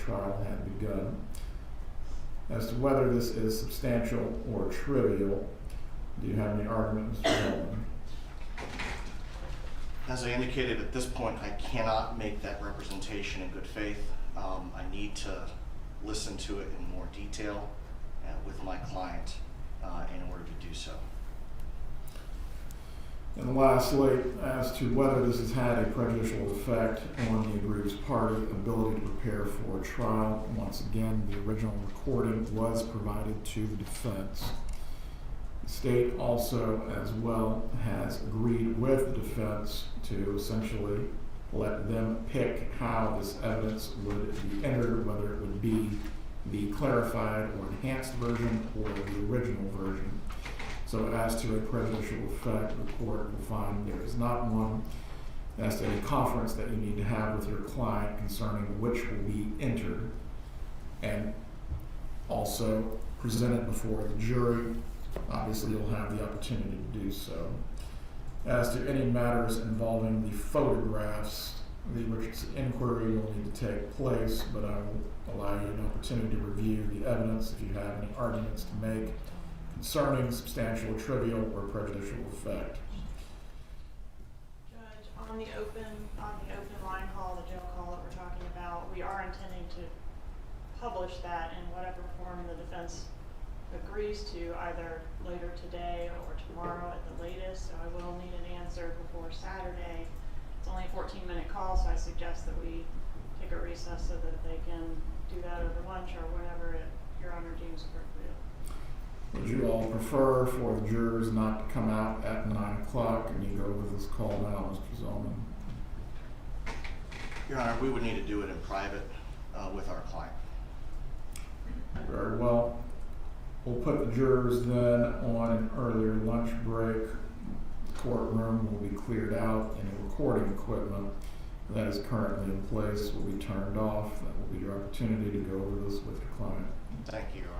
trial had begun. As to whether this is substantial or trivial, do you have any argument, Mr. Hellman? As I indicated, at this point, I cannot make that representation in good faith. I need to listen to it in more detail with my client in order to do so. And lastly, as to whether this has had a prejudicial effect on the aggrieved party ability to prepare for a trial, once again, the original recording was provided to the defense. The state also, as well, has agreed with the defense to essentially let them pick how this evidence would be entered, whether it would be the clarified or enhanced version or the original version. So as to a prejudicial effect, the court will find there is not one. As to any conference that you need to have with your client concerning which will be entered, and also present it before the jury, obviously you'll have the opportunity to do so. As to any matters involving the photographs, which inquiry will need to take place, but I will allow you an opportunity to review the evidence if you have any arguments to make concerning substantial, trivial, or prejudicial effect. Judge, on the open line call, the jail call that we're talking about, we are intending to publish that in whatever form the defense agrees to, either later today or tomorrow at the latest. So I will need an answer before Saturday. It's only a 14-minute call, so I suggest that we take a recess so that they can do that over lunch or whatever Your Honor deems appropriate. Would you all prefer for the jurors not to come out at 9 o'clock and you go over this call now, Mr. Zellman? Your Honor, we would need to do it in private with our client. Very well. We'll put the jurors then on an earlier lunch break. The courtroom will be cleared out and the recording equipment that is currently in place will be turned off. That will be your opportunity to go over this with your client. Thank you, Your Honor.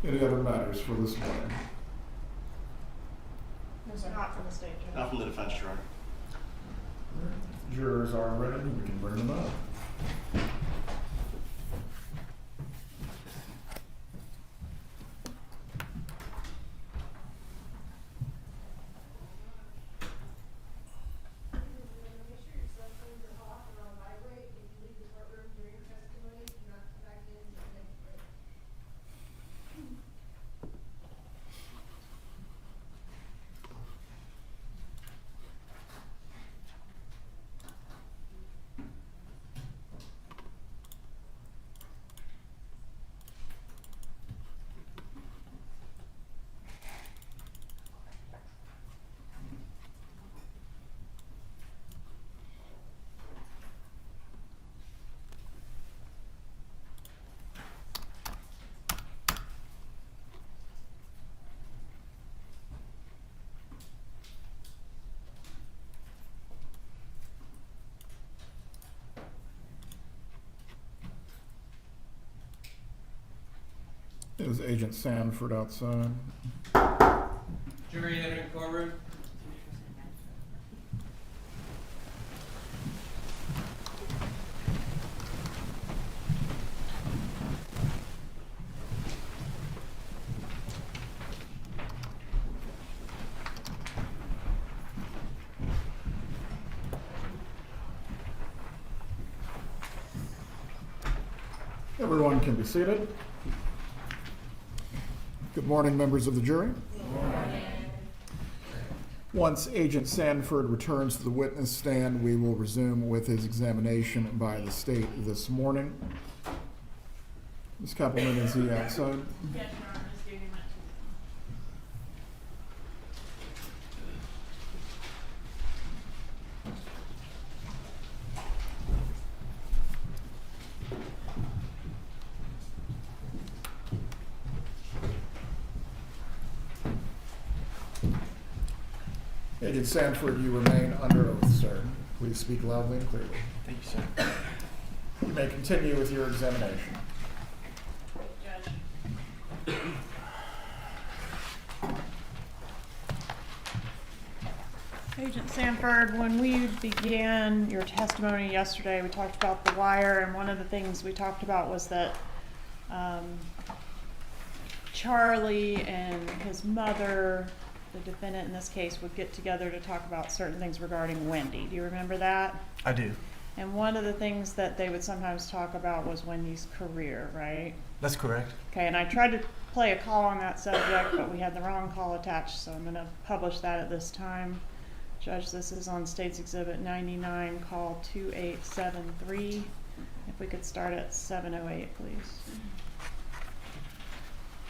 Any other matters for this morning? No, sir. Not from the state, Judge. Not from the defense, Your Honor. Jurors are ready. We can bring them up. Is Agent Sanford outside? Jury entering courtroom. Everyone can be seated. Good morning, members of the jury. Good morning. Once Agent Sanford returns to the witness stand, we will resume with his examination by the state this morning. Ms. Kappelman, is he outside? Yes, Your Honor, just giving that to you. Agent Sanford, you remain under oath, sir. Please speak loudly and clearly. Thank you, sir. You may continue with your examination. Judge. Agent Sanford, when we began your testimony yesterday, we talked about the wire, and one of the things we talked about was that Charlie and his mother, the defendant in this case, would get together to talk about certain things regarding Wendy. Do you remember that? I do. And one of the things that they would sometimes talk about was Wendy's career, right? That's correct. Okay, and I tried to play a call on that subject, but we had the wrong call attached, so I'm gonna publish that at this time. Judge, this is on State's Exhibit 99, call 2873. If we could start at 7:08, please.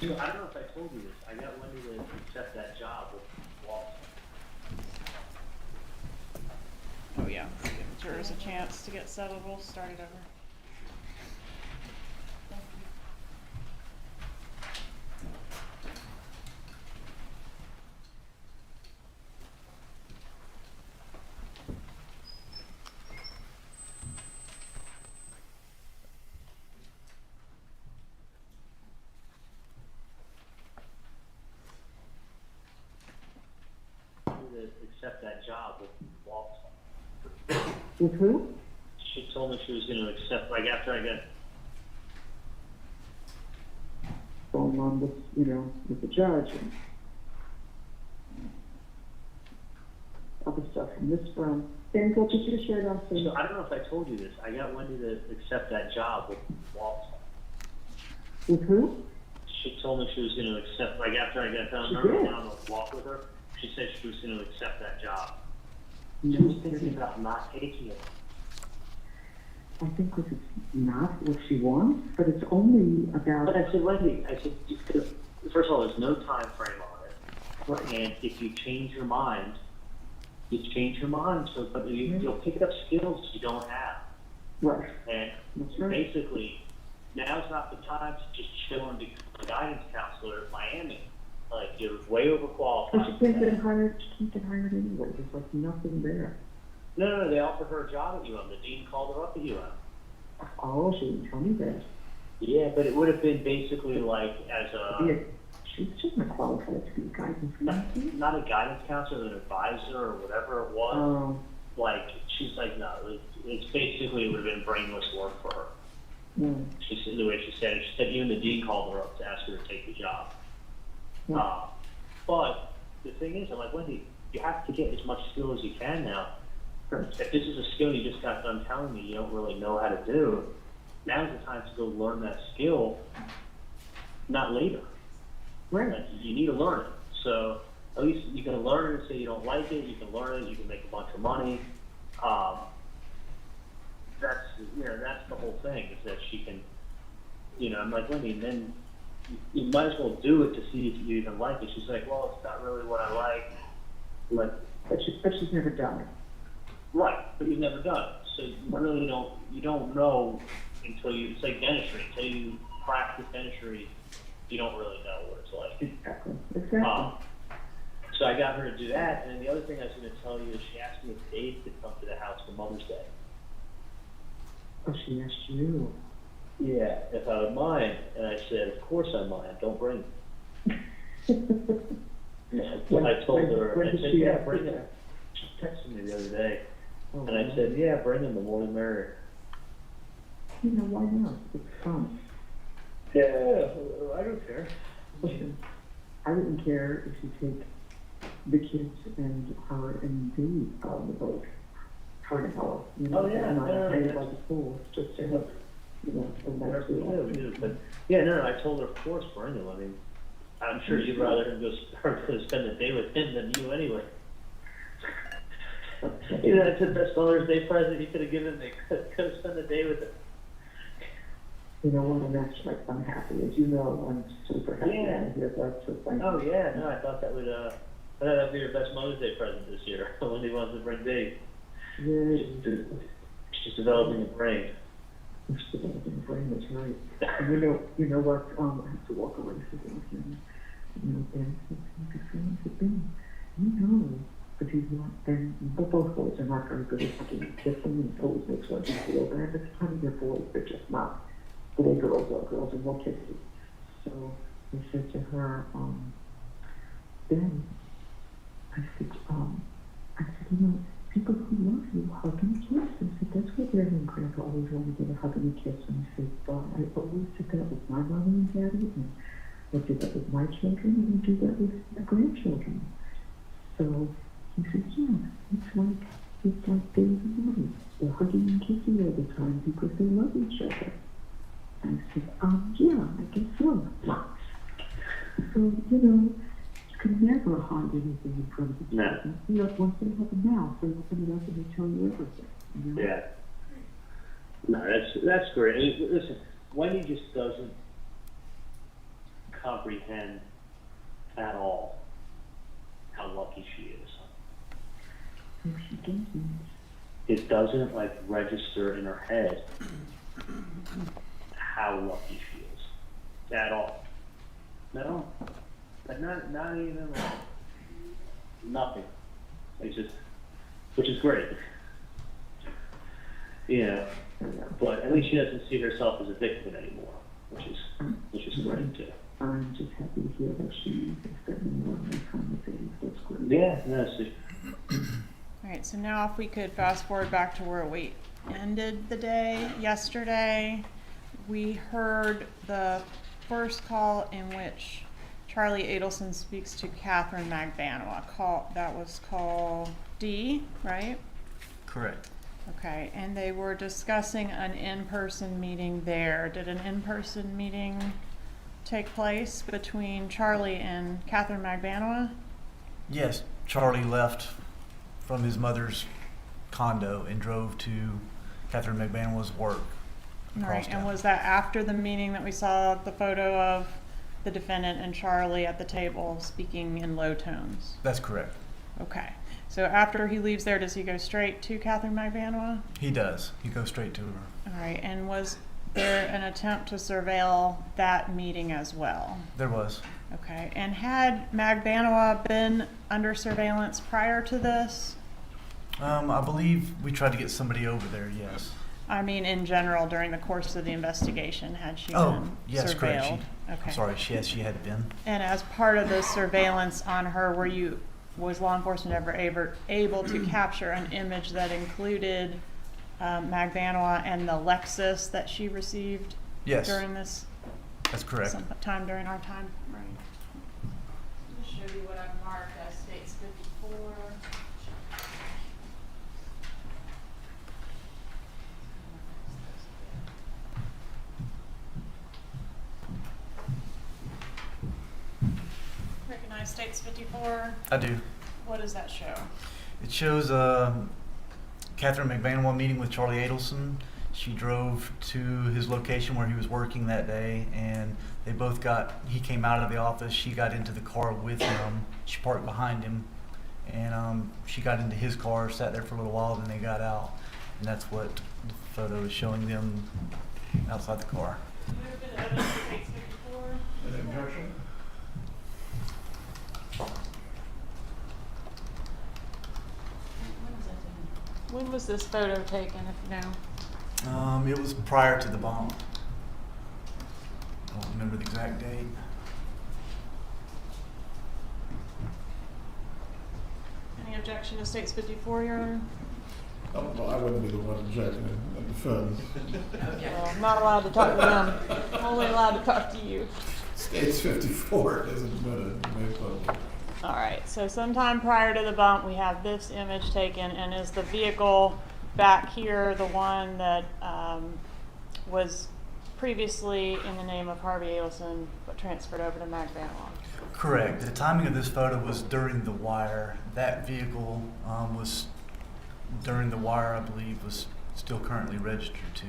You know, I don't know if I told you this. I got Wendy to accept that job with Walton. Oh yeah, give the jurors a chance to get settled. We'll start it over. To accept that job with Walton. With who? She told me she was going to accept, like after I got, Going on with, with the judge and other stuff from this firm. And what you just shared on so I don't know if I told you this. I got Wendy to accept that job with Walton. With who? She told me she was going to accept, like after I got done, She remember did? down on the walk with her? She said she was going to accept that job. No, She was thinking about not taking it. I think this is not what she wants, but it's only about. But I said, Wendy, first of all, there's no time frame on it. Right. And if you change your mind, you change your mind. So, but you'll pick up skills you don't have. Right. And That's right. basically, now's not the time to just chill and become a guidance counselor at Miami. Like, you're way overqualified. But she can't get hired. She can't get hired anyway. There's like nothing there. No, they offered her a job at UM. The dean called her up at UM. Oh, she didn't tell me that. Yeah, but it would have been basically like as a, Yeah, she's not qualified to be a guidance counselor. not a guidance counselor, an advisor or whatever it was. Oh, Like, she's like, no, it's basically, it would have been brainless work for her. yeah. She said, the way she said it, she said even the dean called her up to ask her to take the job. Yeah. But the thing is, I'm like, Wendy, you have to get as much skill as you can now. If this is a skill you just got done telling me you don't really know how to do, now's the time to go learn that skill, not later. Right. Like, you need to learn it. So at least you can learn it and say you don't like it, you can learn it, you can make a bunch of money. That's the whole thing, is that she can, I'm like, Wendy, then you might as well do it to see if you even like it. She's like, well, it's not really what I like. Like, But she's never done it. right, but you've never done it. So you really don't know until it's like dentistry. Until you practice dentistry, you don't really know what it's like. Exactly. Exactly. So I got her to do that, and then the other thing I was going to tell you is she asked me if Dave could come to the house for Mother's Day. Oh, she asked you. Yeah, if I would mind, and I said, of course I mind, don't bring him. I told her, When I did said, she yeah, ask bring you him. that? She texted me the other day, Oh, and I said, yeah, bring him, the more the merrier. why not? It's fun. Yeah, I don't care. Listen, I wouldn't care if you take the kids and her and Dee out on the boat for an hour. Oh, yeah, And not no, pay that's- like a fool, just to have, a nice We do, but yeah, no, I told her, of course, bring him. I mean, I'm sure you'd rather him her go spend the day with him than you anyway. That's the best Mother's Day present you could have given me. Could have spent the day with him. You know what, and that's like, I'm happy, as you know, I'm super happy Yeah. to hear that, so thank you. Oh yeah, no, I thought that would that'd be your best Mother's Day present this year. When he wants to bring Dave, Yeah, she's developing a brain. it's developing brain, that's right. And you know what, I have to walk away from things, and it's good feelings have been, but he's not, and both boys are not very good at fucking kissing, and it always makes one feel bad, it's kind of their boys, they're just not, the way girls are more kissy. So I said to her, Ben, I I said, you know, people who love you hug and kiss. I said, that's what Grandma and Grandpa always wanted to give a hug and a kiss. And I said, well, I always did that with my mommy and daddy, and I did that with my children, and I do that with my grandchildren. So he said, yeah, it's like Dave and Mommy. They're hugging and kissing all the time because they love each other. I said, yeah, I guess so. So, you know, you can never hide anything in front of the No. children. You know, once they have a mouth, they open it up and they tell you everything. You know? Yeah. No, that's great. Listen, Wendy just doesn't comprehend at all how lucky she is. No, she doesn't. It doesn't like register in her head how lucky she is at all. At all. Like not even like nothing. It's just, which is great. Yeah, but at least she doesn't see herself as a victim anymore, which is great too. I'm just happy to hear that she is spending more of her time with Dave. That's great. Yeah, no, All right, so now if we could fast forward back to where we ended the day yesterday, we heard the first call in which Charlie Adelson speaks to Catherine Magbanua. That was call D, right? Correct. Okay, and they were discussing an in-person meeting there. Did an in-person meeting take place between Charlie and Catherine Magbanua? Yes, Charlie left from his mother's condo and drove to Catherine McBanua's work. All right, across and town. was that after the meeting that we saw the photo of the defendant and Charlie at the table speaking in low tones? That's correct. Okay, so after he leaves there, does he go straight to Catherine Magbanua? He does. He goes straight to her. All right, and was there an attempt to surveil that meeting as well? There was. Okay, and had Magbanua been under surveillance prior to this? I believe we tried to get somebody over there, yes. I mean, in general, during the course of the investigation, had she Oh, been yes, correct. surveilled? Okay. I'm sorry, yes, she had been. And as part of the surveillance on her, was law enforcement ever able to capture an image that included Magbanua and the Lexus that she received Yes, during this that's correct. sometime during our time? Right. Let me show you what I've marked as States 54. Recognize States 54. I do. What does that show? It shows Catherine McBanua meeting with Charlie Adelson. She drove to his location where he was working that day, and they both he came out of the office, she got into the car with him, she parked behind him, and she got into his car, sat there for a little while, then they got out, and that's what the photo is showing them outside the car. Would have been evidence of States 54. Any objection? When was this photo taken, if you know? It was prior to the bomb. I don't remember the exact date. Any objection to States 54, Your Honor? Oh, well, I wouldn't be the one objecting at the defense. Well, I'm not allowed to talk to them. I'm only allowed to talk to you. States 54 is admitted. Made public. All right, so sometime prior to the bump, we have this image taken, and is the vehicle back here the one that was previously in the name of Harvey Adelson but transferred over to Magbanua? Correct. The timing of this photo was during the wire. That vehicle was during the wire, I believe, was still currently registered to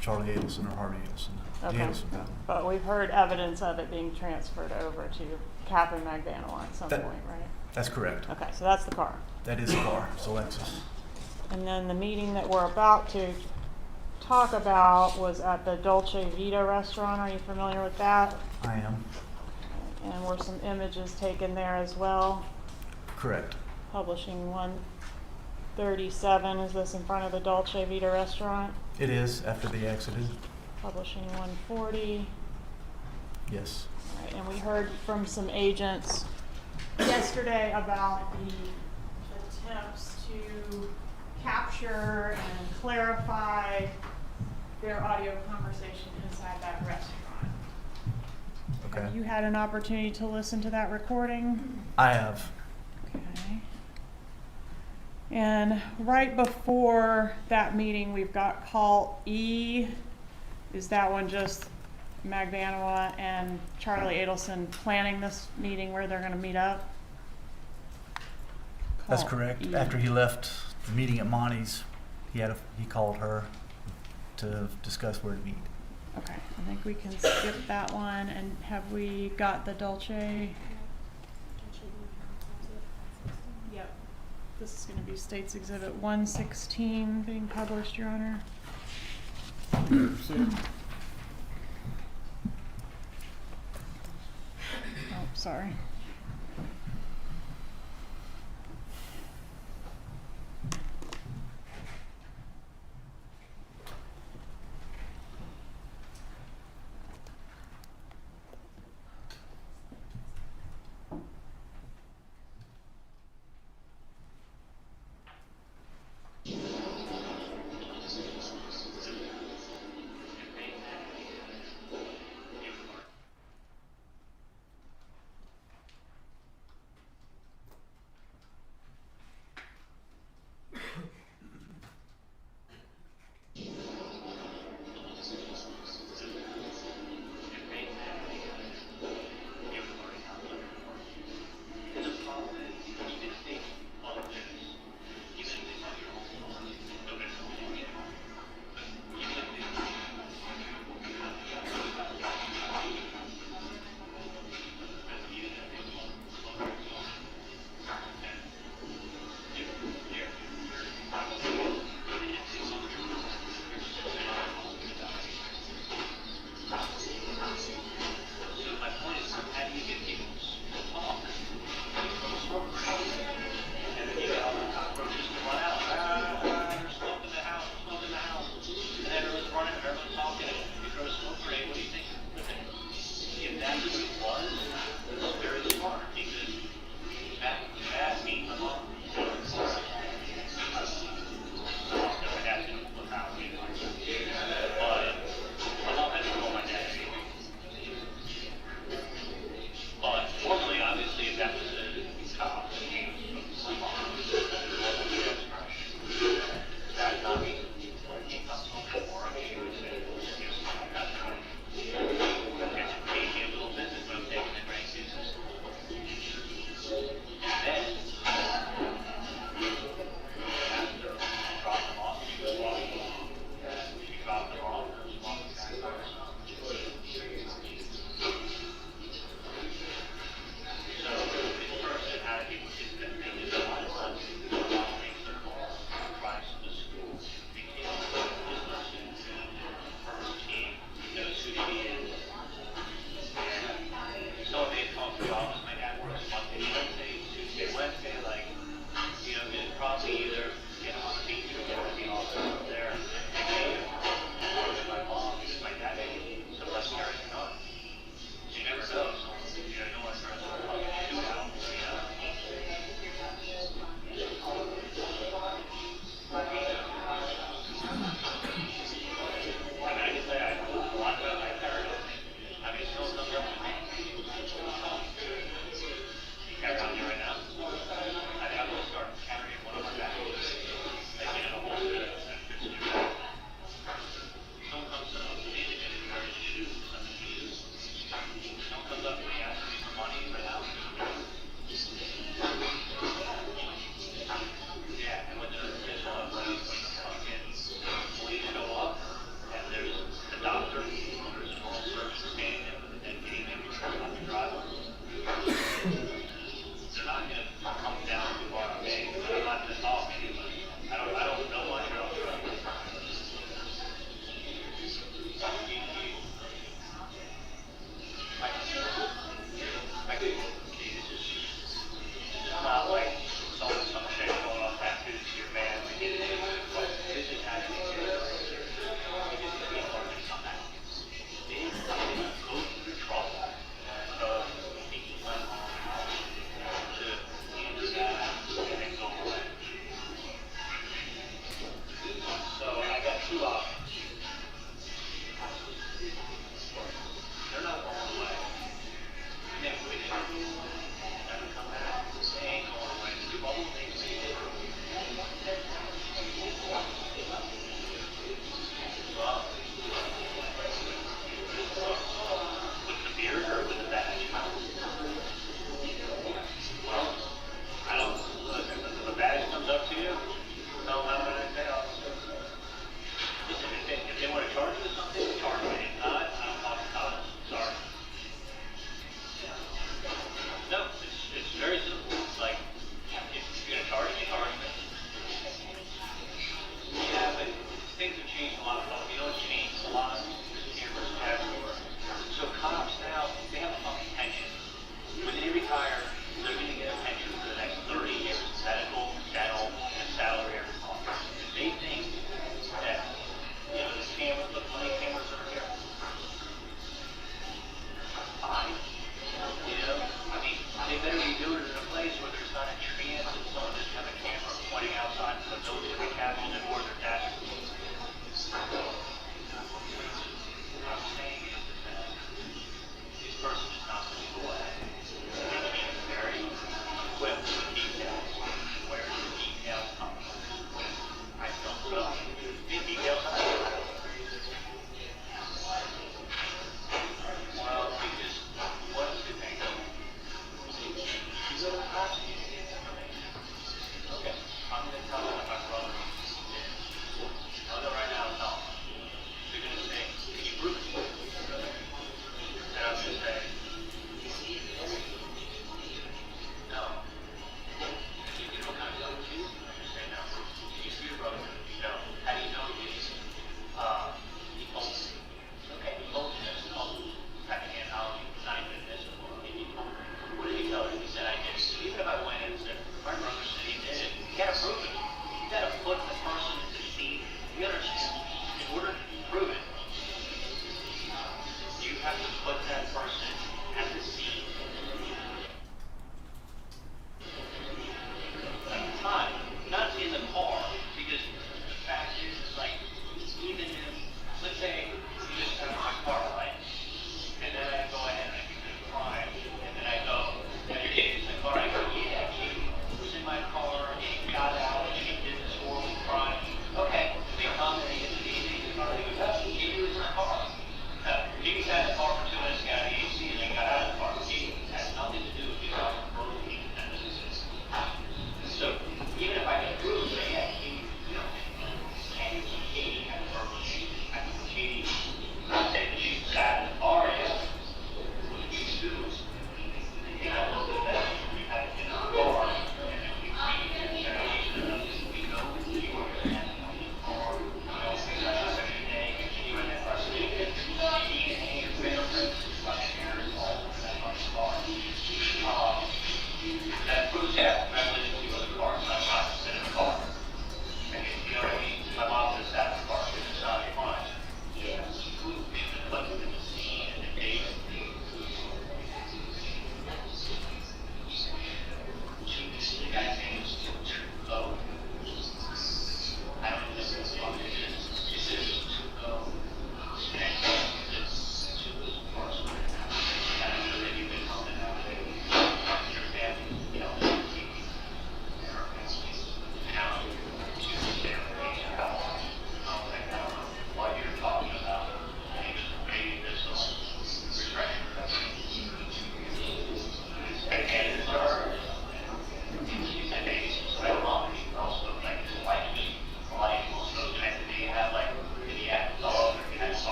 Charlie Adelson or Harvey Adelson. The Okay. Adelson family. But we've heard evidence of it being transferred over to Catherine Magbanua at some That- point, right? That's correct. Okay, so that's the car. That is a car. It's a Lexus. And then the meeting that we're about to talk about was at the Dolce Vita restaurant. Are you familiar with that? I am. And were some images taken there as well? Correct. Publishing 137, is this in front of the Dolce Vita restaurant? It is after they exited. Publishing 140. Yes. Right, and we heard from some agents yesterday about attempts to capture and clarify their audio conversation inside that restaurant. Okay. Have you had an opportunity to listen to that recording? I have. Okay. And right before that meeting, we've got call E. Is that one just Magbanua and Charlie Adelson planning this meeting where they're gonna meet up? That's Call correct. E. After he left the meeting at Monty's, he called her to discuss where to meet. Okay, I think we can skip that one. And have we got the Dolce? Yep. This is gonna be State's Exhibit 116 being published, Your Honor. Proceed. Oh, sorry. charge you with something, charge me. If not, I don't talk to cops. Sorry. No, it's very simple. Like, if you're gonna charge me, charge me. Yeah, but things have changed a lot. You know, it's changed a lot. There's cameras everywhere. So cops now, they have a fucking pension. When they retire, they're gonna get a pension for the next 30 years. Medical, dental, and salary every month. If they think that, you know, the money cameras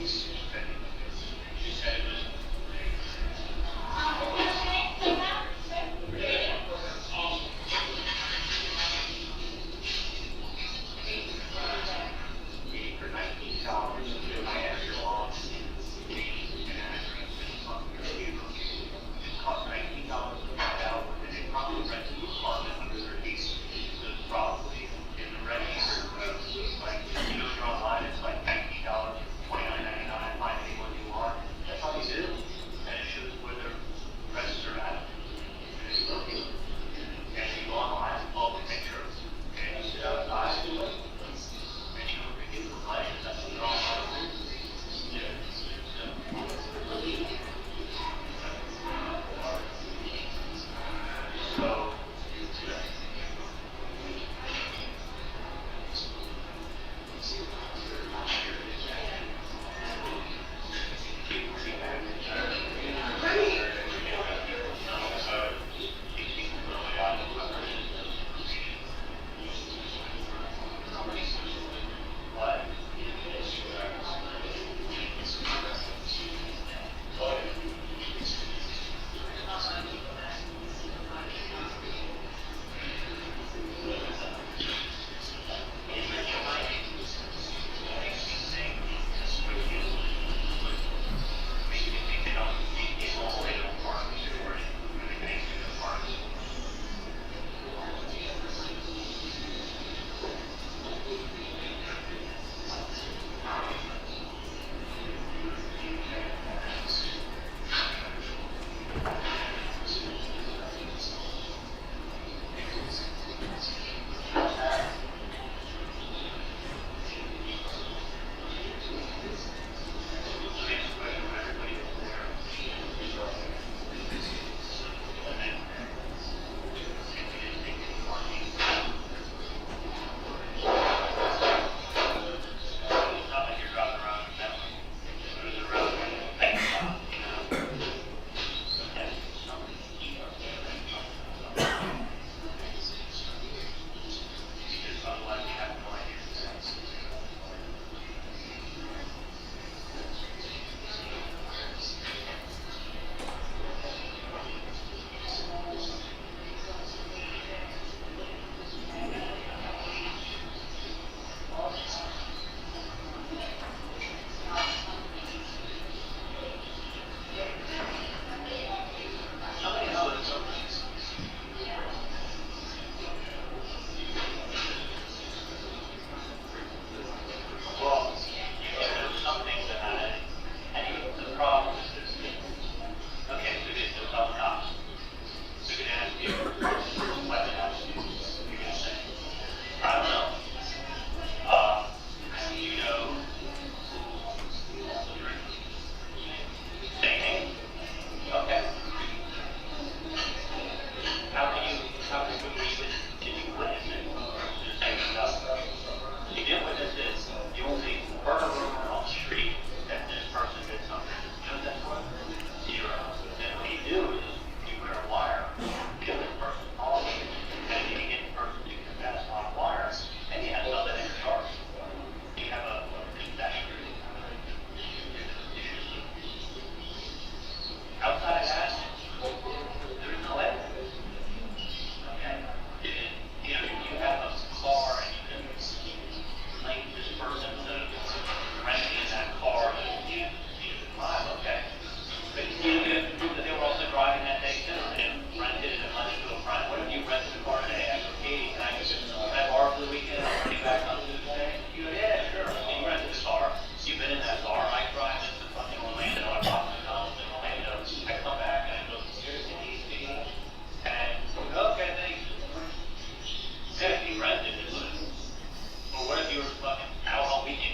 She said it was for $19. I asked her long. It cost $19 to find out, and they probably rented the apartment under their lease. So it's probably in the register, like, you know, you're online, it's like $19, $29.99, find anyone you want. That's all you do. And it shows where their rents are at. And you look, and you go online, pull up a picture, and you sit outside, and you review the plans, that's what they're all about. Yeah. So, what? Well, there's some things that I, and the problem is this. Okay, so this is some cops. So you can ask you, what the hell you can say? I don't know. You know, say name. Okay. How can you did you witness it? Just say stuff. You did witness this. You only heard a rumor on the street that this person did something. You know that's what? Zero. Then what you do is you wear a wire, give this person all, and you get the person to confess on a wire, and you have something in charge. You have a confession. Outside of that, there is no evidence. Okay? You know, you have a car and you can link this person to renting in that car that you drive, okay? But you can prove that they were also driving that day too, and rented it and lent it to a friend. What if you rented a car today? I go, Katie, can I borrow for the weekend? I'll bring you back on Tuesday. You go, yeah, sure. So you rented the car. You've been in that car. I drive into fucking Orlando. I pop McDonald's in Orlando. I come back and I go, seriously, DC? And, okay, thanks. Yeah, if you rented it, well, what if you were fucking out all weekend?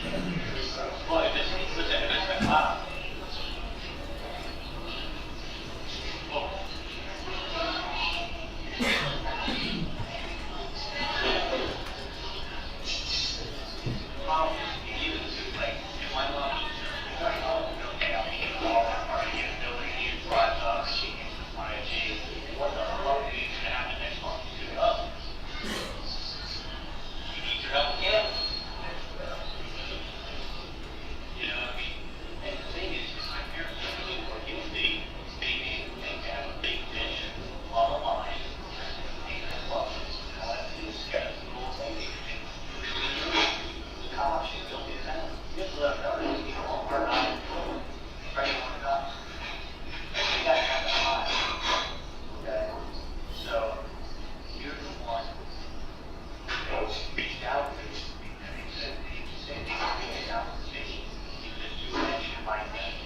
Well, if it's, listen, if it's a cop. Oh. Problem is, even like, if my mom, like, oh, okay, I'll be a call, or you know, you drive up, she can find what the fuck is gonna happen next month? You go, you need your help again. You know, I mean, and the thing is, my parents are really working, they have a big vision on the line. And well, it's got a cool thing. Cops, you don't do that. You just let them know that you don't want to die. Right, you want to die. You gotta have that high. Okay? So, you're the one who reached out to me, and he said they reached out to me because you mentioned my name.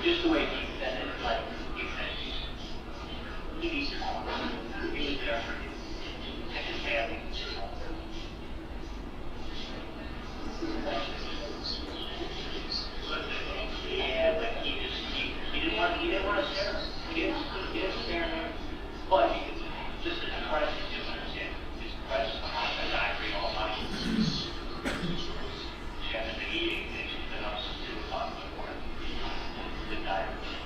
Just the way he said it, like, he said, he needs your home. He was there for you. And his family. Yeah, but he didn't want to share him. He didn't share him. But he could, just as a crisis, you understand, his crisis behind the diary all money. She hasn't been eating, and she's been up since 2 o'clock in the morning. The diary.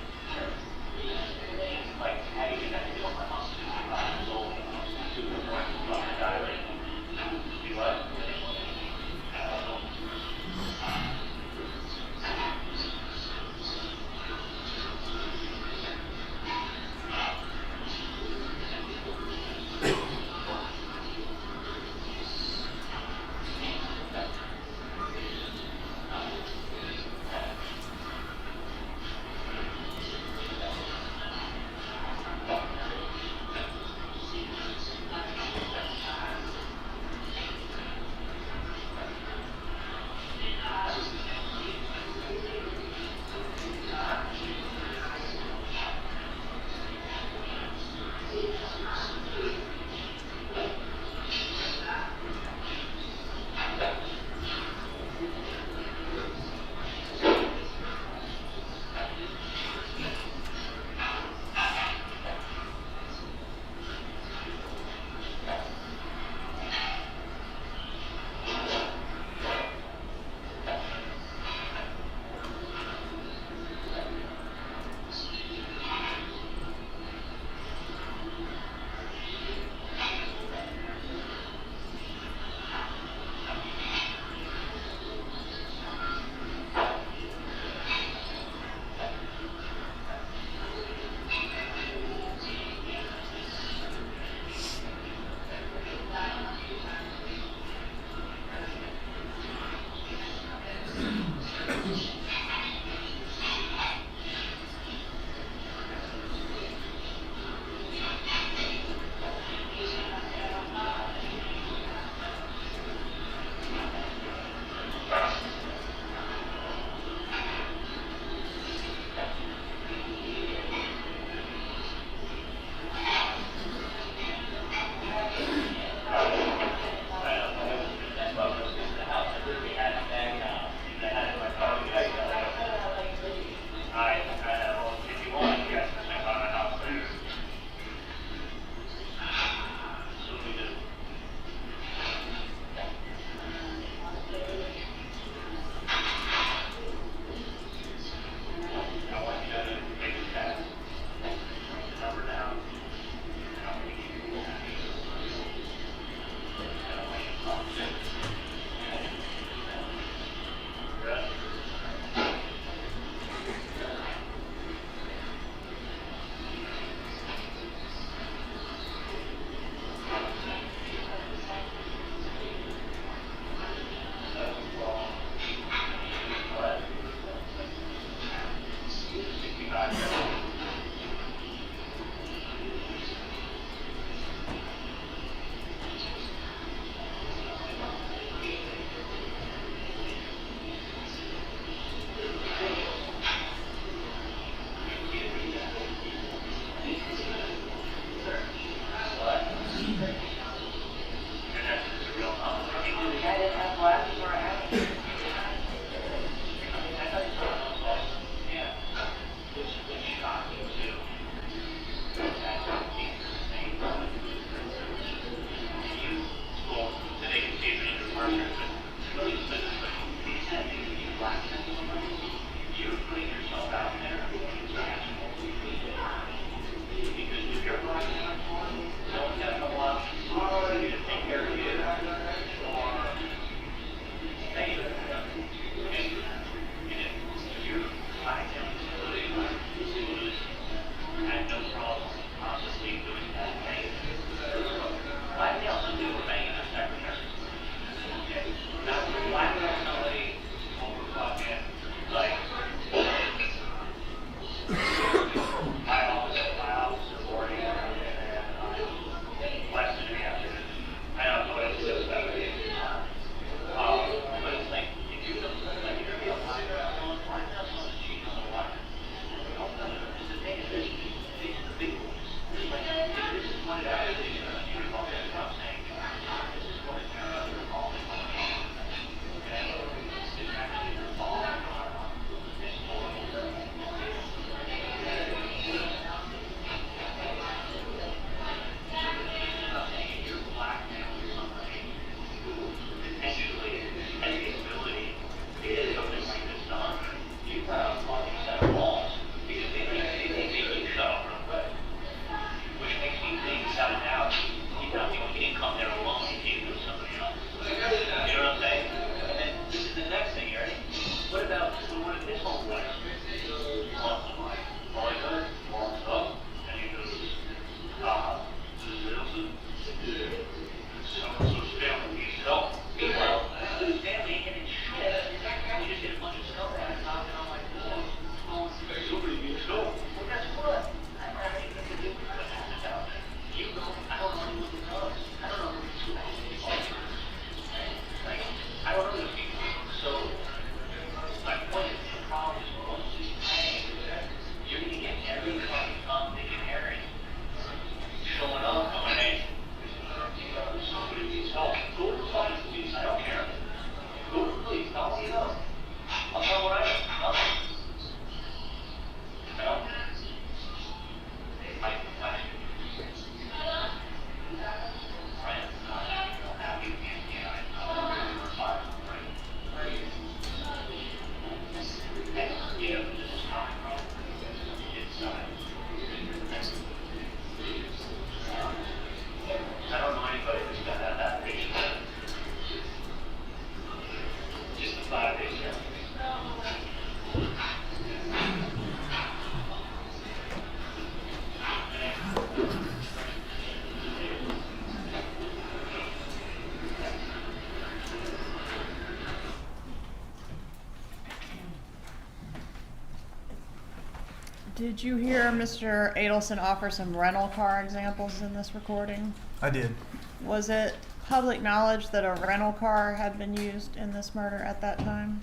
Did you hear Mr. Adelson offer some rental car examples in this recording? I did. Was it public knowledge that a rental car had been used in this murder at that time?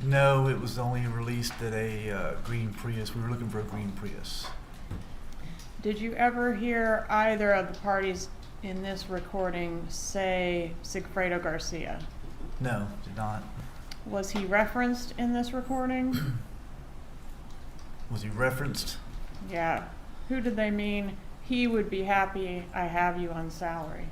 No, it was only released at a green Prius. We were looking for a green Prius. Did you ever hear either of the parties in this recording say Sigfredo Garcia? No, did not. Was he referenced in this recording? Was he referenced? Yeah. Who did they mean? He would be happy I have you on salary.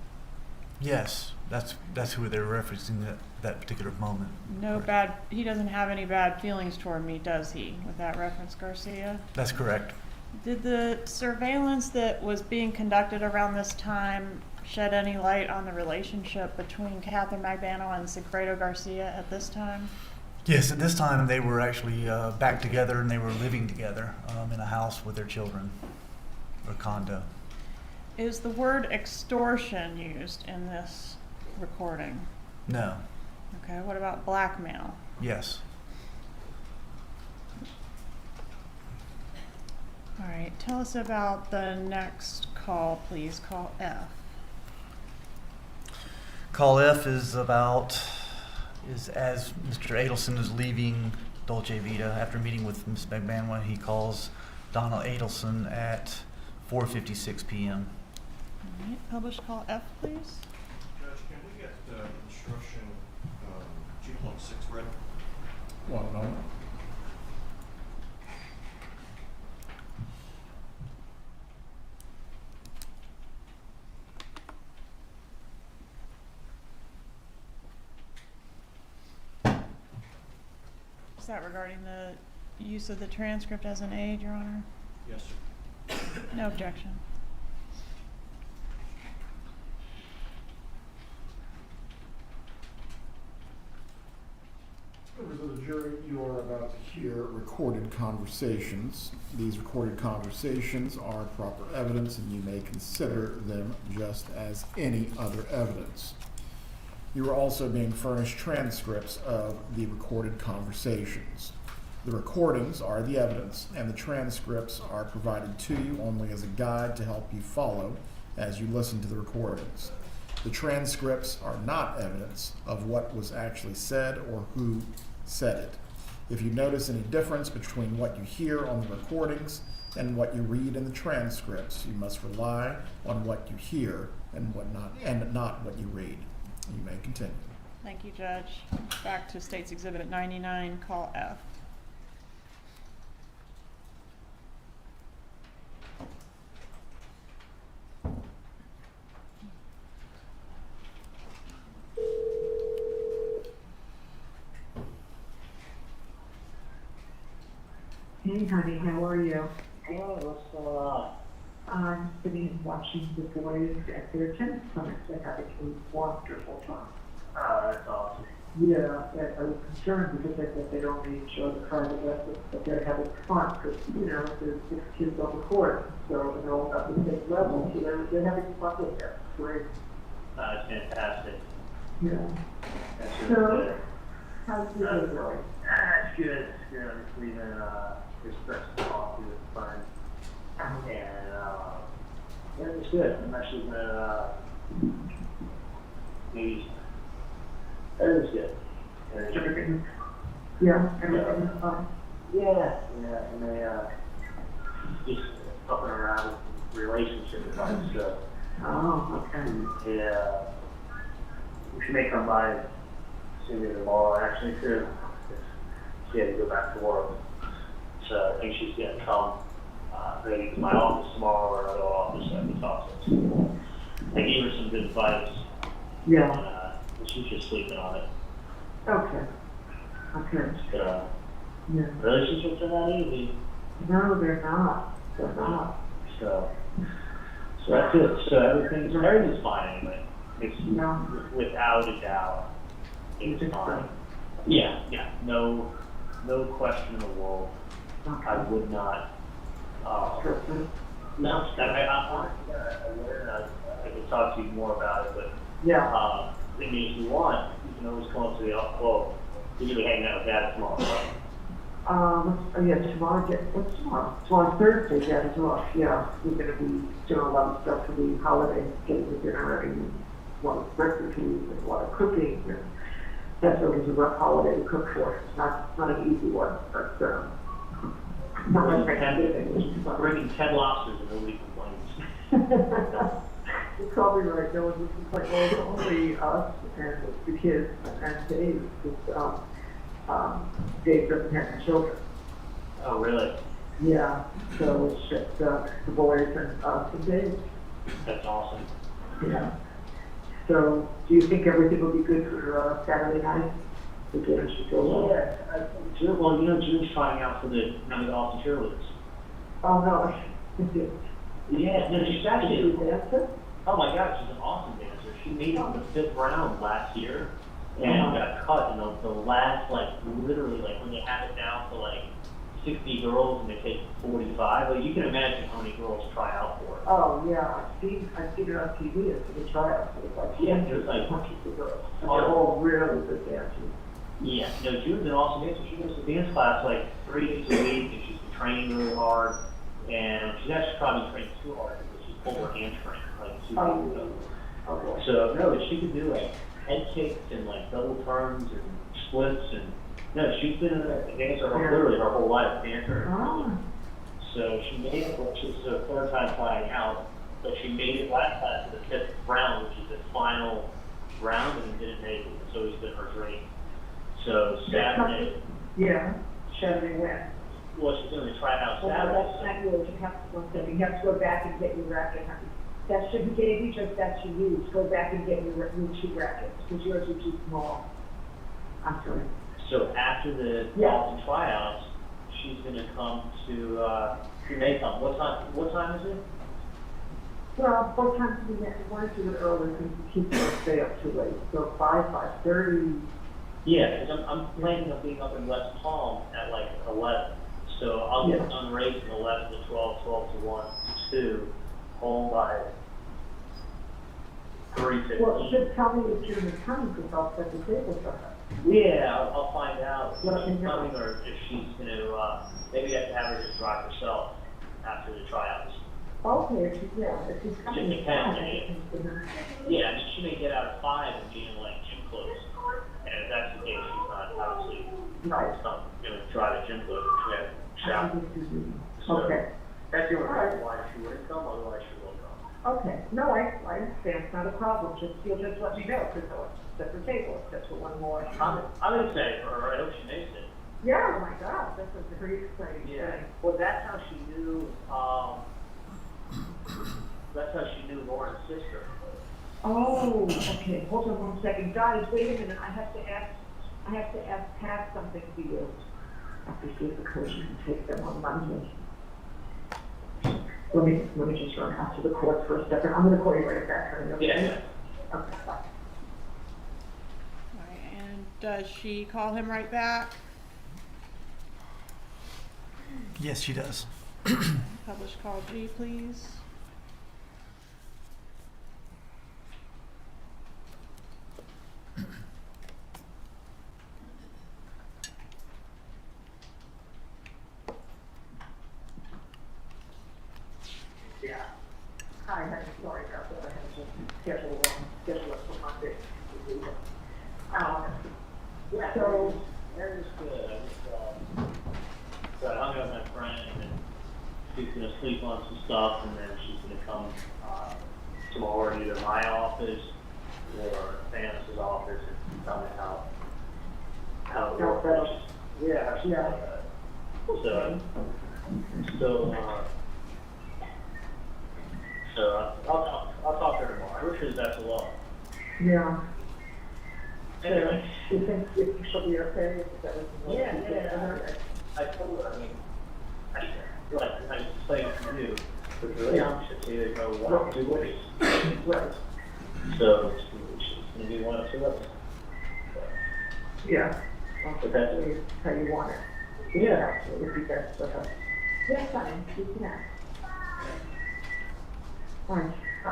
Yes, that's who they were referencing that particular moment. No Correct. bad, he doesn't have any bad feelings toward me, does he, with that reference, Garcia? That's correct. Did the surveillance that was being conducted around this time shed any light on the relationship between Catherine Magbano and Sigfredo Garcia at this time? Yes, at this time they were actually back together and they were living together in a house with their children, or condo. Is the word extortion used in this recording? No. Okay, what about blackmail? Yes. All right, tell us about the next call, please. Call F. Call F is as Mr. Adelson is leaving Dolce Vita after meeting with Ms. Magbanwa, he calls Donald Adelson at 4:56 p.m. All right, published call F, please. Judge, can we get instruction 2.6 read? One moment. Is that regarding the use of the transcript as an aid, Your Honor? Yes, sir. No objection. Members of the jury, you are about to hear recorded conversations. These recorded conversations are proper evidence and you may consider them just as any other evidence. You are also being furnished transcripts of the recorded conversations. The recordings are the evidence and the transcripts are provided to you only as a guide to help you follow as you listen to the recordings. The transcripts are not evidence of what was actually said or who said it. If you notice any difference between what you hear on the recordings and what you read in the transcripts, you must rely on what you hear and not what you read. You may continue. Thank you, Judge. Back to State's Exhibit 99, call F. Hey, honey, how are you? Hello, what's going on? I'm sitting and watching the boys at their tennis clinics. They have a wonderful time. Oh, that's awesome. Yeah, I was concerned because I said they don't need to show the private lessons, but they're having fun because, you know, there's 6 kids on the court, so they're all at the same level, so they're having fun with that. Great. That's fantastic. Yeah. That's So, really good. how's your day going? It's good. It's good. I'm just leaving espresso coffee with a friend. And, yeah, it's good. I'm actually gonna, maybe, everything's good. And it's Everything? Yeah, everything is fine. yeah, and they, just fucking around with relationship advice, so, Oh, okay. yeah. She may come by and see me tomorrow, actually, too. She had to go back to work. So I think she's gonna come, maybe to my office tomorrow or another office I can talk to. I gave her some good advice, Yeah, and she's just sleeping on it. okay. Okay, So, yeah. relationships are not easy. No, they're not. They're not. So that's it. So everything's fine anyway. It's No. without a doubt, it's It's fine. fine. Yeah, no question in the world. I Okay. would not, Strictly. no, I can talk to you more about it, but, Yeah, I mean, if you want, you can always come up to the, well, you're gonna be hanging out with Dad tomorrow, right? Yeah, tomorrow, what's tomorrow? Tomorrow's Thursday, yeah, tomorrow, yeah, we're gonna be doing a lot of stuff for the holiday, getting the dinner ready, and a lot of recipes, and a lot of cooking, and that's always a rough holiday to cook for, it's not an easy one, but, not like Thanksgiving. Bringing 10 lobsters and nobody complains. You're probably right, no one was like, well, it's only us and the kids and Dave, because, Dave doesn't have any children. Oh, really? Yeah, so it's just, the boys and us and Dave, That's awesome. yeah. So, do you think everything will be good for, Saturday night? The dinner should go well? Yeah, well, you know, June's trying out for the Night Austin cheerleaders. Oh, no. Yeah, no, she's Did actually, you dance it? oh my God, she's an awesome dancer. She made it to the 5th round last year and got cut in the last, like, literally, like, when they have it down to, like, 60 girls and they take 45. Like, you can imagine how many girls try out for it. Oh, yeah, I've seen it on TV, it's the tryouts, it's like, Yeah, there's like bunches of girls. And they're all really good dancers. Yeah, no, June's an awesome dancer. She goes to dance class like 3 days a week, and she's been training really hard. And she's actually probably trained too hard because she's pulled her hamstring like 2 weeks ago. Oh, boy. So no, she could do like head kicks and like double turns and splits, and no, she's been a dancer literally her whole life, dancer. Ah, So she made it. Well, this is her 3rd time trying out, but she made it last time to the 5th round, which is the final round, and didn't make it. It's always been her dream. So Saturday, yeah, Saturday when? well, she's doing the tryout Well, Saturday. that's not yours, you have to, one second, you have to go back and get your racket, honey. That shouldn't get you, just that you use, go back and get your new 2 rackets, because yours are too small. I'm sorry. So after the Yeah. Austin tryouts, she's gonna come to, she may come. What time is it? Well, both times we wanted to do it early, because the kids don't stay up too late, so 5:30. Yeah, because I'm planning on being up in West Palm at like 11. So I'll get Yeah. done racing 11 to 12, 12 to 1 to 2, home by 3:15. Well, just tell me if you're in the coming, because I'll set the table for her. Yeah, I'll find out if Let me she's know. coming or if she's gonna, maybe I have to have her just drive herself after the tryouts. Okay, if she's, yeah, if she's coming. Just it's fine, depends, I can send her. Yeah, I mean, she may get out at 5 and be in like gym clothes. And if that's the case, she's not obviously, Right. not gonna drive a gym clothes if she hasn't showered. So- Okay, That's the only reason why she wouldn't come, otherwise she will come. okay, no, I understand, it's not a problem, you'll just let me know, because I'll set the table, if that's for one more. I'm excited for her, I hope she makes it. Yeah, oh my God, that's a very exciting thing. Well, that's how she knew, that's how she knew Lauren's sister. Oh, okay, hold on 1 second, guys, wait a minute, I have to ask Pat something to you. I have to see if the coach can take them on Monday. Let me just run out to the court for a second, I'm gonna call you right back, honey, okay? Yeah. Okay, bye. Alright, and does she call him right back? Yes, she does. Publish call G, please. Yeah. Hi, I'm sorry about that, I had to schedule it for Monday. Yeah, So, that is good. I just, so I hung out with my friend, and she's gonna sleep on some stuff, and then she's gonna come tomorrow to either my office or Thanos' office and tell me how it How works. that- Yeah, how she Yeah. does that. So I'll talk to her tomorrow. I wish her the best of luck. yeah. Anyway. You think she'll be okay? Is that what you want? Yeah. I told her, I mean, I explained it to you, but the relationship, so you go one or 2 ways. Right, So it's gonna be 1 or 2 of us. yeah. But that's How you want it. Yeah. It would be best for her. Yes, fine, you can ask. All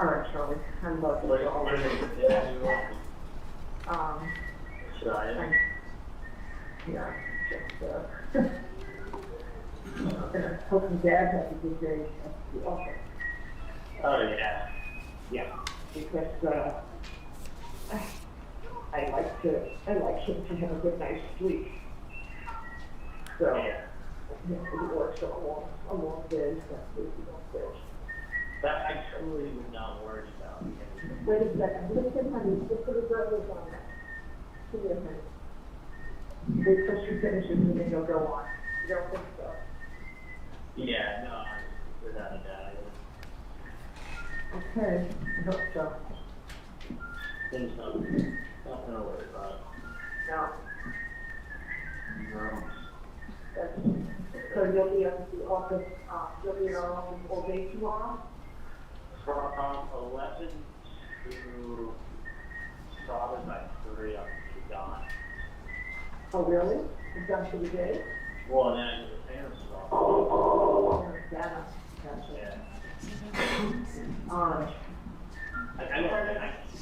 right, Charlie, I'm about to What go. what is it? Yeah, you want? Um, Should I? yeah, just, And I'm hoping Dad has a good day at the office, Oh, yeah. because, I like him to have a good night's sleep. So, Yeah. you know, he works a long day, so he don't quit. That I totally would not worry about. Wait a second, listen, honey, just put the brothers on that. Come here, honey. Wait till she finishes and then you'll go on. You don't think so? Yeah, no, without a doubt. Okay, I hope so. Things nothing to worry about. No. So you'll be at the office, you'll be in our office all day tomorrow? From 11 to probably by 3, I'm gone. Oh, really? You're done for the day? Well, then I go to the parents' office. Oh, Dana, gotcha. Yeah. Um, I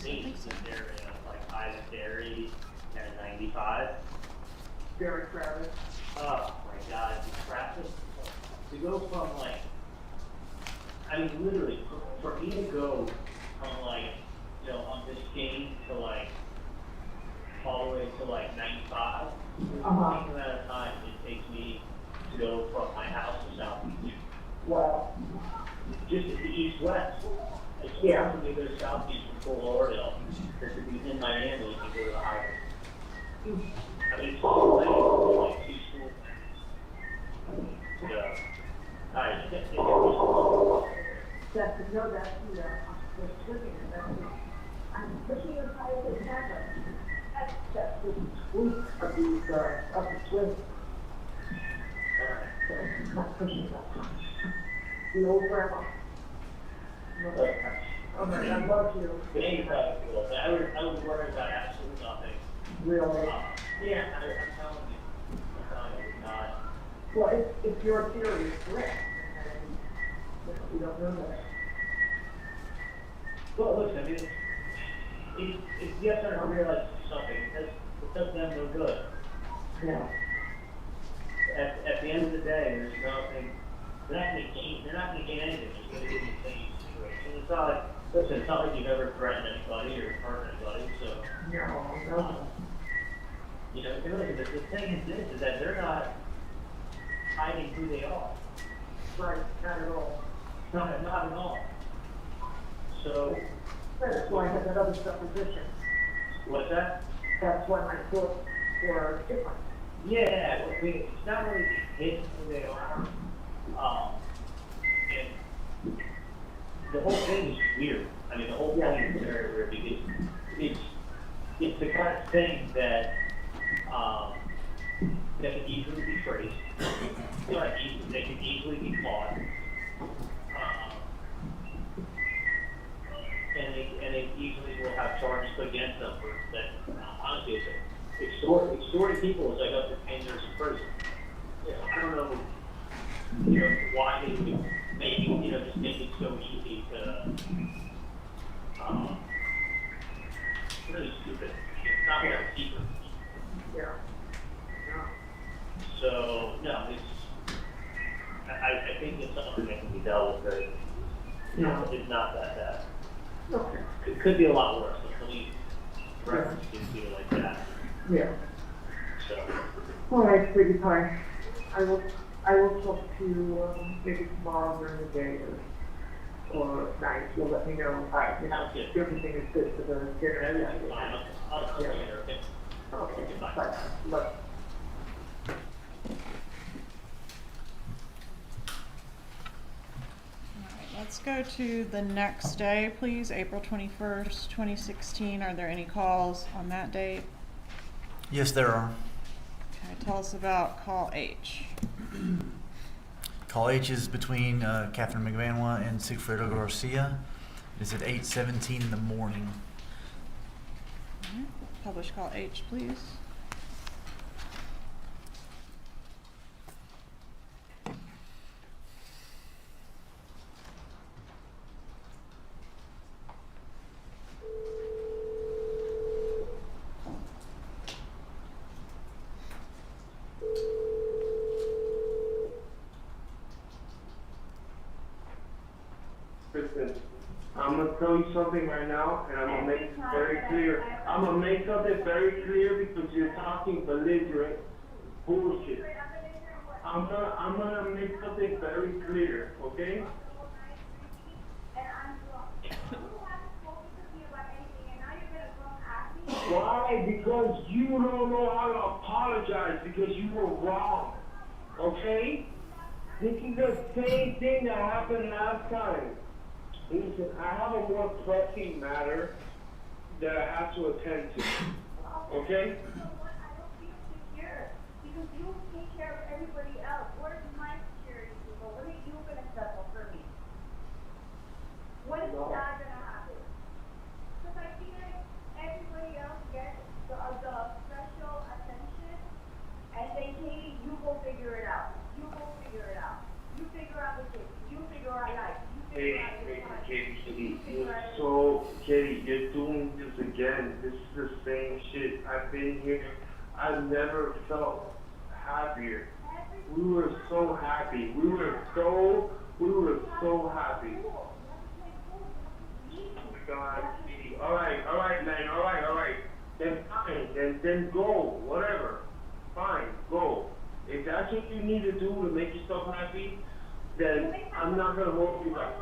hate this area, like Ida Dairy and 95. very crowded. Oh my God, the traffic, to go from like, I mean, literally, for me to go from like, you know, on this game to like, all the way to like 95, the same amount of time it takes me to go from my house to South Beach. Wow. Just the east-west. It's Yeah. to go to South Beach from Fort Lauderdale, because to be in Miami, you can go to the highway. I mean, it's all like 2 school things. So, alright, That's, no, that's, you know, we're swinging, I'm pushing as high as it can. That's the squeak of these, of the swing. So, not pushing that much. The old grandma. Okay, I love you. but anyway, I would worry about absolutely nothing. Really. Yeah, I'm telling you, it's not. Well, if your theory is correct, and we don't know that. Well, listen, I mean, if you have to realize something, it does them no good. Yeah. At the end of the day, there's nothing, they're not gonna gain anything, it's gonna give you the same situation. It's not like, listen, it's not like you've ever threatened anybody or hurt anybody, so, No. you know, really, the thing is this, is that they're not hiding who they are. Right, not at all. Not at all. So, That's why I had that other supposition. what's that? That's why my thoughts were different. Yeah, I mean, it's not really hidden who they are. And the whole thing is weird. I mean, the whole thing is very weird because it's the kind of thing that that can easily be traced. They can easily be caught. And they easily will have charges put against them for that. Honestly, it's extorting people is like up to 10 years in prison. I don't know, why they would just make it so easy to, really stupid. It's not that secret. Yeah. So, no, I think it's something that can be dealt with very, it's not that bad. Okay. It could be a lot worse, the police reference didn't do it like that, Yeah. so. All right, sweetie pie. I will talk to you, maybe tomorrow during the day or night. You'll let me know. Sounds good. Everything is good for the dinner. Everything's fine, I'll see you later, okay? Okay, Bye. bye. Bye. Let's go to the next day, please, April 21st, 2016. Are there any calls on that date? Yes, there are. Okay, tell us about call H. Call H is between Catherine McVanwa and Sigfredo Garcia. It's at 8:17 in the morning. All right, publish call H, please. I'm gonna tell you something right now, and I'm gonna make it very clear. I'm gonna make something very clear because you're talking belligerent bullshit. I'm gonna make something very clear, okay? Why? Because you don't know how to apologize because you were wrong, okay? This is the same thing that happened last time. Listen, I have a more pressing matter that I have to attend to, okay? Because you take care of everybody else. Where's my security people? When are you gonna settle for me? When is that gonna happen? Because I feel like everybody else gets the special attention, and they say, you go figure it out. You go figure it out. You figure out the kids. You figure out life. You figure out your life. Katie, you're doing this again. This is the same shit. I've been here. I've never felt happier. We were so happy. We were so happy. Oh my God, Katie. All right, man. All right. Then fine. Then go. Whatever. Fine, go. If that's what you need to do to make yourself happy, then I'm not gonna hold you back.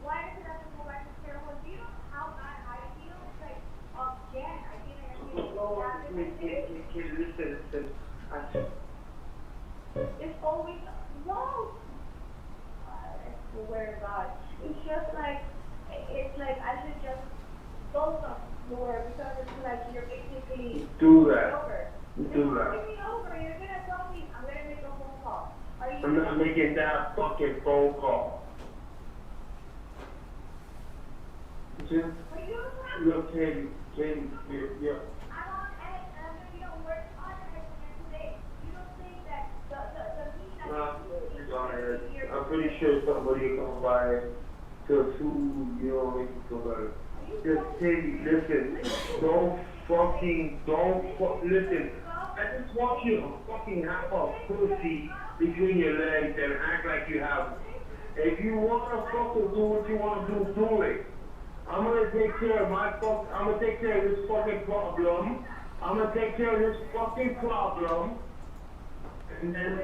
Why does it have to go back to square one? Do you know how bad I feel? It's like, again, I Kid, listen. It's always, no! I swear to God. It's just like, I should just go somewhere because it's like you're basically Do that. over. Do that. You're over. You're gonna tell me, I'm gonna make a phone call. Are you I'm not making that fucking phone call. Just look, Katie, you're. I'm on edge, and I'm gonna be on work on edge again today. You don't think that the meeting that I'm pretty sure somebody will come by to food, you know, make you feel better. Just Katie, listen, listen. I just want you to fucking have a pussy between your legs and act like you have. If you wanna fucking do what you wanna do it. I'm gonna take care of this fucking problem. I'm gonna take care of this fucking problem. And then.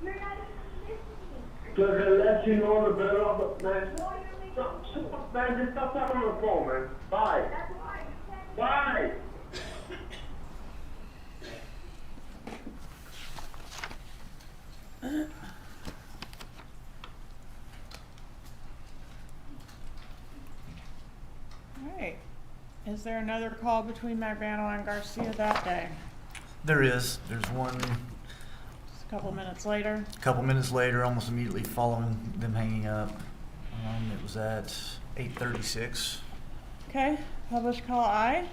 You're not even listening. Because it lets you know the better of the man. Man, just stop talking on the phone, man. Bye. That's why you can't. Bye. Alright, is there another call between Magbano and Garcia that day? There's one Just a couple minutes later? a couple minutes later, almost immediately following them hanging up. It was at 8:36. Okay, published call I.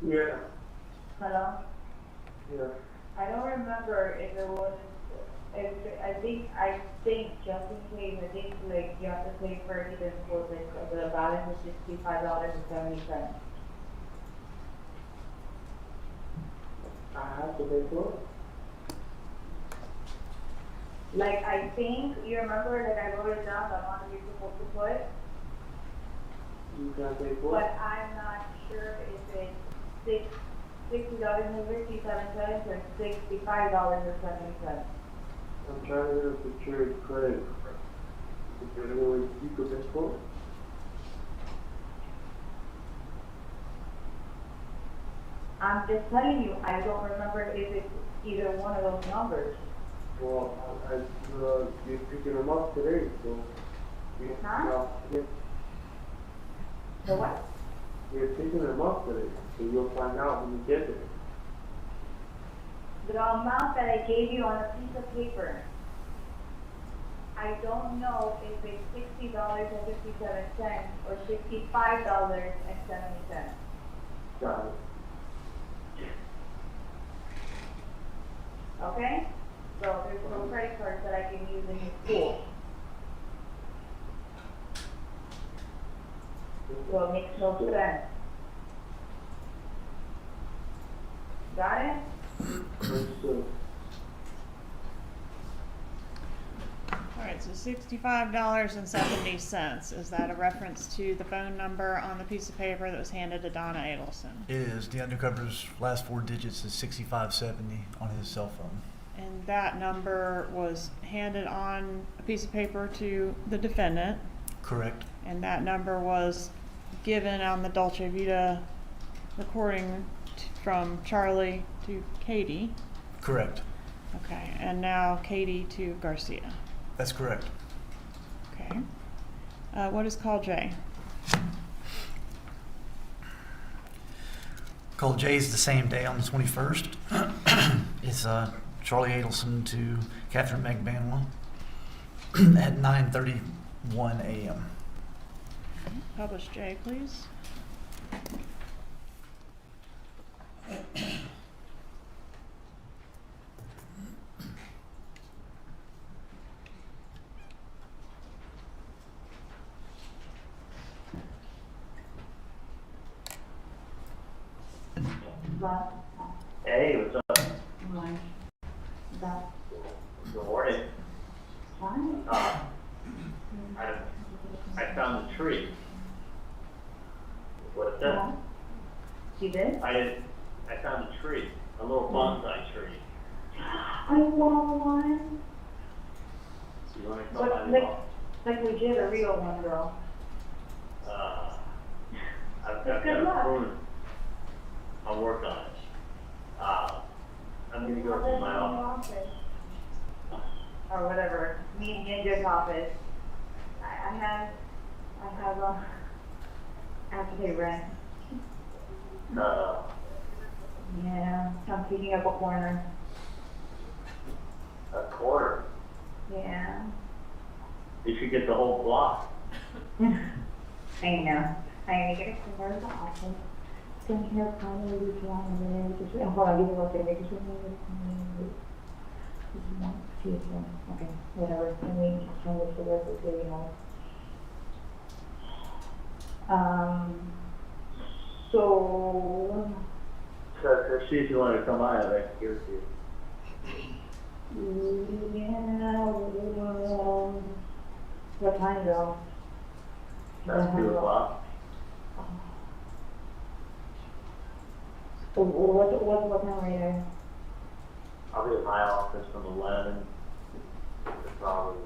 Yeah. Hello? Yeah. I don't remember if it was, I think just in case, I think like you have to pay for it for the balance is $65.70. I have to pay for it? Like, I think, you remember that I wrote it down, the amount you're supposed to put, You can't pay for but it? I'm not sure if it's $60.57 or $65.70. I'm trying to get a secured credit. Is there any way you could pay for it? I'm just telling you, I don't remember if it's either one of those numbers. Well, you're picking them up today, so. Huh? Yeah. So what? You're picking them up today, so you'll find out when you get there. The amount that I gave you on a piece of paper, I don't know if it's $60.57 or $65.70. Got it. Okay? So there's no credit cards that I can use in the school. So it makes no sense. Got it? Understood. Alright, so $65.70, is that a reference to the phone number on the piece of paper that was handed to Donna Adelson? It is. The undercover's last 4 digits is 6570 on his cell phone. And that number was handed on a piece of paper to the defendant, Correct. and that number was given on the Dolce Vita recording from Charlie to Katie. Correct. Okay, and now Katie to Garcia. That's correct. Okay. What is call J? Call J is the same day on the 21st. It's Charlie Adelson to Catherine McBanwell at 9:31 a.m. Publish J, please. Hey, what's up? Good morning. I found a tree. What's that? You did? I found a tree, a little bonsai tree. I want one. So you want to come What, by the like- office? Like legit, a real one, girl. I've Good got a luck. prune. I'll work on it. I'm gonna go to my office. Or whatever, me and Ninja's office. I have I have to pay rent. Yeah, I'm picking up a corner. A quarter. Yeah. You should get the whole block. I know. I get a corner of the office. Sitting here finally replying to it. Just hold on, give me one second. Just remember okay, whatever. Let me turn this to the rest of the you know. So So see if you want to come by, I can give it to you. yeah, what time though? That's 2 o'clock. What time are you there? I'll be at my office from 11 to probably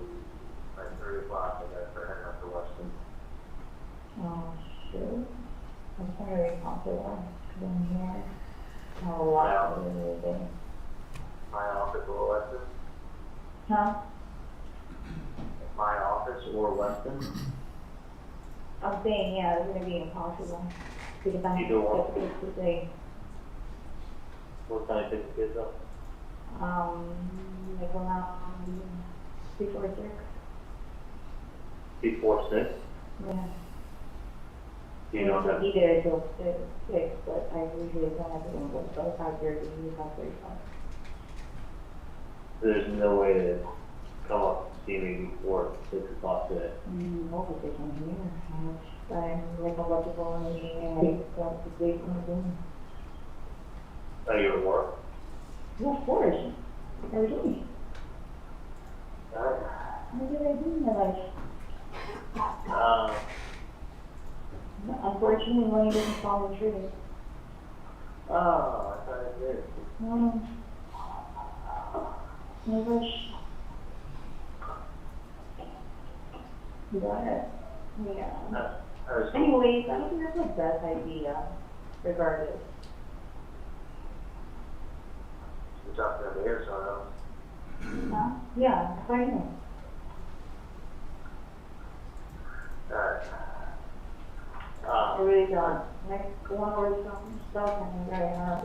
like 3 o'clock. I gotta start heading up to Weston. Oh, shoot. I'm sorry, popular, because I'm here. A lot of the day. My office or Weston? Huh? My office or Weston? I'm saying, yeah, it's gonna be impossible. Because I have Either one. to get to today. What time you pick the kids up? Like around before 6. Before 6? Yeah. You don't have, Be there till 6, but I usually don't have to go until 5:30, 5:35. there's no way to come up and see me before 6 o'clock today. Most they can hear. I'm like electrical and meeting and I got to wait in the room. Oh, you're at work? Yeah, of course. Every day. Alright. What did I do in my life? Unfortunately, money doesn't fall in trees. Oh, I thought it did. No. I wish. You got it. Yeah. I was Anyways, I don't think that's the best idea, regardless. You're talking over here, so I don't. Huh? Yeah, I know. Alright. already done. Next one or some stuff and right now.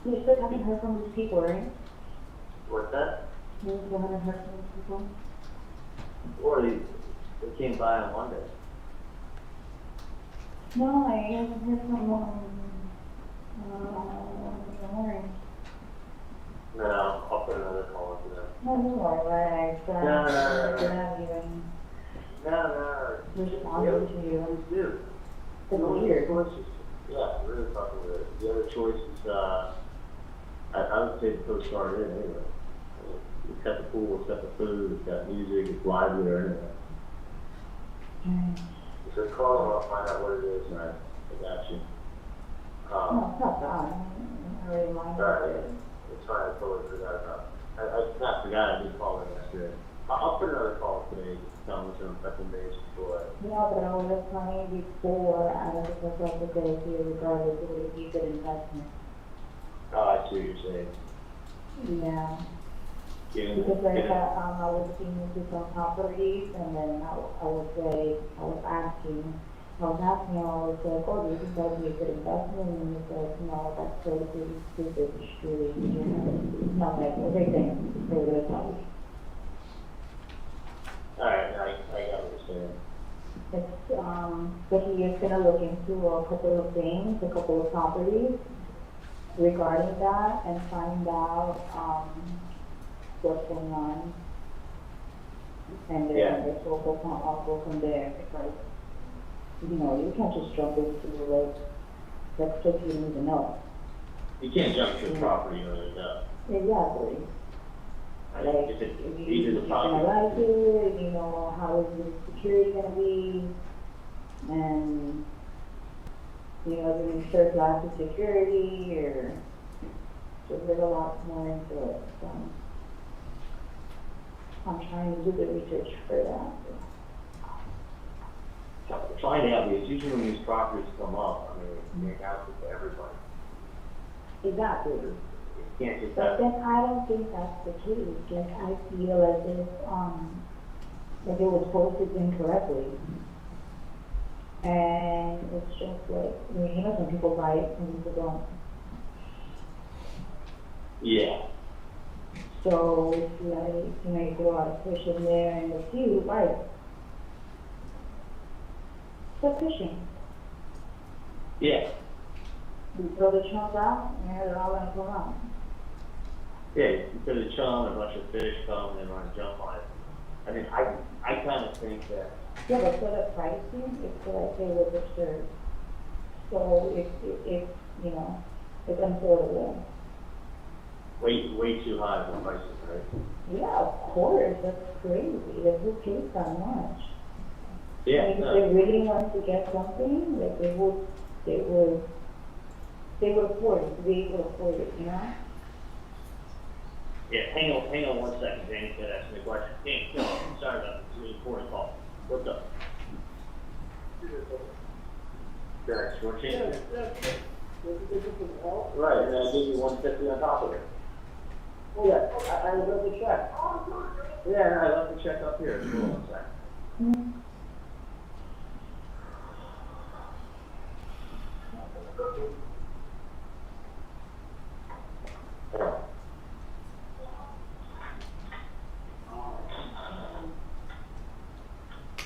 You still haven't heard from these people, right? What's that? You still haven't heard from these people? Or they came by on Monday. No, I haven't heard from them. In the morning. No, I'll put another call into them. No, no, right. No. They're not even No. responding to you. Dude. It's weird. Yeah, really fucking weird. The other choice is, I would say the Coast Guard in anyway. It's got the pool, it's got the food, it's got music, it's lively there anyway. Mm. So call them, I'll find out what it is, and I got you. No, it's not bad. I already mind Alright, it. it's fine, I totally forgot about it. I not forgot, I did call them yesterday. I'll put another call today, tell them some recommendations for it. Yeah, but I was trying before, I was just like the ability regardless of if you could investment. Oh, I see what you're saying. Yeah. Yeah. Because like, I was seeing into some properties and then I was asking, I was like, oh, do you think that would be a good investment? And he said, no, that's totally stupid, it's true, you know, not like everything, for the money. Alright, I got what you're saying. It's, but he is gonna look into a couple of things, a couple of properties regarding that and find out, what's going on. And then Yeah. I guess I'll go from there because, you know, you can't just jump into like stuff you don't even know. You can't jump to a property you don't even know. Exactly. Like, If it's if either you're the gonna property. like it, you know, how is the security gonna be, and, you know, do you insure glass of security, or, so there's a lot more into it, so. I'm trying to do the research for that. Find out, because usually when these properties come up, I mean, they announce it to everybody. Exactly. You can't just But have, then I don't think that's the case, like, I feel as if, like it was posted incorrectly. And it's just like, I mean, you know, some people buy it, some people don't. yeah. So it's like, you know, you do a lot of push in there and the few, right? So fishing. Yeah. You throw the chunk out, and they're all gonna come out. Yeah, you put a chum, a bunch of fish come, and run jump on it. I mean, I kind of think that, Yeah, but for the pricing, it's like they were disturbed. So it's, you know, it's unaffordable. way too high for prices, right? Yeah, of course, that's crazy, that who pays that much? I Yeah, mean, if no. they really want to get something, like they would afford it, they would afford it, you know? Yeah, hang on 1 second, Danny's gonna ask me a question. Danny, no, sorry about this, it's a really important call. What's up? Yeah, short change? Right, and then I gave you 150 on top of it. Oh, yeah, I left the check. Yeah, no, I left the check up here, hold on 1 second. Mm.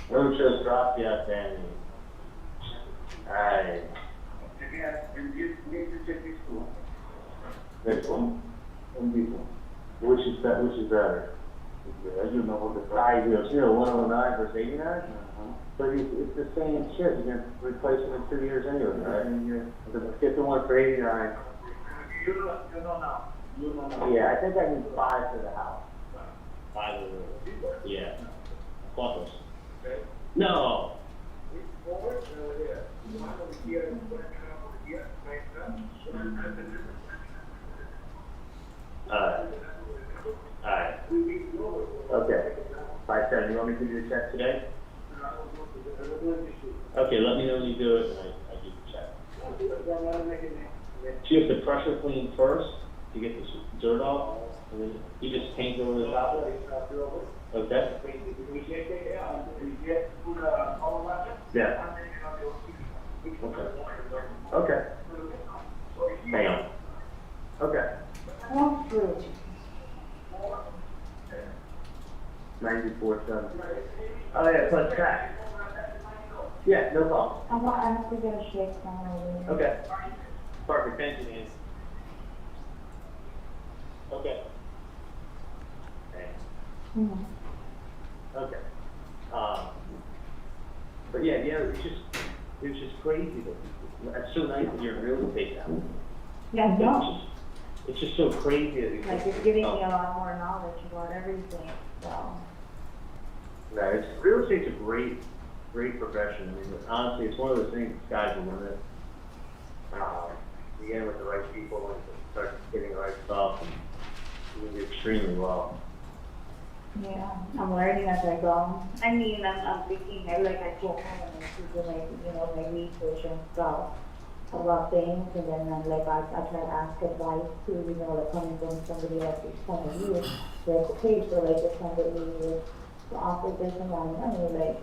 Road shows dropped yet, Danny. Alright. Next one. Which is better? You know, the 109 versus 89? But it's the same shit, you're gonna replace it in 2 years anyway, right? Let's get the one for 89. Yeah, I think I need 5 for the house. 5 of the, yeah. Plus. No. Alright. Okay. 5-7, you want me to do the check today? Okay, let me know when you do it, and I do the check. So you have to pressure clean first to get the dirt off, and then you just paint over the top of it? Okay? Yeah. chat. Yeah, no problem. I have to get a shake down over there. Okay. Perfect, thank you, Nancy. Okay. Thanks. Mhm. Okay. But yeah, it was just crazy that, it's so nice that you're in real estate now. Yeah, no. It's just so crazy that you. Like, it's giving me a lot more knowledge about everything, so. No, real estate's a great profession. I mean, honestly, it's one of those things, sky's the limit. You get in with the right people and start getting the right stuff, and you do extremely well. Yeah, I'm learning as I go. I mean, I'm thinking, I go home and I do my research and stuff about things, and then I try to ask advice too, coming from somebody else's point of view. Like, okay, so if somebody is to offer this amount of money,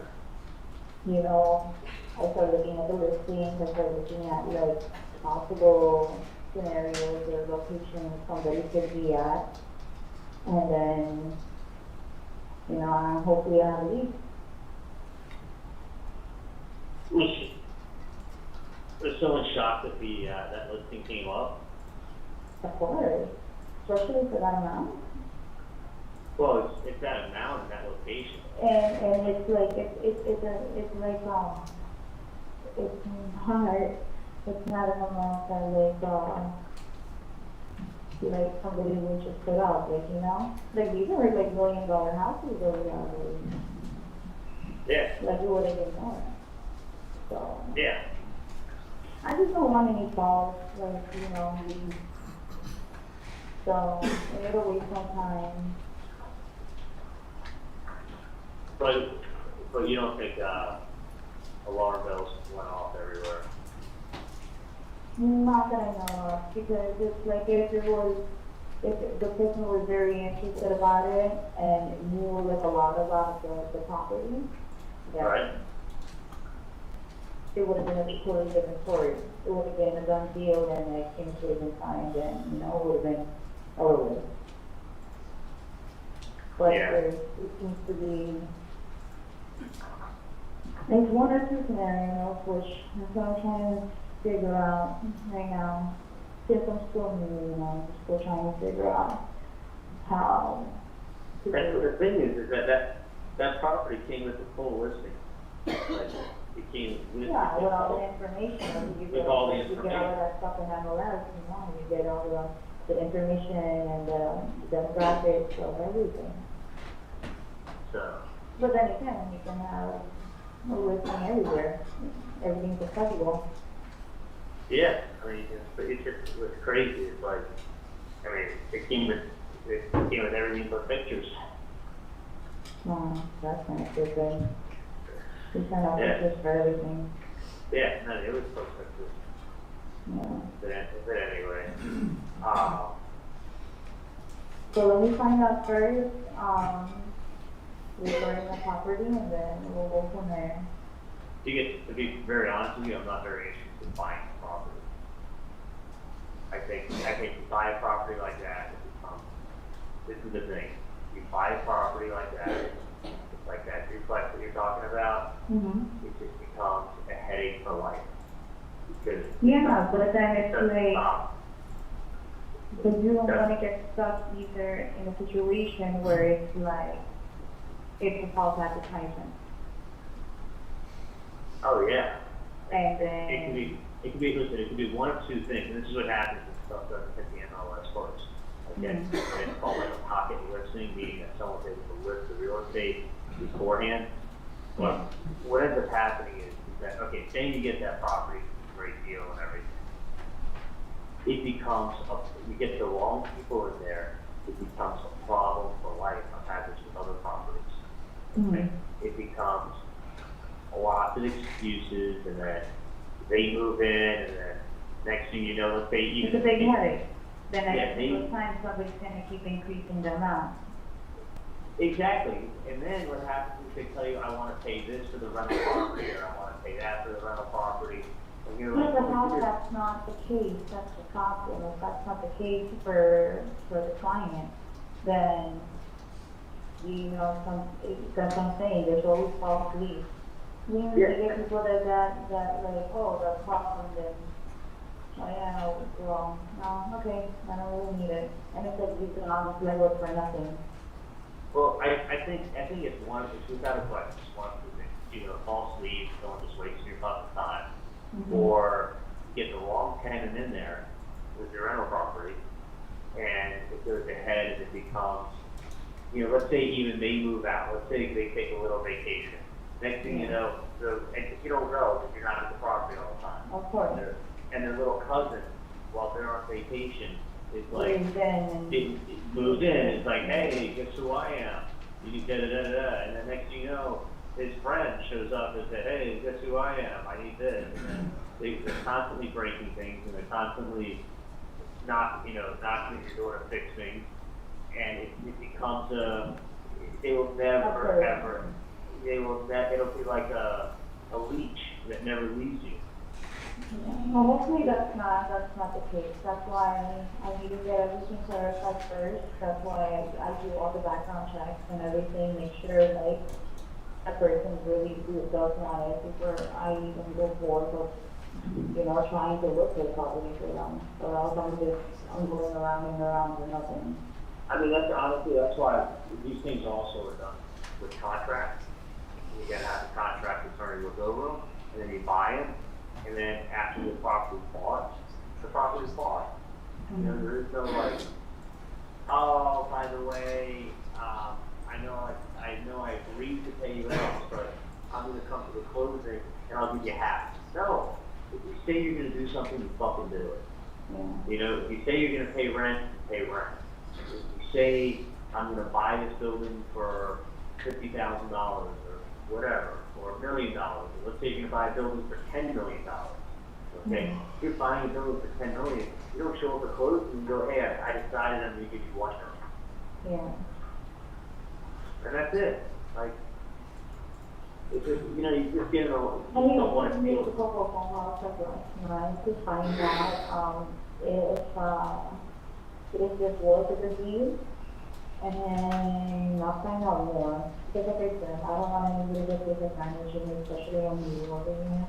I start looking at the listings, I start looking at possible scenarios or locations somebody could be at, and then hopefully I have a lead. Was someone shocked that that listing came up? Of course, especially for that amount. Well, it's that amount in that location. And it's not, it's not an amount that somebody would just put up, these are $1 million houses over there. Yeah. It would have been more. So. Yeah. I just don't want any falls, so it'll waste my time. But you don't think alarm bells went off everywhere? Not that I know of, because if the person was very interested about it and knew a lot about the property, then Right. it would have been a totally different story. It would have been a done deal, and the exchange would have been signed, and it would have been over. But Yeah. it seems to be. There's one or two scenarios which I'm trying to figure out right now. Since I'm still new, I'm still trying to figure out how to That's do the it. thing is that property came with a full listing. It came with. Yeah, with all the information, you With get all the you get all information. of that stuff in MLS, you get all the information and the demographics of everything. So. But then again, you can have a listing everywhere, everything's accessible. Yeah, I mean, it's just what's crazy. It's it came with everything but pictures. That's nice, good thing. We send out Yeah. pictures for everything, Yeah, no, it was so pictures. yeah. But anyway, So let me find out first, regarding the property, and then we'll go from there. to be very honest with you, I'm not very interested in buying a property. I think you buy a property like that, this is the thing. You buy a property like that, it's like that duplex that you're talking about, Mm-hmm. it just becomes a headache for life. Because Yeah, but then it's doesn't like, stop. because you don't want to get stuck either in a situation where it's it's a false advertisement. Oh yeah. And It could be one of two things, and this is what happens when stuff doesn't hit the MLS first. Okay, and it's called a pocket listing, meaning that someone's able to list the real estate beforehand. But what ends up happening is that, okay, say you get that property, great deal and everything. It becomes, you get the wrong people in there, it becomes a problem for life. I've had this with other properties. Mhm. It becomes lots of excuses, and then they move in, and then next thing you know, let's say It's a big headache. Then Yeah, at the time, somebody's gonna keep increasing the amount. Exactly, and then what happens is they tell you, I want to pay this for the rental property, or I want to pay that for the rental property. And you're But like, how that's not the case, that's the problem. If that's not the case for the client, then You know, that's what I'm saying, there's always false leads. You know, Yeah. you get people that like, oh, that's awesome, then, oh yeah, no, it's wrong. No, okay, I don't really need it. And it's like, you can honestly work for nothing. Well, I think it's one, it's we've got to collect this one thing. Either a false lead, someone just wasting your fucking time, or get the wrong tenant in there with your rental property, and it goes ahead and it becomes, you know, let's say even they move out, let's say they take a little vacation. Next thing you know, and you don't know that you're not at the property all the time. Of course. And their little cousin, while they're on vacation, is like, Moves in and- it moves in, it's like, hey, guess who I am? You da da da da da, and the next thing you know, his friend shows up and says, hey, guess who I am? I need this. And then they're constantly breaking things, and they're constantly knocking at your door to fix things, and it becomes they will never ever, it'll be like a leech that never leaves you. Well, hopefully that's not the case. That's why I need to get everything clarified first. That's why I do all the background checks and everything, make sure like a person really does want it before I even go forward with, you know, trying to look for the property for them. Or else I'm going around and around with nothing. I mean, that's why these things also are done with contracts. You gotta have a contract attorney look over them, and then you buy them, and then after the property's bought, the property's bought. You know, there is no like, oh, by the way, I know I agreed to pay you X, but I'm gonna come to the closing and I'll give you half. No, if you say you're gonna do something, you fucking do it. Yeah. You know, if you say you're gonna pay rent, you pay rent. If you say, I'm gonna buy this building for $50,000 or whatever, or $1 million, let's say you're gonna buy a building for $10 million. Okay, if you're buying a building for $10 million, you don't show up at closing and go, hey, I decided I'm gonna give you $1 million. Yeah. And that's it. Like, it's just, you know, you just get a little, I mean, don't want to make a feel. couple of phone calls last night to find out, if this was a disease, and then I'll find out more. Because like I said, I don't want anybody to take advantage of me, especially when you're working here.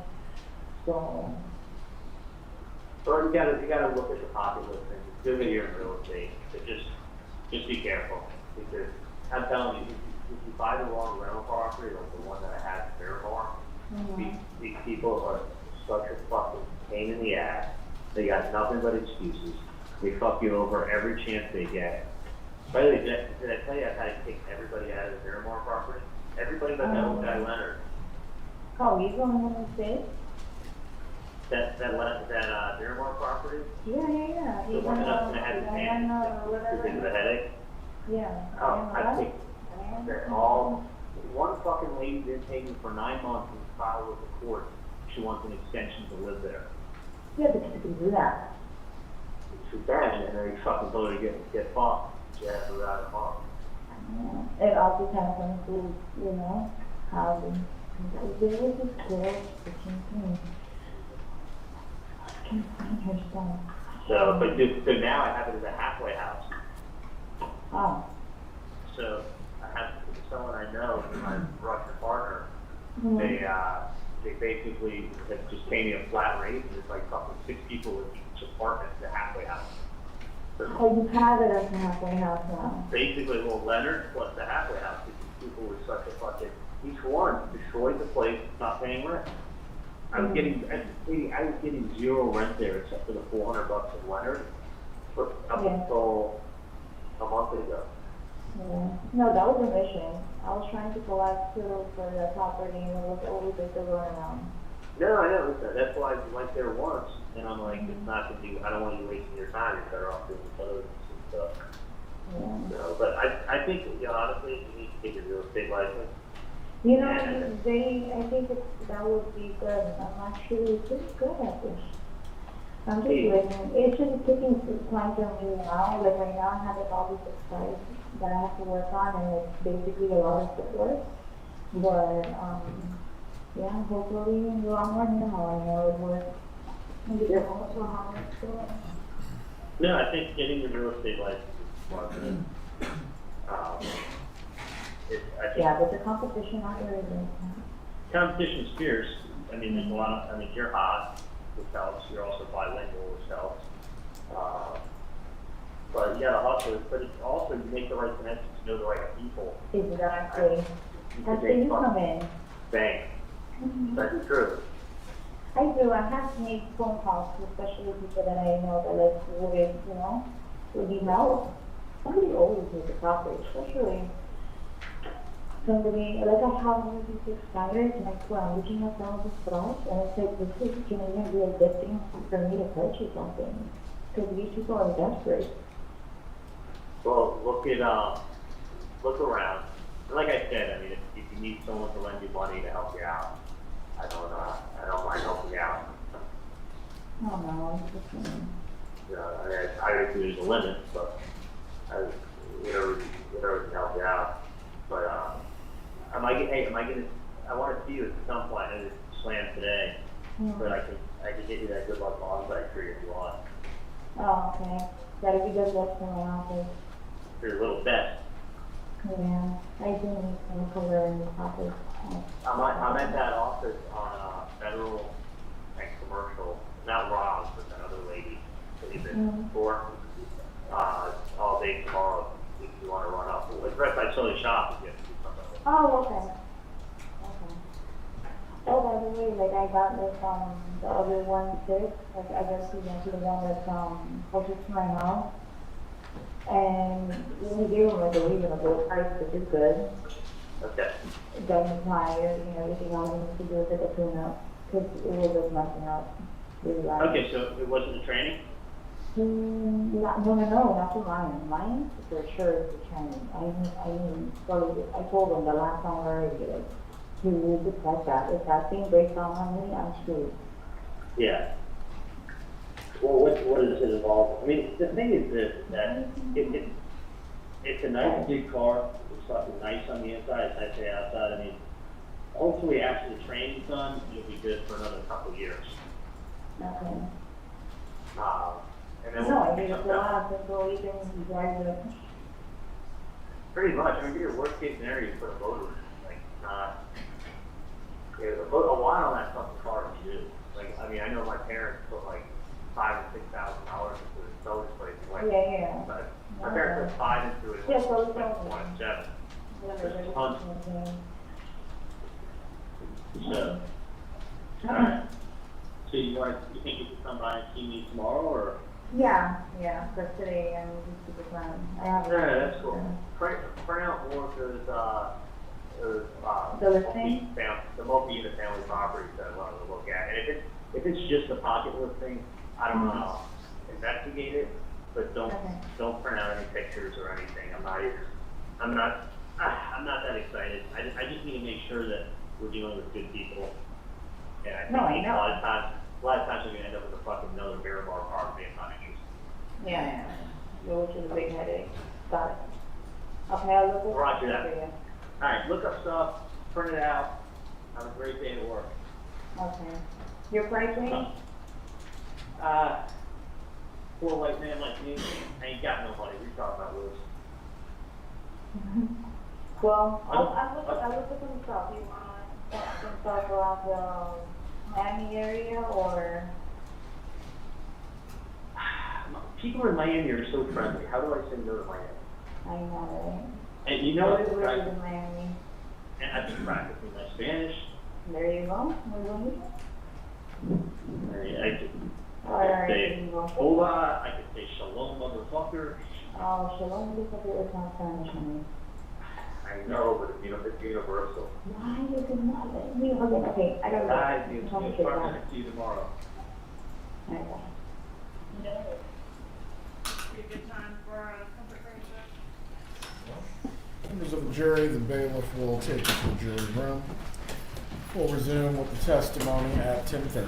So, Or you gotta look at the populace and it's good that you're in real estate, but just be careful. Because I'm telling you, if you buy the wrong rental property, like the one that I had in Miramar, these people are such a fucking pain in the ass. They got nothing but excuses. They fuck you over every chance they get. By the way, did I tell you I've had to take everybody out of the Miramar property? Everybody but that old guy Leonard. oh, you going to say? That Miramar property, Yeah. the one that I had to pay because of the headache. Yeah. Oh, I think they're all, one fucking lady didn't pay me for 9 months and filed with the court. She wants an extension to live there. Yeah, but you can do that. It's too bad, and then he fucking told her to get fucked. She had to out of fuck. Yeah. It also depends on who, you know, how there was this girl, the campaign. I can't find her stuff. So now I have it as a halfway house. Oh. So I have someone I know, my Russian partner, they basically have just paid me a flat rate, and it's like fucking 6 people in each apartment, the halfway house. Oh, you have it as a halfway house now. Basically, well, Leonard plus the halfway house, because these people were such a fucking, each one destroyed the place, not paying rent. I was getting 0 rent there except for the $400 of Leonard, up until a month ago. Yeah. No, that was a mission. I was trying to collect too for the property and it was always a go around. No, I know, that's why I went there once, and I'm like, it's not gonna be, I don't want you wasting your time, you're better off doing photos and stuff. Yeah. No, but I think, you know, honestly, you need to take a real estate license. You know, I think that would be good. I'm actually pretty good at this. I'm just listening. It's just taking time for me now. Like right now, I'm having all these exercises that I have to work on, and it's basically a lot of good work. But yeah, hopefully in the long run, I know it works. And you know also how it's going. No, I think getting the real estate license is smart. I think Yeah, but the competition out there is, competition's fierce. I mean, there's a lot of, I mean, you're hot, which helps. You're also bilingual, which helps. But you gotta hustle, but it's also, you make the right connections, you know the right people. exactly. You That's can where make you come in. bank. Mhm. That's true. I do. I have to make phone calls, especially people that I know that like would, you know, would need help. Somebody always needs a coffee, especially somebody, like I have one of these expires and I swear I'm looking at all this stuff and it's like, this is can even be a good thing for me to purchase something. Because these people are desperate. Well, look around. And like I said, I mean, if you need someone to lend you money to help you out, I don't mind helping you out. I don't know, it's just, You know, I mean, I think there's a limit, but whatever can help you out. But I want to see you at some point. I know it's slammed today, but I can get you that good luck onsite tree if you want. oh, okay. That'd be good luck for my office. For your little bet. Yeah, I do need some color in the office. I'm at that office on Federal and Commercial, not Rob, but that other lady that you've been before. All day tomorrow if you want to run up. It's right by Chili Shop if you have to do something. Oh, okay. Okay. Oh, by the way, like I got this, the other one too. Like I guess you went to the one that's, closest to my house. And we gave them like a reasonable price, which is good. Okay. It doesn't tire, you know, everything else we need to do is like a tune-up. Cause it was just messing up. Really bad. Okay, so it wasn't a training? No, not to mine. Mine, for sure, is the training. I told them the last time already, like, you need to test that. If that thing breaks down on me, I'm screwed. Yeah. Well, what does it involve? I mean, the thing is this, that it's a nice big car. It's fucking nice on the inside. It's nice on the outside. I mean, hopefully after the training's done, you'll be good for another couple of years. Okay. And then No, I we'll think pick it's a something up. lot of people even drive it. Pretty much. I mean, your worst case scenario, you put a motor in. Like, a lot on that fucking car to do. Like, I mean, I know my parents put like $5,000 or $6,000 into the solar place. Like, Yeah. But my parents put $5,000 into it. Yeah, so it's like all- 27. Whatever. Tons. Okay. So, alright. So you think you can come by and see me tomorrow, or? Yeah, for today, I'm just super fun. I have. Yeah, that's cool. Print out more of those, The listing? the multi-unit family properties that I wanted to look at. And if it's just a pocket listing, I don't know, I'll investigate it, but don't print out any pictures or anything. I'm not that excited. I just need to make sure that we're dealing with good people. And I think No, I know. a lot of times we're gonna end up with a fucking another Miramar property I'm not interested in. Yeah. Which is a big headache. Got it. Okay, I'll look at Roger that. for you. Alright, look up stuff, print it out, have a great day at work. Okay. Your price range? Poor white man like me, I ain't got no money, we talking about Liz. Well, I'll look at some stuff. You want some stuff around the Miami area or? People in Miami are so friendly, how do I say no to Miami? I know, And you right? know, Where right, is in Miami? and I've been practicing my Spanish, There you go. Muy bonito. I can Alright, say there you go. hola, I can say shalom motherfucker. Oh, shalom, this is not Spanish, honey. I know, but it's universal. Why is it not letting me? Okay, I gotta go. Guys, Tell me it's to fun go. to see you tomorrow. Okay. Be a good time for a comfort break. Members of the jury, the bailiff will take you to the jury room. We'll resume with the testimony at 10:30.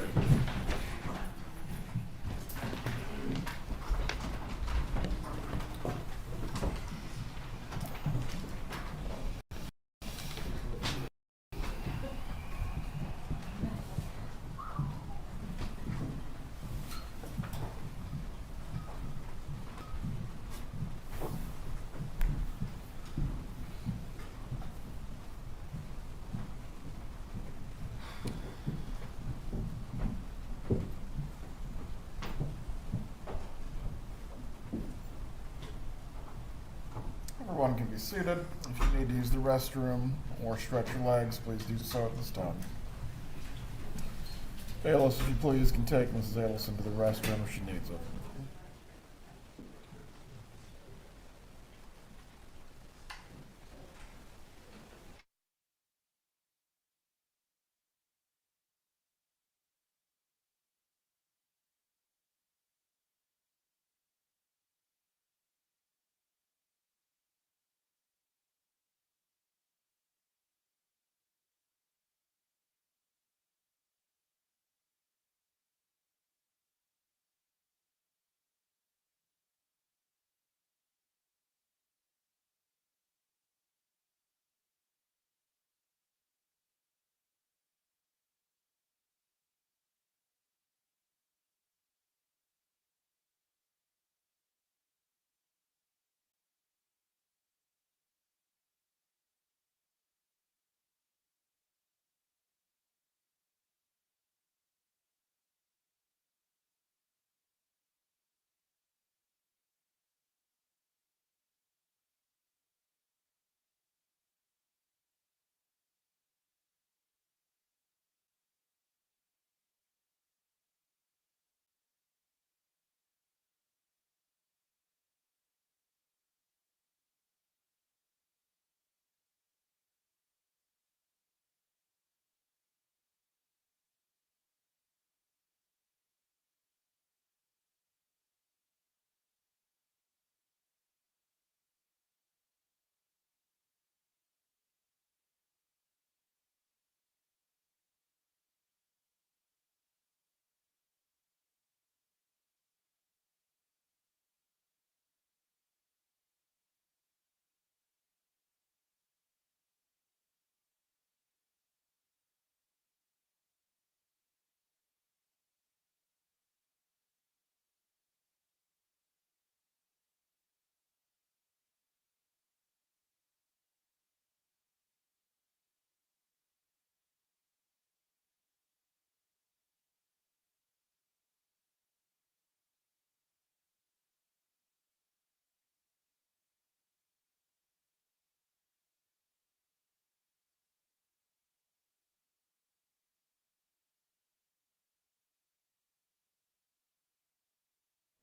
seated. If you need to use the restroom or stretch your legs, please do so at this time. Bailiffs, if you please, can take Mrs. Adelson to the restroom if she needs it.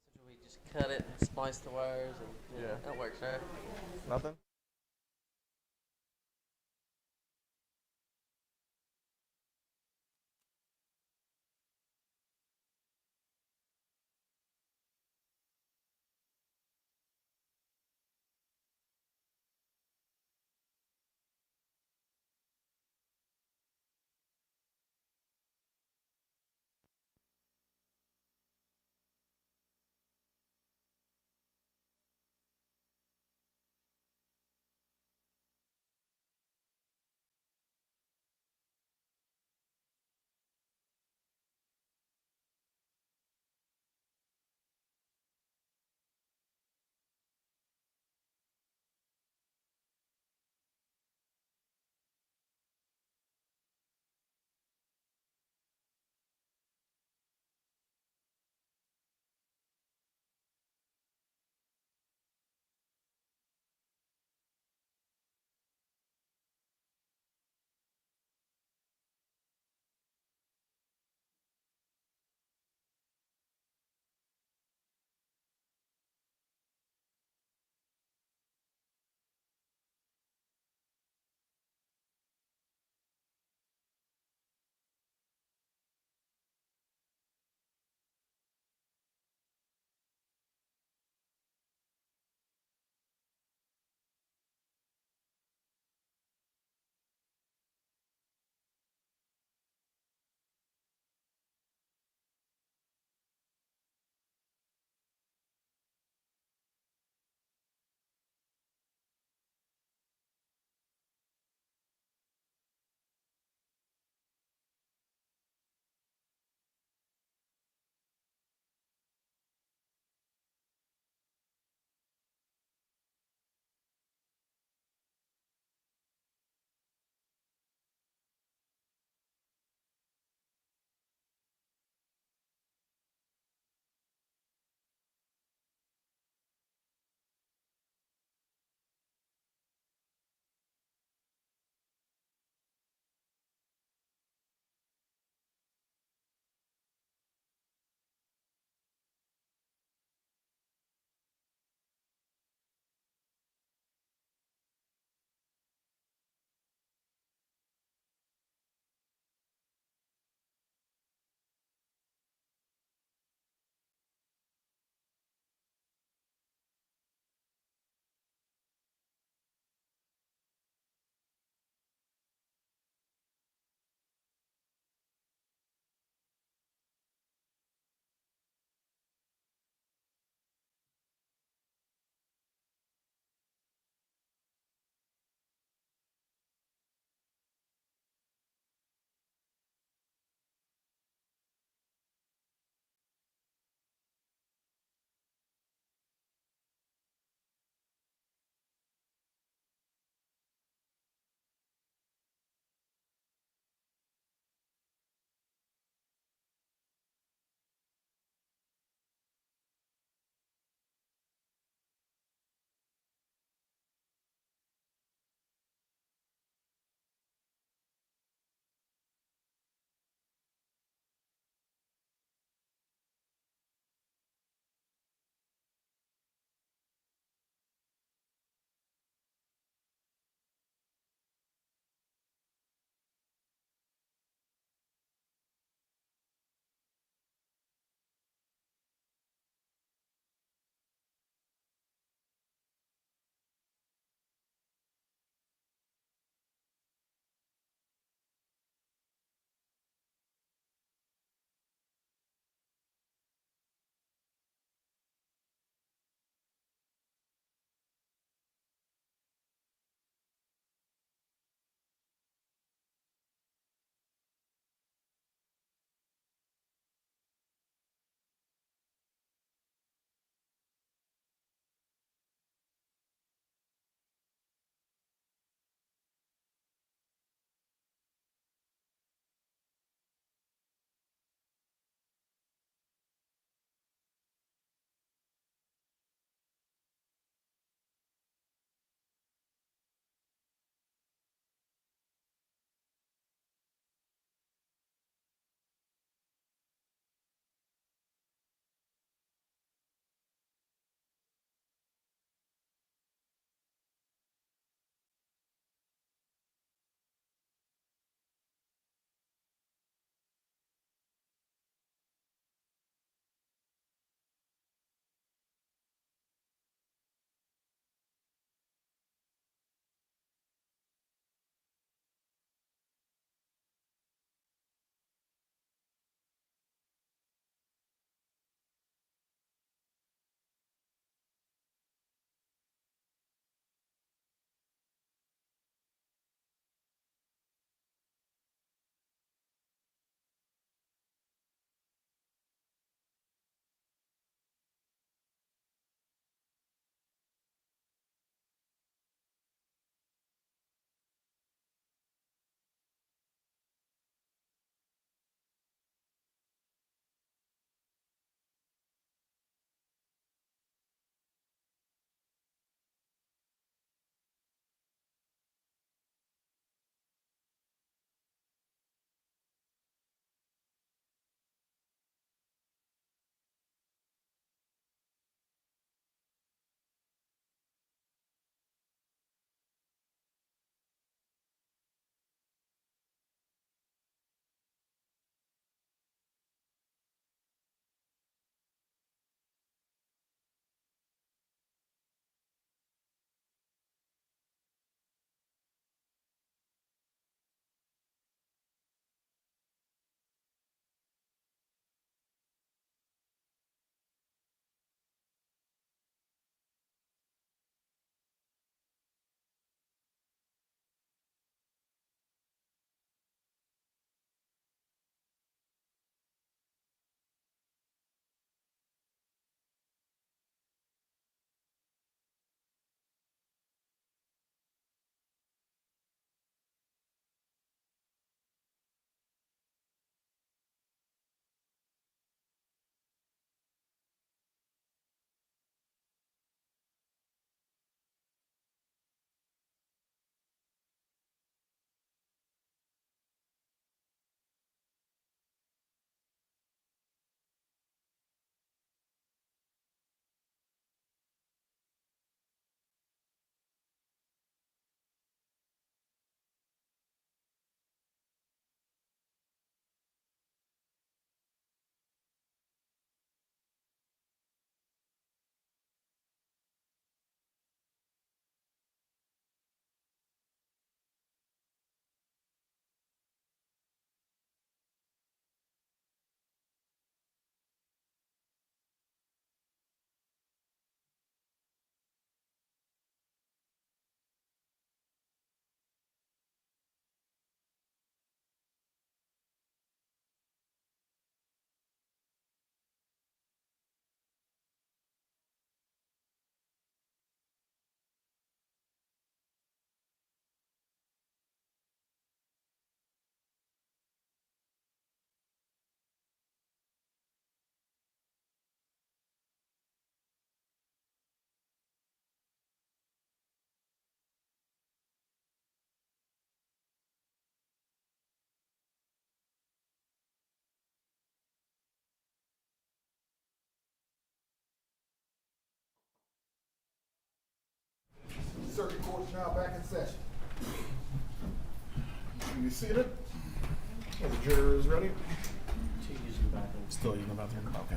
So should we just cut it and splice the wires? And, yeah, that works, right? Nothing? Circuit Court is now back in session. Can you see it? The juror is ready. Still using the bathroom? Okay.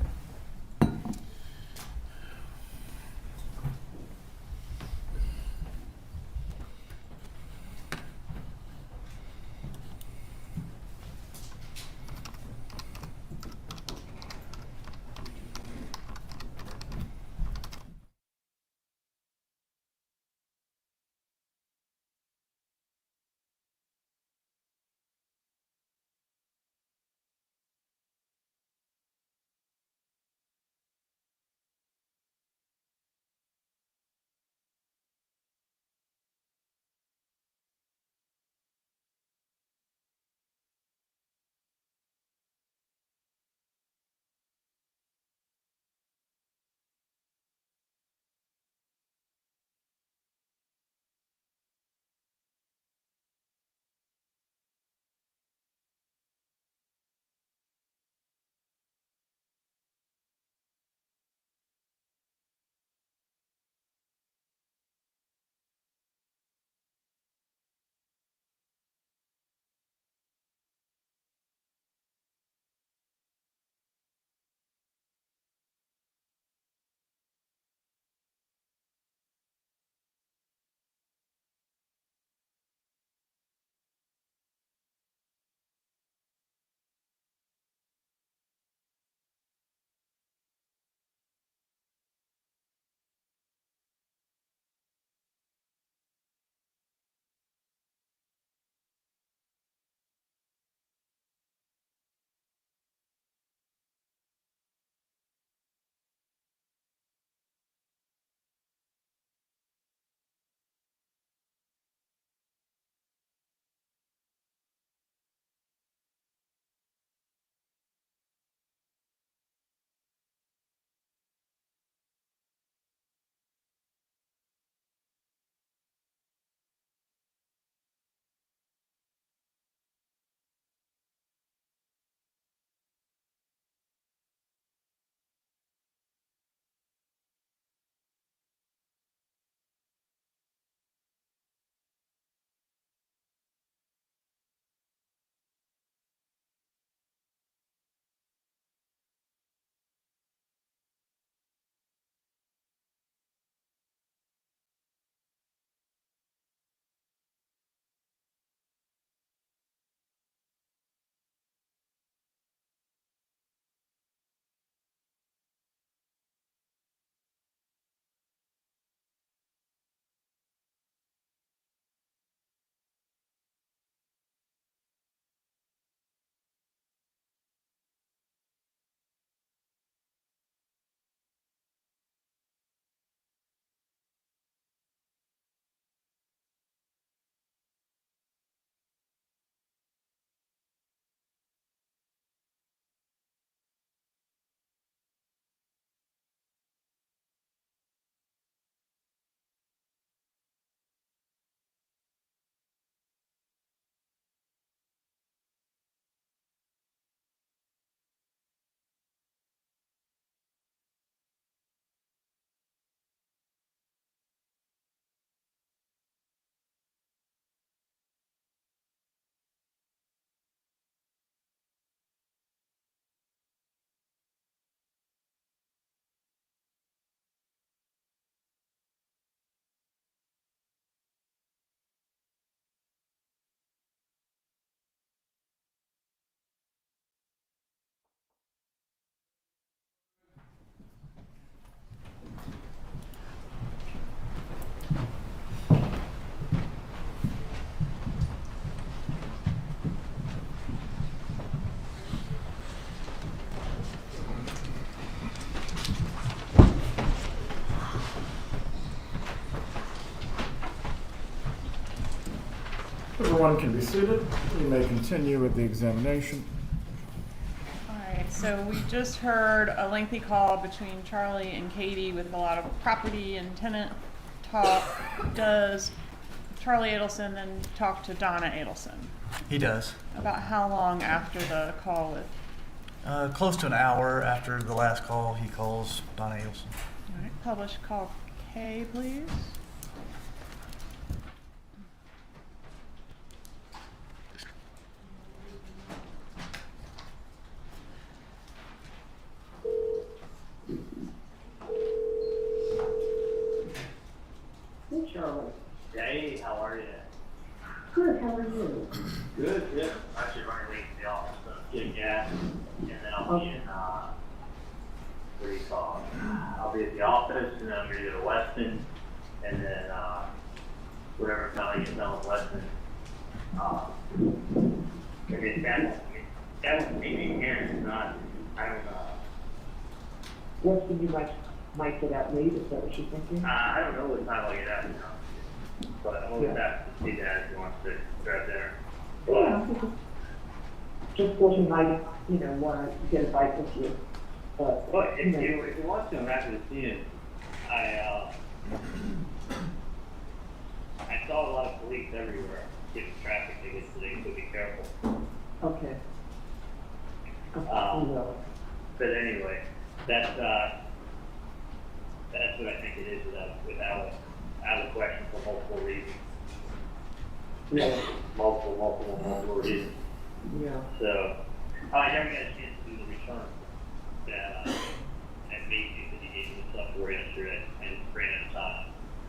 Everyone can be seated. We may continue with the examination. All right, so we just heard a lengthy call between Charlie and Katie with a lot of property and tenant talk. Does Charlie Adelson then talk to Donna Adelson? He does. About how long after the call with? Close to an hour after the last call, he calls Donna Adelson. All right, publish call K, please. get gas, and then I'll be in, what do you call it? I'll be at the office, and then I'm gonna go to Weston, and then, whatever time I get done with Weston, and then that was maybe here, it's not, I don't know. Weston, you might get out late, is that what you're thinking? I don't know what time I'll get out, you know, but I'm always happy to see Dad if he wants to grab dinner. Yeah, just thought you might, want to get a bite with you, but. Well, if you want to, I'm happy to see him. I saw a lot of police everywhere giving traffic tickets today, so be careful. Okay. Okay, we will. But anyway, that's what I think it is without a question for multiple reasons. Yeah. Multiple reasons. Yeah. So, I never got a chance to do the return that Macy that he gave me the stuff for yesterday, and ran out of time.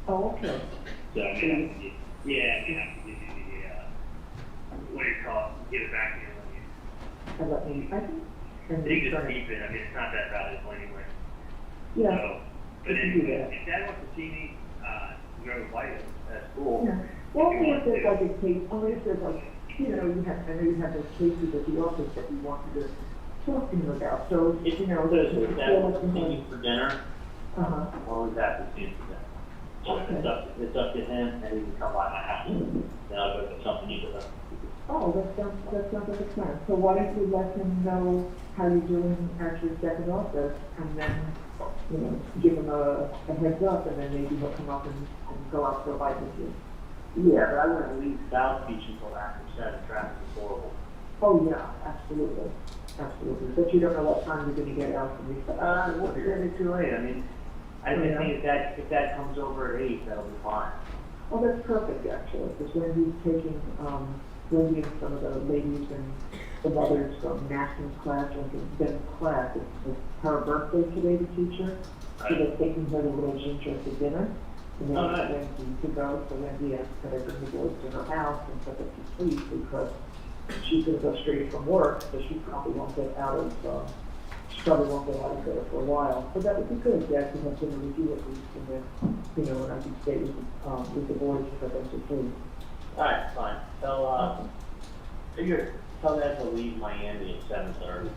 Oh, okay. So I'm gonna have to give you the, what do you call it, give it back to you when you. And let me, I think. and You can just return it. keep it, I mean, it's not that valuable anyway. Yeah. So, but you can do anyway, that. if Dad wants to see me, go to White, that's cool. Yeah. Well, If only you if want there's to. like a case, only if there's like, I know you have those cases at the office that you wanted to talk to him about, so, If you know, there's there's. if Dad wants to see me for dinner, Uh-huh. I'm always happy to see him for dinner. So Okay. it's up to him, and he can come by my house, then I'll go get something to eat with him. Oh, that sounds like a plan. So why don't you let him know how you're doing at your second office, and then, give him a heads up, and then maybe he'll come up and go out for a bite with you. Yeah, but I wouldn't leave South Beach until after 7, traffic is horrible. Oh, yeah, absolutely, absolutely. But you don't know what time you're gonna get out from these. It won't be really too late, I mean, I Yeah. think if that comes over at 8, that'll be fine. Oh, that's perfect, actually, because Wendy's taking, Wendy and some of the ladies and the mothers from Nashville's class, Lincoln Ben's class, it's her birthday today, the teacher. So they're taking her to Little Ginger for dinner. And then Oh, nice. Wendy to go, so Wendy asked her to bring the boys to her house and put them to sleep because she's gonna go straight from work, so she probably won't get out of, she probably won't get out of there for a while. But that would be good, Dad, to have dinner with you at least, and then, when I can stay with the boys and put them to sleep. Alright, fine. Tell Dad to leave Miami at 7:30.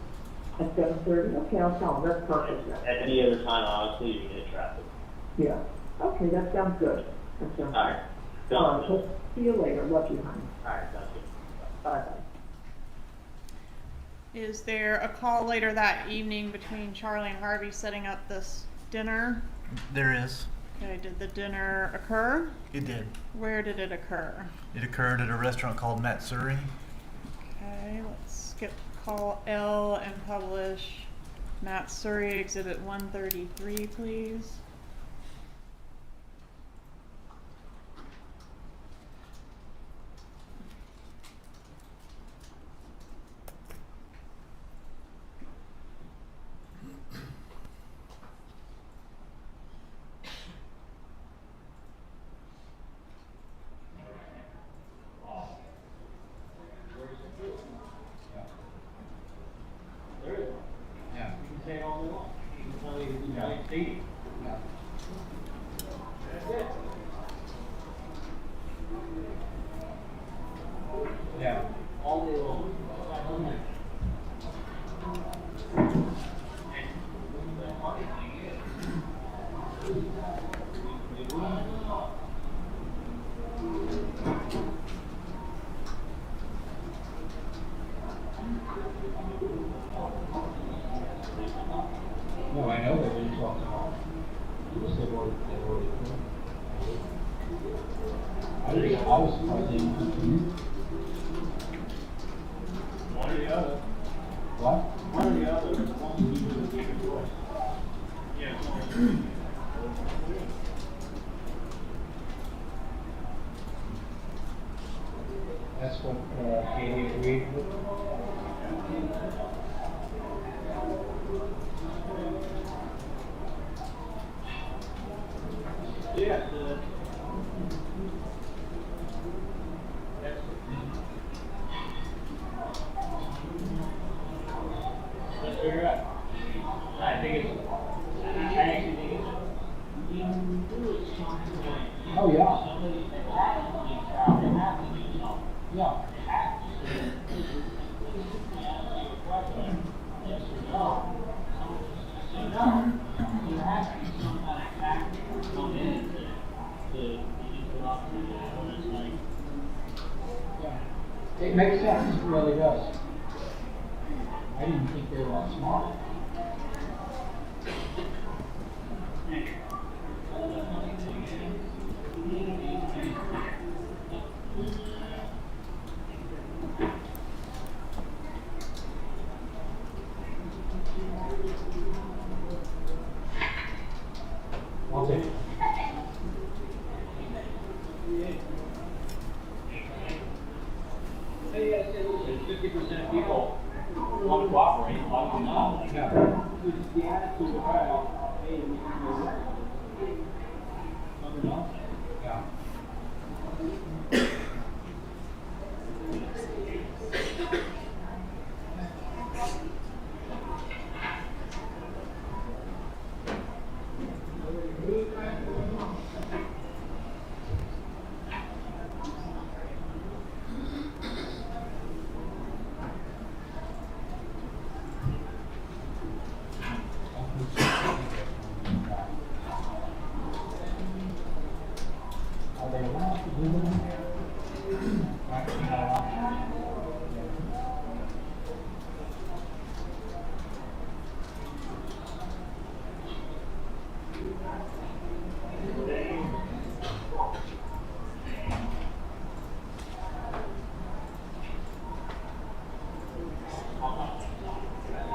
At 7:30? Okay, I'll tell him, that's perfect. At any other time, honestly, you can hit traffic. Yeah, okay, that sounds good. That sounds good. Alright. All right, so see you later, love you, honey. Alright, sounds good. Bye-bye. Is there a call later that evening between Charlie and Harvey setting up this dinner? There is. Okay, did the dinner occur? It did. Where did it occur? It occurred at a restaurant called Matsuri. Okay, let's skip call L and publish Matsuri Exhibit 133, please. No, I know that we talked about. I was surprised. One or the other. What? One or the other. One of you would give a choice. Yeah. That's what Katie agreed with. Yes. cigarette? I think it's, I actually think it's. Oh, yeah. Yeah. It makes sense, it really does. I didn't think they were that smart. I'll take it. Fifty percent of people want to cooperate, a lot of them not. Yeah. The attitude of hey, yeah. Are they allowed to do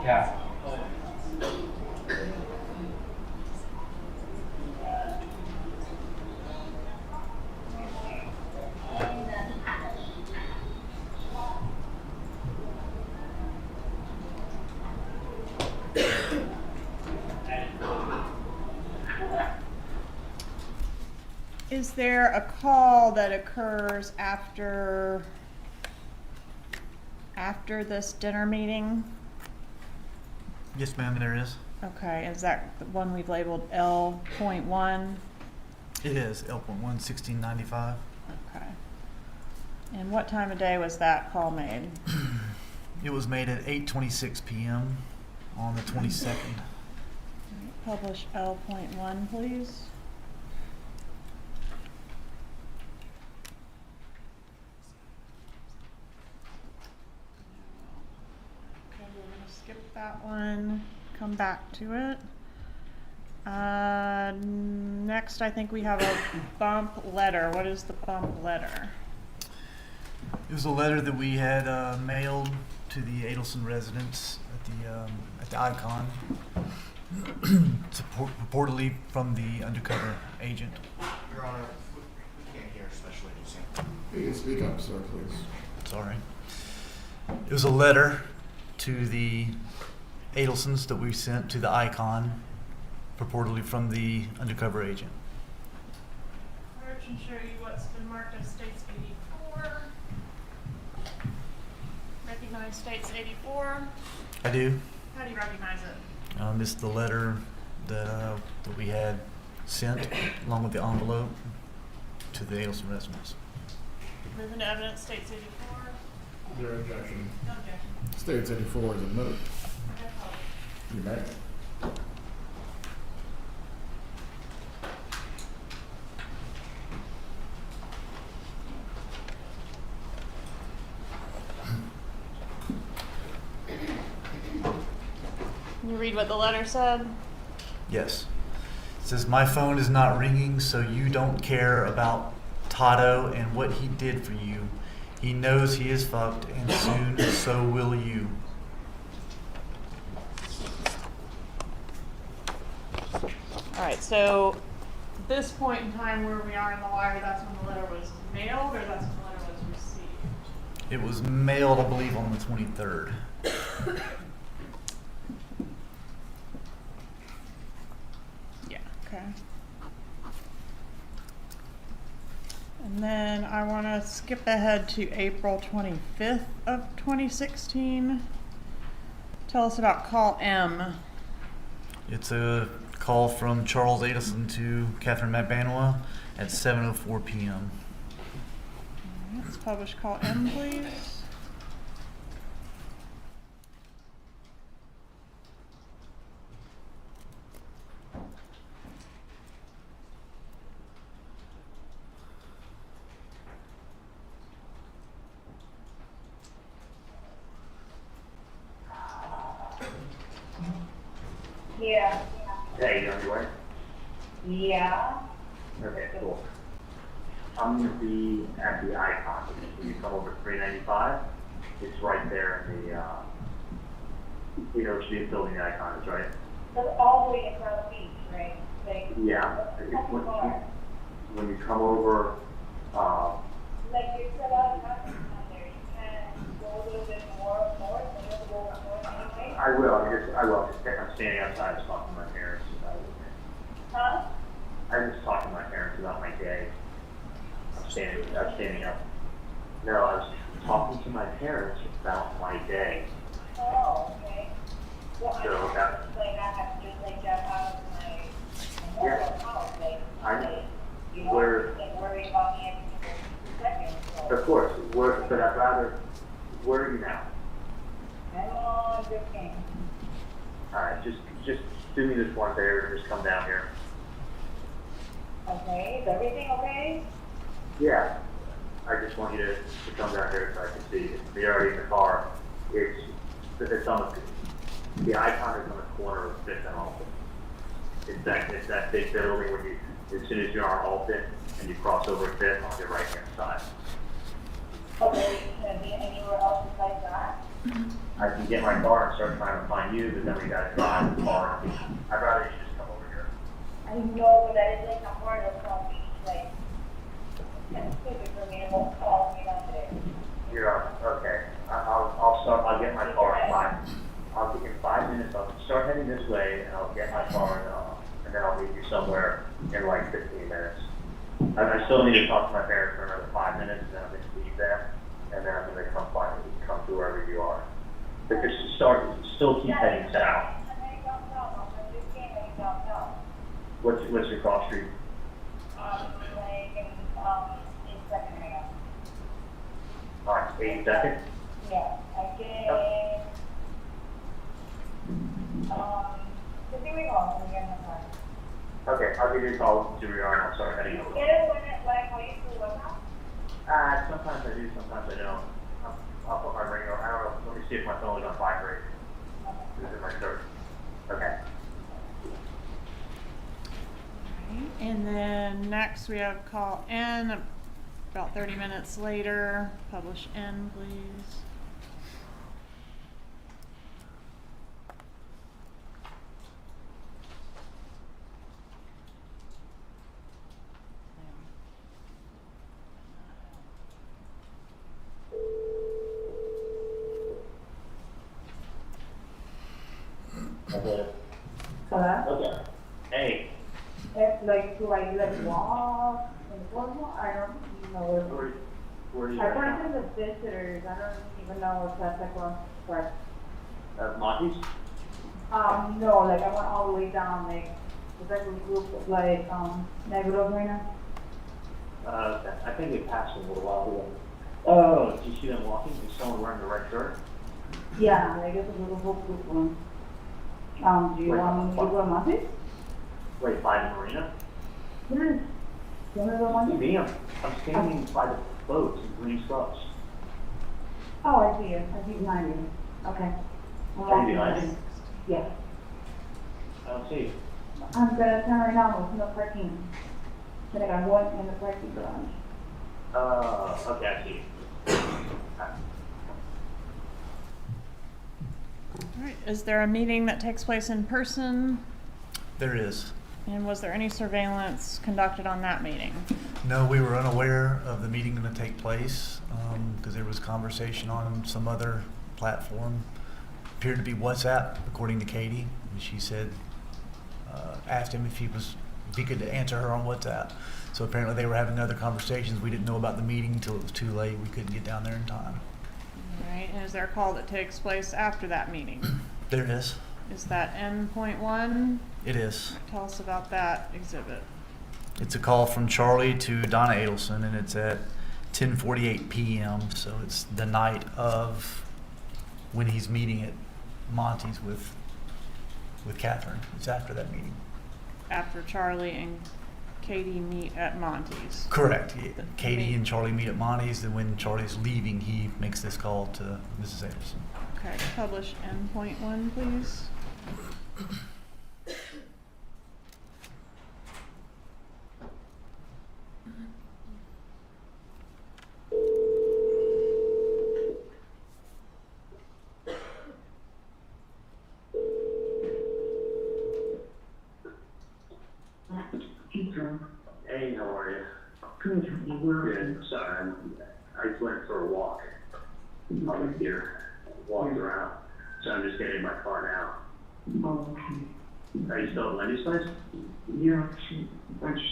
yeah. Is there a call that occurs after this dinner meeting? Yes, ma'am, there is. Okay, is that the one we've labeled L.1? It is L.1, 1695. Okay. And what time of day was that call made? It was made at 8:26 p.m. on the 22nd. Publish L.1, please. Okay, we're gonna skip that one, come back to it. Next, I think we have a bump letter. What is the bump letter? It was a letter that we had mailed to the Adelson residents at the Icon, purportedly from the undercover agent. Your Honor, we can't hear Special Agent Sam. You can speak up, sir, please. Sorry. It was a letter to the Adelsons that we sent to the Icon, purportedly from the undercover agent. I can show you what's been marked as States 84. Recognize States 84. I do. How do you recognize it? This is the letter that we had sent along with the envelope to the Adelson residents. Moving to evidence, States 84. Is there an objection? No objection. States 84 is admitted. You may. Can you read what the letter said? Yes. It says, "My phone is not ringing, so you don't care about Tato and what he did for you. He knows he is fucked, and soon so will you." All right, so this point in time where we are in the wire, that's when the letter was mailed, or that's when the letter was received? It was mailed, I believe, on the 23rd. Yeah, okay. And then I want to skip ahead to April 25th of 2016. Tell us about call M. It's a call from Charles Adelson to Catherine McBanoa at 7:04 p.m. Let's publish call M, please. Yeah. Hey, you on your way? Yeah. Okay, cool. I'm gonna be at the Icon, when you come over 395, it's right there in the, you know, the building the Icon is, right? That's all the way across the beach, right? Like, Yeah. that's far. When you come over, Like, there's a lot of mountains down there. You can go a little bit more north, and you'll go north anyway. I will, I'm standing outside just talking to my parents about it. Huh? I just talked to my parents about my day. I'm standing up. No, I was talking to my parents about my day. Oh, okay. Well, I So just, that- like, I have to just, like, jump out of my Yeah. normal house, like, I- you know, where- like, worry about me every single second, so. Of course, but I'd rather, where are you now? I'm on good game. Alright, just do me this one favor and just come down here. Okay, is everything okay? Yeah. I just want you to come down here so I can see it. You're already in the car. It's on the Icon is on the corner of 5th and Alton. It's that big building when as soon as you're on Alton and you cross over 5th on your right hand side. Okay, can it be anywhere else besides that? I can get my car and start trying to find you, but then we gotta drive the car. I'd rather you just come over here. I know, but that is like a part of South Beach, like, it's stupid for me to won't call me down there. You're okay. I'll get my car in 5 minutes. I'll start heading this way and I'll get my car and then I'll meet you somewhere in like 15 minutes. I still need to talk to my parents for another 5 minutes and then I'm gonna leave them and then I'm gonna come to wherever you are. Because still keep heading south. I'm heading downtown, I'm just came heading downtown. What's your cross street? Like, in second right now. Alright, 82nd? Yeah, I get, just we go, when we get in the car. Okay, I'll give you a call to where you are and I'll start heading over. Get it when I call you through WhatsApp? Sometimes I do, sometimes I don't. I'll put my ringer. I don't know. Let me see if my phone is on vibrate. Is it my third? Okay. And then next we have call N, about 30 minutes later. Publish N, please. Okay. Hello? Okay. Hey, Like, do I like walk and formal? I don't even know what. where are you I right went now? to the visitors. I don't even know what that's like on for. Monty's? No, like I went all the way down, like it's like a group of like Negros right now. I think they passed a little while ago. Oh, did you see them walking? Is someone wearing the red shirt? Yeah, like it's a little group one. Do you Wait, want me to go to Montes? Wait, by the marina? Yes. You want to go to Montes? Me, I'm standing by the boats in green shrubs. Oh, I see you. I see behind you. Okay. Are you behind me? Yeah. I don't see you. I'm gonna turn right now. There's no parking. Then I got one in the parking garage. Okay, I see you. All right, is there a meeting that takes place in person? There is. And was there any surveillance conducted on that meeting? No, we were unaware of the meeting going to take place because there was conversation on some other platform. Appeared to be WhatsApp, according to Katie. And she said, asked him if he could answer her on WhatsApp. So apparently they were having other conversations. We didn't know about the meeting until it was too late. We couldn't get down there in time. All right, and is there a call that takes place after that meeting? There is. Is that N.1? It is. Tell us about that exhibit. It's a call from Charlie to Donna Adelson, and it's at 10:48 p.m. So it's the night of when he's meeting at Monty's with Catherine. It's after that meeting. After Charlie and Katie meet at Monty's. Correct. Katie and Charlie meet at Monty's, and when Charlie's leaving, he makes this call to Mrs. Adelson. Okay, publish N.1, please. Hey, Joe. Hey, how are you? Good. You were. Good. Sorry, I just went for a walk. Over here, walked around. So I'm just getting in my car now. Oh, okay. Are you still at Lenny's place? Yeah, she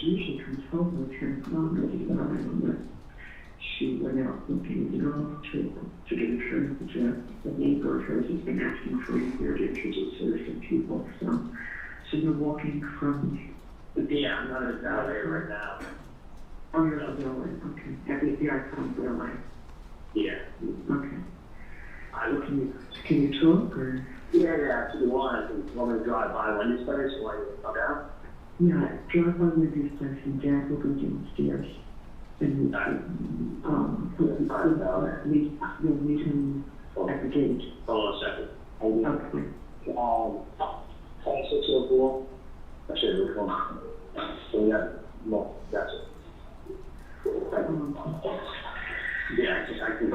usually comes home with her mom, but she went out looking to get insurance. The neighbor of hers has been asking for a year to introduce her to some people, so you're walking from. Yeah, I'm not in LA right now. Oh, you're in LA, okay. At the icon for LA. Yeah. Okay. Can you talk, or? Yeah, if you want me to drive by Lenny's place while you come down? Yeah, drive by Wendy's place and Dad will go downstairs. And you'll meet him at the gate. Hold on a second. Okay. 2604. I should have one. So yeah, no, that's it. Yeah, I can.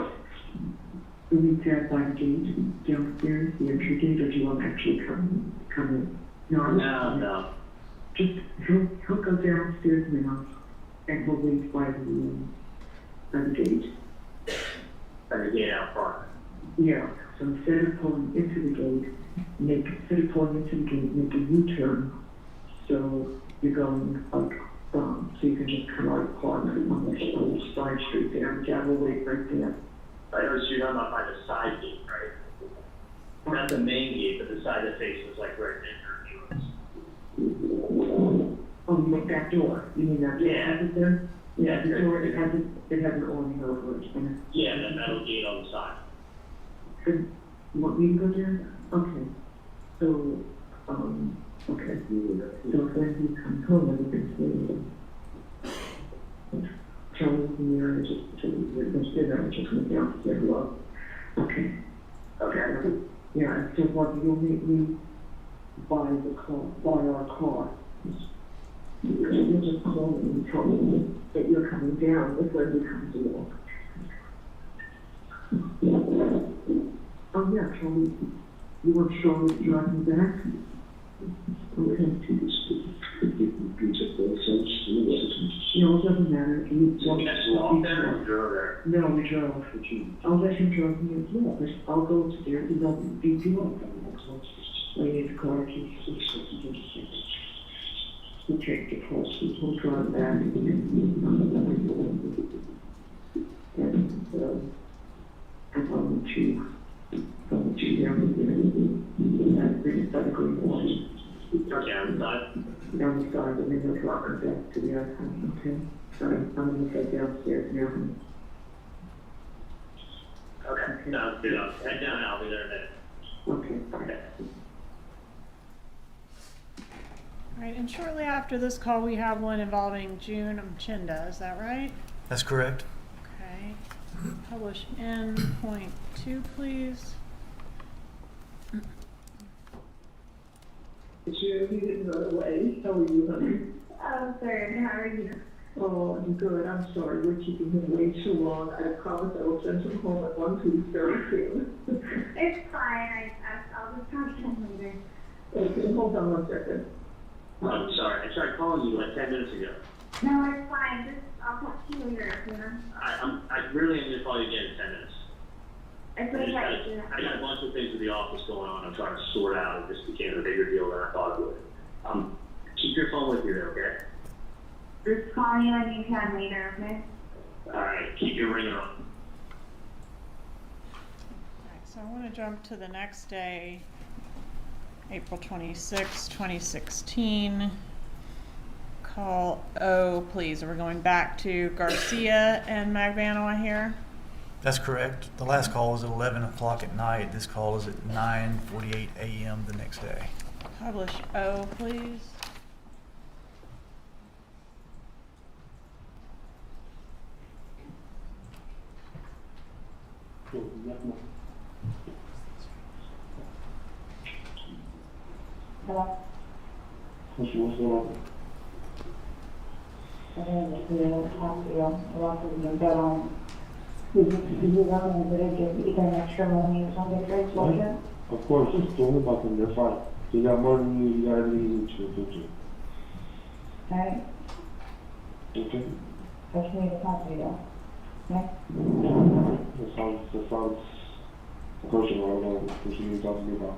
Will you Dad by the gate downstairs, the entry gate, or do you want to actually come in? No. Just he'll go downstairs now, and we'll wait by the gate. By the gate out front. Yeah. So instead of pulling into the gate, make a U-turn. So you're going like so you can just come out of the car on the little side street there, and Dad will wait right there. I know you're not by the side gate, right? Not the main gate, but the side that faces like right there. Oh, you mean that door? You mean that door? Yeah. Has it there? Yeah, the door. It has an awning over it. Yeah, that metal gate on the side. And you want me to go there? Okay. So, okay. So when he comes home, everything's waiting. Charlie's in the area, you're just going downstairs. Well, okay. Okay. Yeah, so what you'll meet me by our car. You'll just call me and tell me that you're coming down before he comes to walk. Oh yeah, Charlie, you want Charlie to drive me back? Okay. No, it doesn't matter. You walk there or drove there? No, we drove. I'll let him drive me as well, but I'll go upstairs and I'll beat you up. I need the car keys. We'll take the course. We'll drive back. And I'm going to down the green one. Okay, on the side? Down the side, and then you'll drop her back to the icon, okay? So I'm going to go downstairs now. Okay, sounds good. I'll head down and I'll be there in a minute. Okay, bye. All right, and shortly after this call, we have one involving June Mchinda, is that right? That's correct. Okay. Publish N.2, please. Sure, you didn't go away. How are you, honey? I'm good. How are you? Oh, I'm good. I'm sorry. We're keeping him way too long. I promise I will send him home at 1 2 very soon. It's fine. I'll just talk to him later. Okay, hold on 1 second. I'm sorry. I tried calling you like 10 minutes ago. No, it's fine. I'll talk to you later, you know? I really am going to call you again in 10 minutes. It's I okay. got a bunch of things with the office going on. I'm trying to sort out. It just became a bigger deal than I thought it would. Keep your phone with you there, okay? Just call you anytime later, okay? All right. Keep your ringer on. All right, so I want to jump to the next day April 26, 2016. Call O, please. We're going back to Garcia and Magbanua here. That's correct. The last call was at 11 o'clock at night. This call is at 9:48 a.m. the next day. Publish O, please. Hello? What's going on? Did you run over to give either an extra money or something for explosion? Of course, just don't worry about them, they're fine. You got more than you got everything you need to do. Alright, Okay? just need to talk to you though. Okay? That sounds personal, I don't know what you need to talk to me about.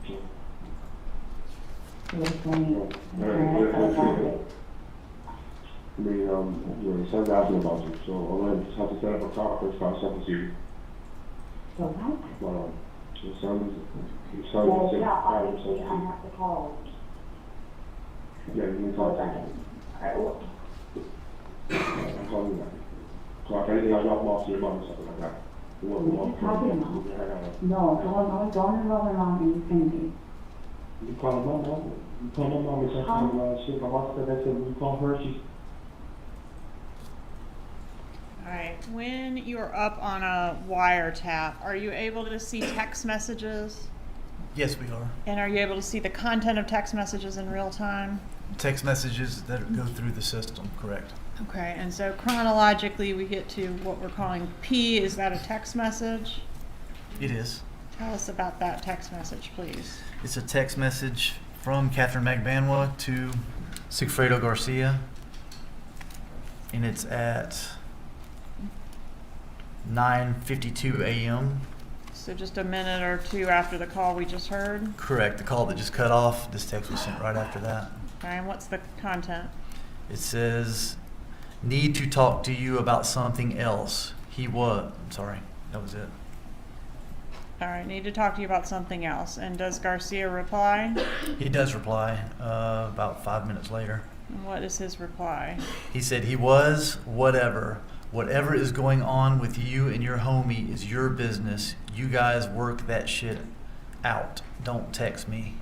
Okay. You just want me Alright, I mean, your son's asking about you, so I'm gonna just have to set up a conference, I'll set to you. So what? But, your son Well, is yeah, proud of obviously I himself. have to call. Yeah, you can talk to him. Alright, well, I'm calling you back. So if anything, I'll drop him off to your mom or something like that. What are you talking about? no, don't involve my mom in anything. You call my mom, you call my mom and say, shit, my mom said that, so you call her, she's. Alright, when you're up on a wiretap, are you able to see text messages? Yes, we are. And are you able to see the content of text messages in real time? Text messages that go through the system, correct. Okay, and so chronologically, we get to what we're calling P. Is that a text message? It is. Tell us about that text message, please. It's a text message from Catherine Magbanua to Sigfredo Garcia, and it's at 9:52 a.m. So just a minute or two after the call we just heard. Correct. The call that just cut off. This text was sent right after that. Okay, and what's the content? It says, "Need to talk to you about something else." I'm sorry. That was it. All right, need to talk to you about something else. And does Garcia reply? He does reply about 5 minutes later. And what is his reply? He said he was whatever. Whatever is going on with you and your homie is your business. You guys work that shit out. Don't text me.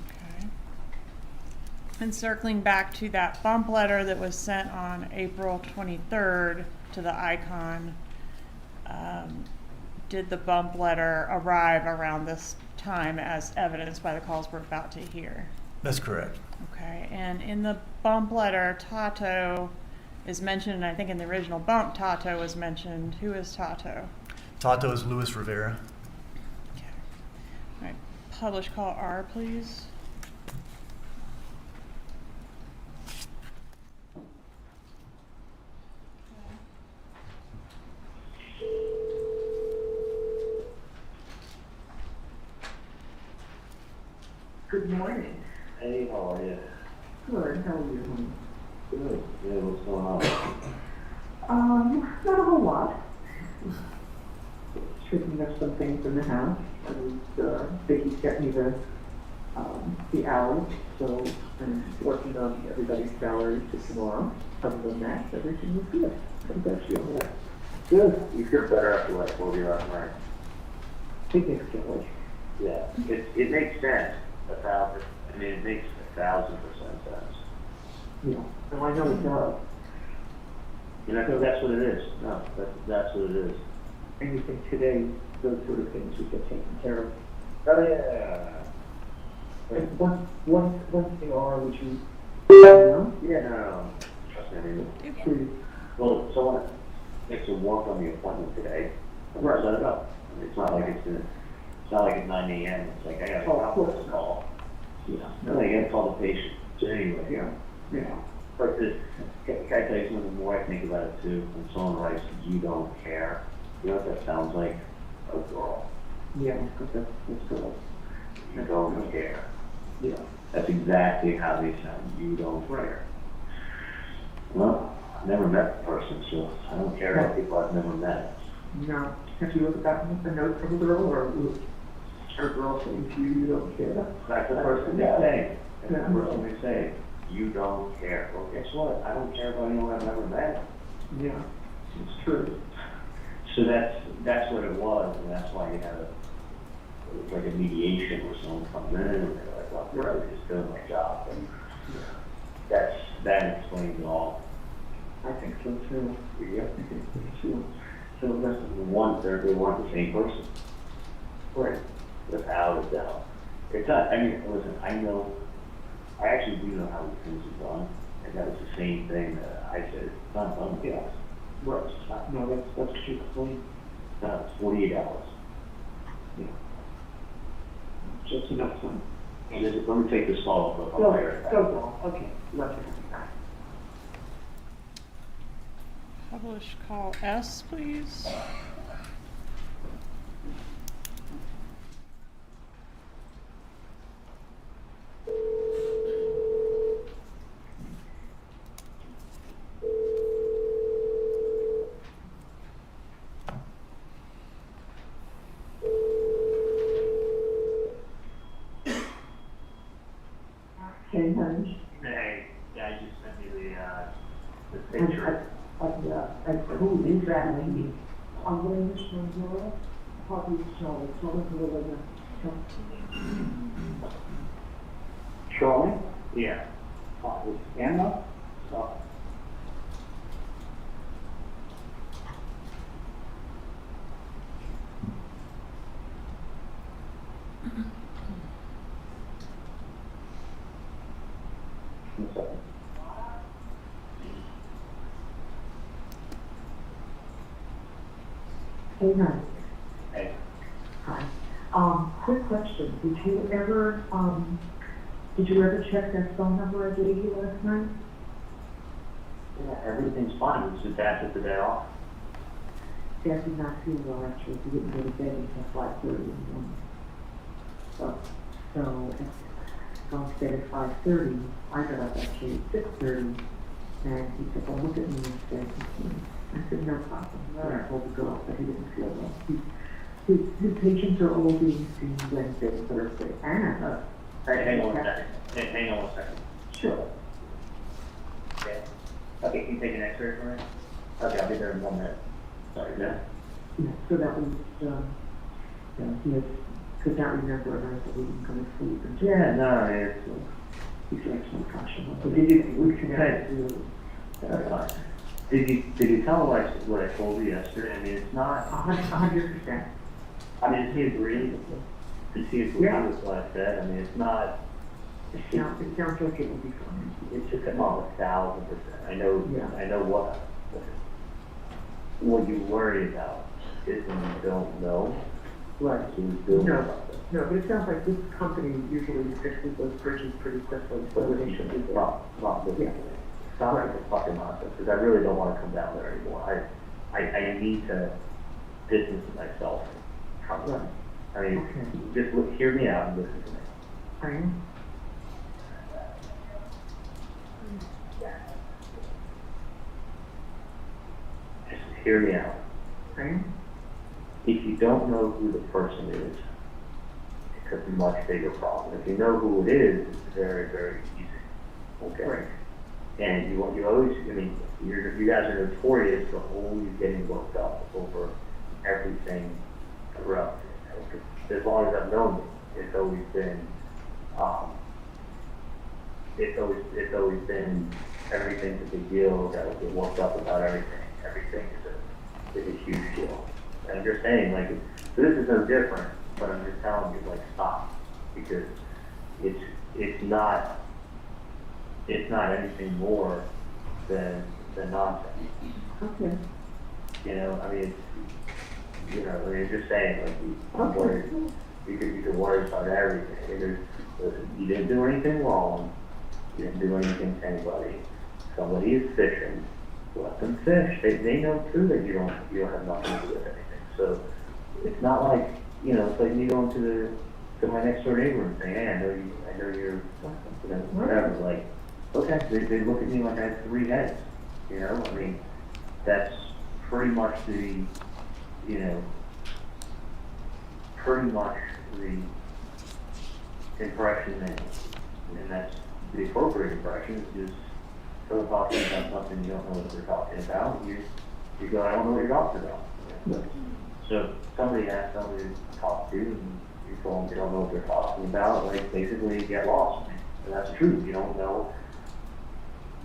Okay. And circling back to that bump letter that was sent on April 23rd to the Icon, did the bump letter arrive around this time as evidenced by the calls we're about to hear? That's correct. Okay, and in the bump letter, Tato is mentioned, and I think in the original bump, Tato was mentioned. Who is Tato? Tato is Luis Rivera. Okay. All right, publish call R, please. Good morning. Hey, how are you? Good, how are you, honey? Good. Yeah, what's going on? Not a whole lot. Straightening up some things in the house, and, Vicky's got me the hours, so I'm working on everybody's salaries for tomorrow. Other than that, everything is good. How about you? Good. You feel better after like 40 last night. Significantly. Yeah. It makes sense. It makes 1,000% sense. Yeah, and I know it does. And I think that's what it is. No, that's what it is. And you think today, those sort of things would get taken care of. Oh, yeah. And once they are, would you know? Yeah, no. Trust me, I mean, Please. well, someone makes a walk on the appointment today. Right. Set it up. I mean, it's not like it's not like at 9 a.m. It's like, I got a Oh, of course. conference call. Yeah. No, they gotta call the patient. So anyway. Yeah, yeah. But can I tell you something? The more I think about it too, when someone writes, "You don't care," you know what that sounds like? A girl. Yeah, that's good. You don't care. Yeah. That's exactly how they sound. You don't care. Well, I've never met the person, so I don't care about people I've never met. Now, have you looked at a note from the girl, or? her girl saying to you, you don't care. That's the first thing they say. That's Yeah. the first thing they say. You don't care. Well, guess what? I don't care about anyone I've ever met. Yeah, it's true. So that's what it was, and that's why you had it was like a mediation where someone comes in and they're like, well, I was just doing my job. And that explains it all. I think so too. Yeah. I think so too. So that's, They want the same person. right. Without a doubt. It's not, I mean, listen, I actually do know how these things are done, and that was the same thing that I said, it's not done with us. Right. No, that's what you explained. No, it's 48 hours. Yeah. Just enough time. And let me take this call up. Go, okay, let's go. Publish call S, please. Hey, honey. Hey, I just sent you the And picture. who is that lady? I'm going to show you. Probably Charlie. Charlie? Yeah. With Emma? So. Hey, honey. Hey. Hi. Quick question. Did you ever check that phone number I gave you last night? Yeah, everything's fine. It's just after the day off. Dad did not feel well, actually. He didn't go to bed until 5:30 in the morning. So going to bed at 5:30, I got up actually at 6:30, and he said, well, look at me and said, I said, no problem. And I told the girl that he didn't feel well. His patients are all being seen Wednesday, Thursday, and Hang on 1 second. Hang on 1 second. sure. Okay. Okay, can you take an X-ray for me? Okay, I'll be there in 1 minute. Sorry, yeah. Yeah, so that was, he could not remember a night that we didn't go to sleep. And Yeah, no, it's, he's like some caution. So did you, we could Okay. do that's fine. Did you tell what I told you yesterday? I mean, it's not, 100%. I mean, does he agree? Does he agree Yeah. with what I said? I mean, it's not, It sounds like it would be fine. it's just about 1,000%. I know, Yeah. I know what you worry about is when you don't know Right. who's doing No. something. No, but it sounds like this company usually fixes those bridges pretty quickly, so they should be there. Not this. Yeah. Stop with the fucking nonsense, because I really don't want to come down there anymore. I need to distance myself from it. Right. I mean, Okay. just hear me out and listen to me. I am. Just hear me out. I am. If you don't know who the person is, it's a much bigger problem. If you know who it is, it's very, very easy. Okay? Right. And you always, I mean, you guys are notorious for always getting worked up over everything throughout. As long as I've known you, it's always been, it's always been everything's a big deal. That we get worked up about everything. Everything is a huge deal. And I'm just saying, like, so this is no different. But I'm just telling you, like, stop, because it's not anything more than nonsense. Okay. You know, I mean, it's just saying, like, I'm worried. You could worry about everything. I mean, listen, you didn't do anything wrong. You didn't do anything to anybody. Somebody is fishing. Let them fish. They know too that you don't have nothing to do with anything. So it's not like, it's like me going to my next door neighbor and saying, hey, I know you're, whatever. Like, okay, they look at me like I have 3 heads. I mean, that's pretty much pretty much the impression that, and that's the appropriate impression, is just someone talking about something you don't know what they're talking about, you go, I don't know what you're talking about. So somebody asks somebody to talk to, and you told them you don't know what they're talking about, like basically you get lost. And that's the truth. You don't know.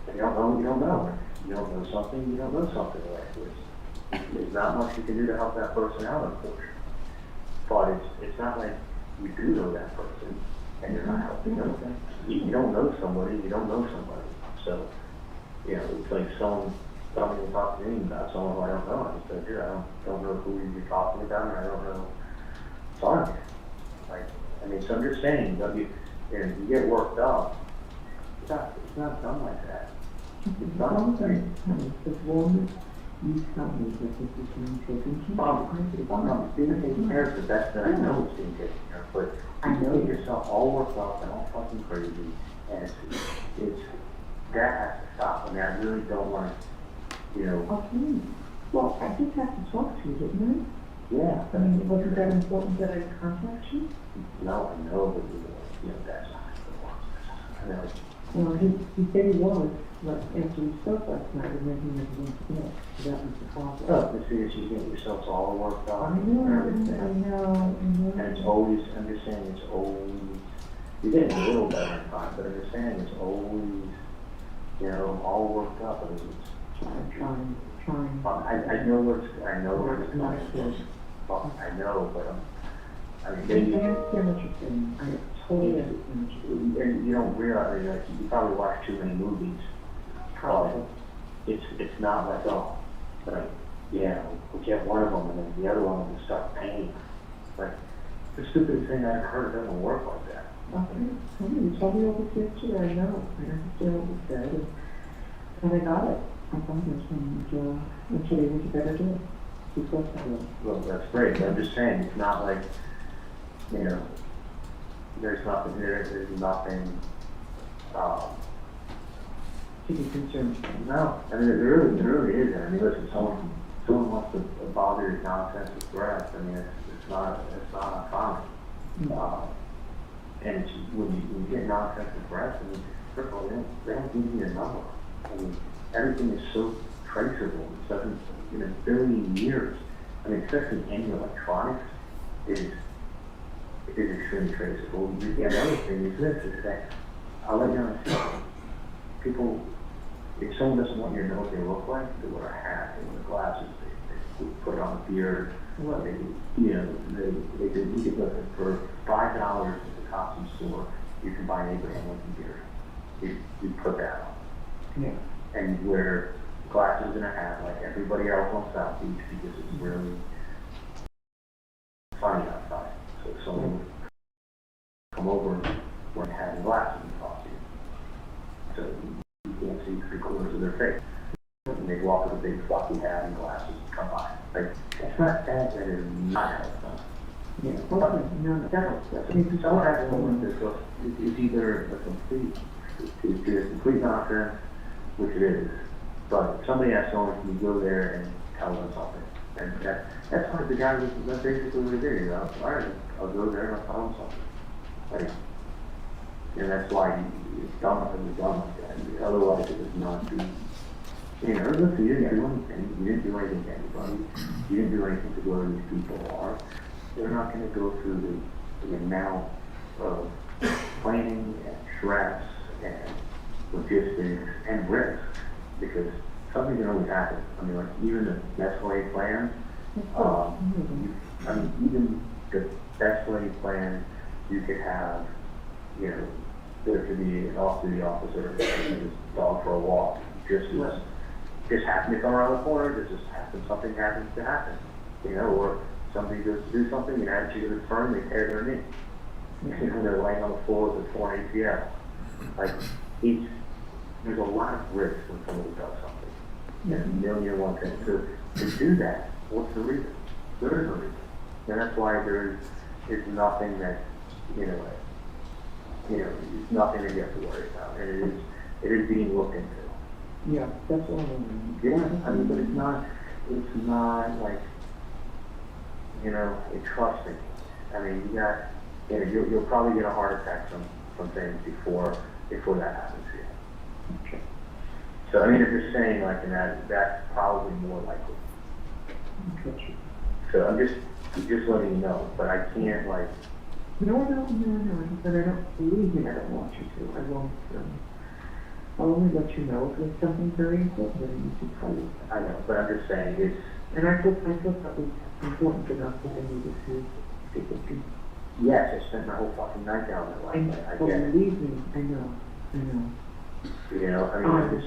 You don't know. You don't know. You don't know something. You don't know something. There's not much you can do to help that person out, unfortunately. But it's not like you do know that person and you're not helping them. You don't know somebody. You don't know somebody. So, you know, it's like someone coming to talk to me about someone who I don't know. I just said, I don't know who you're talking about, and I don't know. Sorry. Like, I mean, so I'm just saying, if you get worked up, it's not done like that. It's done like that. As long as you tell me that this is being taken care of. If I'm not being taken care of, the best that I know is being taken care of. But I know get yourself all worked up and all fucking crazy, and it's that has to stop. I mean, I really don't want to, you know. Okay. Well, I just have to talk to you, didn't I? Yeah. I mean, wasn't that important that I contact you? No, I know, but you know, that's not how it works. I know. Well, he said he was, but after we spoke last night, and then he never went to bed. So that was the problem. Oh, the thing is, you get yourself all worked up. I know. And it's always, I'm just saying, it's always, you're getting a little better in time, but I'm just saying, it's always, you know, all worked up. I mean, I'm trying. I know where it's not going. Well, I know, but I mean, I maybe. understand what you're saying. I totally understand what you're saying. And you don't realize, like, you probably watch too many movies. Probably. It's not like, oh, like, yeah, we get one of them and then the other one will start paying. Like, the stupidest thing I've heard doesn't work like that. Okay, you told me all this yesterday, I know. I understand what you said, and I got it. I got it, and today was a better day. Because I will. Well, that's great, but I'm just saying, it's not like, you know, there's nothing, To be concerned. no, I mean, there really isn't. I mean, listen, someone wants to bother your nonsense with breath, I mean, it's not uncommon. And it's, when you get nonsense with breath, I mean, first of all, they don't give you a number. I mean, everything is so traceable, it doesn't, in a billion years. I mean, especially any electronics is extremely traceable. The other thing is this, is that, I'll let you know, people, if someone doesn't want you to know what they look like, they wear a hat, they wear glasses, they put on a beard, they, you know, they do, you can look for $5 at the costume store, you can buy an Abraham Lincoln beard. You put that on. Yeah. And you wear glasses and a hat like everybody else on South Beach because it's really funny outside. So someone would come over wearing a hat and glasses and talk to you. So you can't see 3/4 of their face. And they walk with a big fluffy hat and glasses and come by. Like, that's not that, that is not helpful. Yeah, okay, no, that's, I mean, someone has to look at this, it's either a complete, it's a complete nonsense, which it is, but somebody asks someone, can you go there and tell them something? And that's what the guy was, that's basically what he did, you know, all right, I'll go there and I'll tell them something. Like, and that's why it's done like that. Otherwise it would not be, you know, listen, you didn't do anything, you didn't do anything to anybody, you didn't do anything to go where these people are. They're not going to go through the amount of planning and stress and logistics and risk, because something can always happen. I mean, like even the best laid plan, even the best laid plan, you could have, you know, there could be an off-duty officer taking his dog for a walk, just happen to come around the corner, something happens to happen, you know, or somebody goes to do something, and as you return, they tear their knee. You know, they're laying on the floor with a torn ACL. Like, there's a lot of risk when somebody does something. There's a million and one things. So to do that, what's the reason? There is no reason. And that's why there's nothing that, you know, it's nothing that you have to worry about. And it is being looked into. Yeah, that's all I mean. Yeah, I mean, but it's not like, you know, it's trusting. I mean, you got And you'll probably get a heart attack from things before that happens to you. Okay. So I mean, if you're saying like that's probably more likely. Gotcha. So I'm just letting you know, but I can't like. No, but I don't believe you. I don't want you to. I won't. I'll only let you know if it's something very important that I need to tell you. I know, but I'm just saying it's. And I thought that was important enough that I needed to speak with you. Yes, I spent my whole fucking night down there last night. I get it. Believe me, I know. You know, I mean,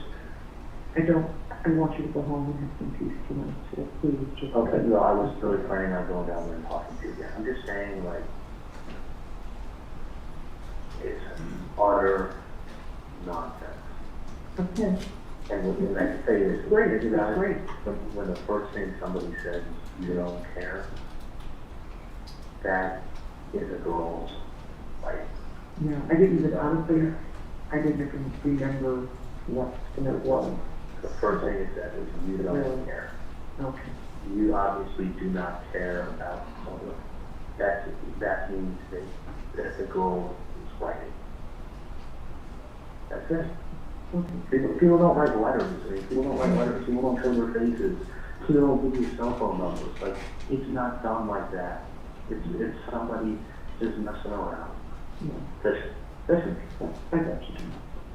I want you to go home and have some peace tonight, so please just. okay, no, I was really planning on going down there and talking to you again. I'm just saying, like, it's utter nonsense. Okay. And I can tell you this, Great, you that's guys, great. when the first thing somebody says, you don't care, that is a girl's, like, Yeah, I didn't even, honestly, I didn't even remember what it was. the first thing it said was, you don't Really? care. Okay. You obviously do not care about someone. That means that the girl is writing. That's it. Okay. People don't write letters. I mean, people don't write letters. People don't show their faces. People don't give you cell phone numbers. Like, it's not done like that. It's somebody just messing around. Yeah. Listen, I got you.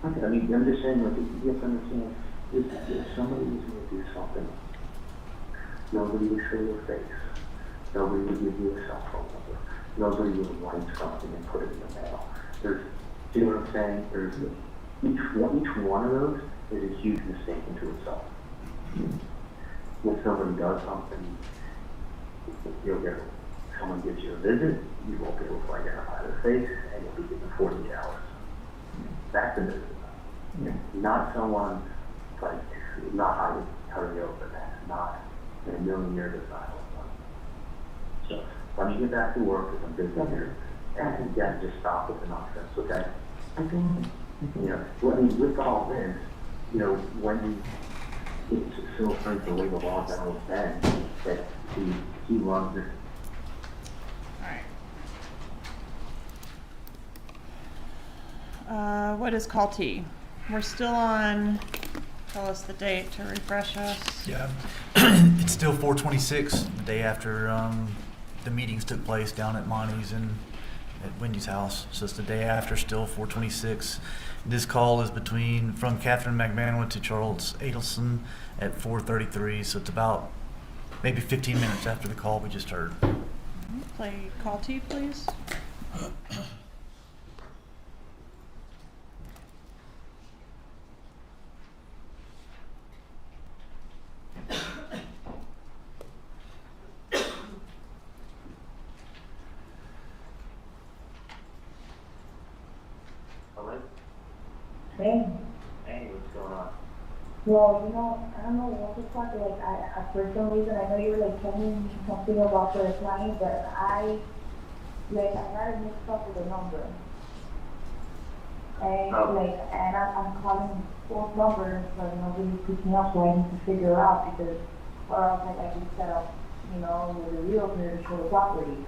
I mean, I'm just saying, like, you have to understand, if somebody was going to do something, nobody would show their face. Nobody would give you a cell phone number. Nobody would write something and put it in the mail. Do you know what I'm saying? Each one of those is a huge mistake into itself. When somebody does something, someone gives you a visit, you won't be able to identify their face, and you'll be given 48 hours. That's a visit. Yeah. Not someone, like, not how to go, but that's not, in a million years, it's not one. So, let me get back to work, because I'm busy here, and again, just stop with the nonsense, okay? I don't. You know, well, I mean, with all this, you know, when it's so afraid to lay the law down with Ben, that he runs this. Alright. What is call T? We're still on, tell us the date to refresh us. Yeah, it's still 4/26, the day after the meetings took place down at Monty's and at Wendy's house. So it's the day after, still 4/26. This call is from Catherine McManawin to Charles Adelson at 4:33. So it's about maybe 15 minutes after the call we just heard. Play call T, please. Hey. Hey, what's going on? Well, I don't know what to talk, for some reason, I know you were, telling me something about the client, but I got a mixed up with the number. And, and I'm calling both numbers, but nobody's picking up, so I need to figure out, because, or else I can set up, with a realtor to show the property.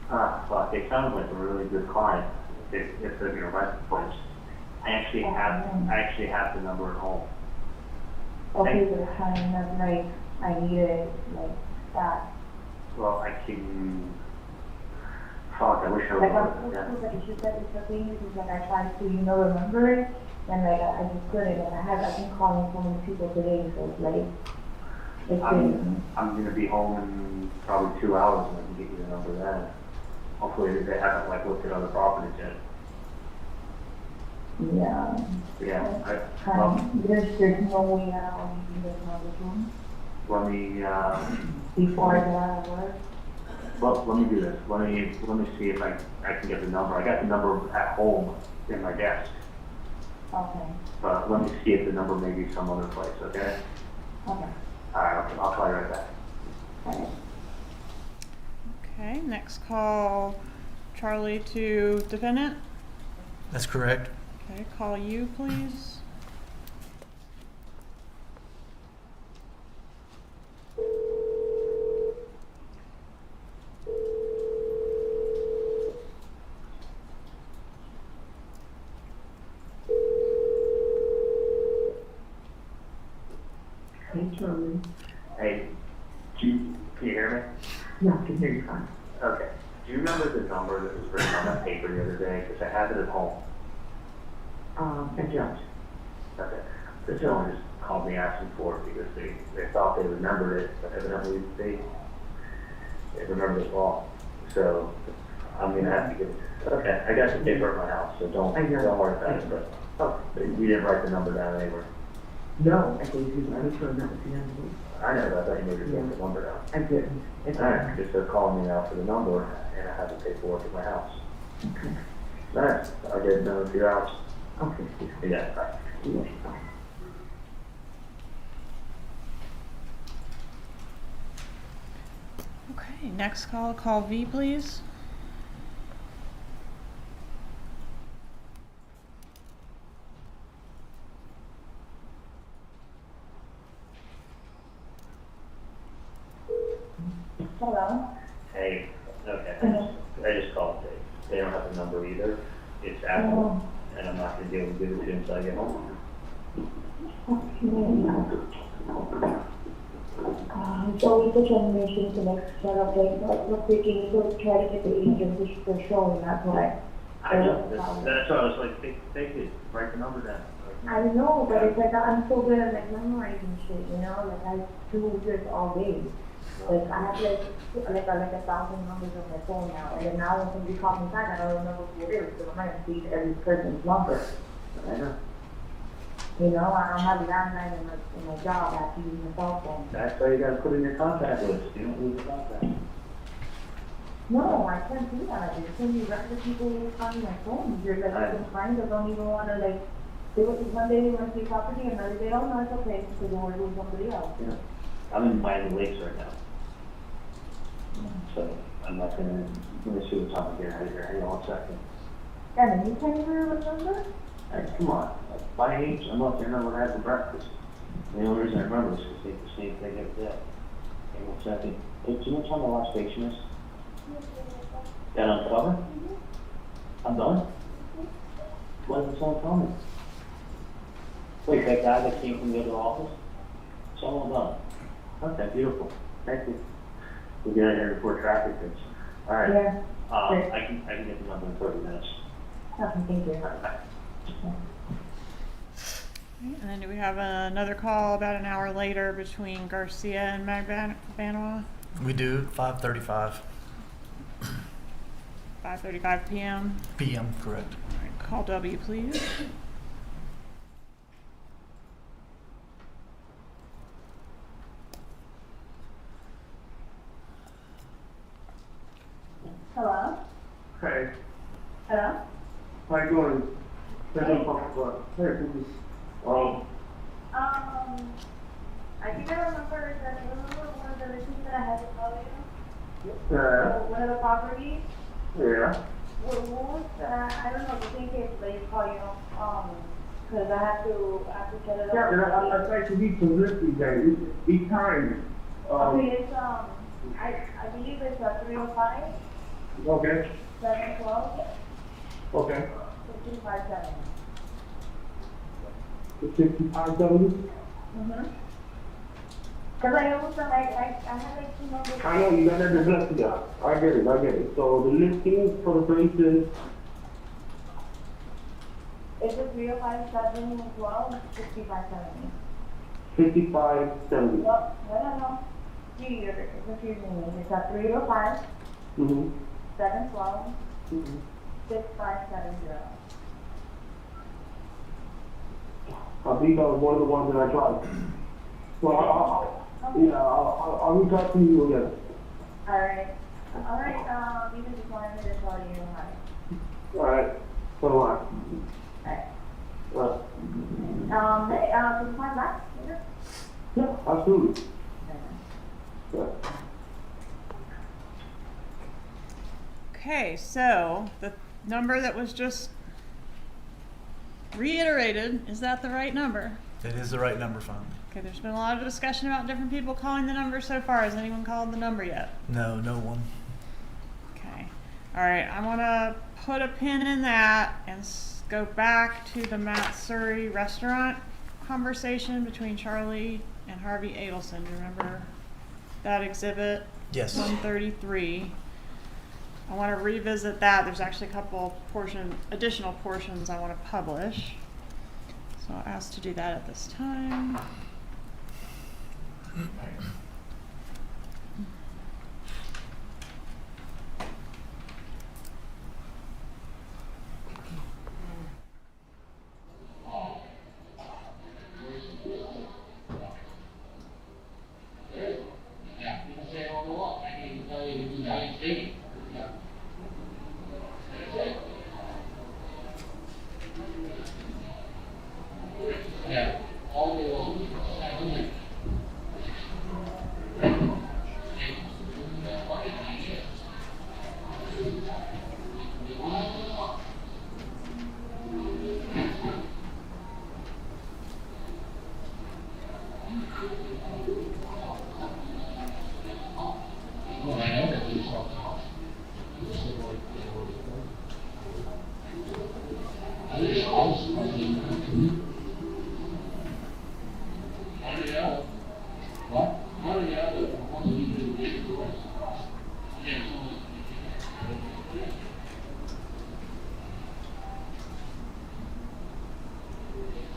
Well, they sound like a really good client, if they're gonna rent the place. I actually have the number at home. Okay, but it's kind of not I need it, that. Well, I can. Fuck, I wish I I'm would. it's just that it's the thing is I tried to, remember it, and I just couldn't, and I've been calling so many people today, so it's I'm gonna be home in probably 2 hours, and I can get you the number then. Hopefully they haven't looked at other properties yet. Yeah. Yeah, There's no way I'll need this number soon. let me, Before I get out of work. well, let me do this. Let me see if I can get the number. I got the number at home in my desk. Okay. But let me see if the number may be some other place, okay? Okay. Alright, I'll call you right back. Okay. Okay, next call, Charlie to defendant. That's correct. Okay, call you, please. Charlie. Hey, can you hear me? Yeah, I can hear you fine. Okay. Do you remember the number that was written on that paper the other day? Because I have it at home. A judge. Okay. The gentleman just called me asking for it because they thought they remembered it, but evidently they remembered it wrong. So I'm gonna have to get. Okay, I got some paper at my house, so don't worry about it. But you didn't write the number down anywhere. No, I gave you, I was trying not to see anything. I know that. I thought you maybe wrote the number down. I didn't. It's All right, just they're calling me now for the number, and I have the paperwork at my house. Okay. All right, I'll get it done in a few hours. Okay. Yeah, bye. Yes, bye. Okay, next call V, please. Hello? Hey, okay, I just called Dave. They don't have the number either. It's Apple, and I'm not gonna be able to give it to you until I get home. So with the termination, the next set of like, we're picking, we'll try to get the agent for showing, that's why. I know, that's why I was like, take it, write the number down. I know, but it's like, I'm so good at like memorizing shit, you know, like I do this all day. Like I have like 1,000 numbers on my phone now, and then now when somebody calls me back, I don't remember who it is, so I'm gonna see every person's number. I know. You know, I don't have a landline in my job, I have to use my cell phone. That's why you gotta put in your contact list. You don't lose the contact. No, I can't do that. There's so many regular people who call me my phone. You're like some friends that don't even wanna like, they went one day they want to see property, another day, oh no, it's okay, because they want to do somebody else. Yeah. I'm in Miami Lakes right now. So I'm not gonna, let me see what's on here. Hang on 1 second. And you can't even remember? Hey, come on. By age, I'm up there never had for breakfast. The only reason I remember is because they the same thing every day. Hang on 1 second. Hey, do you know what time the last station is? That uncover? I'm done? Why doesn't someone tell me? Wait, that guy that came from the other office? It's all done. Okay, beautiful. Thank you. We'll get out here before traffic hits. All right. Yeah. I can get the number in 30 minutes. Okay, thank you. And then do we have another call about an hour later between Garcia and Magbanua? We do 5:35 5:35 p.m. p.m. Correct. All right, call W, please. Hello? Hey, Hello? how you doing? I think I remember that, remember one of the issues that I had to tell you? Yeah. One of the properties? Yeah. What was, I don't know, the thing is, they call you, cause I have to set it up. Yeah, and I tried to be publicity there, each time. Okay, it's, I believe it's 305, Okay, 712, okay. 1557. The 5570? Mm-hmm. Cause I always, I had like 2 numbers. I know, you got that dyslexia. I get it. So the listing for the place is, It's a 305, 712, 6570. 5570. No. You're confusing me. It's a 305, Mm-hmm. 712, Mm-hmm. 6570. I think that was one of the ones that I tried. Well, I'll reach out to you again. Alright, even just wanted me to tell you hi. Alright, so do I. Alright. Can you call back later? Yeah, absolutely. Yeah. Okay, so the number that was just reiterated, is that the right number? That is the right number, finally. Okay, there's been a lot of discussion about different people calling the number so far. Has anyone called the number yet? No one. Okay. All right, I want to put a pin in that and go back to the Matt Surrey restaurant conversation between Charlie and Harvey Adelson. You remember that exhibit? Yes. 133. I want to revisit that. There's actually a couple additional portions I want to publish. So I'll ask to do that at this time.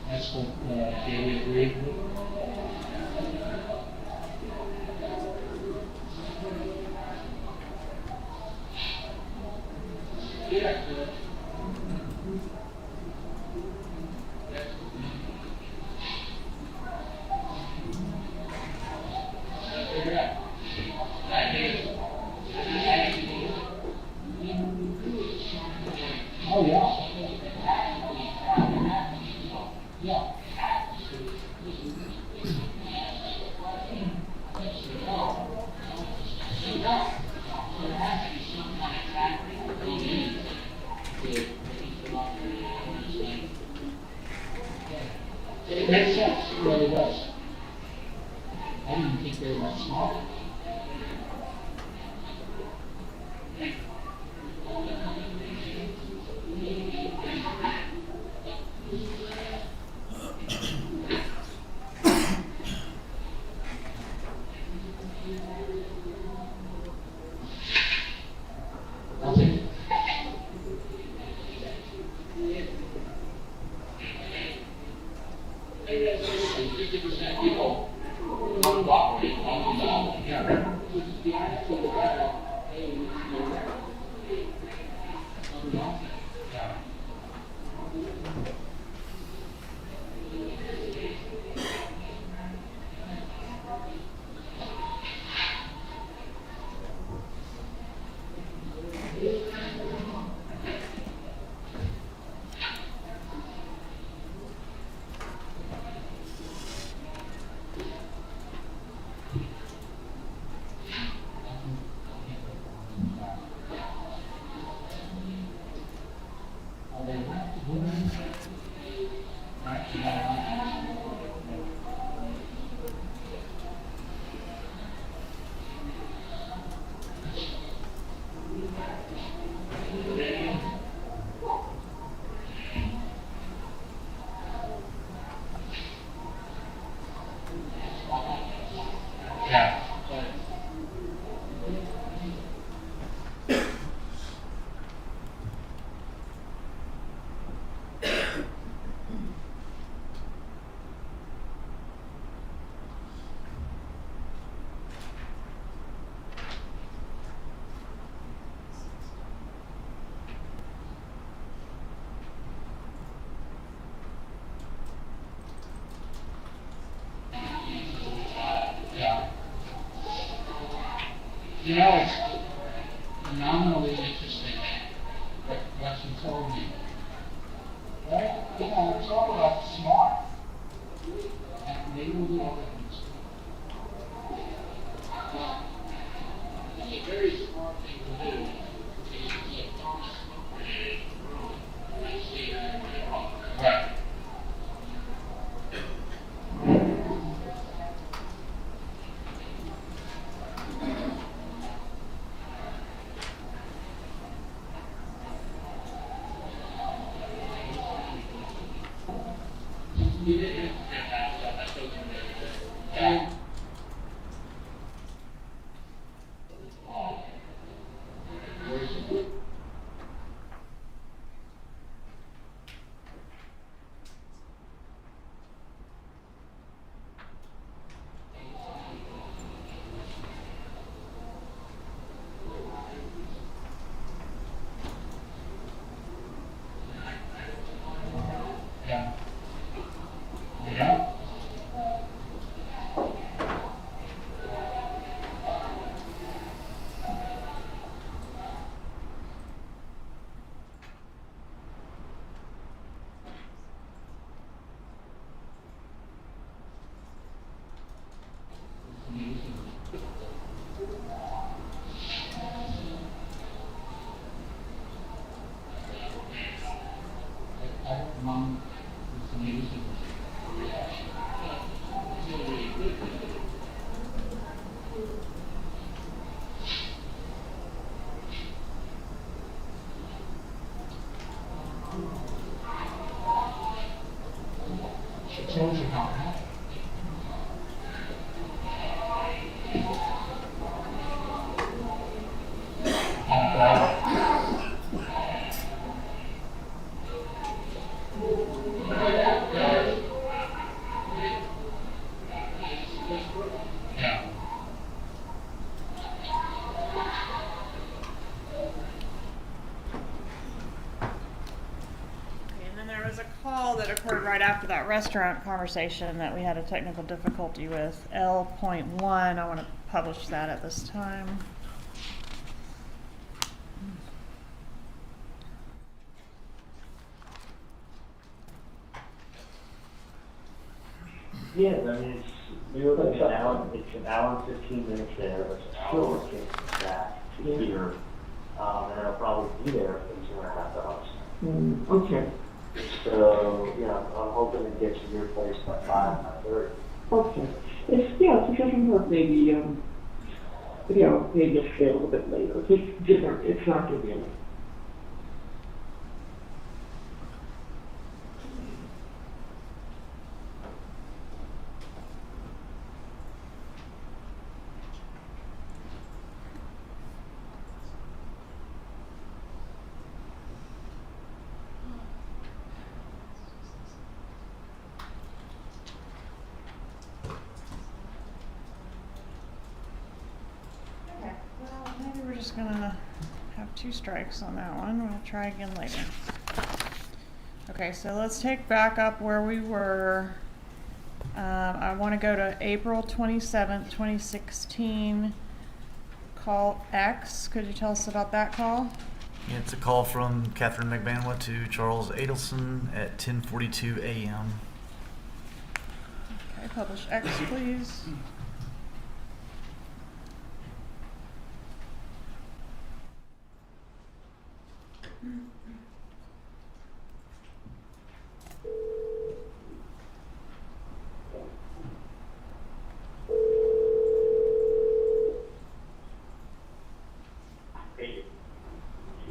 That's what Daily agreed with. Oh, yeah. Yeah. It makes sense, it really does. I didn't think they were that smart. You know, it's phenomenally interesting what you told me. Right? You know, it's all about smart. And they will do everything smart. It's a very smart thing to do. It's like, don't smoke it. Right. You didn't. skills you don't have. Yeah. And then there was a call that occurred right after that restaurant conversation that we had a technical difficulty with. L.1, I want to publish that at this time. Yeah, I mean, we were looking at it's an hour and 15 minutes there, but it's an hour and 15 back to here. And I'll probably be there for 2.5 hours. Okay. So, yeah, I'm hoping it gets to your place by 5:30. Okay. If it doesn't work, maybe maybe stay a little bit later. It's different. It's not gonna be enough. Okay, well, maybe we're just gonna have 2 strikes on that one. We'll try again later. Okay, so let's take back up where we were. I want to go to April 27th, 2016. Call X. Could you tell us about that call? Yeah, it's a call from Catherine McBanwa to Charles Adelson at 10:42 a.m. Okay, publish X, please.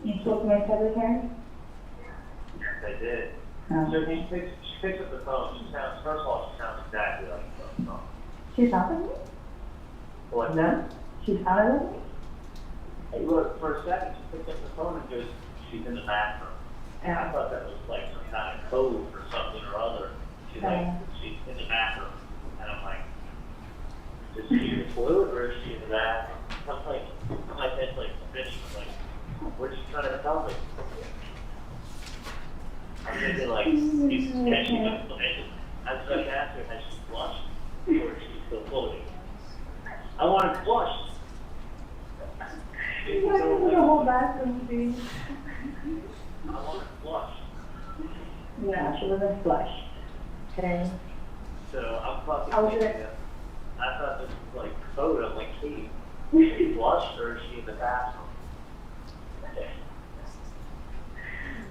You spoke to my secretary? Yes, I did. Oh. So she picks up the phone. First of all, she sounds exactly like the phone. She's not with me? What's that? She's not with me? Hey, look, for a second, she picked up the phone and goes, she's in the bathroom. And I thought that was like some kind of code for something or other. She's like, she's in the bathroom. And I'm like, is she in the toilet or is she in the bathroom? My head's like spinning. I'm like, what's she trying to tell me? I'm thinking like, can she, I was going to ask her, has she flushed? Or is she still floating? I want to flush. You want to go to the whole bathroom, please? I want to flush. Yeah, she wasn't flushed. Okay. So I'm fucking I was thinking, gonna- I thought this was like code. I'm like, hey, is she flushed or is she in the bathroom?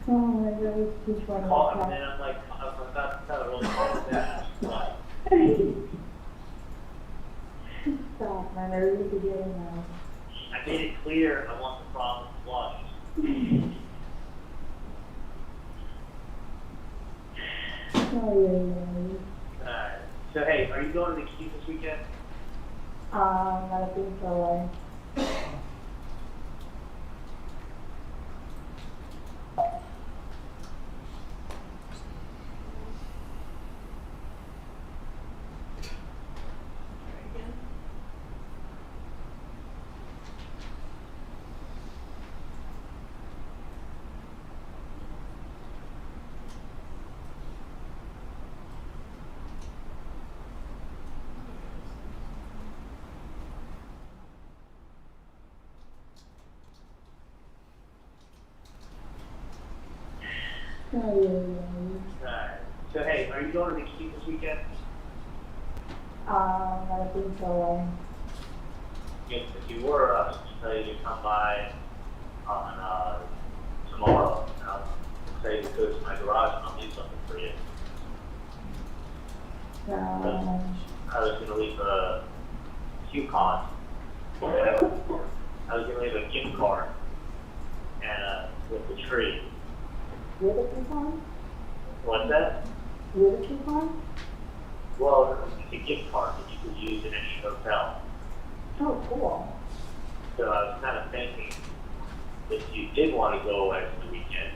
Oh my God, it's too funny. And then I'm like, I'm about to tell her, really calm down. Like, Stop, man, I really could get it now. I made it clear I want the problem flushed. Oh, Alright. So hey, are you going to the Keys this weekend? I think so. Alright. So hey, are you going to the Keys this weekend? I think so. If you were, I was tell you to come by on tomorrow. And I'll say to go to my garage and I'll leave something for you. I was going to leave a coupon. I was going to leave a gift card and with the tree. With a coupon? What's that? With a coupon? Well, it's a gift card that you can use in any hotel. Oh, cool. So I was kind of thinking, if you did want to go away for the weekend,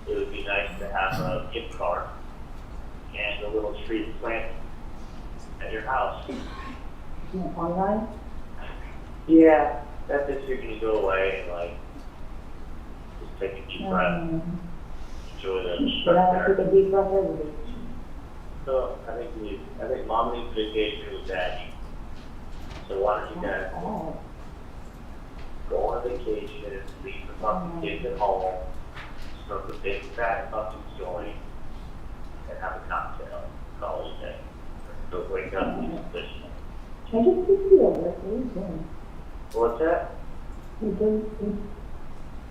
it would be nice to have a gift card and a little tree plant at your house. Online? Yeah, that's if you're going to go away and like, just take a deep breath, enjoy the But I fresh took air. a deep breath every day. So I think mom needs vacation with daddy. So why don't you guys Oh, go on vacation, leave the fucking kids at home, smoke a big fat fucking joint, and have a cocktail, call it a day. Go wake up and eat fish. I just think you are like, what are you doing? What's that?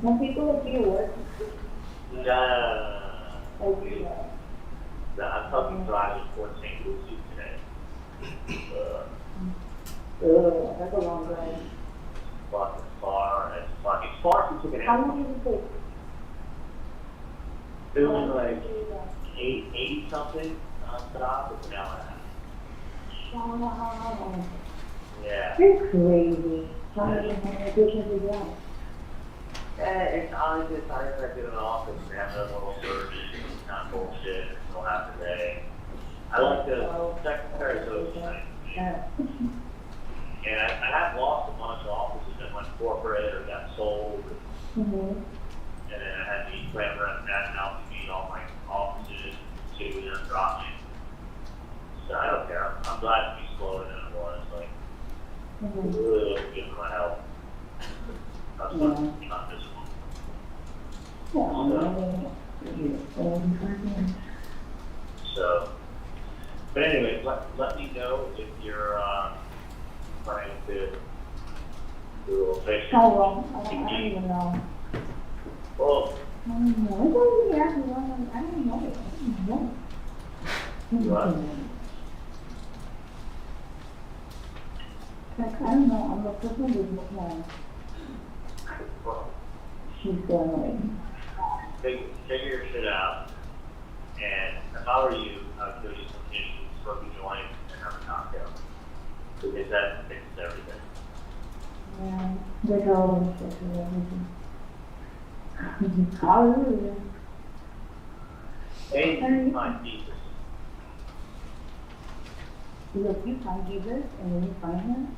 Some people like you work. Nah. Okay. Nah, I'm fucking driving Port St. Lucie today. That's a long drive. Fucking far, it's far since you can How have long did it take? doing like 80 something nonstop, it's an hour and a half. Wow. Yeah. You're crazy. How many patients is that? It's honestly the time I get in the office and have a little surgery, it's not bullshit, it'll happen today. I like the secretary, so it's nice. And I have lost a bunch of offices that went corporate or got sold. Mm-hmm. And then I had to plan around that now to meet all my offices, see who they're dropping. So I don't care. I'm glad to be slower than it was. Like, it really looks good for my health. That's not visible. So, but anyway, let me know if you're planning to do a little fishing. How long? I don't even know. Well, I don't know. What do you ask me? I don't know. what? Like, I don't know. I'm the person who's looking Well, she's going figure your shit out. And if I were you, I would go to some issues, smoke a joint, and have a cocktail. Because that fixes everything. yeah, they go and fix everything. Hallelujah. Hey, find Jesus. Look, you find Jesus and when you find him,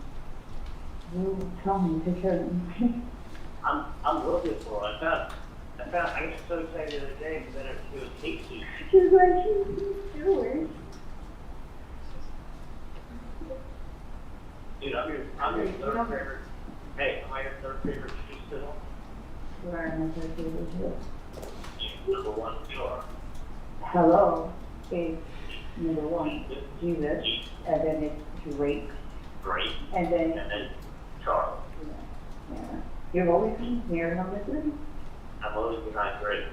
you tell me to take care of him. I'm looking for it. I got so excited the other day because then it was hate suit. She's like, she's Jewish. Dude, I'm your third favorite. Hey, am I your third favorite shoe still? You are my third favorite Jew. Number one, you are. Hello is number one, Jesus, and then it's Drake, Great. and then, And then Charles. yeah. You've always been here, number three. I'm always behind Great.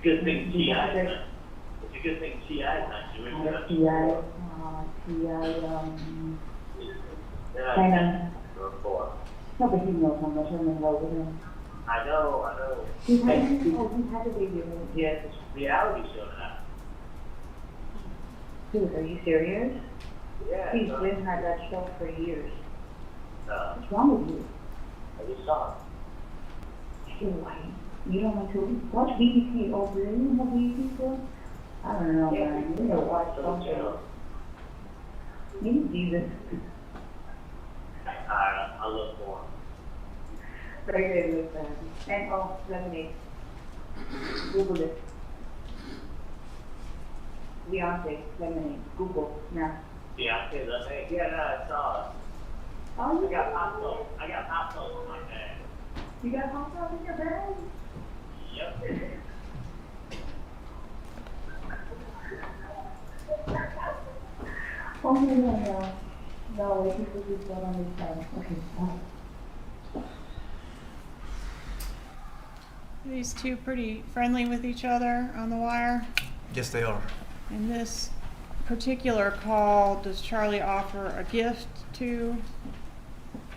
Good thing T.I. is not. It's a good thing T.I. is not doing that. T.I., Yeah, number four. no, but he knows how much I'm in love with him. I know. He had a baby with him. Yeah, it's a reality show now. Dude, are you serious? Yeah. He's been had that show for years. I What's wrong with you? just saw it. You're white. You don't want to watch BBC over there. You know BBC still? I don't know, man. You know, watch something. You need Jesus. I look for him. Very good with that. And lemonade. Google it. Beyonce, lemonade. Google now. Beyonce, lemonade. Yeah, no, I saw it. Oh, I got hot sauce. I got hot sauce in my bag. You got hot sauce in your bag? Yep. Oh, no. No, wait, people just go on this side. Okay, These two pretty friendly with each other on the wire. Yes, they are. In this particular call, does Charlie offer a gift to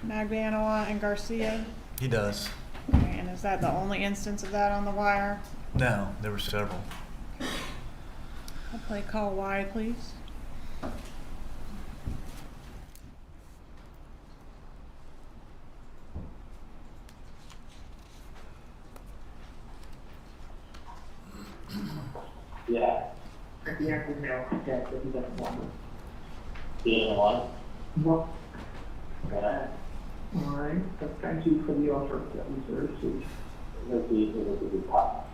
Magbanua and Garcia? He does. Okay, and is that the only instance of that on the wire? No, there were several. I'll play call Y, please. Yeah. The actor now said that he doesn't want to. You know what? No. Yeah. All right, so thank you for the offer that was very sweet. It'll be pop.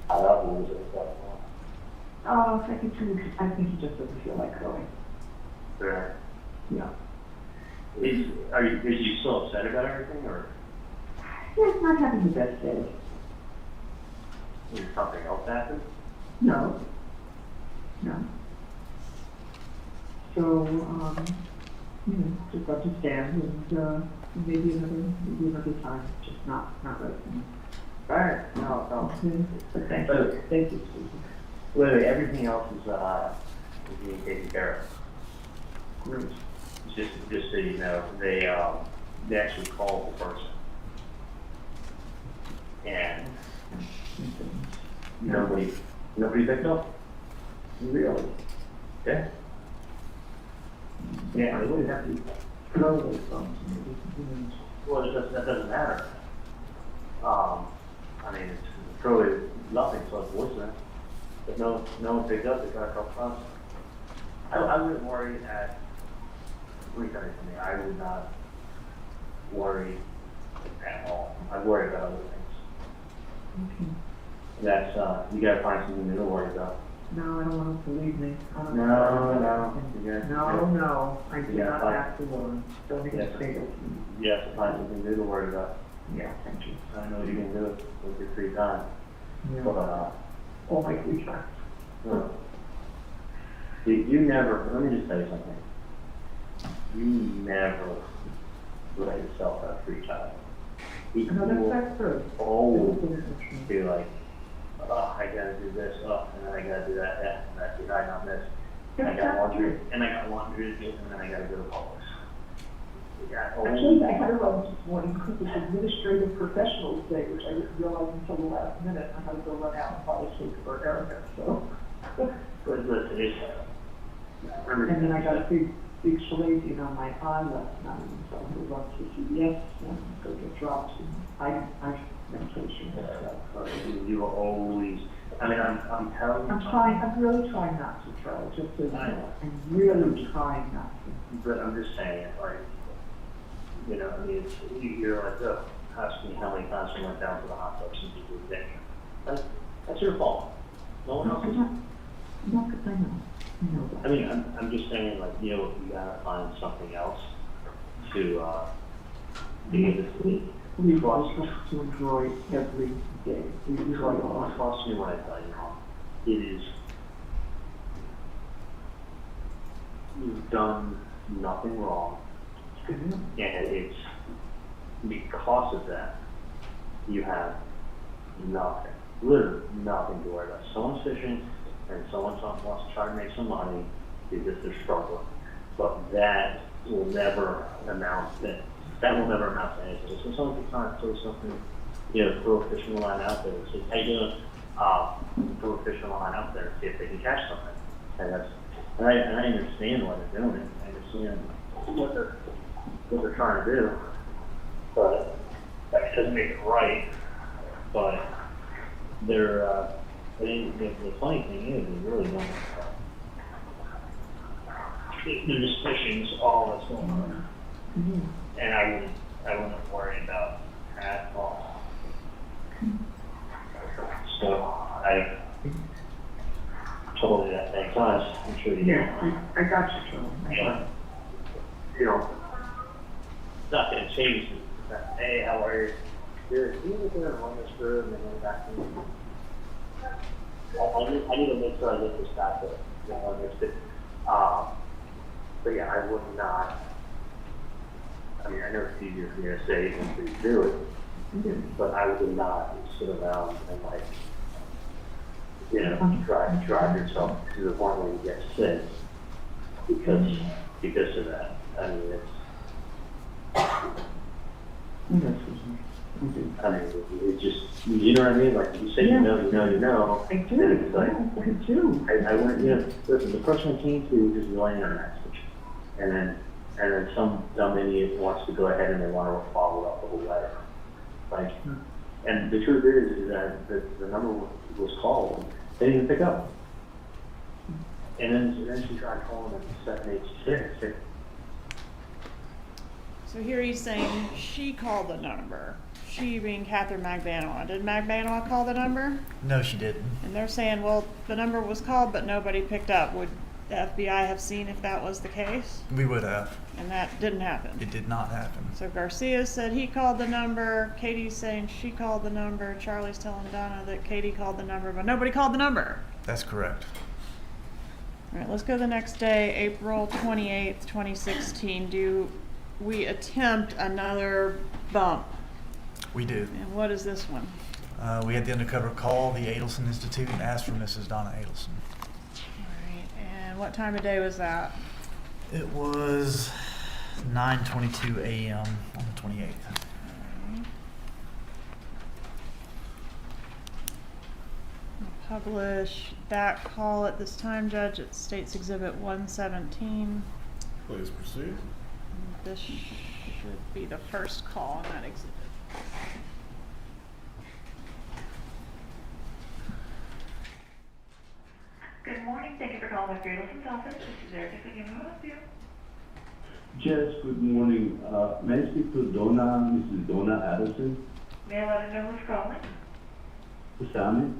I don't lose it. I think he just doesn't feel like going. Sure. Yeah. Is you still upset about everything, or Yeah, he's not having the best day. is something else happen? No. No. So, just understand and, maybe another time, just not right now. Alright, no. Okay, but thank you, Susan. Literally, everything else is being taken care of. Great. Just so you know, they actually called the person. And nobody picked up. Really? Yeah. Yeah, I would have to throw those phones. Well, that doesn't matter. I mean, it's probably nothing, so it's voicemail. But no one picked up, they got a couple times. I wouldn't worry at, let me tell you something, I would not worry at all. I'd worry about other things. Okay. That's, you gotta find something new to worry about. No, I don't want to believe me. No. No, I do Yeah, not fine. have to worry. Don't even Yes. say that to me. You have to find something new to worry about. Yeah, thank you. I know you can do it with your free time. But, Yeah, all my free time. no. You never, let me just tell you something. You never let yourself have free time. No, that's true. Always be like, oh, I gotta do this, oh, and then I gotta do that, and that's it, I got this. And I got laundry, and I got laundry to do, and then I gotta go to Publix. You got Actually, I had a lunch this morning because it's Administrative Professionals Day, which I didn't realize until the last minute. I had to go run out and buy a cake for Erica, so. But listen, it's, And then I got a big Shalazian on my eye last night, and so I had to run to CVS and go get drops and I medication and stuff. you will always, I mean, I'm telling you. I'm really trying not to try, just so you know. I'm really trying not to. But I'm just saying, like, you know, I mean, you're like, oh, ask me how many times I went down to the hot tub since you did that. That's your fault. No one else is. No, because I know that. I mean, I'm just saying, like, you know, you gotta find something else to, be able to. We want to enjoy every day. We enjoy all. Trust me when I tell you, Mom, it is, you've done nothing wrong, and it's because of that, you have nothing, literally nothing to worry about. Someone's fishing, and someone wants to try to make some money because they're struggling, but that will never amount to anything. So someone can throw something, you know, throw a fishing line out there and say, hey, you know, throw a fishing line out there and see if they can catch something. And I understand why they're doing it. I understand what they're trying to do, but that doesn't make it right. But they're, the funny thing is, they really don't. They're just fishing is all that's going on. Mm-hmm. And I wouldn't worry about at all. So I told you that many times. I'm sure you Yeah, I got you, Joe. you know, it's not going to change. Hey, how are you? Dude, you look there and run this through and then go back to me. I need to make sure I get this back there. You know, but yeah, I would not. I mean, I know it's easier for me to say than for you to do it, but I would not sit around and, like, you know, drive yourself to the point where you get sick because of that. I mean, it's. I mean, it's just, you know what I mean? Like, you say you know, you know, you know. I do, Then it's like, I do. I went, you know, listen, the person I came to was just relaying a message. And then some dumb idiot wants to go ahead and they want to follow up with a letter. Like, and the truth is that the number was called, they didn't pick up. And then she tried calling at 786. So here he's saying she called the number. She being Catherine Magbanua. Did Magbanua call the number? No, she didn't. And they're saying, well, the number was called, but nobody picked up. Would the FBI have seen if that was the case? We would have. And that didn't happen. It did not happen. So Garcia said he called the number. Katie's saying she called the number. Charlie's telling Donna that Katie called the number, but nobody called the number. That's correct. All right, let's go the next day, April 28th, 2016. Do we attempt another bump? We do. And what is this one? We had the undercover call the Adelson Institute and asked for Mrs. Donna Adelson. All right, and what time of day was that? It was 9:22 a.m. on the 28th. I'll publish that call at this time, Judge. It states Exhibit 117. Please proceed. This should be the first call on that exhibit. Good morning, thank you for calling Mr. Adelson's office. This is Erica speaking. How may I help you? Yes, good morning. May I speak to Donna, Mrs. Donna Addison? May I let her know who's calling? Sammy?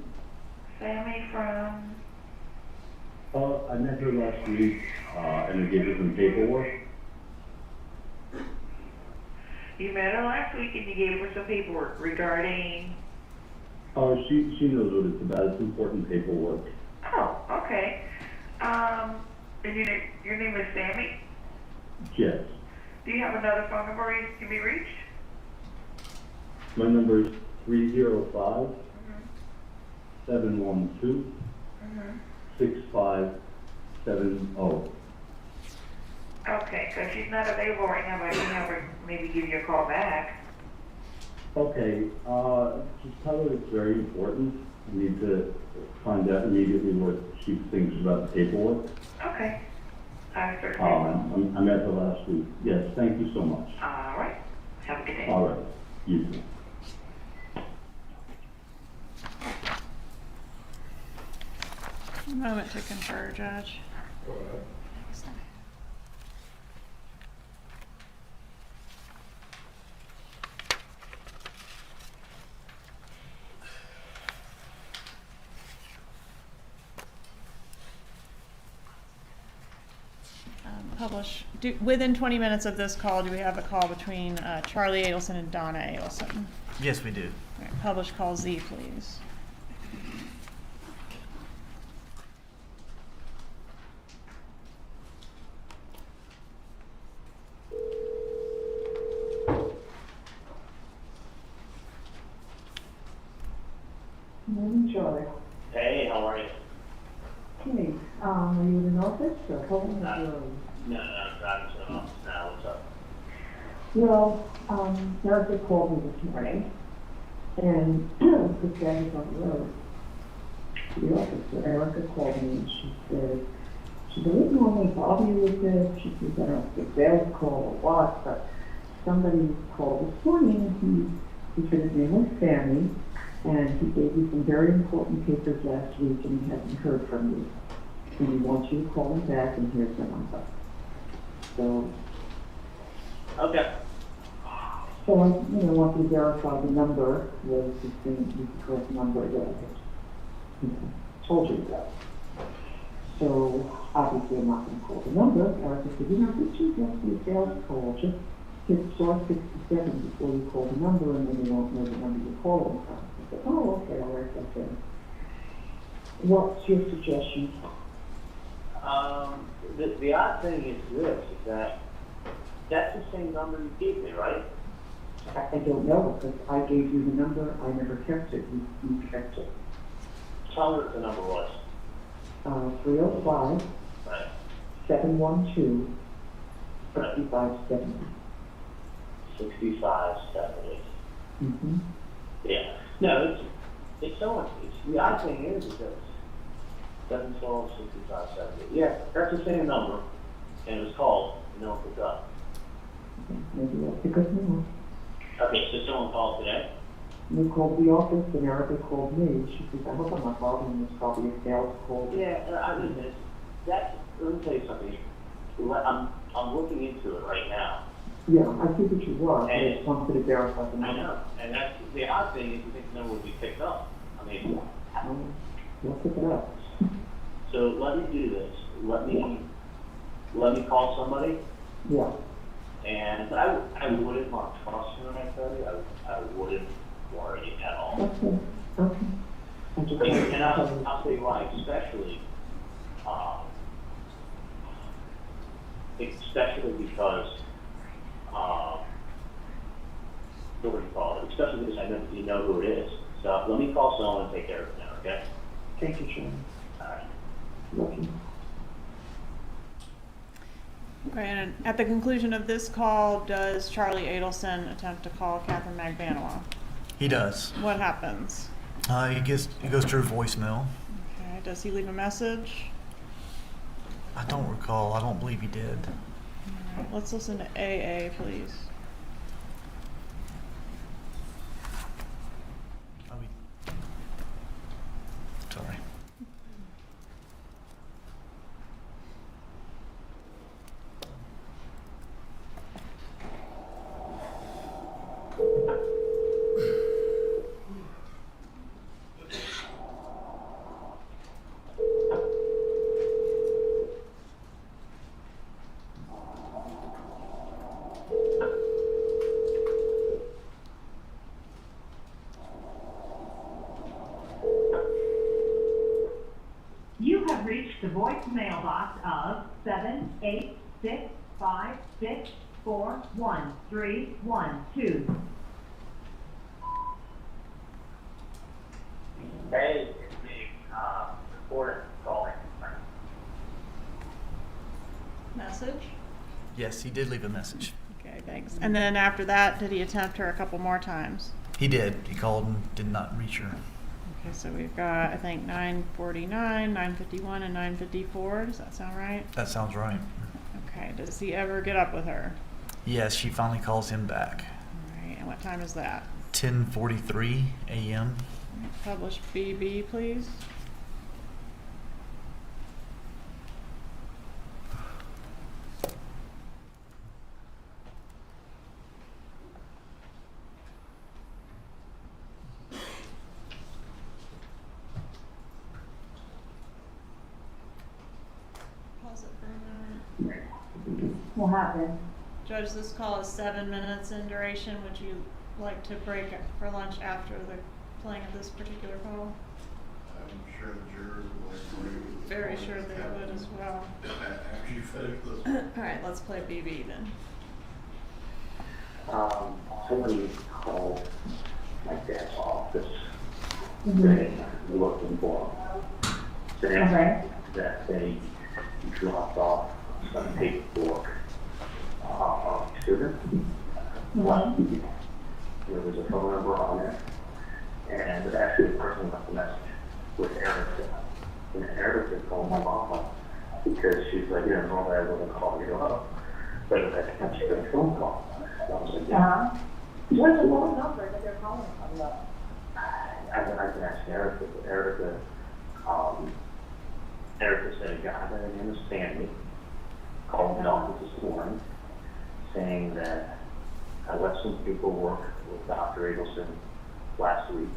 Sammy from... I met her last week, and I gave her some paperwork. You met her last week and you gave her some paperwork regarding... She knows what it's about. It's important paperwork. Oh, okay. And your name is Sammy? Yes. Do you have another phone number you can be reached? My number is 305 712 6570. Okay, so she's not available right now, but I can have her maybe give you a call back. Okay, just tell her it's very important. I need to find out immediately what she thinks about the paperwork. Okay. I certainly will. I met her last week. Yes, thank you so much. All right. Have a good day. All right, you too. A moment to confer, Judge. Go ahead. Publish. Within 20 minutes of this call, do we have a call between Charlie Adelson and Donna Adelson? Yes, we do. All right, publish call Z, please. Morning, Charlie. Hey, how are you? Hey, are you in an office or home or your own? No, I'm driving to the office now. What's up? Well, Erica called me this morning, and this guy was on the road to the office. So Erica called me and she said, I didn't normally bother you with this. She said, I don't know if it's a sales call or what, but somebody called this morning. He said his name was Sammy, and he gave you some very important papers last week, and he hasn't heard from you. And he wants you to call him back, and here's the number. So, Okay. I want to verify the number was the correct number that I had, told you about. So, obviously, I'm not going to call the number. Erica said, this should just be a sales call. Just hit star 67 before you call the number, and then you won't know the number you're calling from. I said, oh, okay, I'll write that down. What's your suggestion? The odd thing is this, is that that's the same number you gave me, right? I don't know, because I gave you the number. I never kept it. You kept it. Tell me what the number was. 305 Right. 712 6570. 6570. Mm-hmm. Yeah. No, it's so much. The odd thing is that 712, 65, 70. Yeah, that's the same number, and it was called, and no one picked up. Maybe that's because no. Okay, so someone called today? You called the office, and Erica called me. She says, I hope I'm not bothering this copy of Dale's called. Yeah, I mean, let me tell you something. I'm looking into it right now. Yeah, I see what you were, but And- it's wanted to verify the I number. know, and that's the odd thing is you think the number would be picked up. I mean, We'll pick it up. so let me do this. Let me call somebody, Yeah. and I wouldn't want to trust you when I tell you. I wouldn't worry at all. Okay. Okay. I'm just And I'll tell you why, especially because, what do you call it? Especially because I know you know who it is. So let me call someone and take care of it now, okay? Thank you, Sean. All right. Lucky. Okay, and at the conclusion of this call, does Charlie Adelson attempt to call Catherine Magbanua? He does. What happens? He goes to her voicemail. Okay, does he leave a message? I don't recall. I don't believe he did. All right, let's listen to AA, please. Oh, sorry. You have reached the voicemail box of 78656413112. Hey, it's me, reporter calling. Message? Yes, he did leave a message. Okay, thanks. And then after that, did he attempt her a couple more times? He did. He called and did not reach her. Okay, so we've got, I think, 9:49, 9:51, and 9:54. Does that sound right? That sounds right. Okay, does he ever get up with her? Yes, she finally calls him back. All right, and what time is that? 10:43 a.m. Publish BB, please. Pause it for a minute. What happened? Judge, this call is 7 minutes in duration. Would you like to break for lunch after the playing of this particular call? I'm sure the jurors will agree. Very sure they would as well. After you finish this. All right, let's play BB then. Somebody called my dad's office, Mhm. saying, looking for him. Saying Okay. that they dropped off some paperwork, to them. Mhm. There was a phone number on it, and actually the person left a message with Erica. And Erica called my mom because she's like, normally I wouldn't call you up, but at that time she got a phone call. I was like, Uh-huh. What's the phone number that they're calling from though? I can ask Erica, but Erica said a guy by the name of Sandy called the office this morning saying that I left some paperwork with Dr. Adelson last week,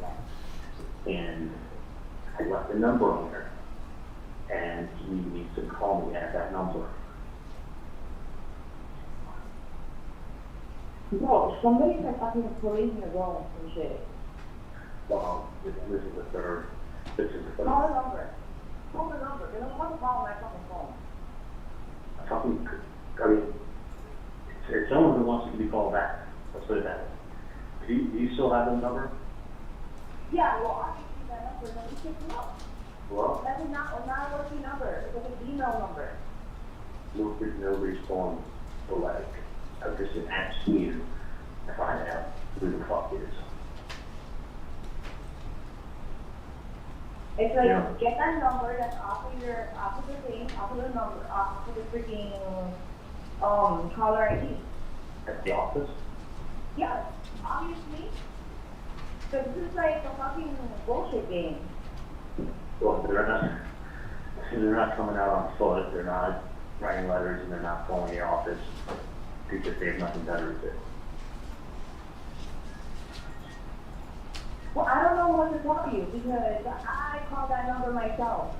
and I left a number on there, and he needs to call me at that number. No, somebody's like talking to police and they're going some shit. Well, this is the third. Call the number. Call the number. They don't want to call my fucking phone. It's someone who wants to be called back. Let's put it that way. Do you still have the number? Yeah, well, I can see that number, then we pick them up. Well, That's not a working number. It's like an email number. nobody's calling the leg. I'm just asking you to find out who the fuck it is. It's like, Yeah. get that number that's off of the thing, off of the number, off of the freaking, caller ID. At the office? Yeah, obviously. So this is like a fucking bullshit game. Well, they're not coming out on foot, they're not writing letters, and they're not calling the office because they have nothing better to do. Well, I don't know what to tell you because I called that number myself.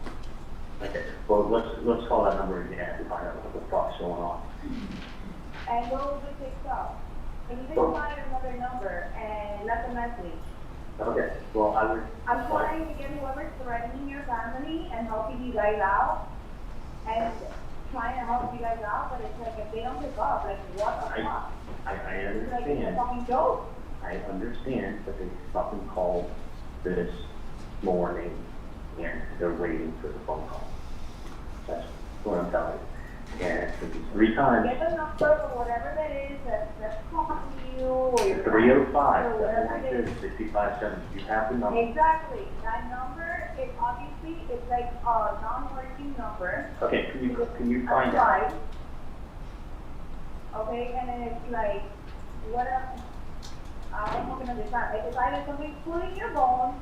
Okay, well, let's call that number again and find out what the fuck's going on. And what was it picked up? If you can find another number and left a message. Okay, well, I'm trying to get whoever's threatening your family and helping you guys out. And trying to help you guys out, but it's like if they don't pick up, like what the fuck? I It's like it's a understand. fucking joke. I understand that they fucking called this morning and they're waiting for the phone call. That's what I'm telling you. And it's 3 times. Get the number or whatever that is that's calling you or your 305, or whatever it is. 6570. You have the number. Exactly. That number is obviously it's like a non-working number. Okay, can you find out? Okay, and then it's like what else? I don't fucking understand. Like, it's either somebody's pulling your phone,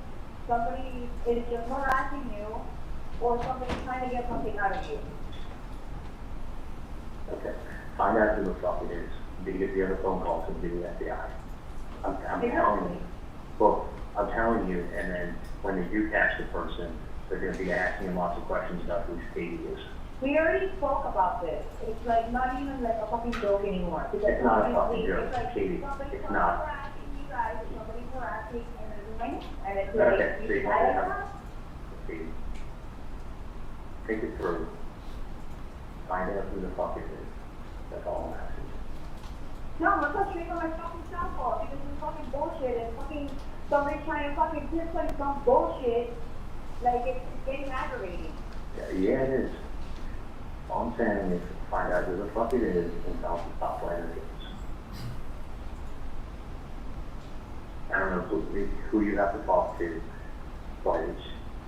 somebody is just harassing you, or somebody's trying to get something out of you. Okay, find out who the fuck it is. Because the other phone calls will be the FBI. I'm telling you. Well, I'm telling you, and then when they do catch the person, they're going to be asking them lots of questions about who Katie is. We already spoke about this. It's like not even like a fucking joke anymore. Because It's not a fucking obviously joke, it's like Katie. somebody's It's not. harassing you guys, somebody's harassing and everything, and it's Okay, like, see, you I don't know. Katie, think it through. Find out who the fuck it is. That's all I'm asking. No, I'm not straight on my fucking cell phone because it's fucking bullshit and fucking somebody trying to fucking pinpoint some bullshit. Like it's getting aggravating. Yeah, it is. All I'm saying is find out who the fuck it is and tell them to stop playing the games. I don't know who you have to talk to, but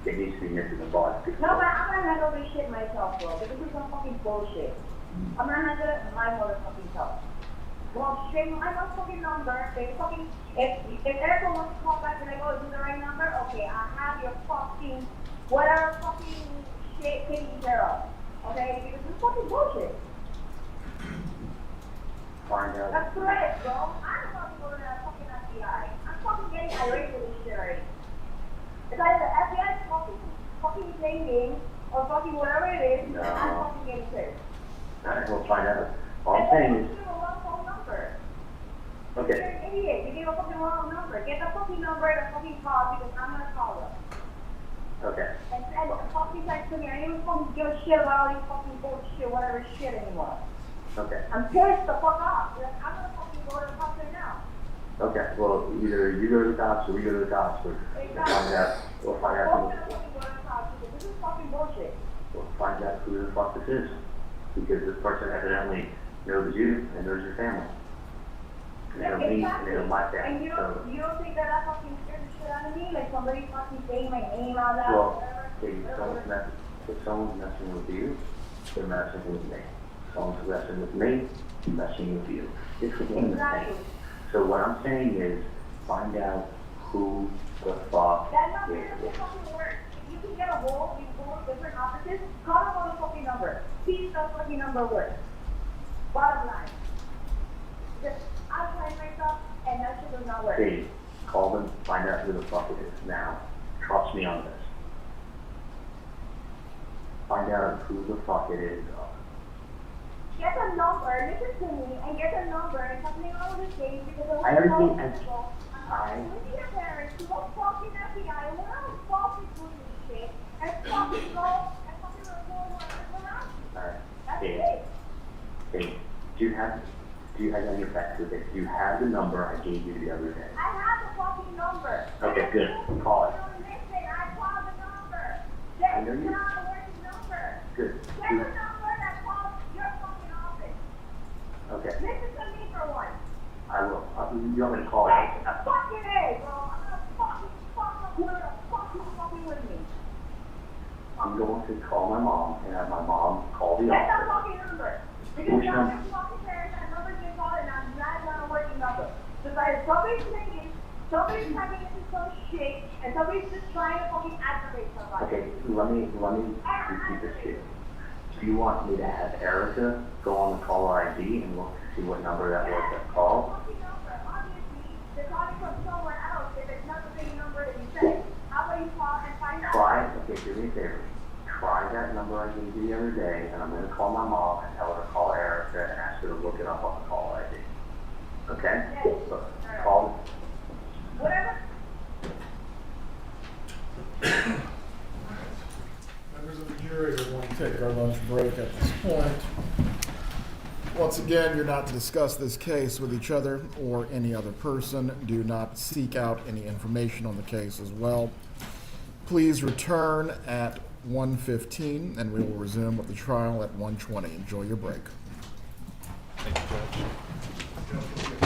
it needs to be nipped in the bud. No, but I'm gonna handle this shit myself, bro. Because this is some fucking bullshit. I'm gonna handle it my motherfucking self. Well, straight my motherfucking number. They fucking if Erica wants to call back and like, oh, is this the right number? Okay, I have your fucking whatever fucking shit taken care of. Okay, because this is fucking bullshit. Find out. That's correct, bro. I'm about to go to that fucking FBI. I'm fucking getting irate with this shit already. It's either the FBI fucking playing games or fucking whatever it is, No. and I'm fucking getting pissed. Alright, we'll find out. All I'm saying is, You gave a wrong phone number. okay, You're an idiot. You gave a fucking wrong number. Get the fucking number and fucking call because I'm gonna call them. okay. And fucking text me. I don't fucking give a shit about all these fucking bullshit, whatever shit anymore. Okay. I'm pissed the fuck off. Like, I'm gonna fucking go to the cops right now. Okay, well, either you go to the cops or we go to the cops, or we'll find out We're gonna fucking go to the cops because this is fucking bullshit. we'll find out who the fuck this is. Because this person evidently knows you and knows your family. And they know me and they know my And family, you so, don't think that I fucking scared the shit out of me? Like somebody fucking saying my name out loud, well, whatever. hey, if someone's messing with you, they're messing with me. If someone's messing with me, they're messing with you. It's the same Exactly. thing. So what I'm saying is, find out who the fuck That number is. doesn't fucking work. If you can get a hold, you go to different offices, call them on the fucking number. See if the fucking number works. Bottom line. Just, I tried myself, and that shit does not work. Hey, call them, find out who the fuck it is now. Trust me on this. Find out who the fuck it is. Get the number, listen to me, and get the number, and something wrong with this game because I already think I went to your parents to go fucking FBI, and when I was fucking doing this shit, and fucking go, and fucking report whatever around. Alright. That's Hey, it. hey, do you have any effect with it? Do you have the number I gave you the other day? I have the fucking number. Okay, good. Call it. Listen, I called the number. I know That's you- not a working number. Good. Get the number that calls your fucking office. Okay, Listen to me for once. I will. You want me to call it? Fucking A, bro. I'm gonna fucking fuck up whoever the fuck you fucking with me. I'm going to call my mom and have my mom call the That's not office. fucking number. Because Which now number? there's fucking parents that number's been called and that's not a working number. Because either somebody's singing, somebody's typing into some shit, and somebody's just trying to fucking aggravate somebody. Okay, let me repeat this to you. Do you want me to have Erica go on the caller ID and look to see what number that was that called? Fucking number. Obviously, they're calling from somewhere else if it's not the same number that you said. How about you call and find out? Okay, do me a favor. Try that number I gave you the other day, and I'm gonna call my mom and tell her to call Erica and ask her to look it up on the caller ID. Okay? Yes. So, call. Whatever. Members of the jury, we're going to take our lunch break at this point. Once again, you're not to discuss this case with each other or any other person. Do not seek out any information on the case as well. Please return at 1:15 and we will resume with the trial at 1:20. Enjoy your break. Thank you, Judge.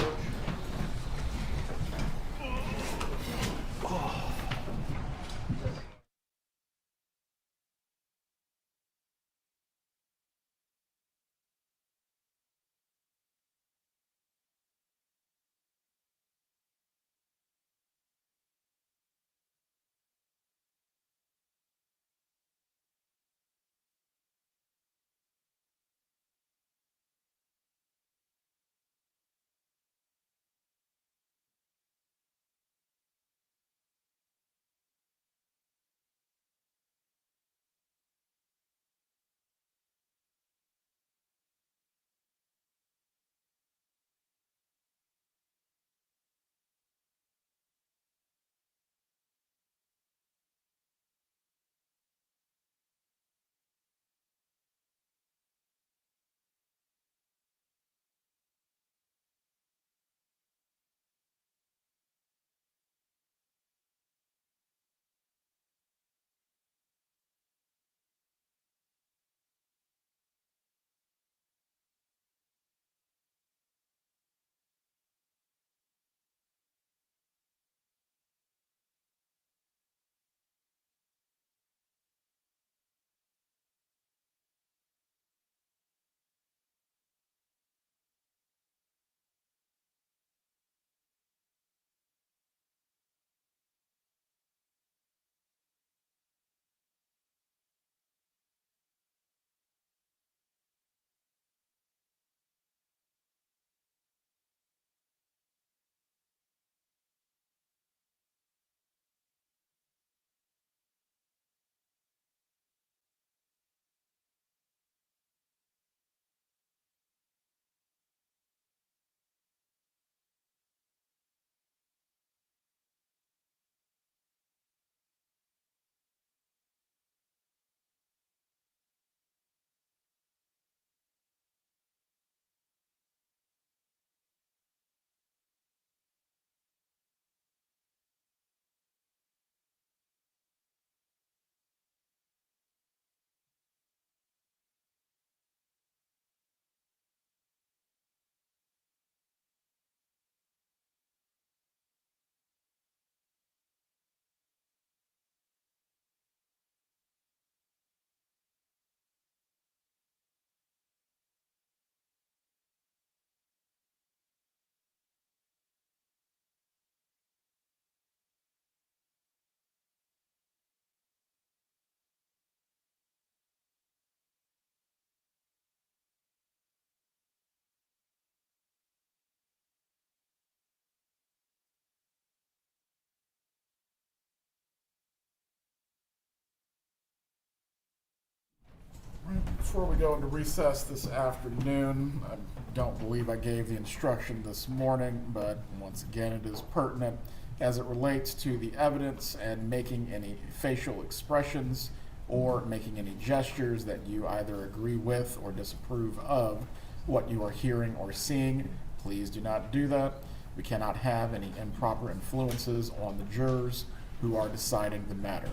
Before we go into recess this afternoon, I don't believe I gave the instruction this morning, but once again, it is pertinent as it relates to the evidence and making any facial expressions or making any gestures that you either agree with or disapprove of what you are hearing or seeing. Please do not do that. We cannot have any improper influences on the jurors who are deciding the matter.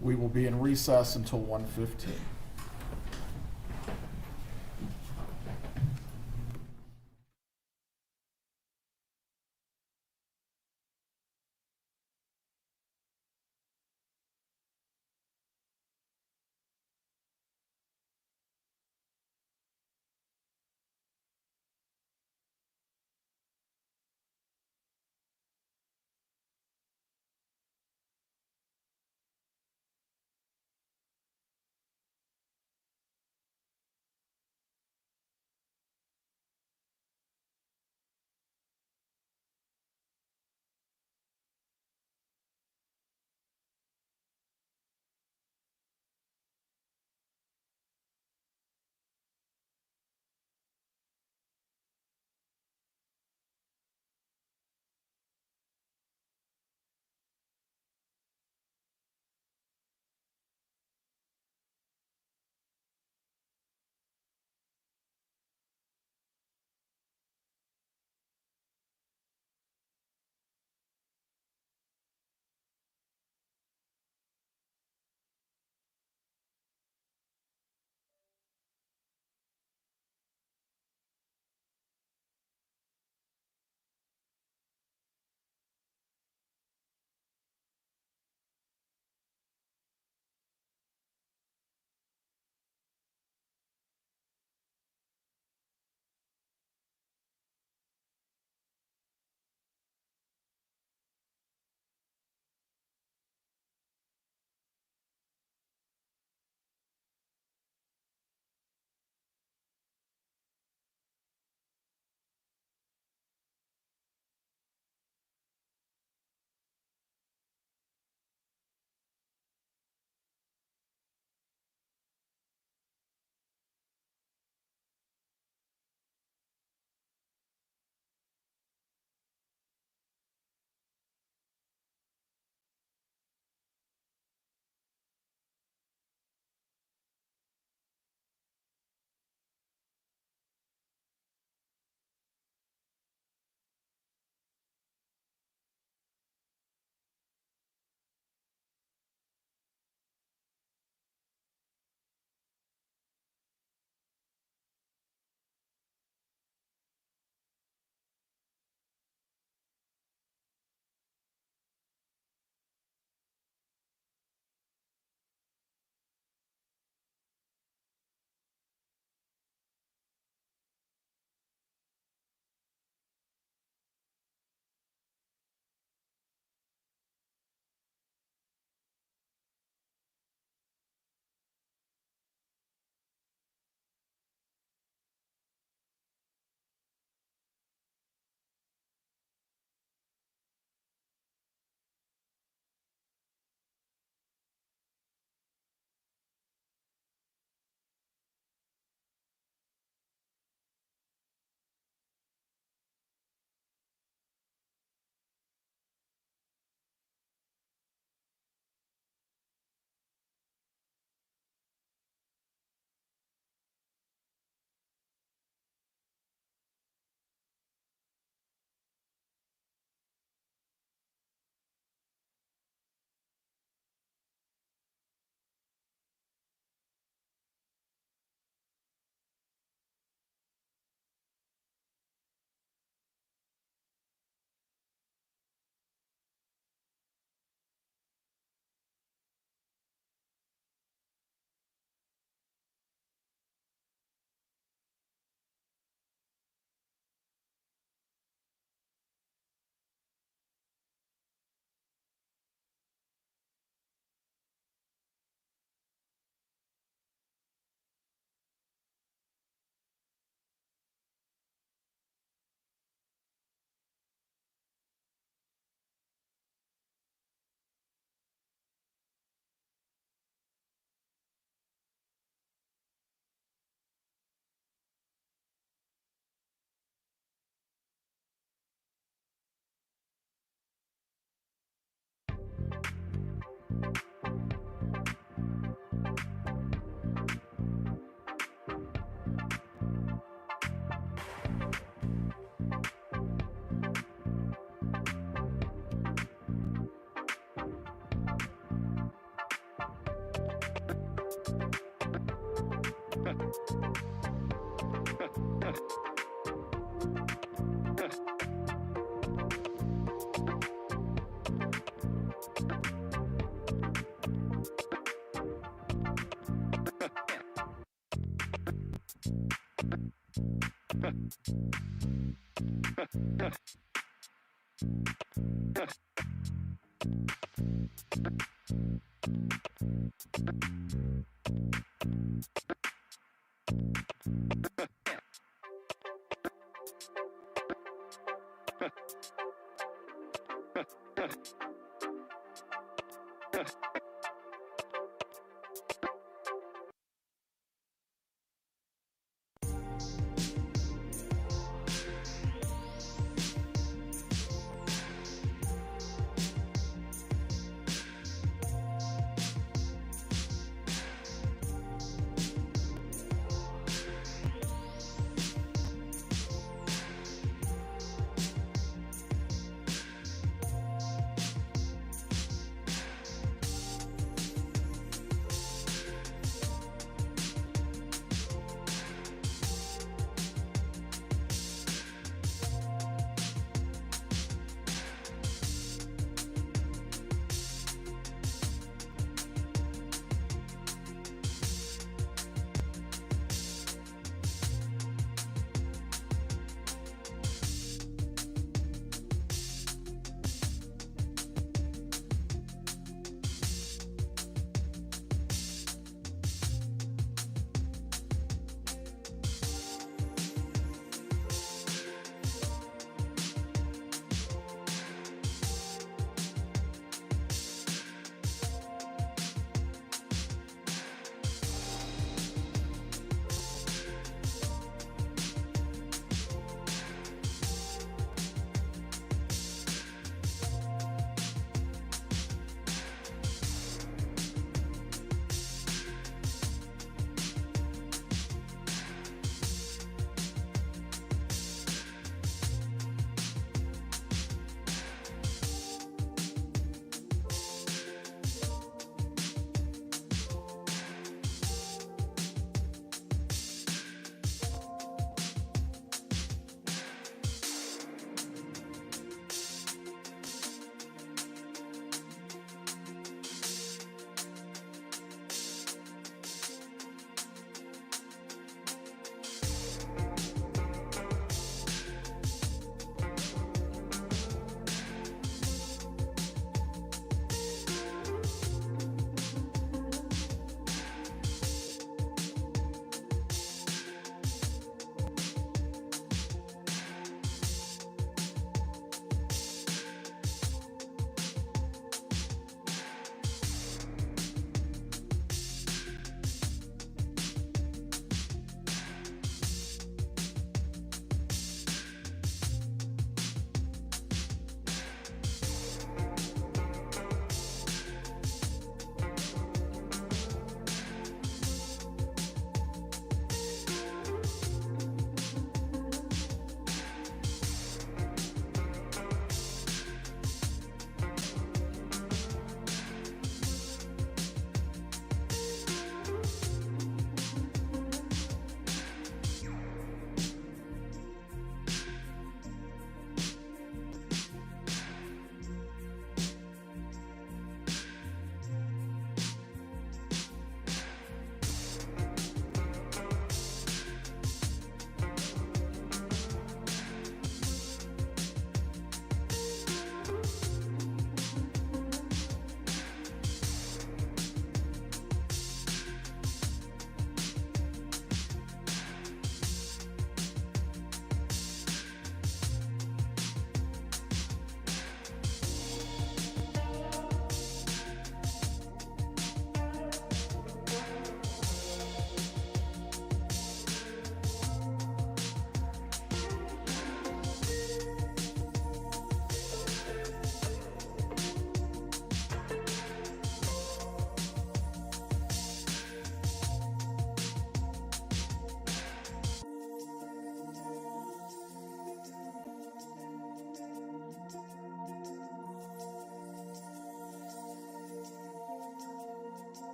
We will be in recess until 1:15.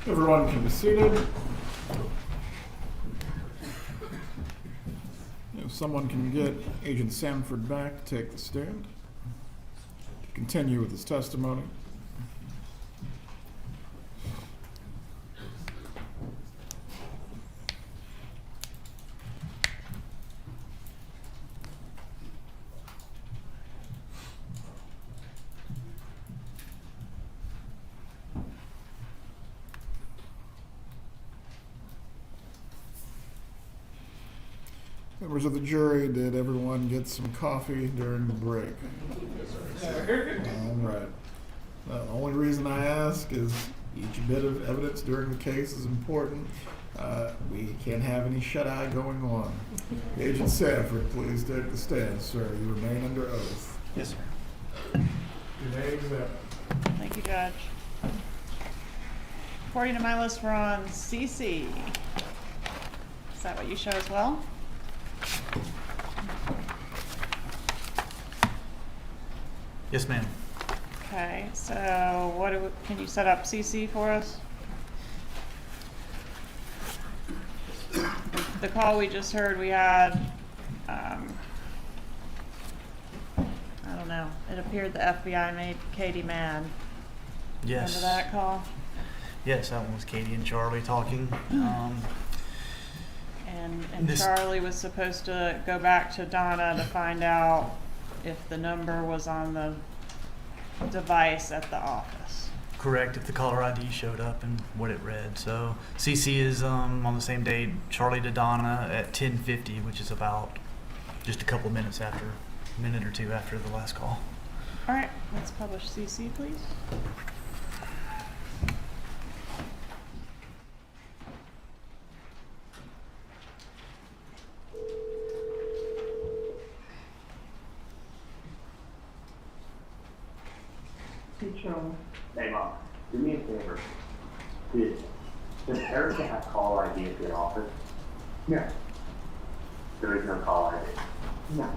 Everyone can be seated. If someone can get Agent Sanford back to take the stand, continue with his testimony. Members of the jury, did everyone get some coffee during the break? All right. The only reason I ask is each bit of evidence during the case is important. We can't have any shut-eye going on. Agent Sanford, please take the stand, sir. You remain under oath. Yes, sir. Your name is Thank you, Judge. According to my list, we're on CC. Is that what you show as well? Yes, ma'am. Okay, so can you set up CC for us? The call we just heard, we had, I don't know, it appeared the FBI made Katie mad. Yes. Remember that call? Yes, that one was Katie and Charlie talking. And Charlie was supposed to go back to Donna to find out if the number was on the device at the office. Correct, if the caller ID showed up and what it read. So CC is on the same day, Charlie to Donna at 10:50, which is about just a couple minutes after, a minute or two after the last call. All right, let's publish CC, please. Hey, Mom, do me a favor. Does Erica have call ID at the office? No, There is no call ID. no.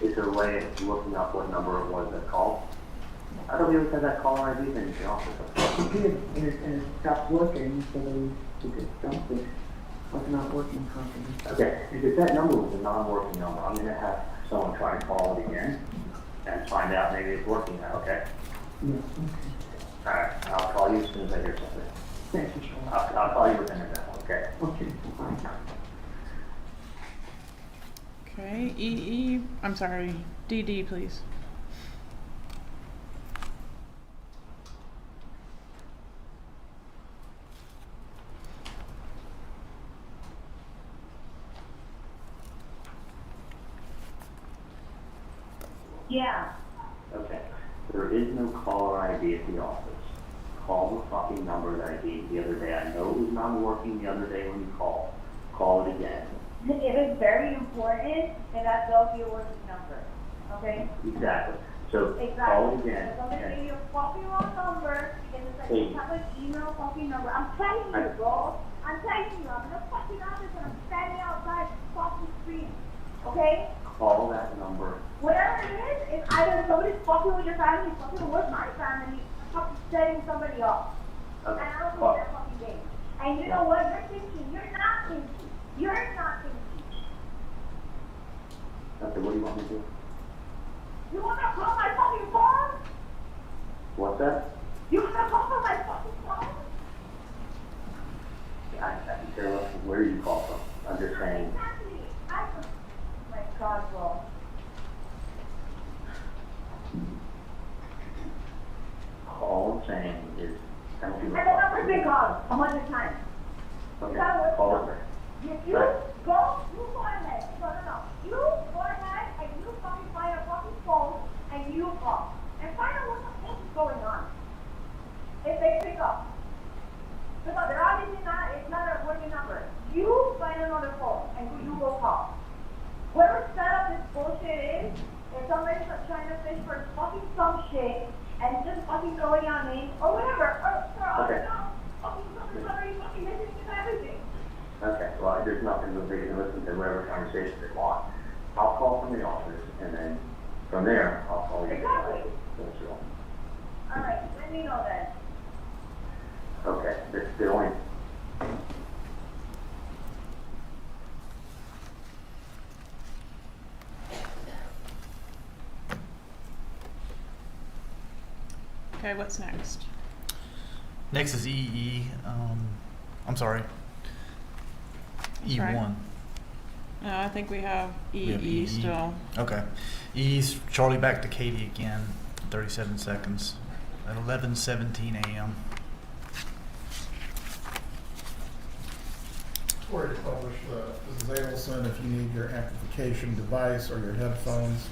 Is there a way of looking up what number it was that called? I don't even have that call ID in the office. It did, and it stopped working, so they just dumped it. Was not working properly. Okay, if that number was a non-working number, I'm gonna have someone try and call it again and find out maybe it's working now, okay? Yeah, okay. Alright, I'll call you as soon as I hear something. Thank you, Charlie. I'll call you within an hour, okay? Okay, fine. Okay, I'm sorry, DD, please. Yeah. Okay. There is no caller ID at the office. Call the fucking number that I gave the other day. I know it was non-working the other day when you called. Call it again. It is very important that that will be a working number, okay? Exactly. So Exactly. call it again. If somebody gave you a fucking wrong number, and it's like, Hey. you have an email fucking number. I'm telling you, bro. I'm telling you, I'm in the fucking office and I'm standing outside fucking screen, okay? Call that number. Whatever it is either somebody's fucking with your family, fucking with my family, or fucking setting somebody up. Okay. And I don't Call. think that fucking game. And you know what? You're thinking. You're not thinking. You're not thinking. Okay, what do you want me to do? You wanna call my fucking phone? What's that? You wanna call from my fucking phone? I can care less where you call from. I'm just saying. Exactly. Oh my God, bro. All I'm saying is, I don't give a And the fuck. number's been called 100 times. Okay, That was call the it. number. If you Right. you go ahead. No. You go ahead and you fucking find a fucking phone and you call. And find out what the fuck is going on. If they pick up. Because they're obviously it's not a working number. You find another phone and you go call. Whoever set up this bullshit is somebody's trying to fish for fucking some shit and just fucking throwing out names or whatever. Or I Okay. don't know. Fucking somebody fucking listening to everything. Okay, well, there's nothing that they can listen to whatever conversation they want. I'll call from the office, and then from there, I'll call you. Exactly. That's all. Alright, let me know then. Okay, this Okay, what's next? Next is EE. I'm sorry. That's right. E1. No, I think we have We have EE EE. still. Okay. E's Charlie back to Katie again. 37 seconds at 11:17 a.m. Before you publish, Mrs. Adelson, if you need your amplification device or your headphones,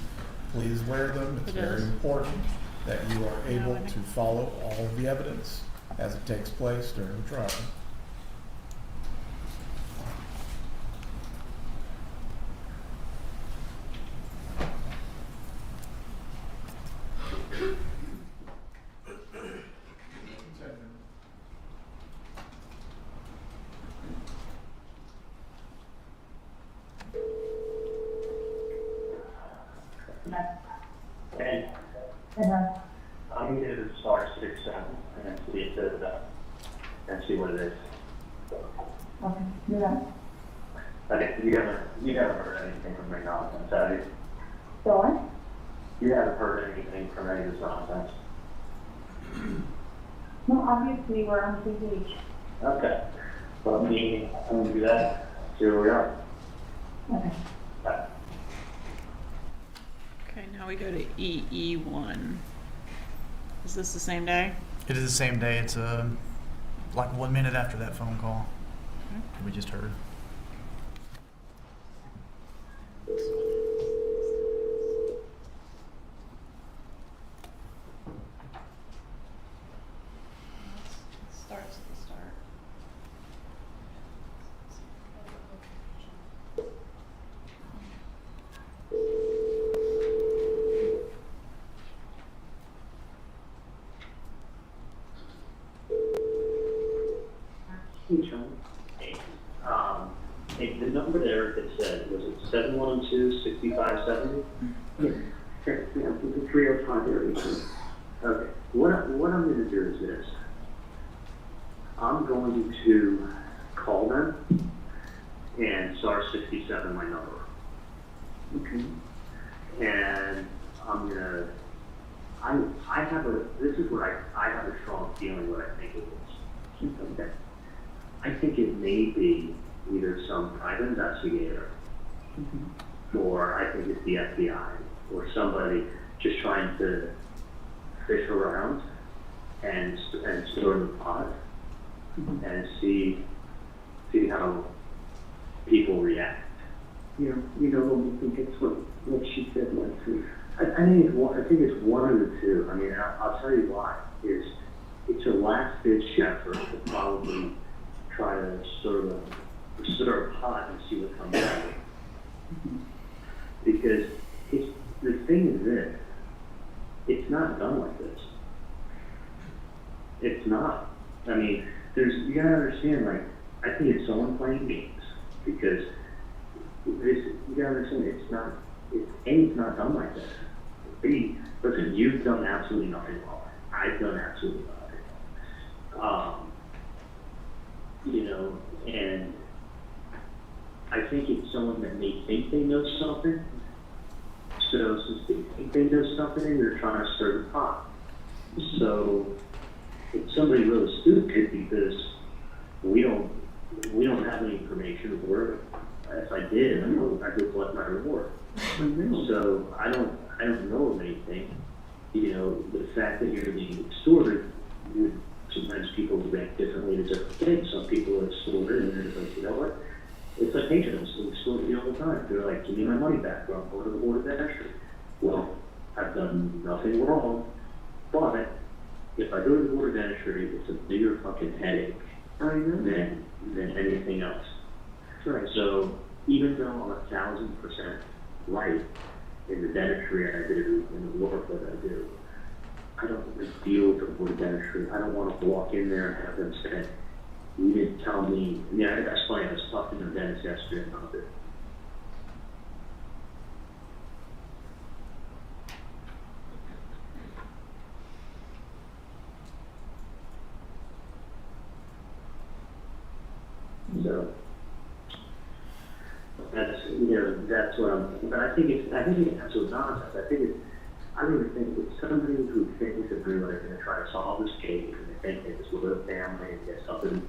please wear them. It's It very is. important that you are able I think- to follow all of the evidence as it takes place during the trial. And I'm going to start 6-7 and see if there's and see what it is. Okay, do that. Okay, you haven't heard anything from me nonsense, have you? So what? You haven't heard anything from any of this nonsense. No, obviously we're on the same page. Okay. Well, me, I'm going to do that. See where we are. Okay. Bye. Okay, now we go to EE1. Is this the same day? It is the same day. It's like 1 minute after that phone call that we just heard. Starts at the start. Hey, hey, the number there that said, was it 712-6570? Yes. Yes, yeah, it was a 305 area. Okay. What I'm going to do is this. I'm going to call them and star 67 my number. Okay. And I'm going to, I have a, this is what I have a strong feeling what I think it is. Okay. I think it may be either some private investigator, or I think it's the FBI, or somebody just trying to fish around and stir the pot and see how people react. You know, when we think it's what she said last week. I think it's one of the two. I mean, I'll tell you why. It's a last ditch effort to probably try to stir a pot and see what comes out of it. Because the thing is this, it's not done like this. It's not. I mean, you gotta understand, like, I think it's someone playing games, because you gotta understand, it's not done like this. B, listen, you've done absolutely nothing wrong. I've done absolutely nothing wrong. You know, and I think it's someone that may think they know something. So since they think they know something, they're trying to stir the pot. So it's somebody really stupid, because we don't have any information, or if I did, I'd go collect my reward. So I don't know of anything. You know, the fact that you're being extorted, sometimes people react differently to different things. Some people are extorted and they're like, you know what? It's like patrons who extort me all the time. They're like, give me my money back, or I'm going to the board of entry. Well, I've done nothing wrong, but if I go to the board of entry, it's a bigger fucking headache than anything else. Right. So even though I'm 1,000% right in the dentistry I do, in the work that I do, I don't want to deal with the board of dentistry. I don't want to walk in there and have them say, you didn't tell me. Yeah, that's funny. I was talking to the dentist yesterday about it. So that's what I'm. But I think it's absolute nonsense. I really think that somebody who thinks that they're like going to try to solve this case and they think that this will live family and get something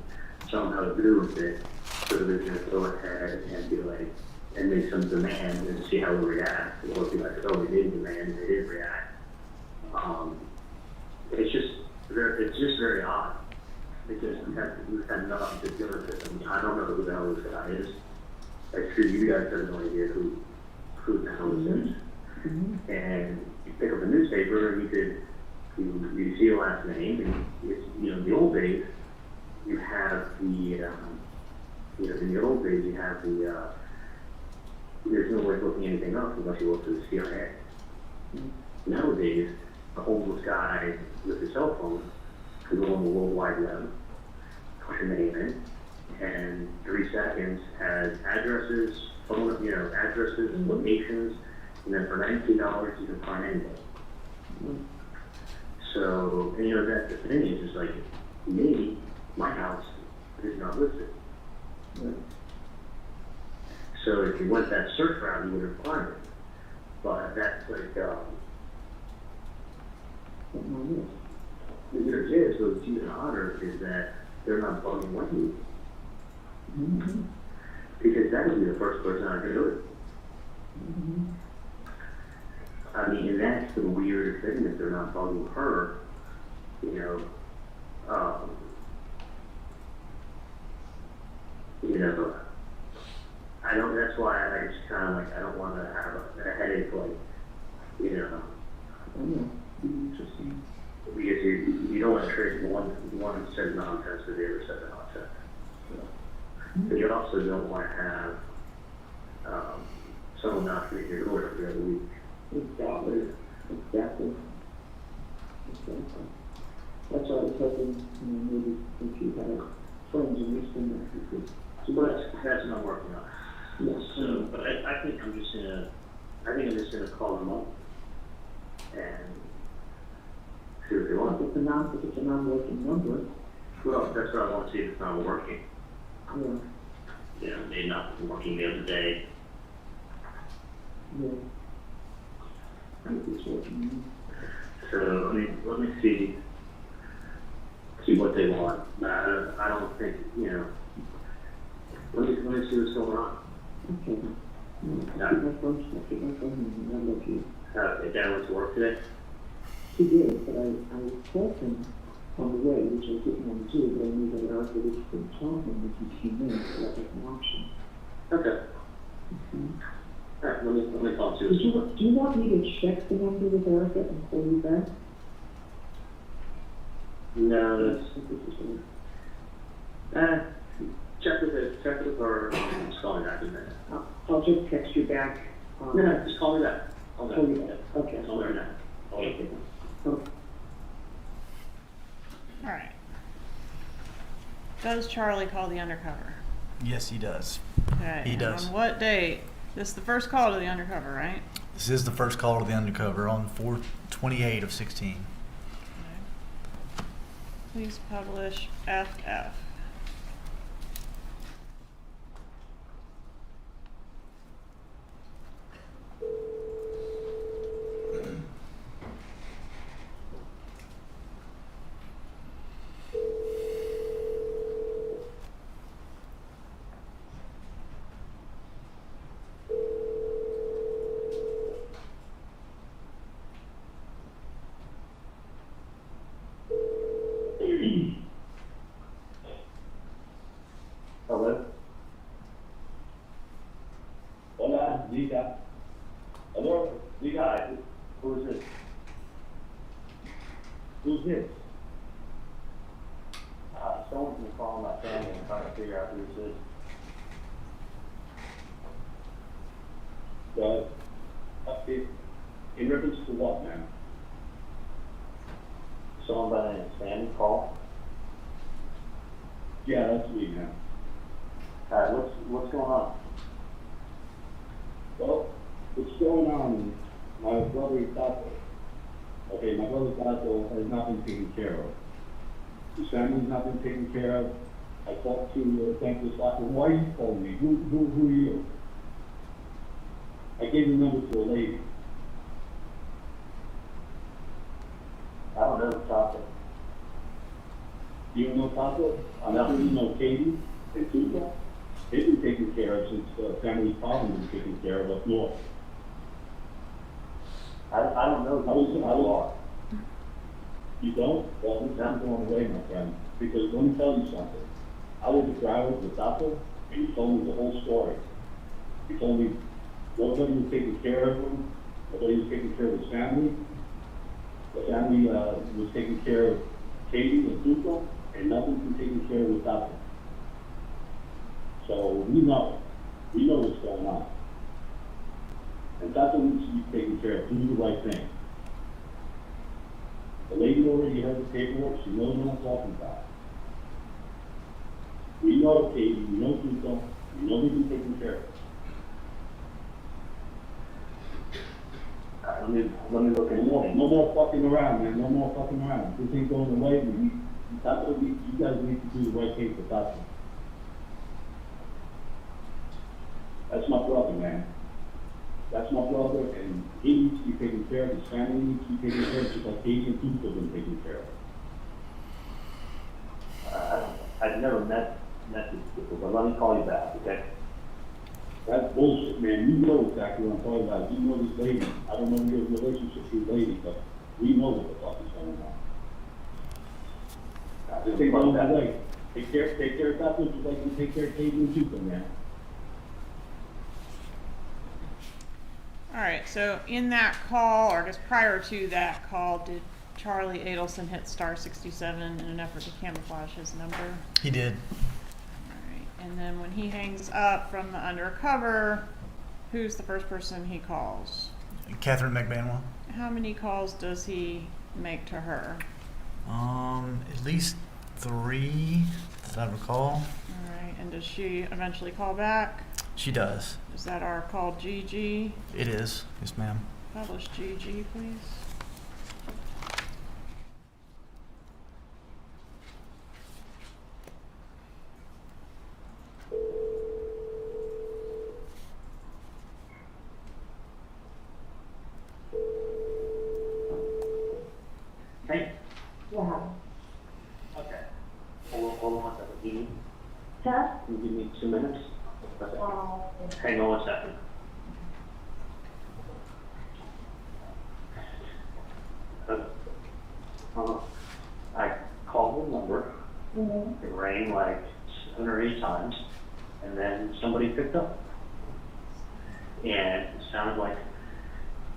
somehow to do with it, so they're going to go ahead and be like, and make some demand and see how we react. Or be like, oh, we did demand and they didn't react. It's just very odd. Because we've had nothing to do with it. I mean, I don't know who the hell this guy is. I'm sure you guys have no idea who the hell this is. And you pick up a newspaper and you see a last name, and it's, in the old days, you have the, in the old days you have the, there's no way of looking anything up unless you look to the CIA. Nowadays, a homeless guy with his cell phone can go on the World Wide Web, push a name in, and 3 seconds has addresses, locations, and then for $19 you can find anything. So, and that the thing is like, me, my house is not listed. So if you went that search route, you would have found it. But that's like, the difference is, so it's even odder, is that they're not bugging with you. Because that would be the first person I could do it. I mean, and that's the weird thing, that they're not bugging her, I don't, that's why I just kind of like, I don't want to have a headache, like, interesting. Because you don't want to trade one set of nonsense for the other set of nonsense. But you also don't want to have someone knocking at your door every other week. Exactly. That's why I was hoping, maybe if you had friends in Houston that you could. So that's not working out. Yes. So, but I think I'm just gonna call them up and see what they want. If it's a non-working number. Well, that's what I want to see if it's not working. Yeah. Maybe not working the other day. Yeah. I think it's working. So let me see what they want. I don't think, let me see what's going on. Okay. I'll keep my phone and I'll let you. Dad went to work today? He did, but I called him on the way, which I didn't want to do, but I knew that Erica was going to tell him if he came in, so that was an option. Okay. Alright, let me call Do you want me to check the number with Erica and call you back? No, check with her, just call me back in a minute. I'll just text you back. No, just call me back. Call you back. Okay. Call me right now. Okay. All right. Does Charlie call the undercover? Yes, he does. Okay. He does. On what date? This is the first call to the undercover, right? This is the first call to the undercover on 4/28 of 16. Okay. Please publish FF. Hello? Hola, Lisa. Hello, Lisa. Who is this? Who's this? Someone's been calling my family and trying to figure out who this is. In reference to what, ma'am? Someone by the name of Sammy called. Yeah, that's me, ma'am. What's going on? Well, what's going on is my brother Tato. Okay, my brother Tato has not been taken care of. His family's not been taken care of. I talked to thankless Tato. Why are you calling me? Who are you? I gave the number to a lady. You don't know Taco? I'm not sure you know Katie and Tuco. They've been taken care of since family problem been taken care of up north. I don't know I was- who you are. You don't? Well, this is going away, my friend. Because let me tell you something. I was at Broward with Taco, and he told me the whole story. He told me nobody was taking care of him, nobody was taking care of his family. The family was taking care of Katie and Tuco, and nothing's been taken care of with Taco. So we know what's going on. And Taco needs to be taken care of, do the right thing. The lady already has the paperwork, she knows what I'm talking about. We know Katie, we know Tuco, we know they've been taken care of. Let me look at it. No more fucking around, man, no more fucking around. This ain't going away, you guys need to do the right thing for Taco. That's my brother, man. That's my brother, and he needs to be taken care of, his family needs to be taken care of, just like Katie and Tuco have been taken care of. I've never met these people, but let me call you back, okay? That's bullshit, man. You know exactly what I'm talking about. You know this lady. I don't know your relationship with this lady, but we know what the fuck is going on. Just take on that way. Take care of that, just like you take care of Katie and Tuco, man. All right, so in that call, or just prior to that call, did Charlie Adelson hit star 67 in an effort to camouflage his number? He did. All right, and then when he hangs up from the undercover, who's the first person he calls? Catherine McBanwell. How many calls does he make to her? At least 3, as I recall. All right, and does she eventually call back? She does. Is that our call GG? It is. Yes, ma'am. Publish GG, please. Hey, Yeah. okay. Hold on one second. Can Huh? you give me 2 minutes? Okay. Okay. Hang on 1 second. I called the number. Mm-hmm. It rang like 7 or 8 times, and then somebody picked up. And it sounded like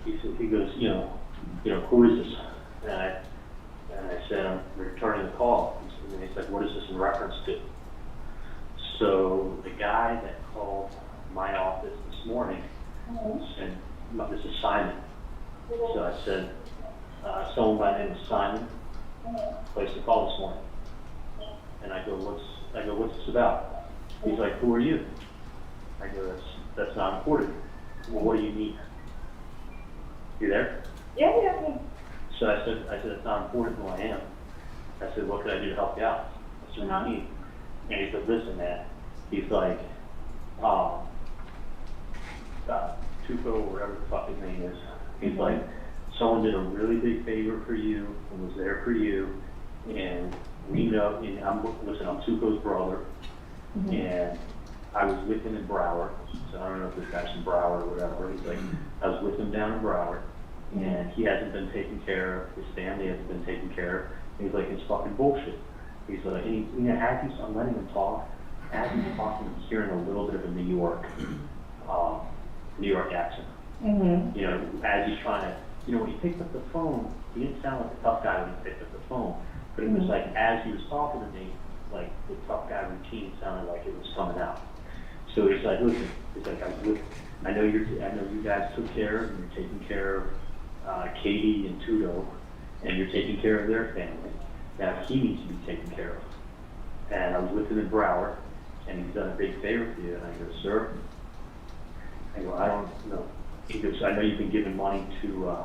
he goes, who is this? And I said, I'm returning the call. And he's like, what is this in reference to? So the guy that called my office this morning said, this is Simon. So I said, someone by the name of Simon placed a call this morning. And I go, what's this about? He's like, who are you? I go, that's not important. Well, what do you need? You there? Yeah. So I said, it's not important who I am. I said, what can I do to help you out? That's what you need. And he said, listen, man. He's like, Tuco, or whatever the fuck his name is. He's like, someone did a really big favor for you and was there for you. And we know, and I'm Tuco's brother. And I was with him in Broward. So I don't know if this guy's from Broward or whatever. He's like, I was with him down in Broward. And he hasn't been taken care of. His family hasn't been taken care of. And he's like, it's fucking bullshit. He's like, I'm letting him talk. As he's talking, he's hearing a little bit of a New York accent. As he's trying to, when he picked up the phone, he didn't sound like a tough guy when he picked up the phone. But it was like, as he was talking to me, like the tough guy routine sounded like it was coming out. So he's like, listen, I know you guys took care of, and you're taking care of Katie and Tuco, and you're taking care of their family. Now he needs to be taken care of. And I was with him in Broward, and he's done a big favor for you. And I go, sir? I go, I don't know. He goes, I know you've been giving money to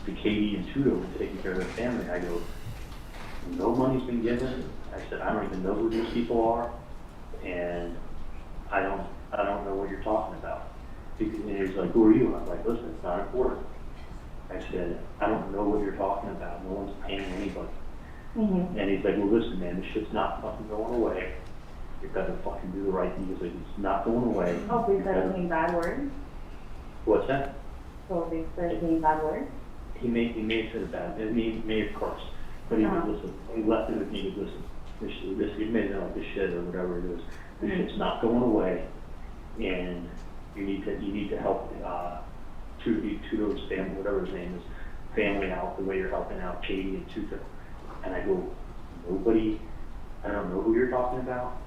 Katie and Tuco for taking care of their family. I go, no money's been given. I said, I don't even know who these people are, and I don't know what you're talking about. And he was like, who are you? I was like, listen, it's not important. I said, I don't know what you're talking about. No one's paying anybody. Mm-hmm. And he's like, well, listen, man, this shit's not fucking going away. You've got to fucking do the right thing. He's like, it's not going away. Oh, they started You've saying bad words? got- What's that? So they started saying bad words? He may have said it bad, he may have cursed, but he Uh-huh. would listen. He left it with me, he would listen. This, he may know this shit or whatever it is. This shit's not going away, and you need to help, Tuto's family, whatever his name is, family out, the way you're helping out Katie and Tuto. And I go, I don't know who you're talking about,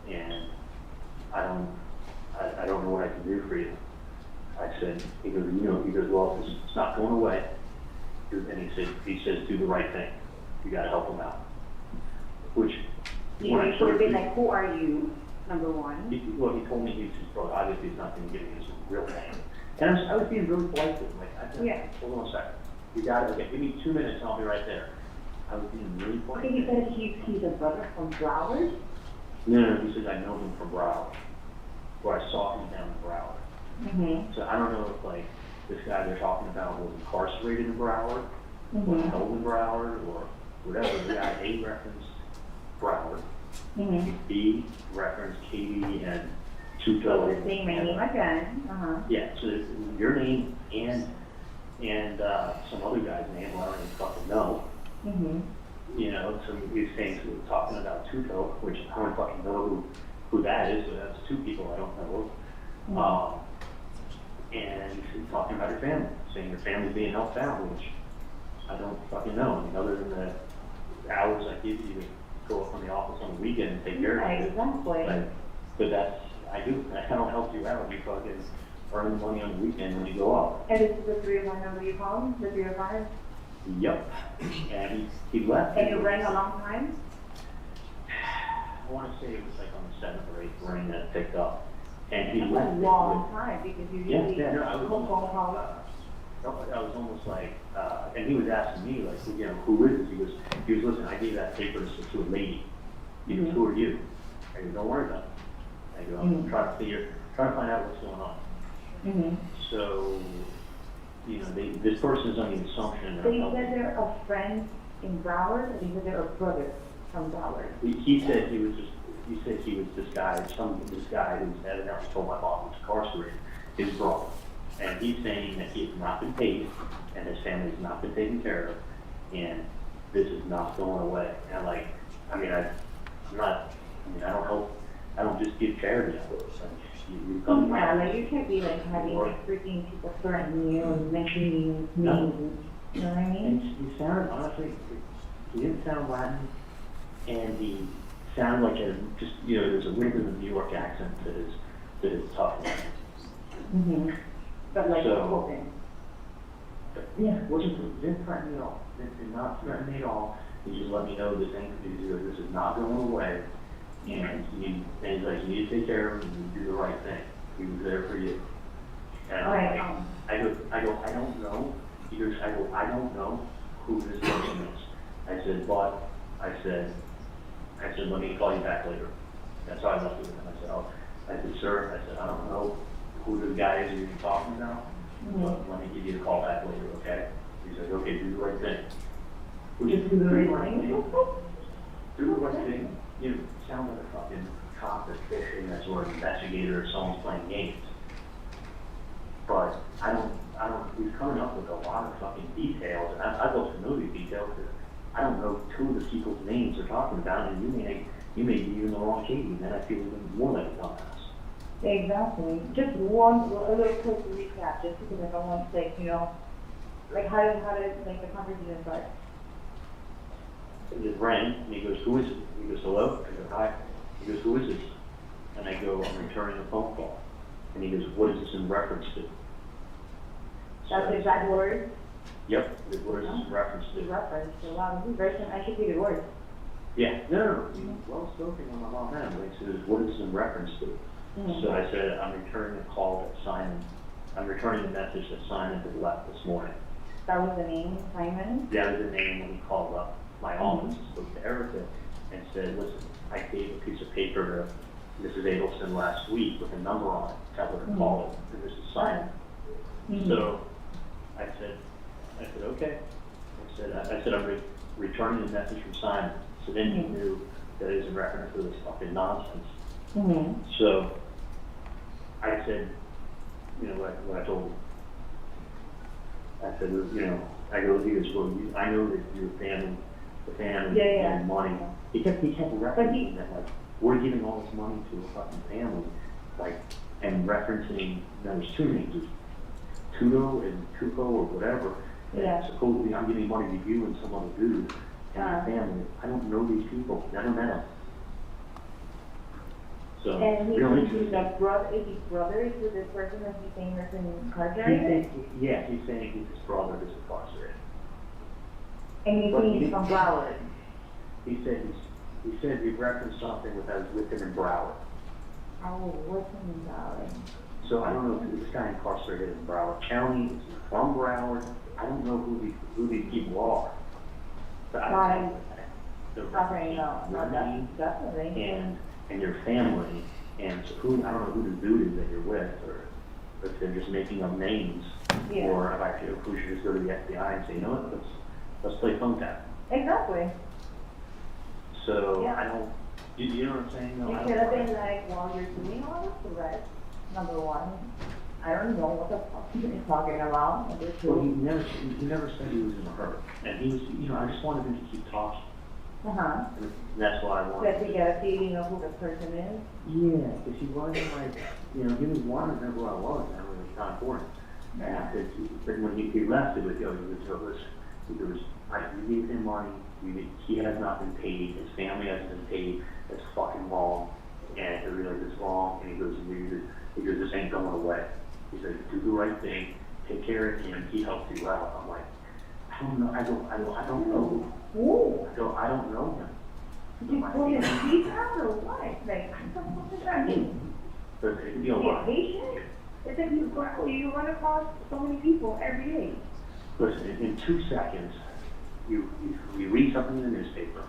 and I don't know what I can do for you. I said, he goes, well, it's not going away. And he says, do the right thing. You gotta help him out. Which, You when I should have been started, like, who are you, number one? he told me he's his brother. Obviously, he's not gonna give me his real name. And I was being really polite to him. Like, I said, Yeah. hold on a second. You gotta, okay, give me 2 minutes and I'll be right there. I was being really polite. Okay, he said he's a brother from Broward? No, he says, I know him from Broward. Or I saw him down in Broward. Mm-hmm. So I don't know if, like, this guy they're talking about was incarcerated in Broward, or held in Broward, or whatever. The guy A referenced Broward. Mm-hmm. B referenced Katie and Tuto. So they're saying my name again, Yeah, so your name and some other guy's name, well, I don't even fucking know. Mm-hmm. You know, some of these things we were talking about Tuto, which I don't fucking know who that is, but that's two people I don't know. Mm-hmm. And he's talking about your family, saying your family's being helped out, which I don't fucking know. I mean, other than the hours I give you to go up from the office on the weekend and take care of it. Exactly. But that's, I do, I don't help you out. You fucking earn money on the weekend when you go up. And this is the 305 number you called, the 305? Yep. And he left. And you rang a long time? I want to say it was like on the 7th or 8th ring that it picked up. And he That's left. a it long with- time, because you Yeah, usually yeah, no, I was phone almost, calls. I was almost like, and he was asking me, like, you know, who is this? He was, listen, I gave that paper to a lady. He goes, who are you? I go, don't worry about it. I go, I'm trying to find out what's going on. Mm-hmm. So, you know, this person is on the assumption that So I'm you helping. said they're a friend in Broward, or you said they're a brother from Broward? He said he was this guy who's evidently told my mom was incarcerated, his brother. And he's saying that he has not been paid, and his family has not been taken care of, and this is not going away. And I'm like, I don't just give charity out. You come Yeah, around. like you can't be like having like freaking people threatening you and mentioning names, you know what I mean? And he sounded, honestly, he didn't sound Latin, and he sounded like there's a little bit of a New York accent that is tough. Mm-hmm. But like So- open. Yeah, didn't threaten me at all. Did not threaten me at all. He just let me know this is not going away, and he's like, you need to take care of him and do the right thing. He was there for you. And All right, I'm like, I don't know. He goes, I don't know who this person is. I said, let me call you back later. That's how I left it with him. I said, sir, I don't know who the guy is you're talking about. But let me give you a call back later, okay? He's like, okay, do the right thing. Which is Do the right thing? Do the right thing. You sound like a fucking cop or fishing, that sort of investigator, or someone's playing games. But he's coming up with a lot of fucking details, and I'd love to know these details, because I don't know two of the people's names they're talking about, and you may be using the wrong Katie, and then I feel even more like a dumbass. Exactly. Just a little quick recap, just because I don't want to say, like how did like the conversation start? It just rang, and he goes, who is it? He goes, hello? I go, hi. He goes, who is this? And I go, I'm returning a phone call. And he goes, what is this in reference to? That's the exact word. Yep, what is this in reference The to? reference. So wow, this is very I should be the word. Yeah, no, well spoken on my mom and he says, what is this in reference to? So I said, I'm returning a call that Simon, I'm returning the message that Simon had left this morning. That was the name, Simon? That was the name when he called up my office and spoke to Erica and said, listen, I gave a piece of paper to Mrs. Adelson last week with a number on it, tell her to call it, and this is Simon. So I said, okay. I said, returning a message from Simon. So then he knew that it was in reference to this fucking nonsense. Mm-hmm. So I said, you know, what I told him. I said, you know, I go, here's what you, I know that your family, the family, and money. He kept referencing that, like, we're giving all this money to a fucking family, like, and referencing, there's two names, there's Tudo and Tuco or whatever. And supposedly I'm giving money to you and some other dude and your family. I don't know these people, never met them. So, And real he's interesting. the brother, is he brothers with this person that he's saying that's in He's incarcerated? saying, yeah, he's saying he's his brother is incarcerated. And he's But saying he- he's from Broward. He said he referenced something with I was with him in Broward. Oh, what's in Broward? So I don't know if this guy incarcerated in Broward County, is he from Broward? I don't know who these people are. But I don't know. The Okay, no, name definitely. and your family, and so who, I don't know who the dude is that you're with, or if they're just making up names, or if I feel we should just go to the FBI and say, you know what, let's play phone tap. Exactly. So Yeah. I don't, you know what I'm saying? No, I It don't- could have been like, while you're doing all this arrest, number one, I don't know what the fuck you're talking about. Number Well, two. he never said he was in a hurry, and he was, you know, I just wanted him to keep talking, Uh-huh. and that's why I But wanted. to get a feeling of who the person is. Yeah, because he wasn't like, you know, he was wanting to know who I was, and I was kind of boring. Yeah. But when he left, it was, you know, he was, he goes, we gave him money, he has not been paid, his family hasn't been paid, that's fucking wrong, and it really is wrong, and he goes, this ain't going away. He said, do the right thing, take care of him, he helped you out. I'm like, I don't know, I don't know. Ooh. I don't know him. Well, his details or what? Like, what the fuck does that mean? But it could be a Is lot. he patient? It's like you run across so many people every day. Listen, in 2 seconds, you read something in the newspaper,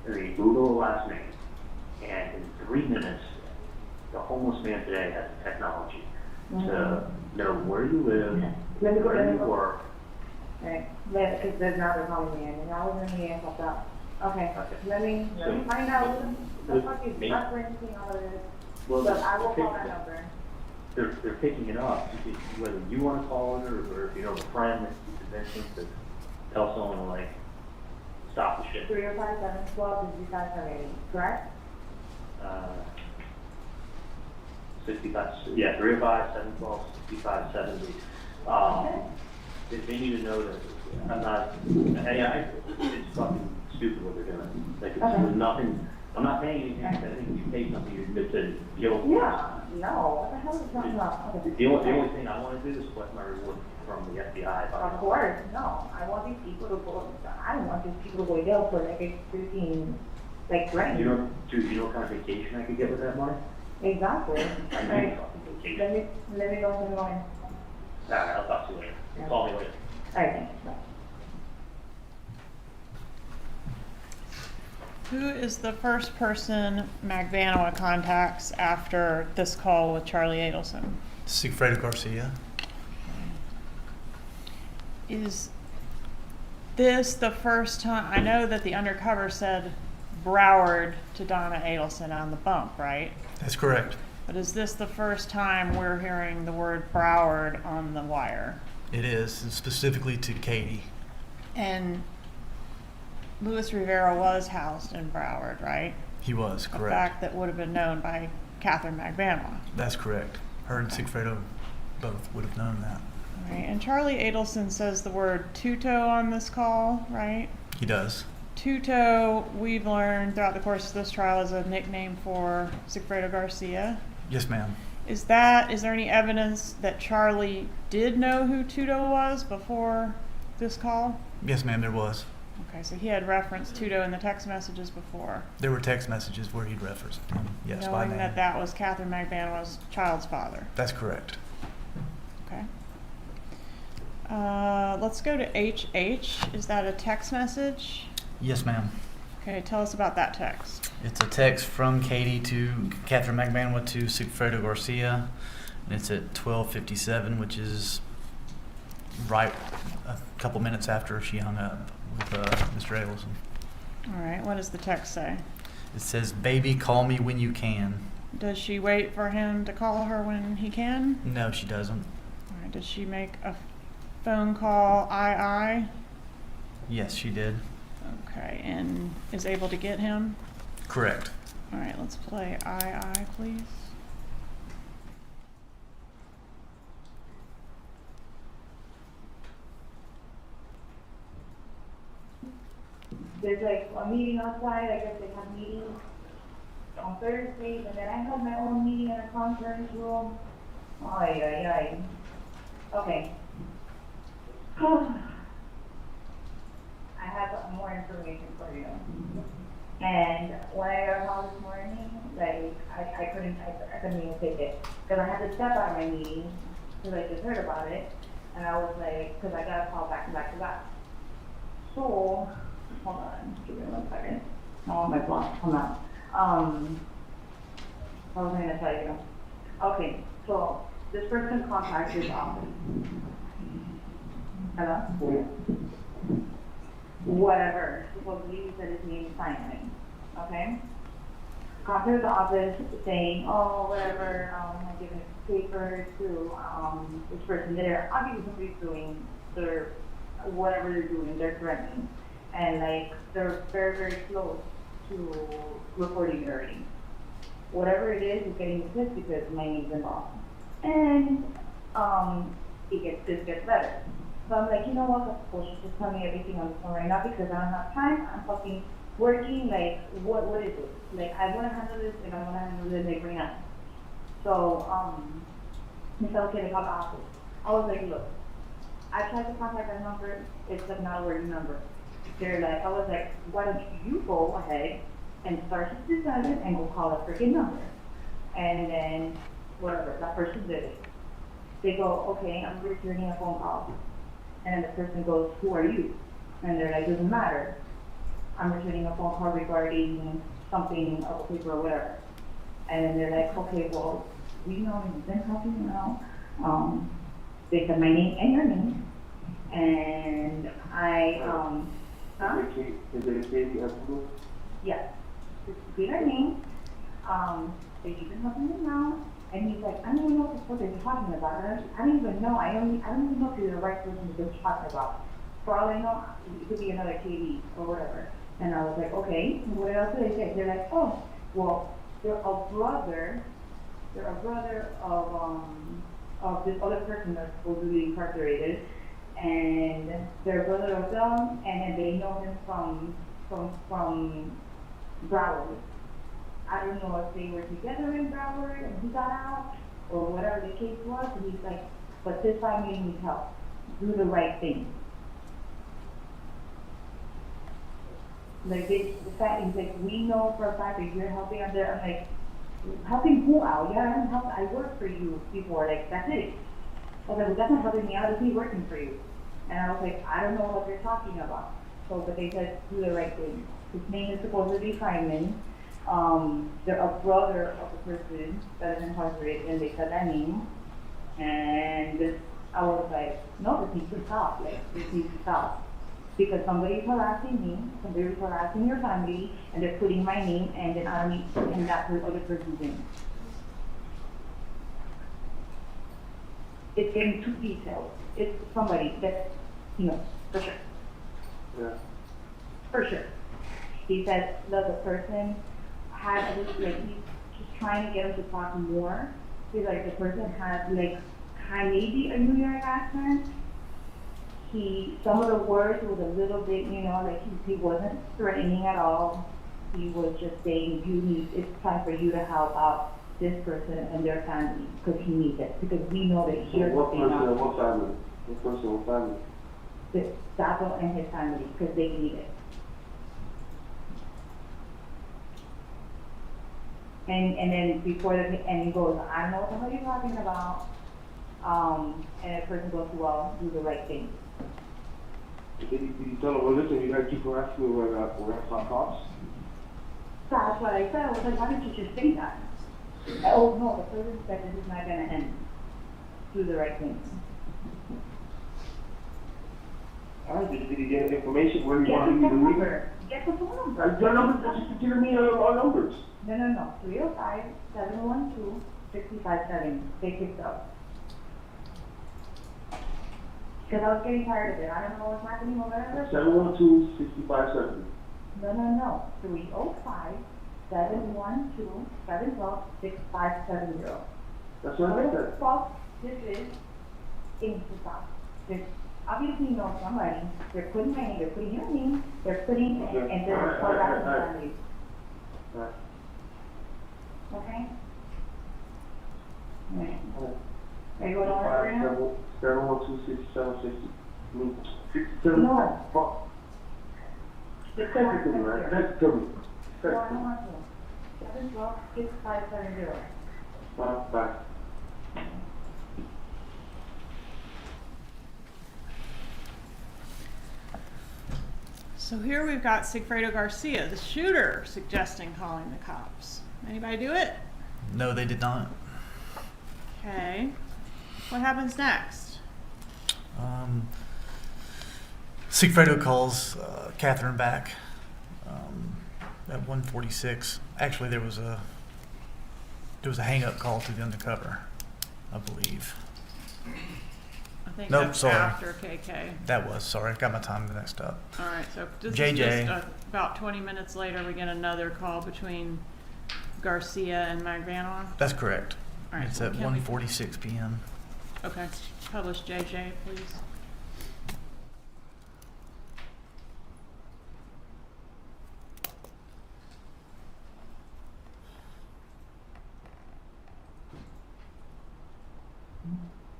and then you Google the last name, and in 3 minutes, the homeless man today has the technology to know where you live, where you work. Right, because there's not a calling me in, and I was in the end popped out. Okay, let me find out what the fuck is referencing all of this. Well, But I will call that number. They're picking it up, whether you want to call it, or if you know a friend that you can mention to tell someone to, like, stop the shit. 305-712-5578, correct? 65, yeah, 305-712-6570. They need to know that I'm not, it's fucking stupid what they're doing. Like, there's nothing, I'm not paying anything, I think you pay something, you admit to guilt. Yeah, no, what the hell is that about? The only thing I want to do is collect my reward from the FBI. Of course, no, I want these people to go, I don't want these people to go to jail for like a freaking, like, rent. You know what kind of vacation I could get with that money? Exactly. I need Right. fucking vacation. Let me know when you're going. Alright, I'll talk to you later. Call me later. Alright, thanks, bye. Who is the first person Magbanua contacts after this call with Charlie Adelson? Sigfredo Garcia. Is this the first time, I know that the undercover said Broward to Donna Adelson on the bump, right? That's correct. But is this the first time we're hearing the word Broward on the wire? It is, and specifically to Katie. And Luis Rivera was housed in Broward, right? He was, A correct. fact that would have been known by Catherine Magbanua. That's correct. Her and Sigfredo both would have known that. Right. And Charlie Adelson says the word Tuto on this call, right? He does. Tuto, we've learned throughout the course of this trial, is a nickname for Sigfredo Garcia. Yes, ma'am. Is there any evidence that Charlie did know who Tuto was before this call? Yes, ma'am, there was. Okay, so he had referenced Tuto in the text messages before. There were text messages where he'd referenced him. Yes, by knowing name. that that was Catherine Magbanua's child's father. That's correct. Okay. Let's go to HH. Is that a text message? Yes, ma'am. Okay, tell us about that text. It's a text from Katie to Catherine Magbanua to Sigfredo Garcia, and it's at 12:57, which is right a couple minutes after she hung up with Mr. Adelson. All right, what does the text say? It says, "Baby, call me when you can." Does she wait for him to call her when he can? No, she doesn't. All right, does she make a phone call, I? Yes, she did. Okay, and is able to get him? Correct. All right, let's play I, please. There's like a meeting outside, I guess they have meetings on Thursdays, and then I had my own meeting in a conference room. Ay, ay, ay. Okay. I have more information for you. And when I got home this morning, like, I couldn't even take it. Because I had to step out of my meeting, because I just heard about it, and I was like, because I got a call back to back to back. So, hold on, give me 1 second. Oh, my block, come out. What was I gonna tell you? Okay, so this person contacted his office. Hello? Whatever, supposedly he said his name is Simon, okay? Contacted the office saying, oh, whatever, I'm giving paper to, this person there. Obviously somebody's doing their, whatever they're doing, they're threatening. And like, they're very, very close to reporting early. Whatever it is getting pissed because my name's involved. And, this gets better. So I'm like, you know what, well, she's just telling me everything on the phone right now because I don't have time. I'm fucking working, like, what is it? Like, I want to handle this and I want to handle it like right now. So, Miss okay, they called the office. I was like, look, I tried to contact that number, it's like not a working number. They're like, I was like, why don't you go ahead and start 67 and go call a freaking number. And then, whatever, that person did it. They go, okay, I'm returning a phone call. And the person goes, who are you? And they're like, doesn't matter. I'm returning a phone call regarding something of a paper or whatever. And then they're like, okay, well, we know you've been talking now. They said my name and your name. And I, huh? Is it a case you have to do? Yes. This is her name. They've been helping me now. And he's like, I don't even know what they're talking about. I don't even know. I don't even know if you're the right person to be talking about. For all I know, it could be another KD or whatever. And I was like, okay, what else do they say? They're like, oh, well, they're a brother of this other person that's supposedly incarcerated. And they're a brother of them, and they know him from Broward. I don't know if they were together in Broward and he got out, or whatever the case was, and he's like, but this family needs help. Do the right thing. Like, the fact is, like, we know for a fact that you're helping out there. I'm like, helping who out? Yeah, I haven't helped, I worked for you before, like, that's it. I was like, well, that's not helping me out, it's me working for you. And I was like, I don't know what they're talking about. So, but they said, do the right thing. His name is supposedly Simon. They're a brother of the person that is incarcerated, and they said that name. And I was like, no, this needs to stop. Like, this needs to stop. Because somebody's harassing me, somebody's harassing your family, and they're putting my name and then and that other person's name. It's getting too detailed. It's somebody that's, for sure. Yeah. For sure. He said that the person had, he's just trying to get him to talk more. He's like, the person had, maybe a New York accent. Some of the words was a little bit, he wasn't threatening at all. He was just saying, it's time for you to help out this person and their family, because he needs it. Because we know that you're helping out. What family? What person, what family? The Sato and his family, because they need it. And then before and he goes, I don't know what the hell you're talking about. And the person goes, well, do the right thing. Did you tell her, well, listen, you gotta keep harassing me where I saw cops? That's what I said. I was like, why didn't you just say that? Oh, no, the person said this is not gonna end. Do the right thing. I just need to get information where you Get want the me to phone leave. number. Get the phone number. Your numbers, just give me our numbers. No. 305-712-6570. They picked up. Because I was getting tired of it. I don't know what's happening or whatever. 712-6570. No. 305-712-712-6570. That's what I said. Fuck, this is in the stop. There's obviously no somebody. They're putting my name, they're putting your name, they're putting, Okay. and they're Alright. harassing Alright. Okay? Alright. Are you going on right now? 712-6760. I mean, 67. No. Fuck. Text it to me, man. Text it to me. No, I don't want to. 712-6570. Bye. So here we've got Sigfredo Garcia, the shooter, suggesting calling the cops. Anybody do it? No, they did not. Okay. What happens next? Sigfredo calls Catherine back at 1:46. Actually, there was a hang-up call to the undercover, I believe. I think Nope, that's sorry. after KK. That was, sorry, I got my time mixed up. All right, so this JJ. is just about 20 minutes later, we get another call between Garcia and Magbanua. That's correct. All right, It's so at can we- 1:46 p.m. Okay, publish JJ, please.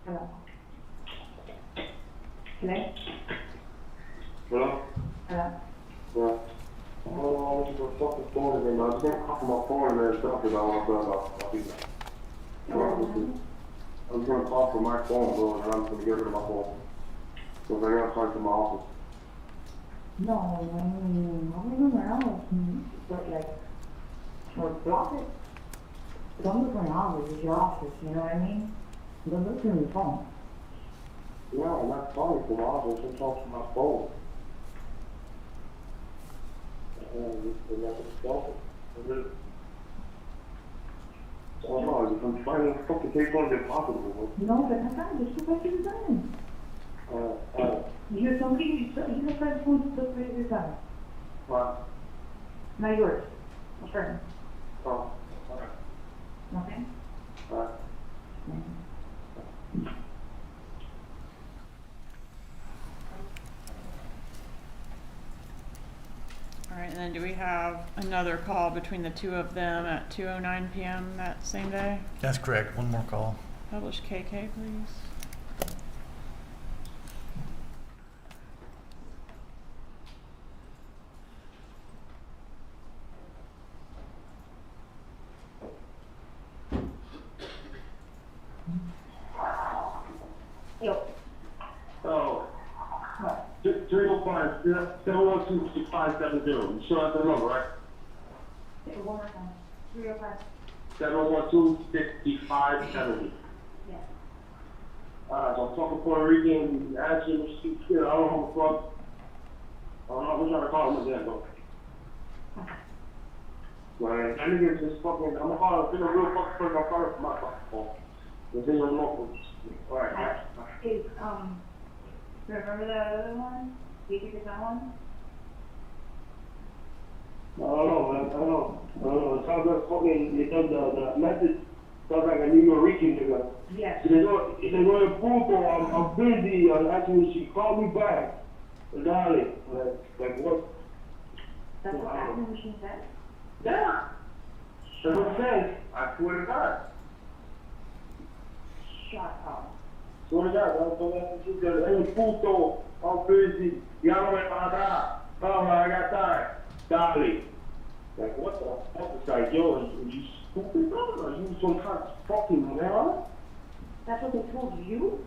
Hello? Hello? Hello? Hello? Yeah. Oh, I was just fucking phone again. I was gonna call my phone and then stuff because I want to be there. I was gonna call for my phone, bro, and I'm gonna get rid of my phone. So I gotta talk to my office. No, but like, or block it. Don't look for my office, it's your office, you know what I mean? Don't look through your phone. Yeah, I'm not calling from my office. I'm talking from my phone. I'm not gonna oh no, I'm trying to fucking take on the possible. No, but that's not, this is what you've done. You're somebody, you're the first one to look for your gun. What? Not yours. My friend. Oh, alright. Okay? Alright. All right, and then do we have another call between the two of them at 2:09 p.m. that same day? That's correct. One more call. Publish KK, please. Yo. Oh. 305 712-6570. You sure that's the number, right? Say it one more time. 305. 712-6570. Yeah. So I'm talking Puerto Rican, asking, I don't know what the fuck. I don't know, we're trying to call him again, though. Like, that nigga just fucking, I'm gonna call him, it's a real fucking person, I'm calling from my fucking phone. It's in your local. Alright. Is, remember the other one? Do you think it's that one? I don't know, man. I don't know. It sounds like fucking, the message sounds like a New Yorkian nigga. Yes. They're going to Puto, I'm busy, actually, she called me back. Darling, like what? That's what happened when she said? Yeah. That's what I'm saying. I swear to God. Shut up. Swear to God, that's what she said. Hey, Puto, I'm busy. Llámame para acá. Oh, I got time. Darling. Like, what the fuck is that? Yo, are you stupid, bro? Are you some kind of fucking moron? That's what they told you?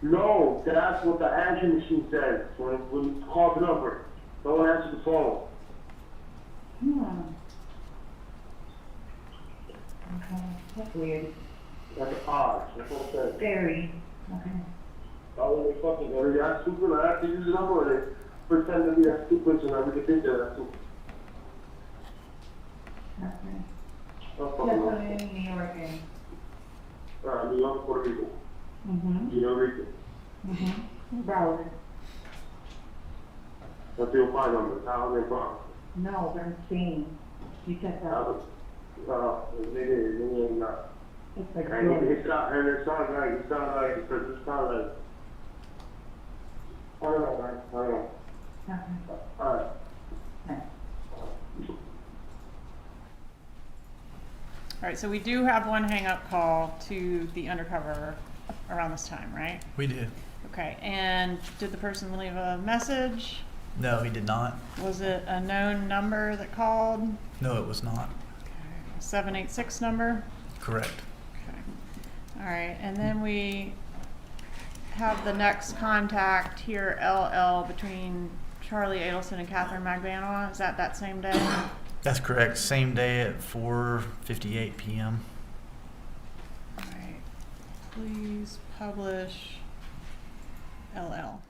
No, that's what the answering machine says when you call the number. Don't answer the phone. Okay, that's weird. That's odd. That's what it says. Very. Okay. when they fucking, or they act stupid, I have to use the number, or they pretend to be that stupid, so now we can think they're that stupid. Okay. That's Yes, fucking I'm in New York. New York, Puerto Rico. New York. Broward. What's your phone number? 1,005. No, but I'm seeing. You check out. Nigga, It's like and good. it sounds like, because it sounds like, I don't know, man, I don't know. Okay. Alright. All right, so we do have one hang-up call to the undercover around this time, right? We did. Okay, and did the person leave a message? No, he did not. Was it a known number that called? No, it was not. A 786 number? Correct. Okay. All right, and then we have the next contact here, LL, between Charlie Adelson and Catherine Magbanua. Is that same day? That's correct. Same day at 4:58 p.m. All right. Please publish LL.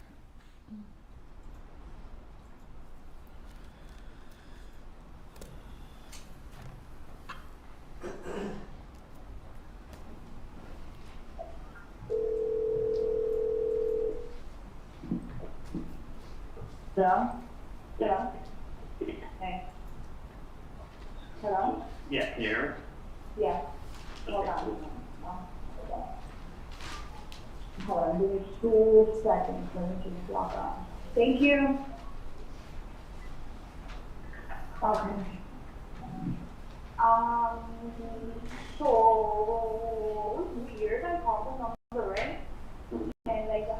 Hello? Hello? Hey. Hello? Yeah, here. Yeah. Hold on. Hold on, give me 2 seconds, let me just log on. Thank you. Okay. So, it's weird, I called the number, right? And like, the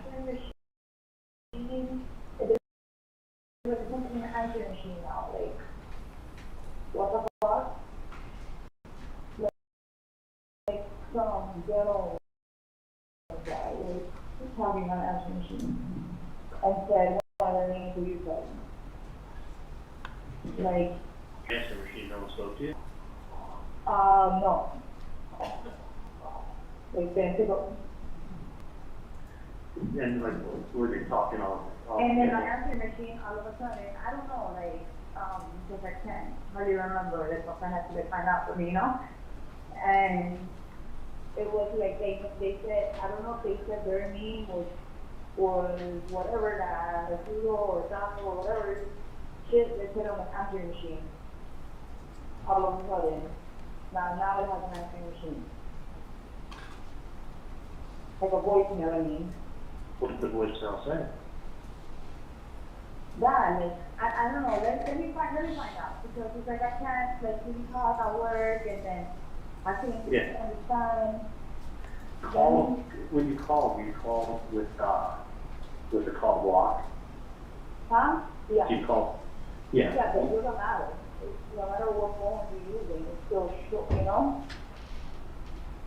answering machine, it wasn't an answering machine now, like, what the fuck? Like some ghetto guy, like, talking on an answering machine, and said, what are the names of you guys? Like, Answer machine, no one spoke to you? no. Like, then pick up. And like, were they talking on? And then my answering machine, all of a sudden, I don't know, like, because I can't hardly remember, that's what I had to like, find out for me, you know? And it was like, they said, I don't know if they said their name was whatever, that Hugo or Don or whatever shit they put on the answering machine. All of a sudden. Now it has an answering machine. Like a voicemail, I mean. What did the voicemail say? That, like, I don't know, let me find out, because it's like, I can't, like, really talk at work, and then I can't understand. Call, when you call with the call block? Huh? Yeah. Do you call? Yeah. Yeah, but it doesn't matter. No matter what phone you're using, it's still, you know?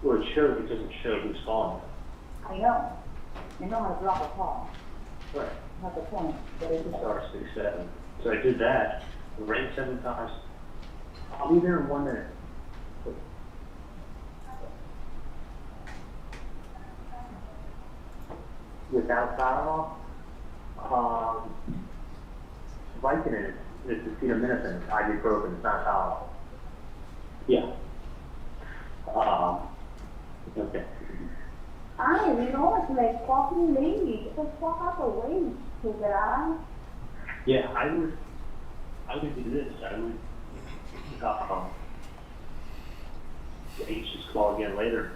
Well, it doesn't show who's calling. I know. I know how to drop a call. Right. Not the point, but it's just. Star 67. So I did that, rang 7 times. I'll be there in 1 minute. Without Tylenol, Vicodin is acetaminophen, ibuprofen, it's not Tylenol. Yeah. Okay. You know, it's like fucking lady. Get the fuck out the way, take it out. Yeah, I would do this. I would, just call again later.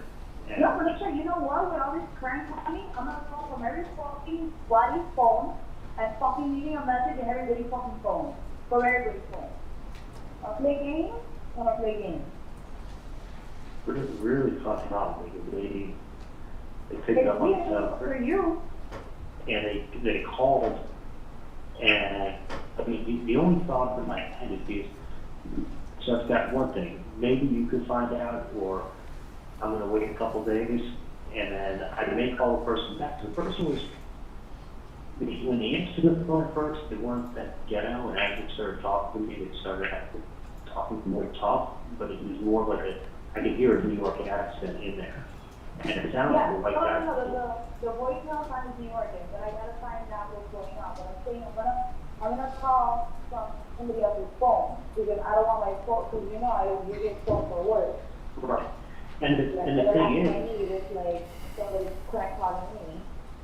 And No, but listen, you know what? With all this crank on me, I'm gonna call from every fucking bloody phone and fucking leaving a message in everybody's fucking phone. From everybody's phone. I'll play games, when I play games. But it's really fucking hot, like a lady. They picked up on the cell. For you. And they called, and I mean, the only thought in my head is, so I've got one thing, maybe you could find out, or I'm gonna wait a couple days, and then I may call the person back. The person was, when they answered the phone first, they weren't that ghetto, and as they started talking to me, they started talking more tough, but it was more like I could hear a New York accent in there. And it sounds Yeah, like that. the voicemail sign is New York, but I gotta find out what's going on. But I'm saying I'm gonna call from somebody else's phone because I don't want my phone, because you know I use this phone for work. Right. And the Like, thing the last is, thing I need is like somebody crack calling me.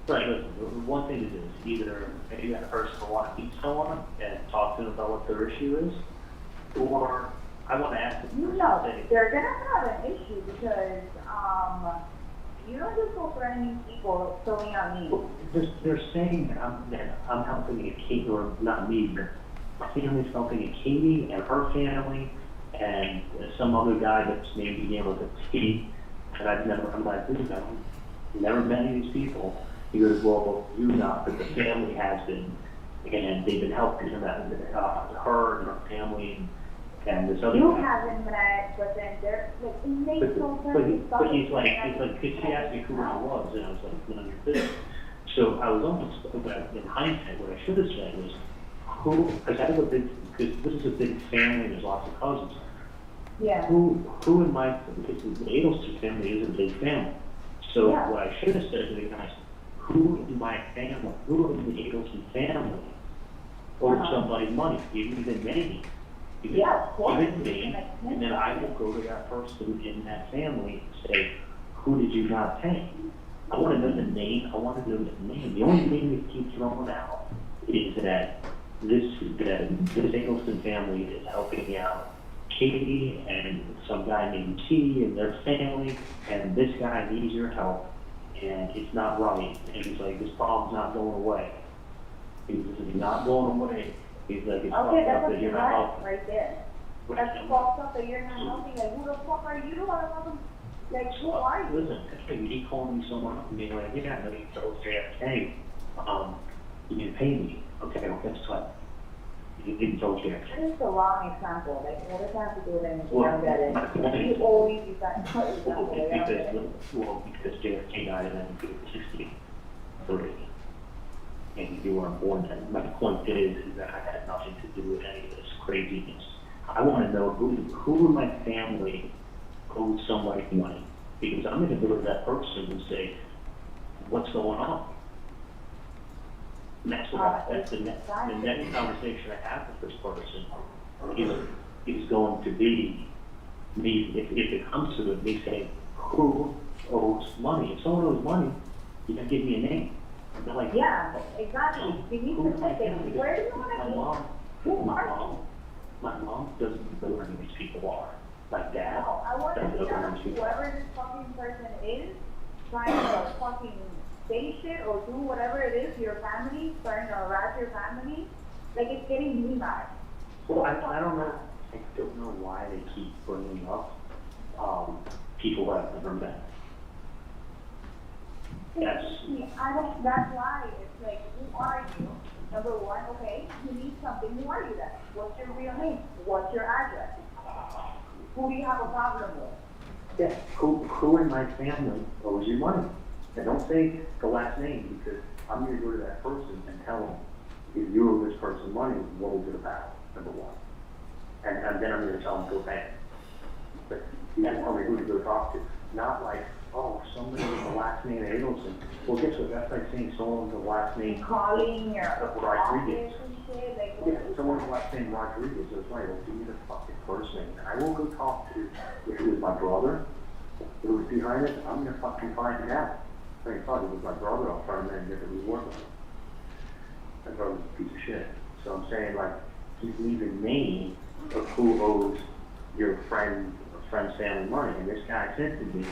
right, listen, the one thing to do is either maybe that person will want to meet someone and talk to them about what their issue is, or I want to ask them. No, they're gonna have an issue because you don't just go threatening people filling out needs. They're saying that I'm helping a Katie, or not me, but my family's helping a Katie and her family, and some other guy that's maybe began with a T, and I'm like, dude, I've never met any of these people. He goes, well, you not, but the family has been, and they've been helping him out, her and her family, and this other You guy. haven't met, but then they're like, it makes no sense. But he's like, could she ask me who I was? And I was like, none of your business. So I was almost, in hindsight, what I should have said was, because this is a big family, there's lots of cousins. Yeah. Who in my, because the Adelson family is a big family. So Yeah. what I should have said to the guys, who in my family, who in the Adelson family owed somebody money, even maybe. Yeah, of course. Even me, and then I will go to that person in that family and say, who did you not pay? I want to know the name. I want to know the name. The only name that keeps throwing out is that this Eggleston family is helping out Katie and some guy named T and their family, and this guy needs your help, and it's not right. And he's like, this problem's not going away. This is not going away. He's like, it's Okay, fucked that's up what that you're you're not helping. right there. That's fucked up that you're not helping. Like, who the fuck are you? Like, who are you? Listen, he called me someone up and being like, yeah, I know you told JFK, you didn't pay me. Okay, well, guess what? You didn't tell JFK. That is the wrong example. Like, what does that have to do with anything? Well, I don't get it. my point is- You always use that example. Like, I don't get it. Because JFK died in 1963. And you weren't born then. My point is that I had nothing to do with any of this craziness. I want to know who in my family owed somebody money. Because I'm going to go to that person and say, what's going on? And that's the next conversation I have with this person is going to be me, if it comes to it, me saying, who owes money? If someone owes money, you can give me a name. And they're like, Yeah, exactly. You need to look at where do you want to go? My mom doesn't know who these people are. My dad No, I want to doesn't know know who these people are. whoever this fucking person is trying to fucking say shit or do whatever it is to your family, trying to harass your family. Like, it's getting me mad. Well, I don't know. I don't know why they keep bringing up people who I've never met. Yes. That's why it's like, who are you? Number one, okay, you need something, who are you then? What's your real name? What's your address? Who do you have a problem with? Yeah, who in my family owes you money? And don't say the last name, because I'm going to go to that person and tell them, if you owe this person money, what is it about, number one? And then I'm going to tell them, go pay. But you have to tell me who to go talk to. Not like, oh, somebody with the last name Adelson. Well, guess what? That's like saying someone with the last name Calling your Rodriguez. office and shit, like, Yeah, someone with the last name Rodriguez. It's like, well, give me the fucking first name. And I will go talk to, if it was my brother who was behind it, I'm going to fucking find it out. I mean, fuck, it was my brother, I'll try to make it reward him. My brother's a piece of shit. So I'm saying, like, he's leaving name of who owes your friend's family money. And this guy said to me,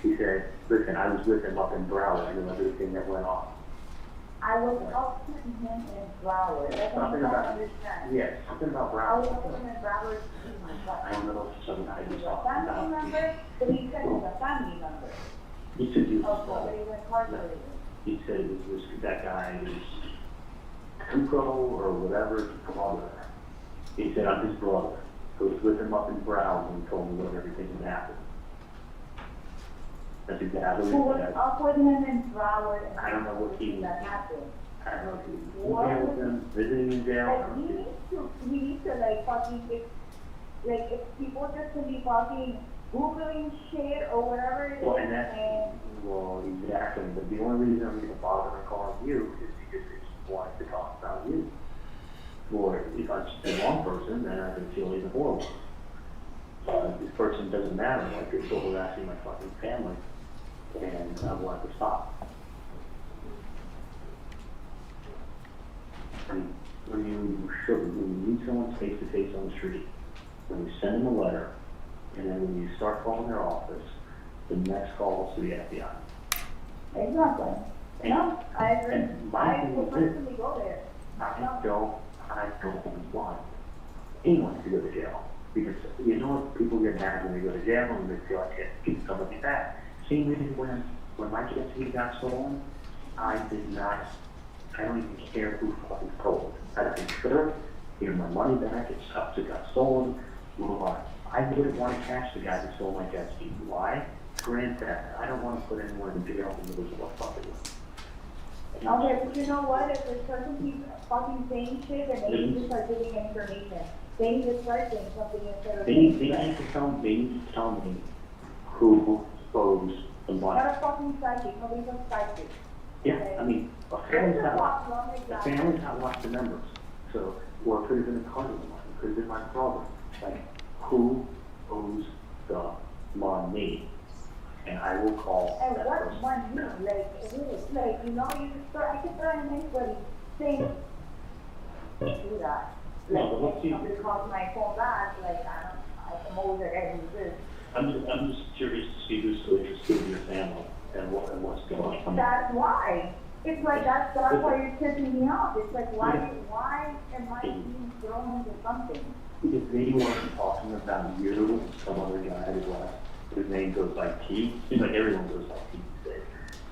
he said, listen, I was with him up in Broward. I knew everything that went on. I was up with him in Broward. That's what Something I don't about, understand. yes, something about I was Broward. up with him in Broward. I don't know if something I was A talking family about. member, but he said it was a family member He said he of was somebody who incarcerated. He said it was that guy was Tuco or whatever, his brother. He said, I'm his brother. I was with him up in Broward and he told me what everything had happened. That's exactly Who what was he said. up with him in Broward and I don't know what he that happened. I don't know if he was What in jail with was- him, visiting in jail. I Like, don't know. he needs to like fucking, if people just to be fucking Googling shit or whatever it is, Well, and that's, and well, exactly, but the only reason I'm gonna bother calling you is because I just wanted to talk about you. Or if I'm just the wrong person, then I can feel even horrible. This person doesn't matter, like they're still harassing my fucking family, and I want to stop. When you meet someone face to face on the street, when you send them a letter, and then when you start calling their office, the next call is to the FBI. exactly. No, I agree. And my I thing will is personally go there. I don't want anyone to go to jail. Because, you know what people get mad when they go to jail and they feel like they have to give somebody back. Same reason when my jet ski got stolen, I don't even care who fucking stole it. I don't care, give my money back, it sucks, it got stolen, move on. I wouldn't want to catch the guy who stole my jet ski. Why? Grand theft. I don't want to put anyone in jail in the middle of a fucking Okay, but you know what? If this person keeps fucking saying shit, then they need to start giving information. They need to start saying something instead of They need to tell me who owes the money. not a fucking psychic. Nobody's a psychic. Yeah, I mean, a family's not watched the numbers. So, or it could have been a cousin of mine, it could have been my brother. Like, who owes the money? And I will call And that what person. money? Like, it is like, you know, you just start, I can throw in anybody saying, do that. No, Like, but let's see. somebody calls my phone back, like, I'm always like, hey, who's this? I'm just curious to see who's so interested in your family and what's going on. That's why. It's like, that's why you're tipping me off. It's like, why am I being thrown into something? If they weren't talking about you and some other guy whose name goes by T, seems like everyone goes by T these days.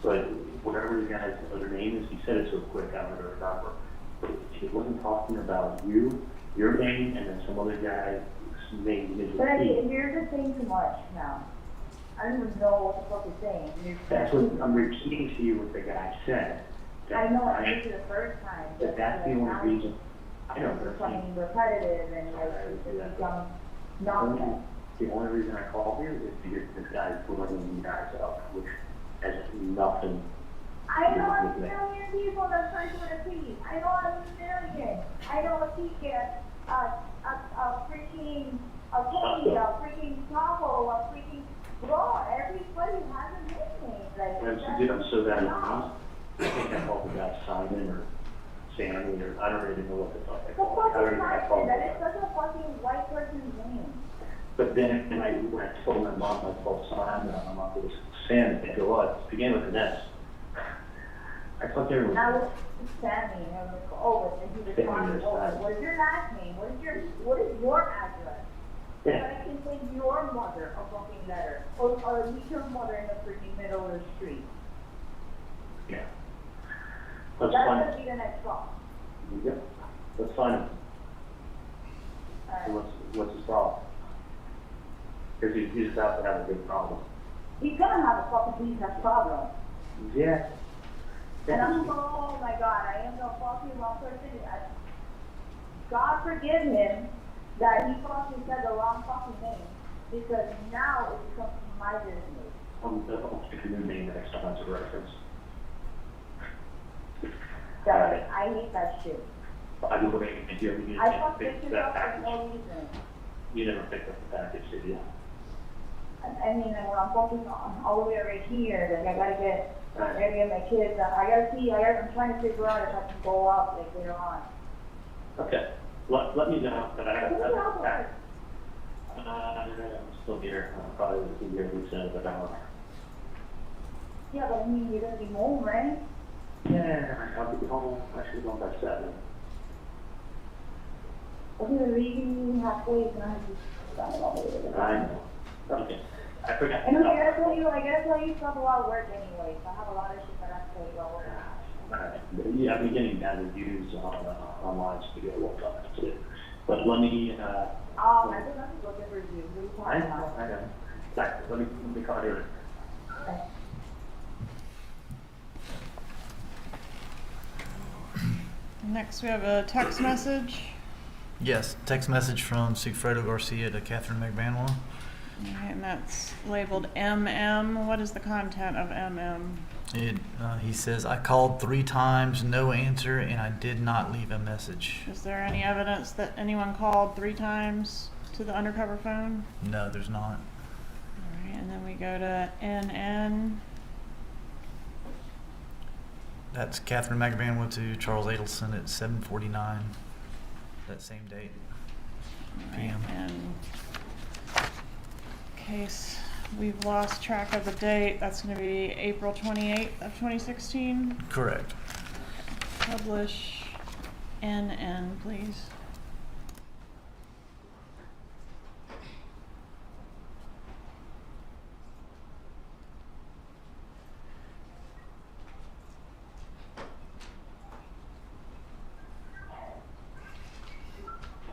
But whatever the guy's other name is, he said it so quick I don't remember. But if he wasn't talking about you, your name, and then some other guy's name is But I T. mean, you're just saying too much now. I don't even know what the fuck you're saying. That's what I'm repeating to you what the guy said. I know I did it the first time. But that's the only reason. I know, It's but becoming repetitive and like, it's become nonsense. the only reason I called you is because this guy's blowing you guys up, which has nothing. I know a million people that try to repeat. I know a million. I know a teacher, a freaking Bravo, a freaking bro. Everybody has a nickname. Like, I'm so bad at names. I think I called the guy Simon or Sammy or I don't really know what the fuck I the called him. I don't fucking even person, called that him. is such a fucking white person's name. But then when I told my mom I called Simon and my mom was Sam, they go, oh, it began with an S. I thought they were. I was Sammy, and I was like, oh, and he was talking over. What is your last name? What is your address? So I can send your mother a fucking letter, or meet your mother in the freaking middle of the street. Yeah. That's Let's find gonna be the next song. Yep. Let's find him. Alright. So what's his problem? Because he's about to have a big problem. He's gonna have a fucking business problem. Yeah. And I'm going, oh my God, I am the fucking wrong person. God forgive him that he fucking said the wrong fucking name, because now it becomes my business. I'll pick a new name next time as a reference. That, I hate that shit. I do believe if you ever get I fuck pick bitches that up for package. no reason. You never picked up the package, did you? I mean, when I'm focused on all the way right here, like I gotta get my kids. I'm trying to figure out if I can go out like later on. Okay. Let me know that I have Who's that out package. there? I'm still here. Probably will be here in about an hour. Yeah, but I mean, you're gonna be home, right? Yeah, I'll be home. I should be home by 7. If you're leaving halfway, then I have to stop all the way. I know. Okay. I forgot. And I gotta tell you stuff about work anyway, so I have a lot of shit that I have to tell you about work. Alright. Yeah, I've been getting bad reviews online, so we gotta work on that too. But let me, Oh, I don't have to go get reviews. What are you talking about? I know. Back, let me call you. Okay. Next, we have a text message. Yes, text message from Sigfredo Garcia to Catherine McBanwell. Okay, and that's labeled MM. What is the content of MM? He says, I called 3 times, no answer, and I did not leave a message. Is there any evidence that anyone called 3 times to the undercover phone? No, there's not. All right, and then we go to NN. That's Catherine McEvanwell to Charles Adelson at 7:49, that same date, PM. And in case we've lost track of the date, that's going to be April 28th of 2016. Correct. Publish NN, please.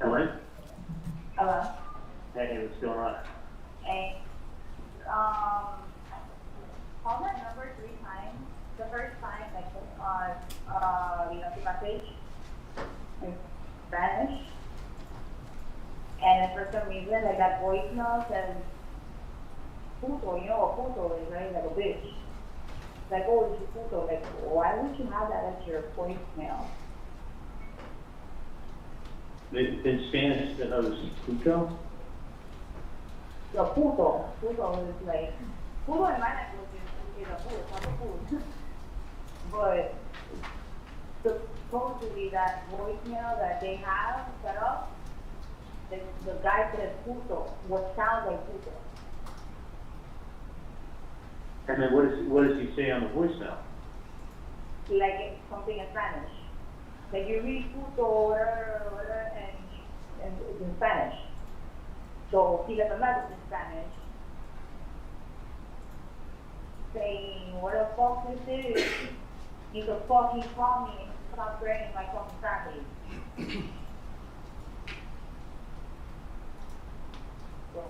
Hello? Hello? Hey, what's going on? Hey, call that number 3 times. The first time, like, the message in Spanish. And for some reason, like, that voicemail says, puto, you know what puto is, right? Like a bitch. Like, oh, it's puto. Like, why would you have that as your voicemail? In Spanish, that was puto? The puto. Puto is like, puto in my language is a food, it's not a food. But supposedly that voicemail that they have set up, the guy says puto, what sounds like puto. And then what does he say on the voicemail? Like it's something in Spanish. Like you read puto, whatever, and it's in Spanish. So he left a message in Spanish saying, what the fuck this is? You can fucking call me and stop threatening my fucking family. So,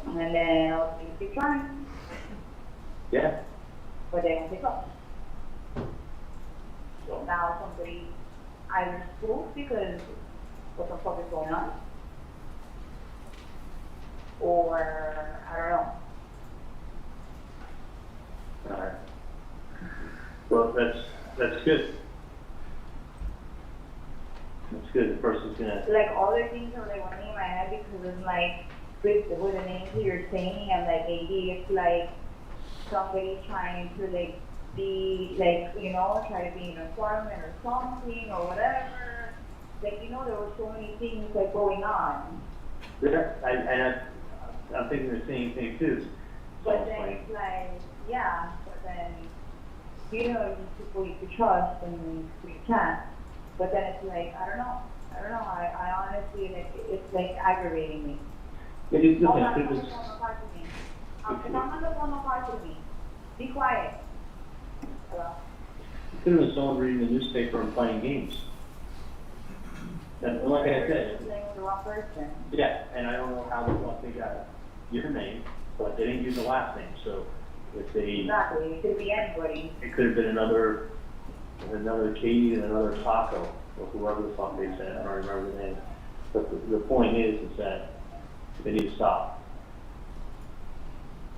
and then I was like, keep trying. Yeah. But they won't pick up. So now somebody either spooked because what the fuck is going on? Or I don't know. Alright. Well, that's good. That's good. The person's gonna. Like other things are like running in my head because it's like with the names that you're saying, I'm like maybe it's like somebody trying to like be like, you know, try to be an informant or something or whatever. Like, you know, there were so many things like going on. Yeah, I'm thinking the same thing too. But then it's like, yeah, but then, you know, these people you could trust and you can't. But then it's like, I don't know. I honestly, like, it's like aggravating me. It is Oh, nothing. I'm on the phone, don't talk to me. If I'm on the phone, don't talk to me. Be quiet. Hello? It could have been someone reading the newspaper and playing games. And like I said, Playing with the wrong person. yeah, and I don't know how the fuck they got your name, but they didn't use the last name, so if they, Exactly, it could be anybody. it could have been another Katie and another Taco, or whoever the fuck they said, I don't remember the name. But the point is that they need to stop.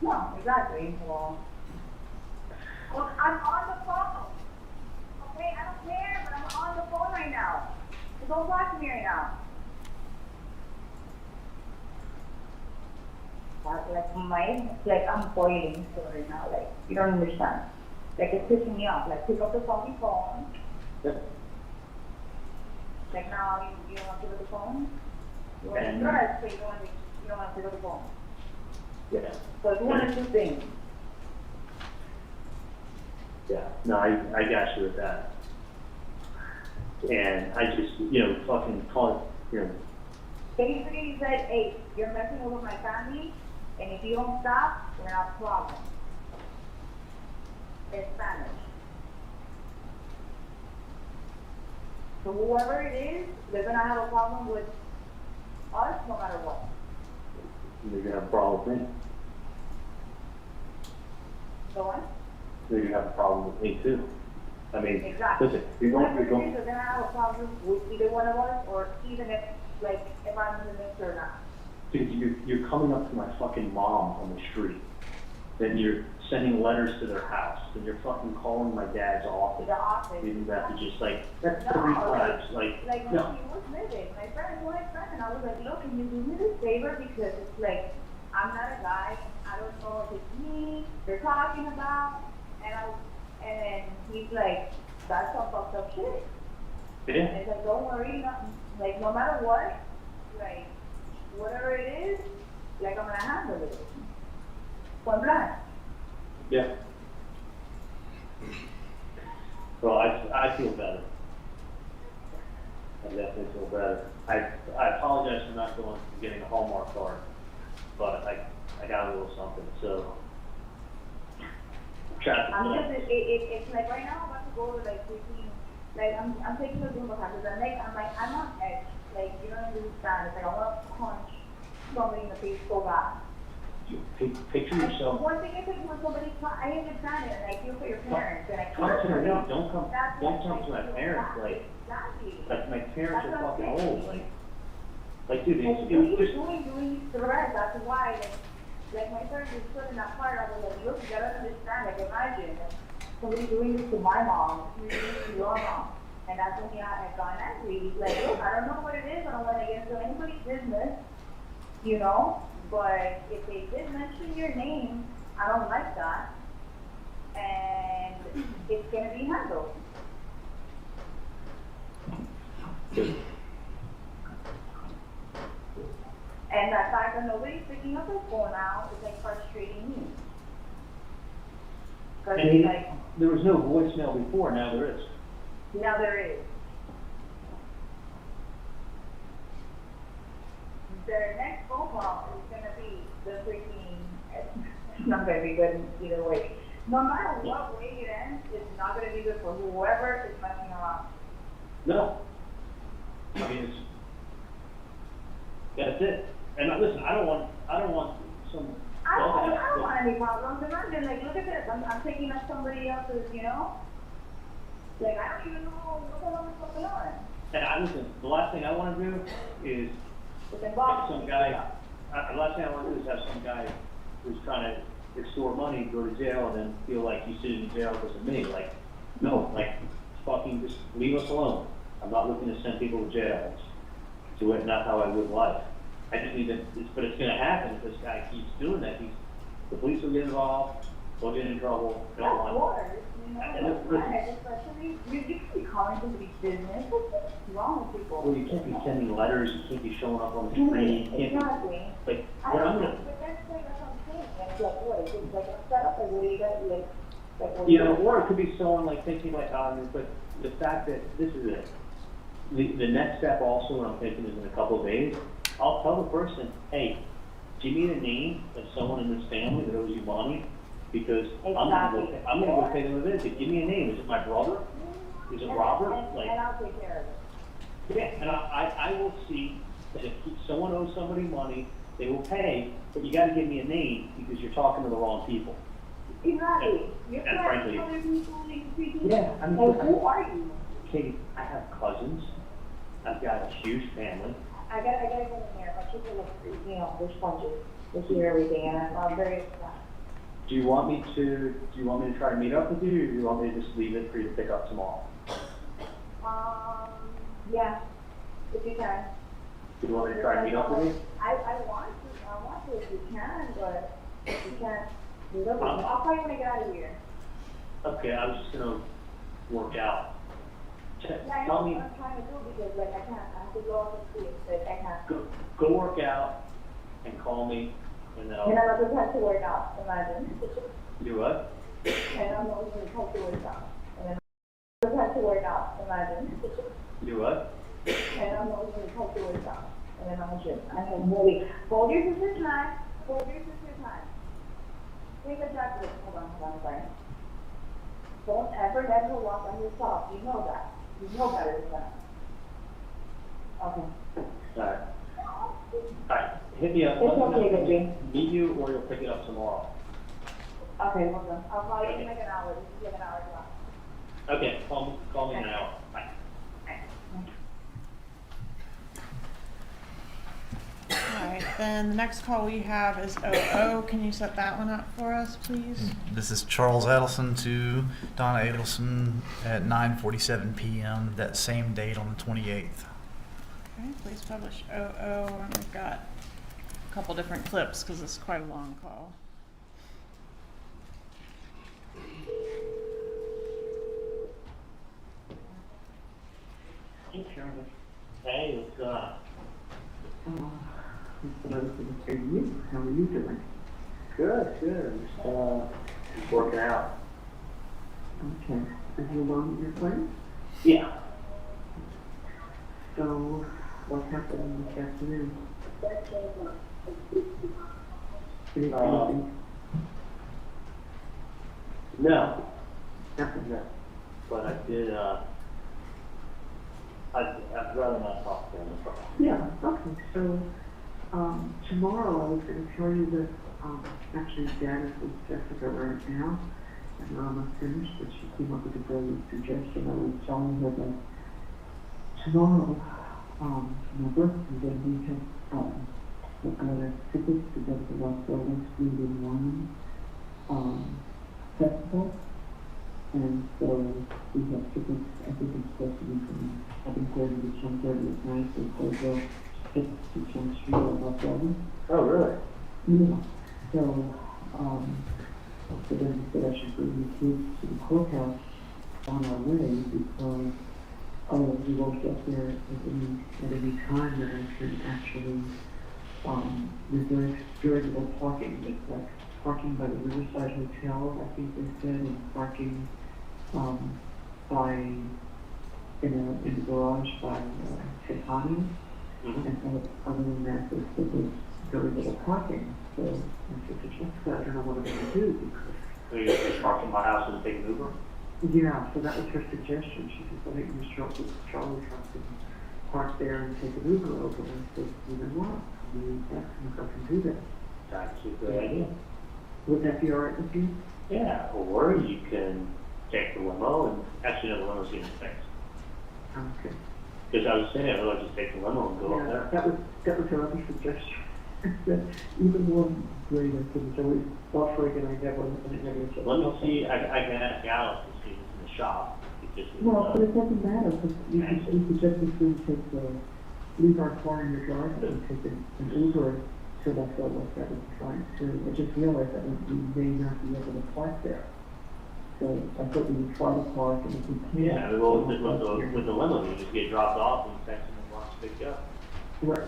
No, exactly. Well, look, I'm on the phone. Okay, I don't care, but I'm on the phone right now. So don't talk to me right now. Like I'm boiling so right now. Like you don't understand. Like it's pissing me off. Like pick up the fucking phone. Yeah. Like now you don't want to pick up the phone. You want to And- stress, but you don't want to pick up the phone. Yeah. So it's one of two things. Yeah, no, I got you with that. And I just, fucking call it, Basically, he said, hey, you're messing with my family, and if you don't stop, we're not a problem. In Spanish. So whoever it is, they're gonna have a problem with us no matter what. you're gonna have a problem with me. Go on. You're gonna have a problem with me too. I mean, Exactly. listen, Whoever it is, they're gonna have a problem with either one of us, or even if I'm in the mix or not. Dude, you're coming up to my fucking mom on the street. Then you're sending letters to their house. Then you're fucking calling my dad's office. The office. You do that to just like, that's No, 3 times. Like, when no. he was living, my friend was friend, and I was like, look, can you do me this favor? Because it's like, I'm not a guy, I don't know if it's me they're talking about, and then he's like, that's some fucked up shit. Yeah. And it's like, don't worry, no matter what, like, whatever it is, like, I'm gonna handle it. Point blank. Yeah. Well, I feel better. I definitely feel better. I apologize for not getting a Hallmark card, but I got a little something, so. I'm just, it's like right now I'm about to go to like 15, like I'm taking the Zumba classes and like, I'm on edge, like you don't understand, it's like I want to punch somebody in the face so bad. Picture yourself. One thing is like when somebody, I understand it and I feel for your parents and I Come to me, can't. don't come to my parents, Exactly. like my parents That's are what I'm fucking saying. old, like dude, And it's doing just, stress, that's why, like my friend was put in that part, I was like, look, you gotta understand, like imagine, somebody doing this to my mom, doing this to your mom. And that's when he had gone angry, he's like, look, I don't know what it is, I don't wanna get into anybody's business, you know? But if they did mention your name, I don't like that. And it's gonna be handled. And the fact that nobody's picking up their phone now is like frustrating me. Cause and it's like, there was no voicemail before, now there is. now there is. Their next phone call is gonna be the freaking, it's not gonna be good either way. No matter what way it ends, it's not gonna be good for whoever is messing around. No. I mean, that's it. And listen, I don't want some. I don't want any problems. Imagine, like, look at this. I'm taking up somebody else's, you know? Like, I don't even know what the hell is going on. And listen, the last thing I want to do is have some guy. The last thing I want to do is have some guy who's trying to extort money go to jail and then feel like he's sitting in jail because of me. Like, no, like, fucking just leave us alone. I'm not looking to send people to jail. It's not how I live life. I just need to, but it's going to happen if this guy keeps doing that. The police will get involved, they'll get in trouble. They don't want Of course, you know, especially, you can be calling somebody's business. What's wrong with people? Well, you can't be sending letters, you can't be showing up on the street, you can't Exactly. be, like, what I'm gonna, But that's what I'm saying. It's like, what, is it like a setup, like, what do you got, like, what you know, or it could be someone like thinking like, but the fact that, this is it. The next step also, what I'm thinking is in a couple of days, I'll tell the person, hey, give me the name of someone in this family that owes you money, because I'm gonna go pay them a visit. Give me a name. Is it my brother? Is it Robert? And I'll take care of it. Yeah, and I will see that if someone owes somebody money, they will pay, but you gotta give me a name because you're talking to the wrong people. Exactly. You're And trying frankly, to other people. yeah, I mean, Like, who are you? Katie, I have cousins. I've got a huge family. I gotta go in there. My kids are like, you know, they're sponges. They hear everything, and I'm very upset. Do you want me to try to meet up with you, or do you want me to just leave it for you to pick up tomorrow? Yeah, if you can. Do you want me to try to meet up with you? I want to if you can, but if you can't, I'll call you when I get out of here. Okay, I was just gonna work out. Yeah, I know Tell what me, I'm trying to do because, like, I can't, I have to go out and see it, but I can't. go work out and call me, and then And I'll I just have to work out, imagine. do what? And I'm not even have to work out. And then I just have to work out, imagine. Do what? And I'm not even have to work out. And then I'm just, I have really, hold your sister's hand, hold your sister's hand. Take a jacket, hold on, sorry. Don't ever let her walk on your top, you know that. You know better than that. Okay. Alright, hit me up. It's okay, baby. Meet you, or you'll pick it up tomorrow. Okay, hold on. I'll call you in like an hour. This is like an hour to Okay, call me in an hour. Bye. Alright, Okay, then the next call we have is 00. Can you set that one up for us, please? This is Charles Edelson to Donna Edelson at 9:47 p.m. that same date on the 28th. Okay, please publish 00, and we've got a couple different clips because it's quite a long call. Hey, Charlie. Hey, what's going on? That's what I was going to say to you. How are you doing? Good. Just working out. Okay. Are you alone in your place? Yeah. So, what happened this afternoon? Anything? No. Nothing. No. But I did, I'd rather not talk to him. Yeah, okay. So, tomorrow I was going to tell you that, actually Janice is Jessica right now, and we're almost finished, but she came up with a brilliant suggestion. I was telling her that tomorrow, my birthday, then we have, we're going to tickets to go to the Las Vegas Food and Wine, festival. And so we have tickets, I think it's supposed to be from 7:30 to 10:30 at night, so we'll go 6 to 10th Street in Las Vegas. Oh, really? Yeah. So, so then we said I should bring the kids to the courthouse on our way because, we won't get there at any time that I can actually, reserve very little parking. It's like parking by the Riverside Hotel, I think they said, and parking, in the garage by, Tejani. And other than that, there's very little parking. So I said to Jessica, I don't know what I'm going to do because. So you're just parking my house and take an Uber? Yeah, so that was her suggestion. She said, well, maybe you show up with Charlie's house and park there and take an Uber over. And I said, you know what? I can do that. That's a good idea. Would that be all right with you? Yeah, or you can take the limo and actually no, the limo's getting fixed. Okay. Because I was saying, I'd rather just take the limo and go up there. That was her other suggestion. That even one great, I said, it's always buffering and I never said. Let me see, I can ask Alice to see what's in the shop. Well, but it doesn't matter because we could just as soon leave our car in your driveway and take an Uber to Las Vegas. That would be fine too. I just realized that we may not be able to park there. So I thought we would try to park and if we can't. Yeah, well, with the limo, you just get dropped off and text them and watch pick you up. Right.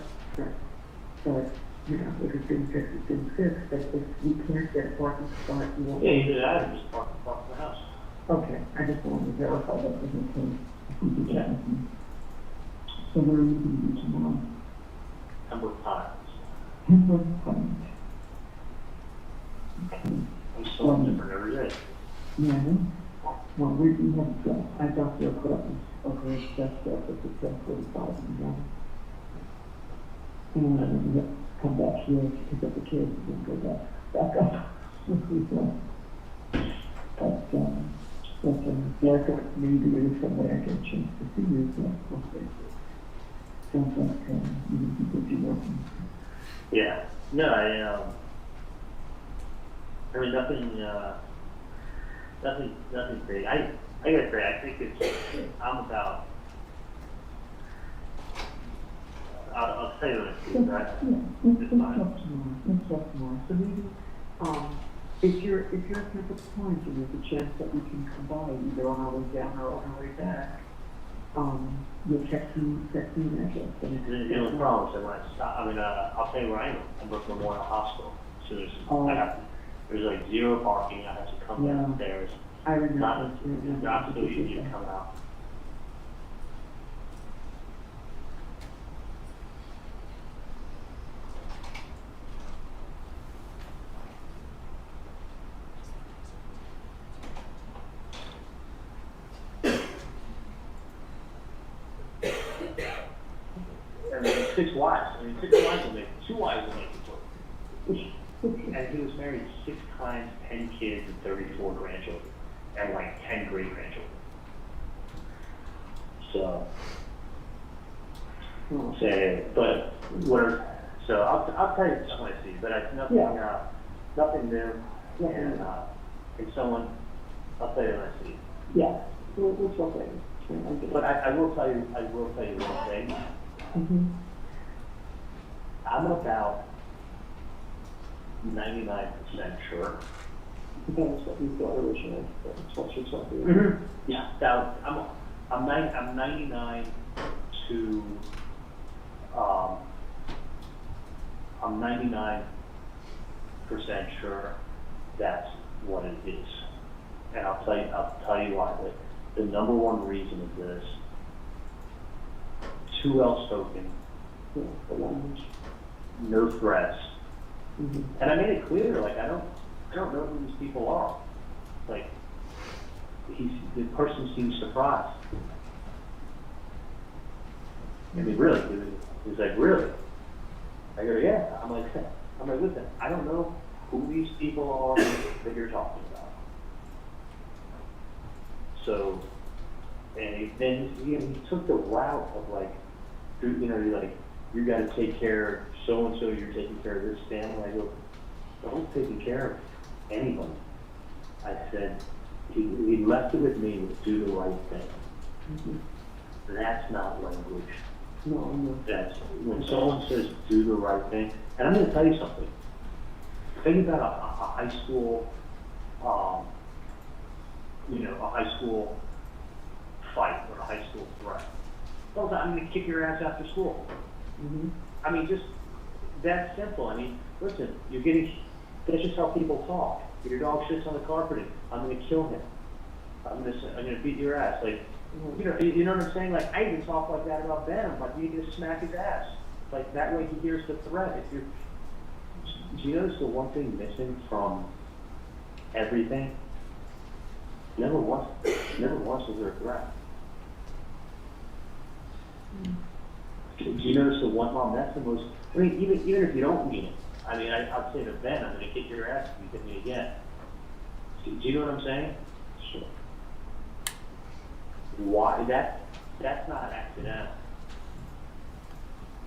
But, you know, if it's been fixed, it's been fixed. But if we can't get a parking spot, we won't. Yeah, either that or just park in the house. Okay, I just wanted to verify that was okay. Yeah. So where are you going to be tomorrow? Pembroke Pines. Pembroke Pines. Okay. I'm so different every day. Yeah. Well, we have, I got your equipment over at Just at the 10:45 in the morning. And then we come back here to pick up the kids and then go back up. But, maybe there's some way I get a chance to see you, so, okay. Sounds like, you need to get you working. Yeah. No, I mean, nothing big. I gotta say, I think I'm about, I'll tell you what it is, right? Let's talk tomorrow. So maybe, if you're at Pembroke Pines and there's a chance that we can come by either on our way down or on our way back, you'll text me an address. The only problem is that when I stop, I'll tell you where I am. I'm Brooklyn Memorial Hospital. So there's like zero parking. I have to come downstairs. I remember. Not so easy to come out. And 6 wives. 6 wives will make 2 wives will make it work. And he was married 6 times, 10 kids, and 34 grandchildren, and like 10 great grandchildren. So, but So I'll tell you when I see, but it's nothing, Yeah. nothing new. Nothing And someone, I'll tell you when I see. Yeah, we'll talk later. I get it. But I will tell you one thing. Mm-hmm. I'm about 99% sure. That's what you thought originally, that's what you're talking Mm-hmm. about. Yeah. I'm 99 to, I'm 99% sure that's what it is. And I'll tell you why. The number one reason is this: too well spoken, Yeah, the language. no threats. Mm-hmm. And I made it clear, like, I don't know who these people are. Like, the person seems surprised. I mean, really, he was like, really? I go, yeah. I'm like, listen, I don't know who these people are that you're talking about. So, and then he took the route of like, you're like, you got to take care of so-and-so, you're taking care of this family. I go, don't taking care of anybody. I said, he left it with me to do the right thing. Mm-hmm. That's not language. No. That's, when someone says do the right thing, and I'm going to tell you something. Think about a high school, a high school fight or a high school threat. Well, I'm going to kick your ass after school. Mm-hmm. I mean, just that simple. I mean, listen, that's just how people talk. If your dog shits on the carpeting, I'm going to kill him. I'm going to beat your ass. Like, you know what I'm saying? Like, I even talk like that about Ben. Like, you just smack his ass. Like, that way he hears the threat. Do you notice the one thing missing from everything? Never once was there a threat. Do you notice the one mom? That's the most. I mean, even if you don't mean it. I mean, I'd say to Ben, I'm going to kick your ass if you hit me again. Do you know what I'm saying? Sure. Why? That's not accidental.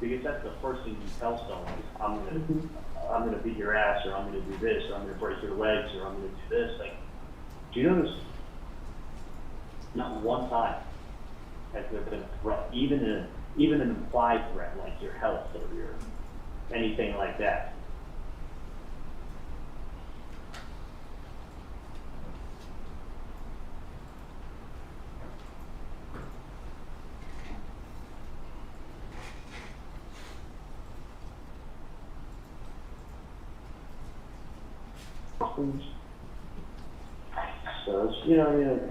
Because that's the first thing you tell someone is, I'm gonna beat your ass, or I'm gonna do this, or I'm gonna break your legs, or I'm gonna do this. Like, do you notice? Not one time has there been a threat, even an implied threat, like your health or your anything like that. So it's,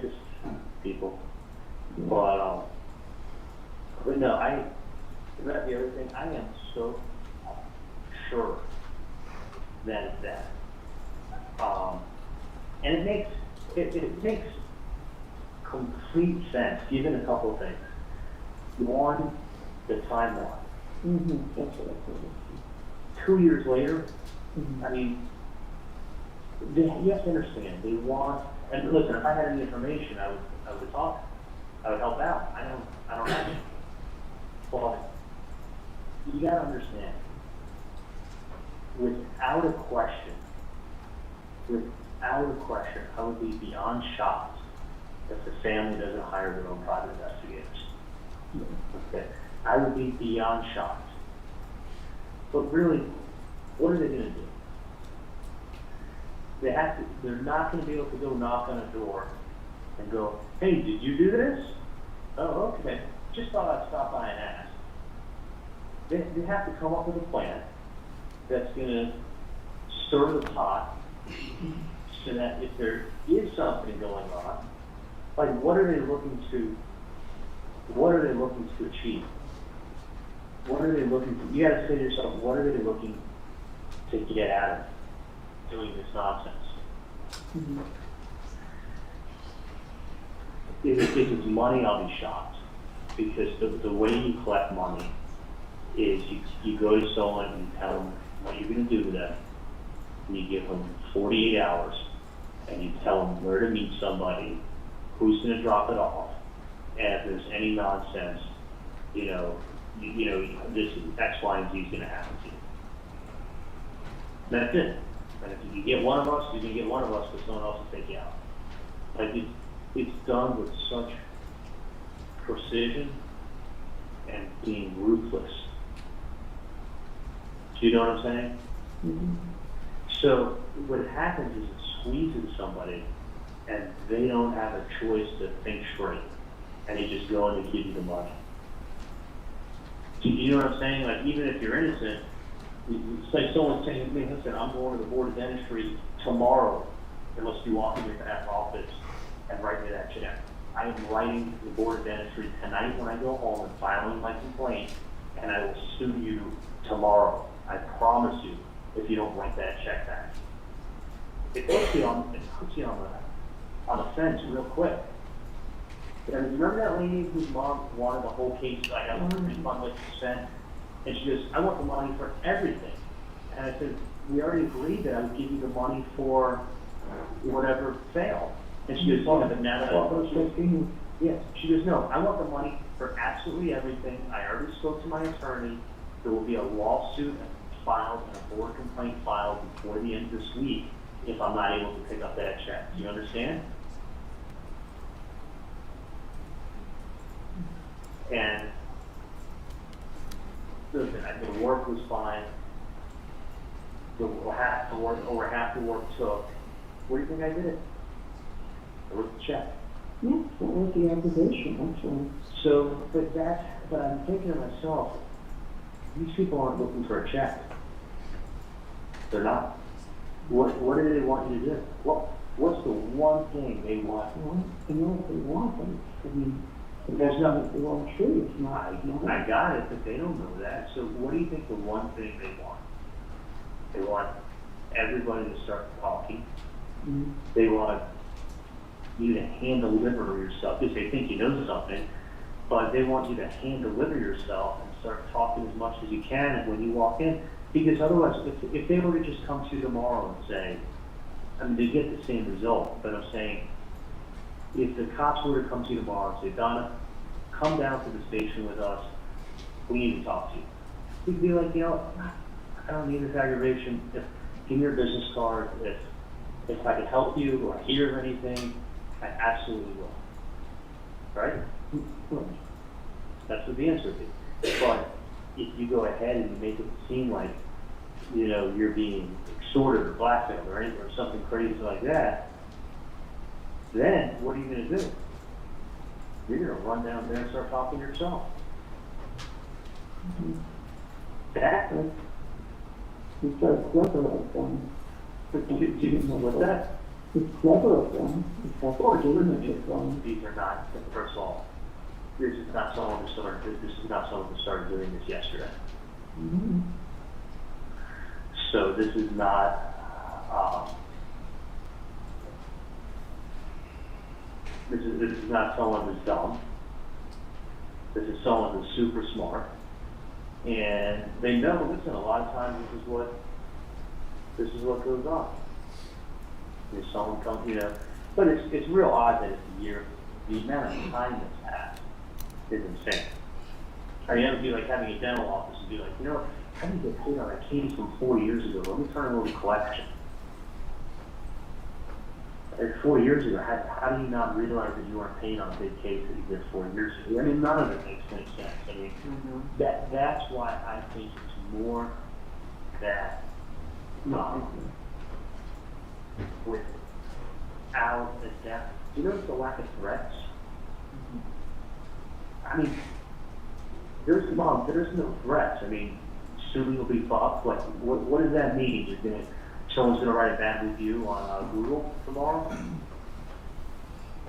just people. But no, about the other thing, I am so sure that it's that. And it makes complete sense, given a couple of things. One, the timeline. Mm-hmm. That's what I thought. 2 years later, Mm-hmm. I mean, you have to understand, they want, and listen, if I had any information, I would talk. I would help out. I don't have it. But you gotta understand, without a question, I would be beyond shocked if the family doesn't hire their own private investigators. Okay? I would be beyond shocked. But really, what are they gonna do? They're not gonna be able to go knock on a door and go, hey, did you do this? Oh, okay. Just thought I'd stop by and ask. They have to come up with a plan that's gonna stir the pot so that if there is something going on, like what are they looking to achieve? What are they looking to, you gotta say to yourself, what are they looking to get out of doing this nonsense? Mm-hmm. If it's money, I'll be shocked. Because the way you collect money is you go to someone and you tell them what you're going to do with them. And you give them 48 hours. And you tell them where to meet somebody, who's going to drop it off. And if there's any nonsense, this X, Y, and Z is going to happen to you. That's it. And if you get one of us, you're gonna get one of us, but someone else will take you out. Like it's done with such precision and being ruthless. Do you know what I'm saying? Mm-hmm. So what happens is it squeezes somebody, and they don't have a choice to think straight, and they just go in and give you the money. Do you know what I'm saying? Like, even if you're innocent, it's like someone saying to me, listen, I'm going to the Board of Dentistry tomorrow, unless you walk in your back office and write me that check. I am writing to the Board of Dentistry tonight when I go home and filing my complaint, and I will sue you tomorrow. I promise you, if you don't write that check back. It puts you on the fence real quick. And remember that lady whose mom wanted the whole case, like, I want to refund what you spent? And she goes, I want the money for everything. And I said, we already agreed that I would give you the money for whatever failed. And she goes, yeah, but now that yes. She goes, no, I want the money for absolutely everything. I already spoke to my attorney. There will be a lawsuit filed and a board complaint filed before the end of this week if I'm not able to pick up that check. Do you understand? And listen, the work was fine. Over half the work took. What do you think I did? I wrote the check. Yeah, that was the accusation, that's right. So, but I'm thinking to myself, these people aren't looking for a check. They're not. What do they want you to do? What's the one thing they want? Well, they know what they want, but I mean, There's nothing. they're all true, it's not. I got it, but they don't know that. So what do you think the one thing they want? They want everybody to start talking. Mm-hmm. They want you to hand deliver yourself, because they think you know something, but they want you to hand deliver yourself and start talking as much as you can and when you walk in. Because otherwise, if they were to just come to you tomorrow and say, I mean, they get the same result, but I'm saying, if the cops were to come to you tomorrow and say, Donna, come down to the station with us, we need to talk to you. You'd be like, you know, I don't need this aggravation. Give me your business card. If I can help you or hear of anything, I absolutely will. Right? That's what the answer would be. But if you go ahead and you make it seem like, you know, you're being extorted or blackmailed or anything or something crazy like that, then what are you going to do? You're going to run down there and start talking yourself. Mm-hmm. That? It's so clever of them. What's that? It's clever of them. It's like, Or doing it for them. these are not, first of all, this is not someone who started doing this yesterday. Mm-hmm. So this is not, this is not someone who's dumb. This is someone who's super smart. And they know, listen, a lot of times this is what goes on. If someone comes, you know, but it's real odd that it's a year. The amount of time that's passed is insane. I mean, it would be like having a dental office and be like, you know, I didn't get paid on a case from 4 years ago. Let me turn it over to collection. Like 4 years ago, how do you not realize that you weren't paying on a big case that you did 4 years ago? I mean, none of it makes any sense. I mean, that's why I think it's more that without a doubt. Do you notice the lack of threats? I mean, there's no threats. I mean, soon you'll be fucked. Like, what does that mean? Someone's gonna write a bad review on Google tomorrow?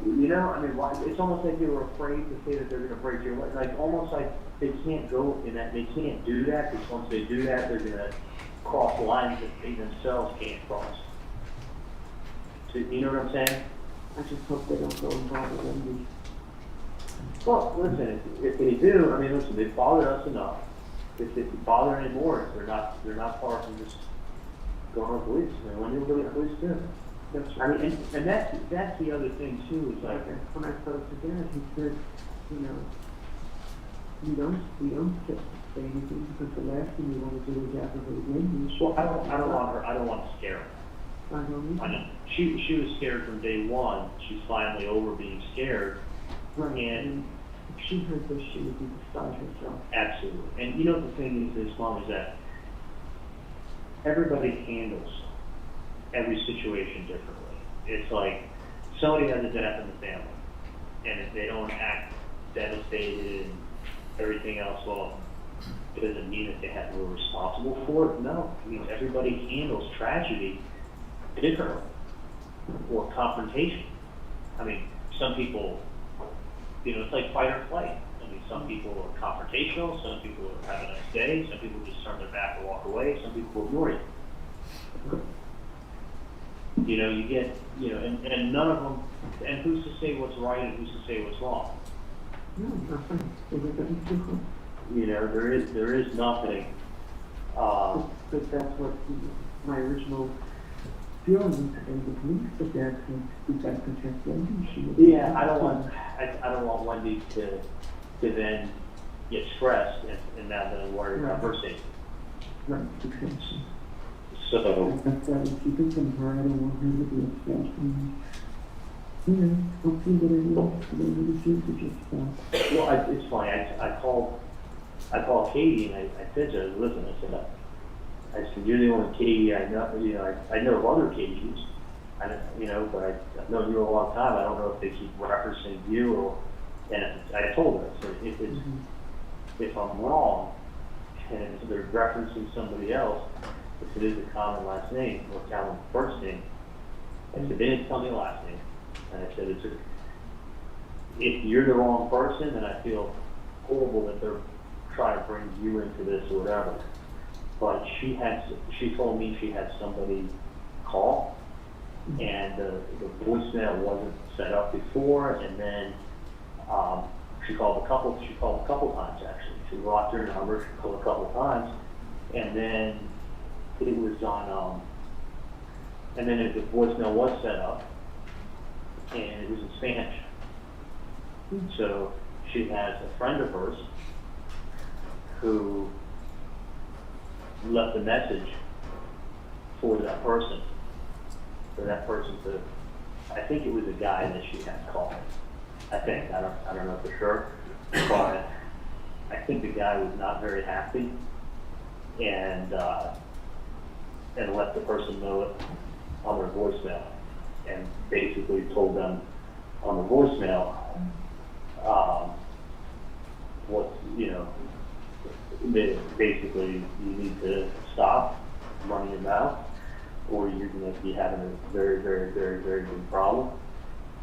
You know, I mean, it's almost like they were afraid to say that they're gonna break your leg. Like, almost like they can't go in that. They can't do that because once they do that, they're gonna cross lines that they themselves can't cross. So, you know what I'm saying? I just hope they don't go involved with them. Well, listen, if they do, I mean, listen, they've bothered us enough. If they bother anymore, they're not far from just going to police. I mean, when you go to police too. I mean, and that's the other thing too. Is like when I spoke to Dad, he said, you know, we don't say anything, because the last thing you want to do is aggravate Wendy. Well, I don't want to scare her. I don't I either. know. She was scared from day one. She's finally over being scared. Right, And and if she heard this, she would be beside herself. absolutely. And you know, the thing is this, Mom, is that everybody handles every situation differently. It's like somebody has a death in the family, and if they don't act devastated and everything else, well, it doesn't mean that they have to be responsible for it. No, I mean, everybody handles tragedy differently, or confrontation. I mean, some people, you know, it's like fight or flight. I mean, some people are confrontational, some people are have a nice day, some people just turn their back and walk away, some people ignore you. You know, you get, you know, and none of them, and who's to say what's right and who's to say what's wrong? No, nothing. Everybody's different. You know, there is nothing, But that's what my original feeling was, and with Lisa, that we got to protect Wendy. She was. yeah, I don't want Wendy to then get stressed and now then worry about her safety. Right, exactly. So, That's why I keep it from her. I don't want her to be upset. And, you know, I'll see what I really do to just, well, it's funny, I called Katie and I said to her, listen, I said, you're the only Katie I know, you know, I know of other Katies, you know, but I've known you a long time. I don't know if they keep referencing you or, and I told her, I said, if I'm wrong and if they're referencing somebody else, if it is a common last name or common first name, I said, they didn't tell me last name. And I said, if you're the wrong person, then I feel horrible that they're trying to bring you into this or whatever. But she told me she had somebody call, and the voicemail wasn't set up before, and then she called a couple times actually. She locked her number, she called a couple times, and then it was on, and then the voicemail was set up, and it was in Spanish. So she has a friend of hers who left a message for that person to, I think it was a guy that she had called. I don't know for sure, but I think the guy was not very happy and let the person know it on their voicemail, and basically told them on the voicemail, what, you know, basically you need to stop running your mouth, or you're going to be having a very, very, very, very big problem,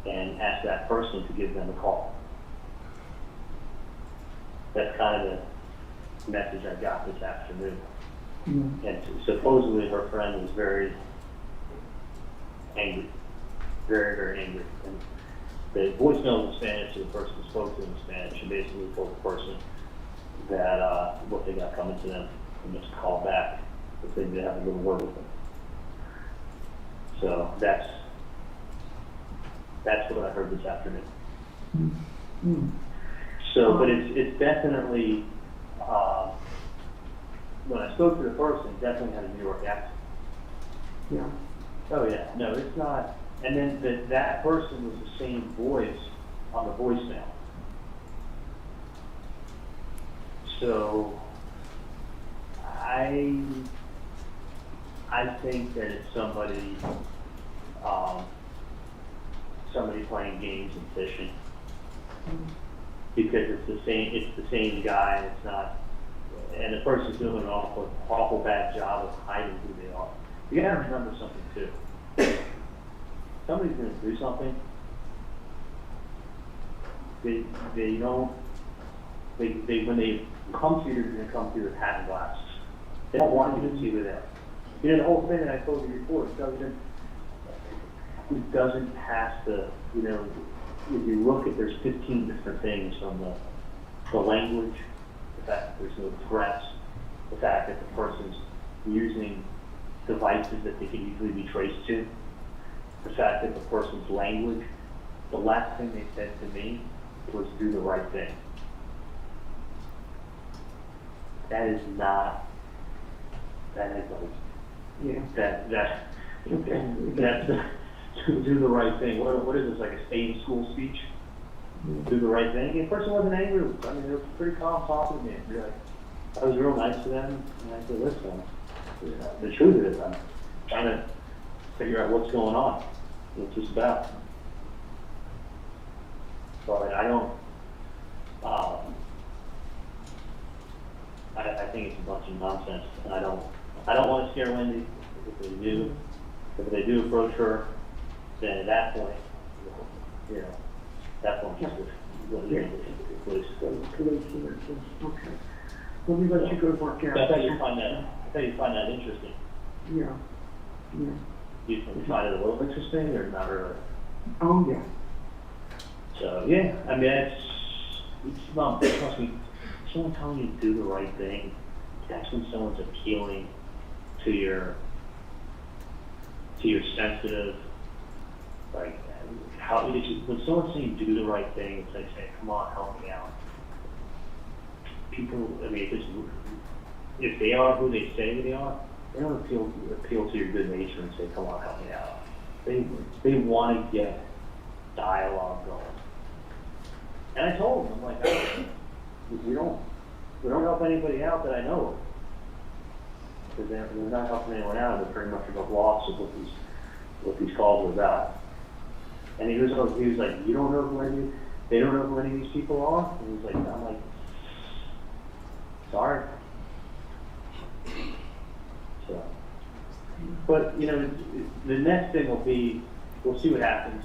and ask that person to give them a call. That's kind of the message I got this afternoon. Mm-hmm. And supposedly her friend was very angry, very, very angry. And the voicemail was in Spanish, so the person spoke to them in Spanish, and basically told the person that what they got coming to them, and just call back if they did have a little word with them. So that's what I heard this afternoon. Mm-hmm. So, but it's definitely, when I spoke to the person, it definitely had a New York accent. Yeah. Oh yeah, no, it's not. And then that person was the same voice on the voicemail. So I think that it's somebody playing games and fishing, because it's the same guy. It's not, and the person's doing an awful bad job of hiding who they are. You gotta remember something too. Somebody's gonna do something. When they come to you, they're gonna come to you with hat and glasses. They don't want you to see who they are. You know, the whole thing that I told you before, it doesn't pass the, you know, if you look at, there's 15 different things from the language, the fact that there's no threats, the fact that the person's using devices that they can easily be traced to, the fact that the person's language, the last thing they said to me was do the right thing. that is not, that is like, Yeah. that's do the right thing. What is this, like a stay in school speech? Do the right thing. And the person wasn't angry. I mean, they were pretty calm talking to me. They're like, I was real nice to them, and I said, listen, the truth is, I'm trying to figure out what's going on. What's this about? But I don't, I think it's a bunch of nonsense, and I don't want to scare Wendy. If they do approach her, then at that point, you know, that point, just police. Okay. Let me let you go work out. I thought you'd find that interesting. Yeah. Yeah. Do you find it a little interesting or not really? Oh, yeah. So, yeah, I mean, it's not, trust me, someone telling you to do the right thing, that's when someone's appealing to your sensitive, like, when someone's saying do the right thing, it's like saying, come on, help me out. People, I mean, if they are who they say they are, they don't appeal to your good nature and say, come on, help me out. They want to get dialogue going. And I told them, I'm like, we don't help anybody out that I know of. Because they're not helping anyone out, and they're pretty much above loss of what these calls are about. And he was like, you don't know who they don't know who any of these people are? And he's like, I'm like, sorry. So, but, you know, the next thing will be, we'll see what happens.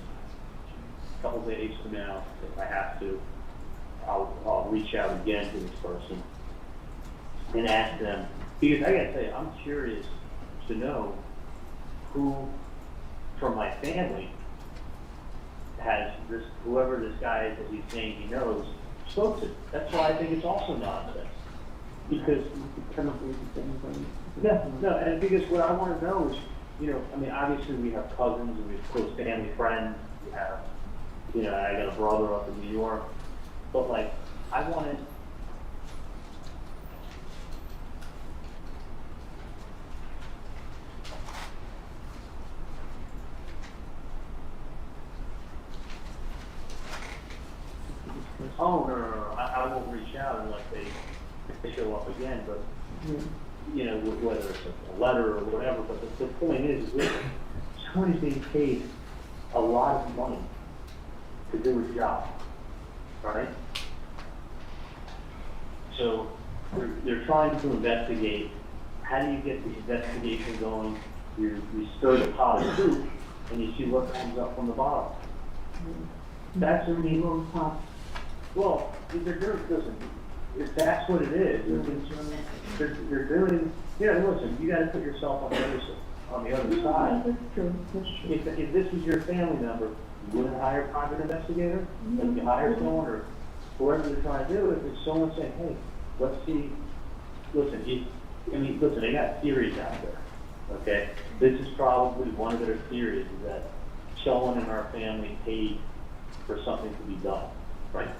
A couple days from now, if I have to, I'll reach out again to this person and ask them, because I gotta tell you, I'm curious to know who from my family has this, whoever this guy is that he's saying he knows, spoke to. That's why I think it's also nonsense. Because, no, and because what I want to know is, you know, I mean, obviously we have cousins and we have close family friends. We have, you know, I got a brother up in New York. But like, I wanted, oh, no, I won't reach out unless they show up again, but, you know, whether it's a letter or whatever, but the point is listen, somebody's being paid a lot of money to do his job, right? So, they're trying to investigate, how do you get the investigation going? You stir the pot of soup, and you see what comes up from the bottom. That's what I mean. Well, they're doing, listen, if that's what it is, they're doing, you know, listen, you gotta put yourself on the other side. That's true. If this was your family member, you wouldn't hire a private investigator, if you hire someone or whoever you're trying to do, if it's someone saying, hey, let's see, listen, they got theories out there, okay? This is probably one of their theories, is that someone in our family paid for something to be done, right?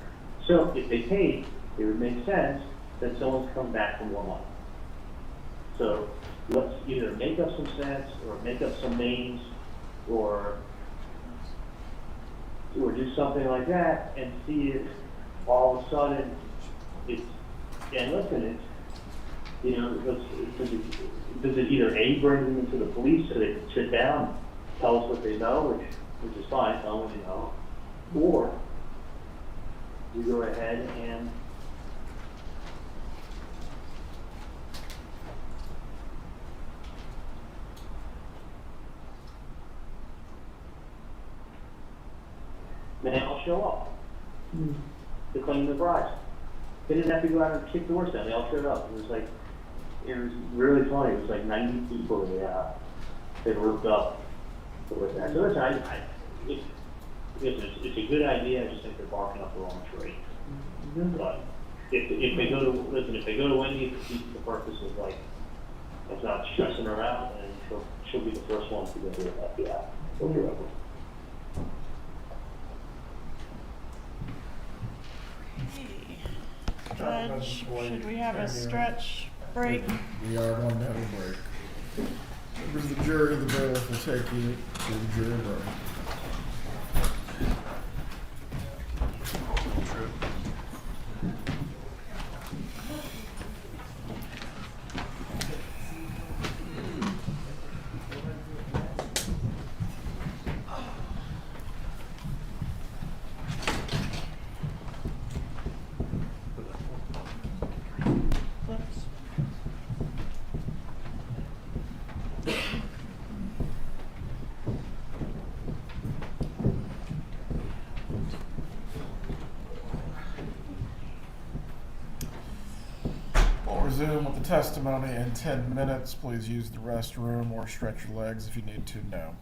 So if they paid, it would make sense that someone's come back for more money. So let's either make up some sense or make up some names or do something like that and see if all of a sudden it's, and listen, it's, you know, does it either A, bring them into the police so they can sit down, tell us what they know, which is fine, tell them what you know, or you go ahead and then I'll show up to claim the prize. They didn't have to go out and kick doors down. They all showed up. It was really funny. It was like 90 people they roped up with that. So listen, it's a good idea. I just think they're barking up the wrong tree. But if they go to Wendy for the purpose of like, it's not stressing her out, and she'll be the first one to go to the FBI. Or whoever. Good. Should we have a stretch break? We are going to have a break. Members of the jury, the bailiff will take you to the jury break. We'll resume with the testimony in 10 minutes. Please use the restroom or stretch your legs if you need to now.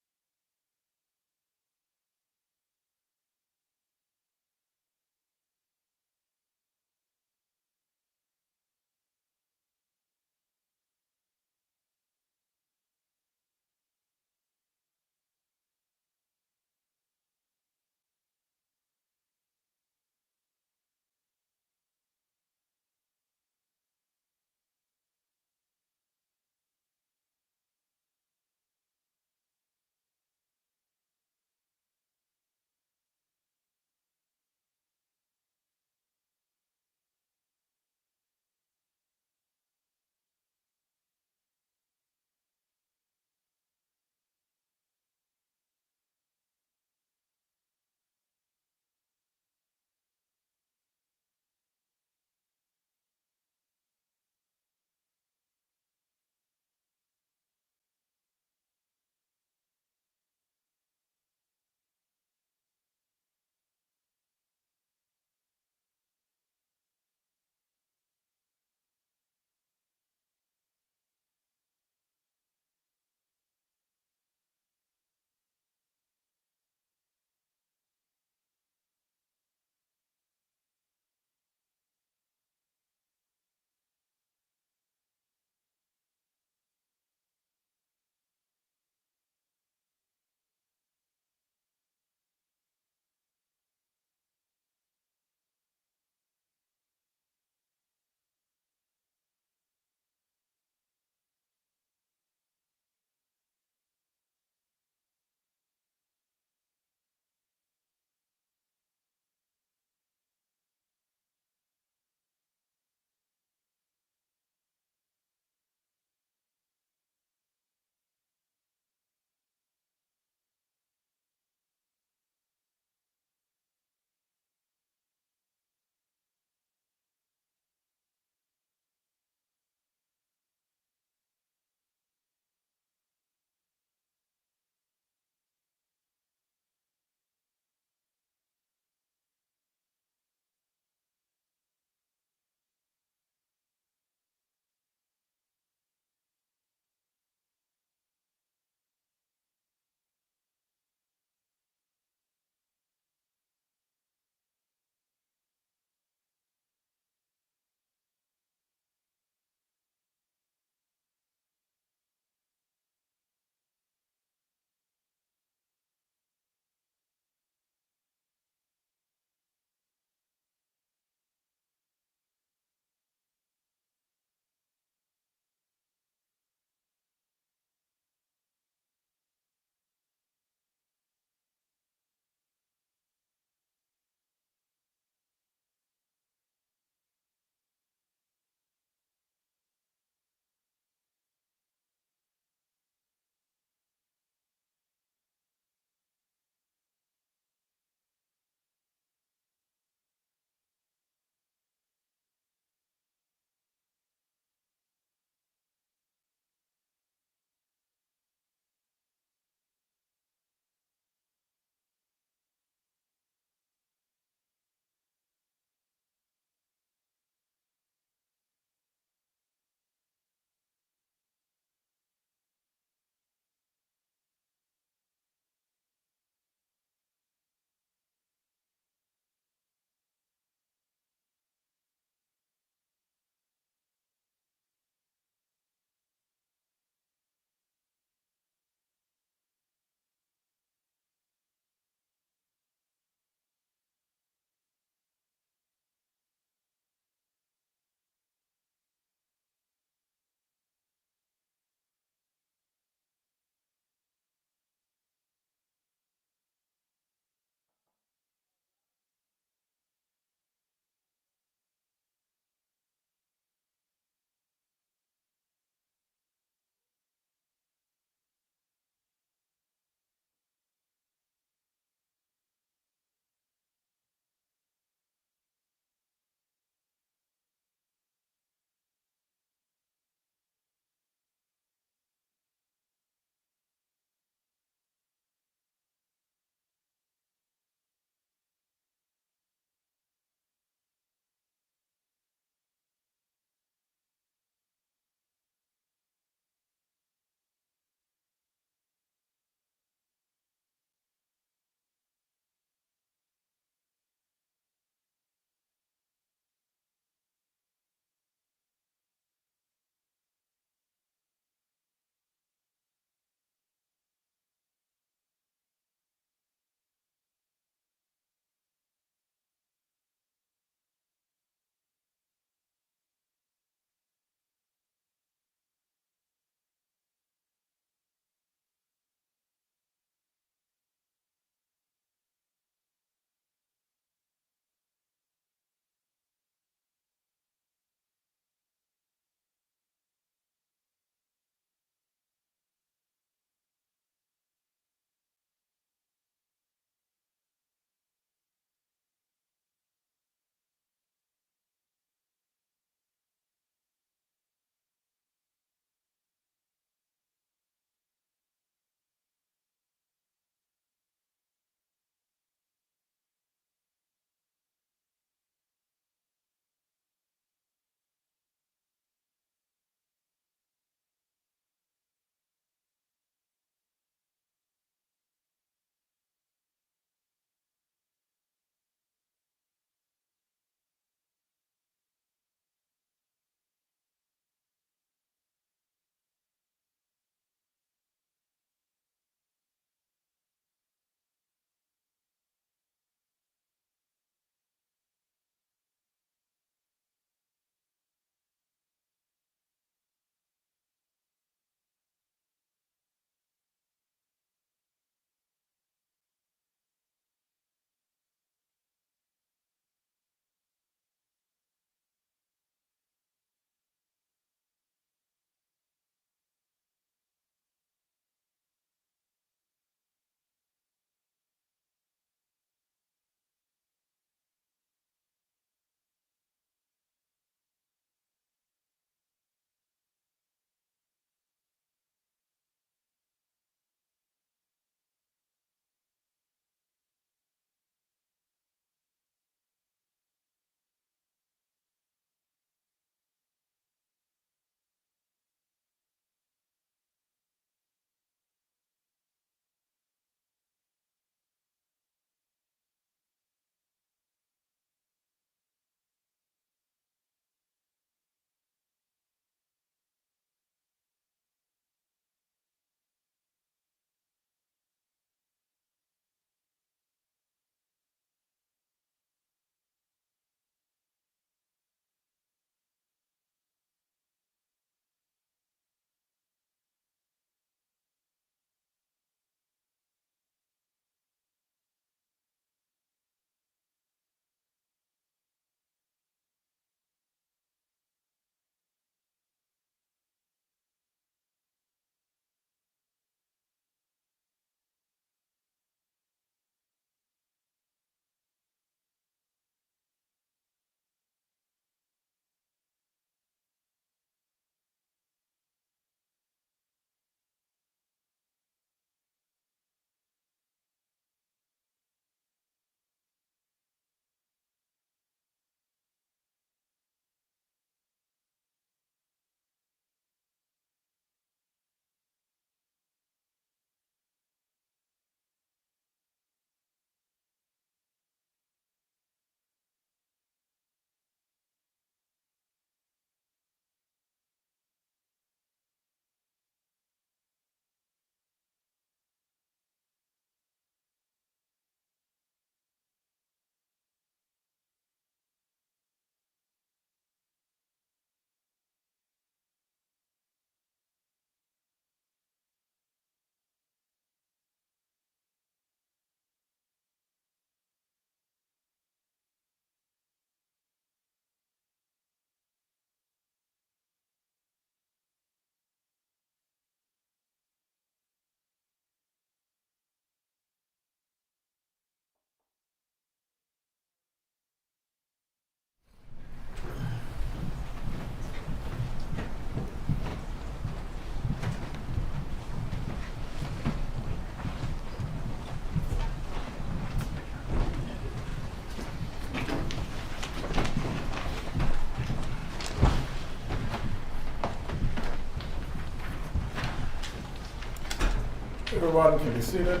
everyone can be seated.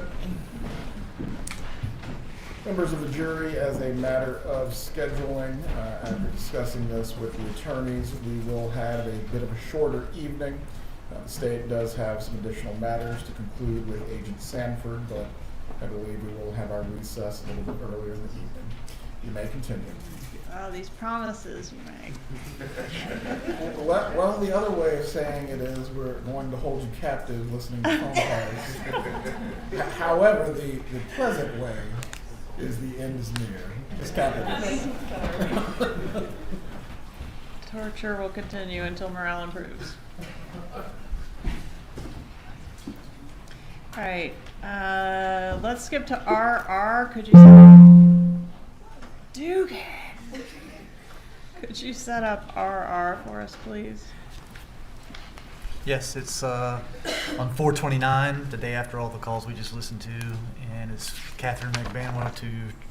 Members of the jury, as a matter of scheduling, after discussing this with the attorneys, we will have a bit of a shorter evening. The state does have some additional matters to conclude with Agent Sanford, but I believe we will have our recess a little bit earlier in the evening. You may continue. Oh, these promises you make. Well, the other way of saying it is we're going to hold you captive listening to phone calls. However, the pleasant way is the end is near. It's capitalism. Torture will continue until morale improves. All right, let's skip to RR. Could you could you set up RR for us, please? Yes, it's on 4/29, the day after all the calls we just listened to, and it's Catherine McBanwell to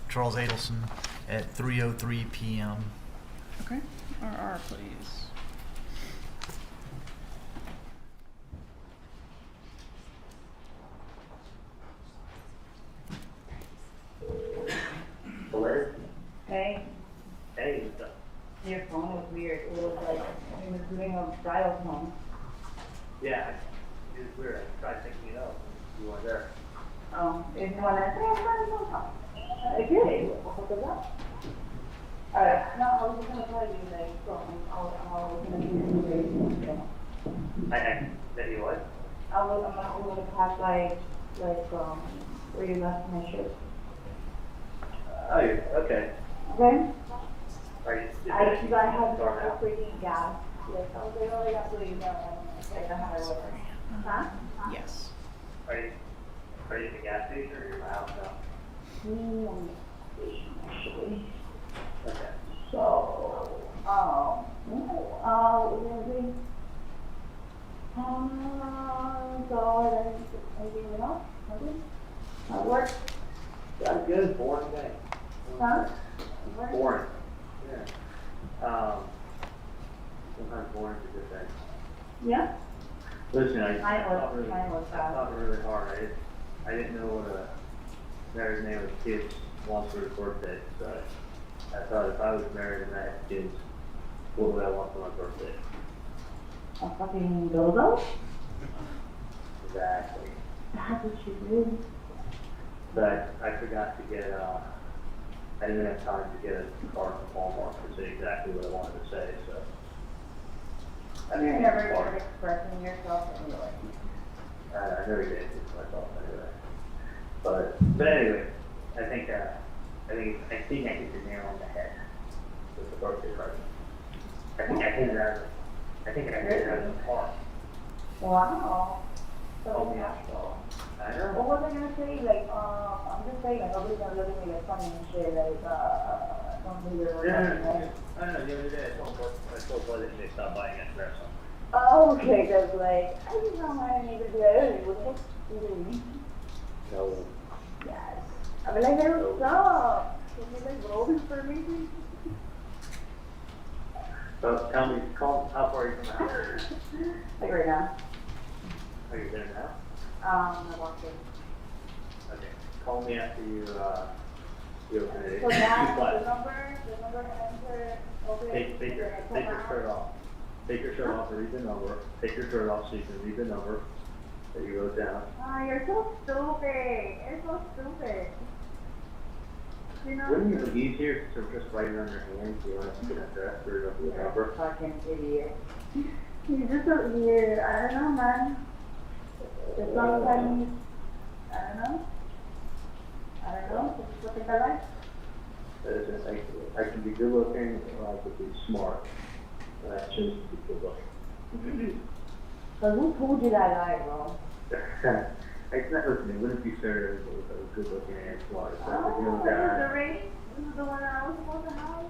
Charles Adelson at 3:03 p.m. Okay, RR, please. Hello? Hey, Hey, what's up? your phone was weird. It was like, it was doing a dial tone. Yeah, it was weird. I tried picking it up. You weren't there. Is no one there? Okay, what was that? Alright, no, I was just gonna tell you, like, I was gonna do something. That you what? I'm gonna pass where you left my shirt. Oh, okay. Okay? Are you? I had a freaking gas. Yes, I was like, oh, I got to leave that one. I don't have it. Huh? Yes. Are you at the gas station or you're out now? On the station, actually. Okay. So, we're gonna do, so anything else? Nothing? At work? That's good. Boring day. Huh? Boring. Yeah. Sometimes boring is a good thing. Yeah? Listen, I Mine thought was bad. really hard. I didn't know what a married man with kids wants for his birthday. So I thought if I was married and I had kids, what would I want for my birthday? A fucking dildo? Exactly. That's what you do. But I forgot to get, I didn't have time to get a card from Walmart to say exactly what I wanted to say, so. You're never good at expressing yourself anyway. I know you did it myself anyway. But anyway, I think I hit the nail on the head with the birthday present. I think I hit it out of the park. Wow. So Oh, yeah. natural. I know. What was I gonna say? I'm just saying, nobody's gonna look at me like funny and shit, don't do your I don't know, the other day I told Bud that they stopped buying espresso. Oh, okay, cause I just don't want any to do it. What the fuck are you doing? No. Yes. I mean, hey, what's up? Can you roll this for me? So tell me, how far are you from the house? Like right now. Are you there now? I walked in. Okay. Call me after you open it. So now, the number enter, okay. Take your shirt off. Take your shirt off and read the number. Take your shirt off so you can read the number that you wrote down. Oh, you're so stupid. You're so stupid. You know? Wouldn't it be easier to just write it on your hand if you want to get a dress or the number? Fucking idiot. You're just so weird. I don't know, man. It's sometimes, I don't know. This is what I like. Listen, I can be good looking or I could be smart. And I choose to be good looking. So who told you that lie, bro? It's not listening. It wouldn't be fair if I was good looking and smart. It's not Oh, the this is the guy. ring? This is the one that I was supposed to have?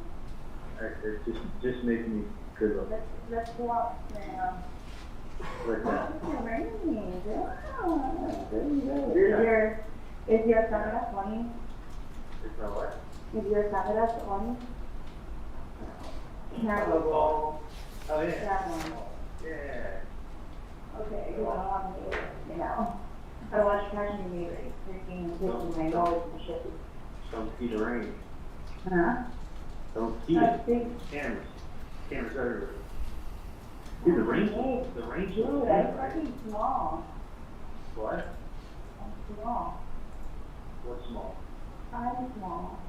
It just makes me good looking. Let's swap now. Like that. This is ring. Wow. Good. Is your camera funny? It's not what? Is your camera funny? Camera roll. Oh, yeah. That one. Yeah. Okay, you don't want me to, you know. I watched Passion me like freaking hitting my nose and shit. Don't see the rain. Huh? Don't see I it. think, Cameras everywhere. Dude, the rain's dude, I'm fucking small. What? I'm small. What's small? I'm small.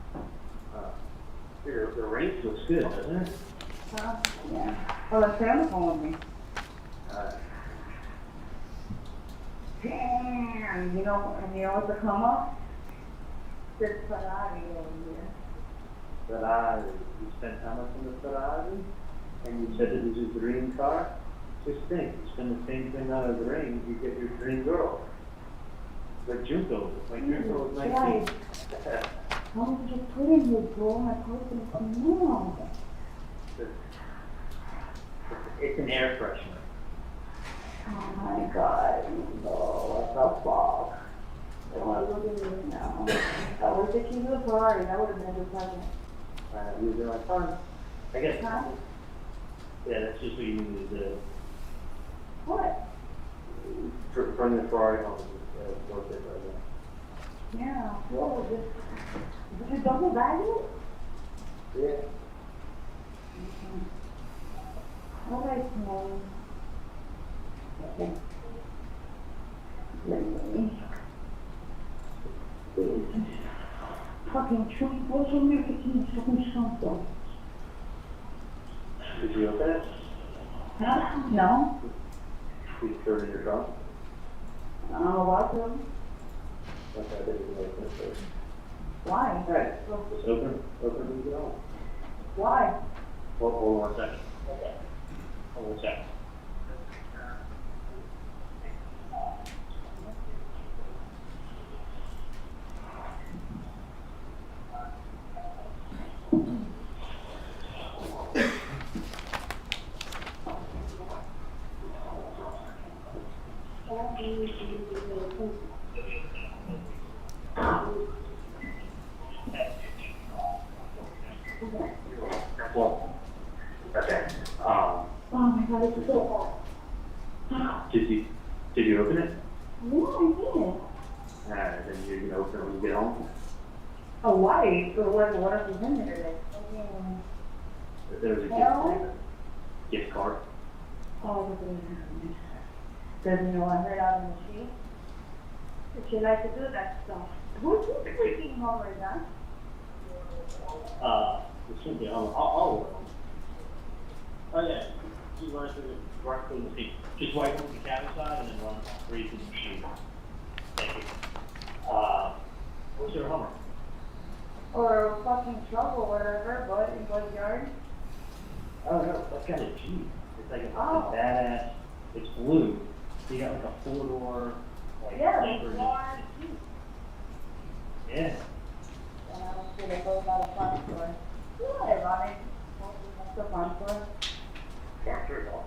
The range looks good, doesn't it? Yeah. Well, the family phone me. Damn, you know what's a come up? This Ferrari over here. Ferrari. You spent how much on the Ferrari? And you said it was your dream car? Just think, you spend the same thing on a dream, you get your dream girl. But Junko, my dream girl was 19. How did you put in here, bro? My person come on. It's an air freshener. Oh my god, no, what the fuck? Oh, look at me now. I wish I keep the Ferrari, that would have been a good present. Using my phone. I guess. Huh? Yeah, that's just what you need to do. What? From the Ferrari home, worth it right now. Yeah, whoa, did you double bag it? Yeah. All right, small. Okay. Fucking tree, what's on your fucking skunk though? Did you open it? Huh? No. Did you throw it in your trunk? Welcome. Okay, I didn't open it first. Why? Alright, just open and get on. Why? Hold on 1 second. Okay. Hold on 1 second. Well, okay. Oh my god, it's so hot. Did you open it? Yeah, I did. Then you're gonna open it when you get home? Oh, why? So what else is in there then? There was a Well? gift card. Oh, look at it. Doesn't you know I heard out in the street? That you like to do that stuff. Who's this freaking homeless, huh? It's gonna be on, I'll work on it. Oh yeah, you run through the seat. Just wipe on the cabin side and then run through the machine. Thank you. What's your Hummer? Or fucking truck or whatever, but in what yard? Oh no, that's got a Jeep. It's like a Oh. fucking badass, it's blue. So you got like a 4-door, like, Yeah, Lamborghini. it's large. Yeah. And I don't see they go by the front door. Yeah, ironic. That's the front door. Yeah, sure, no.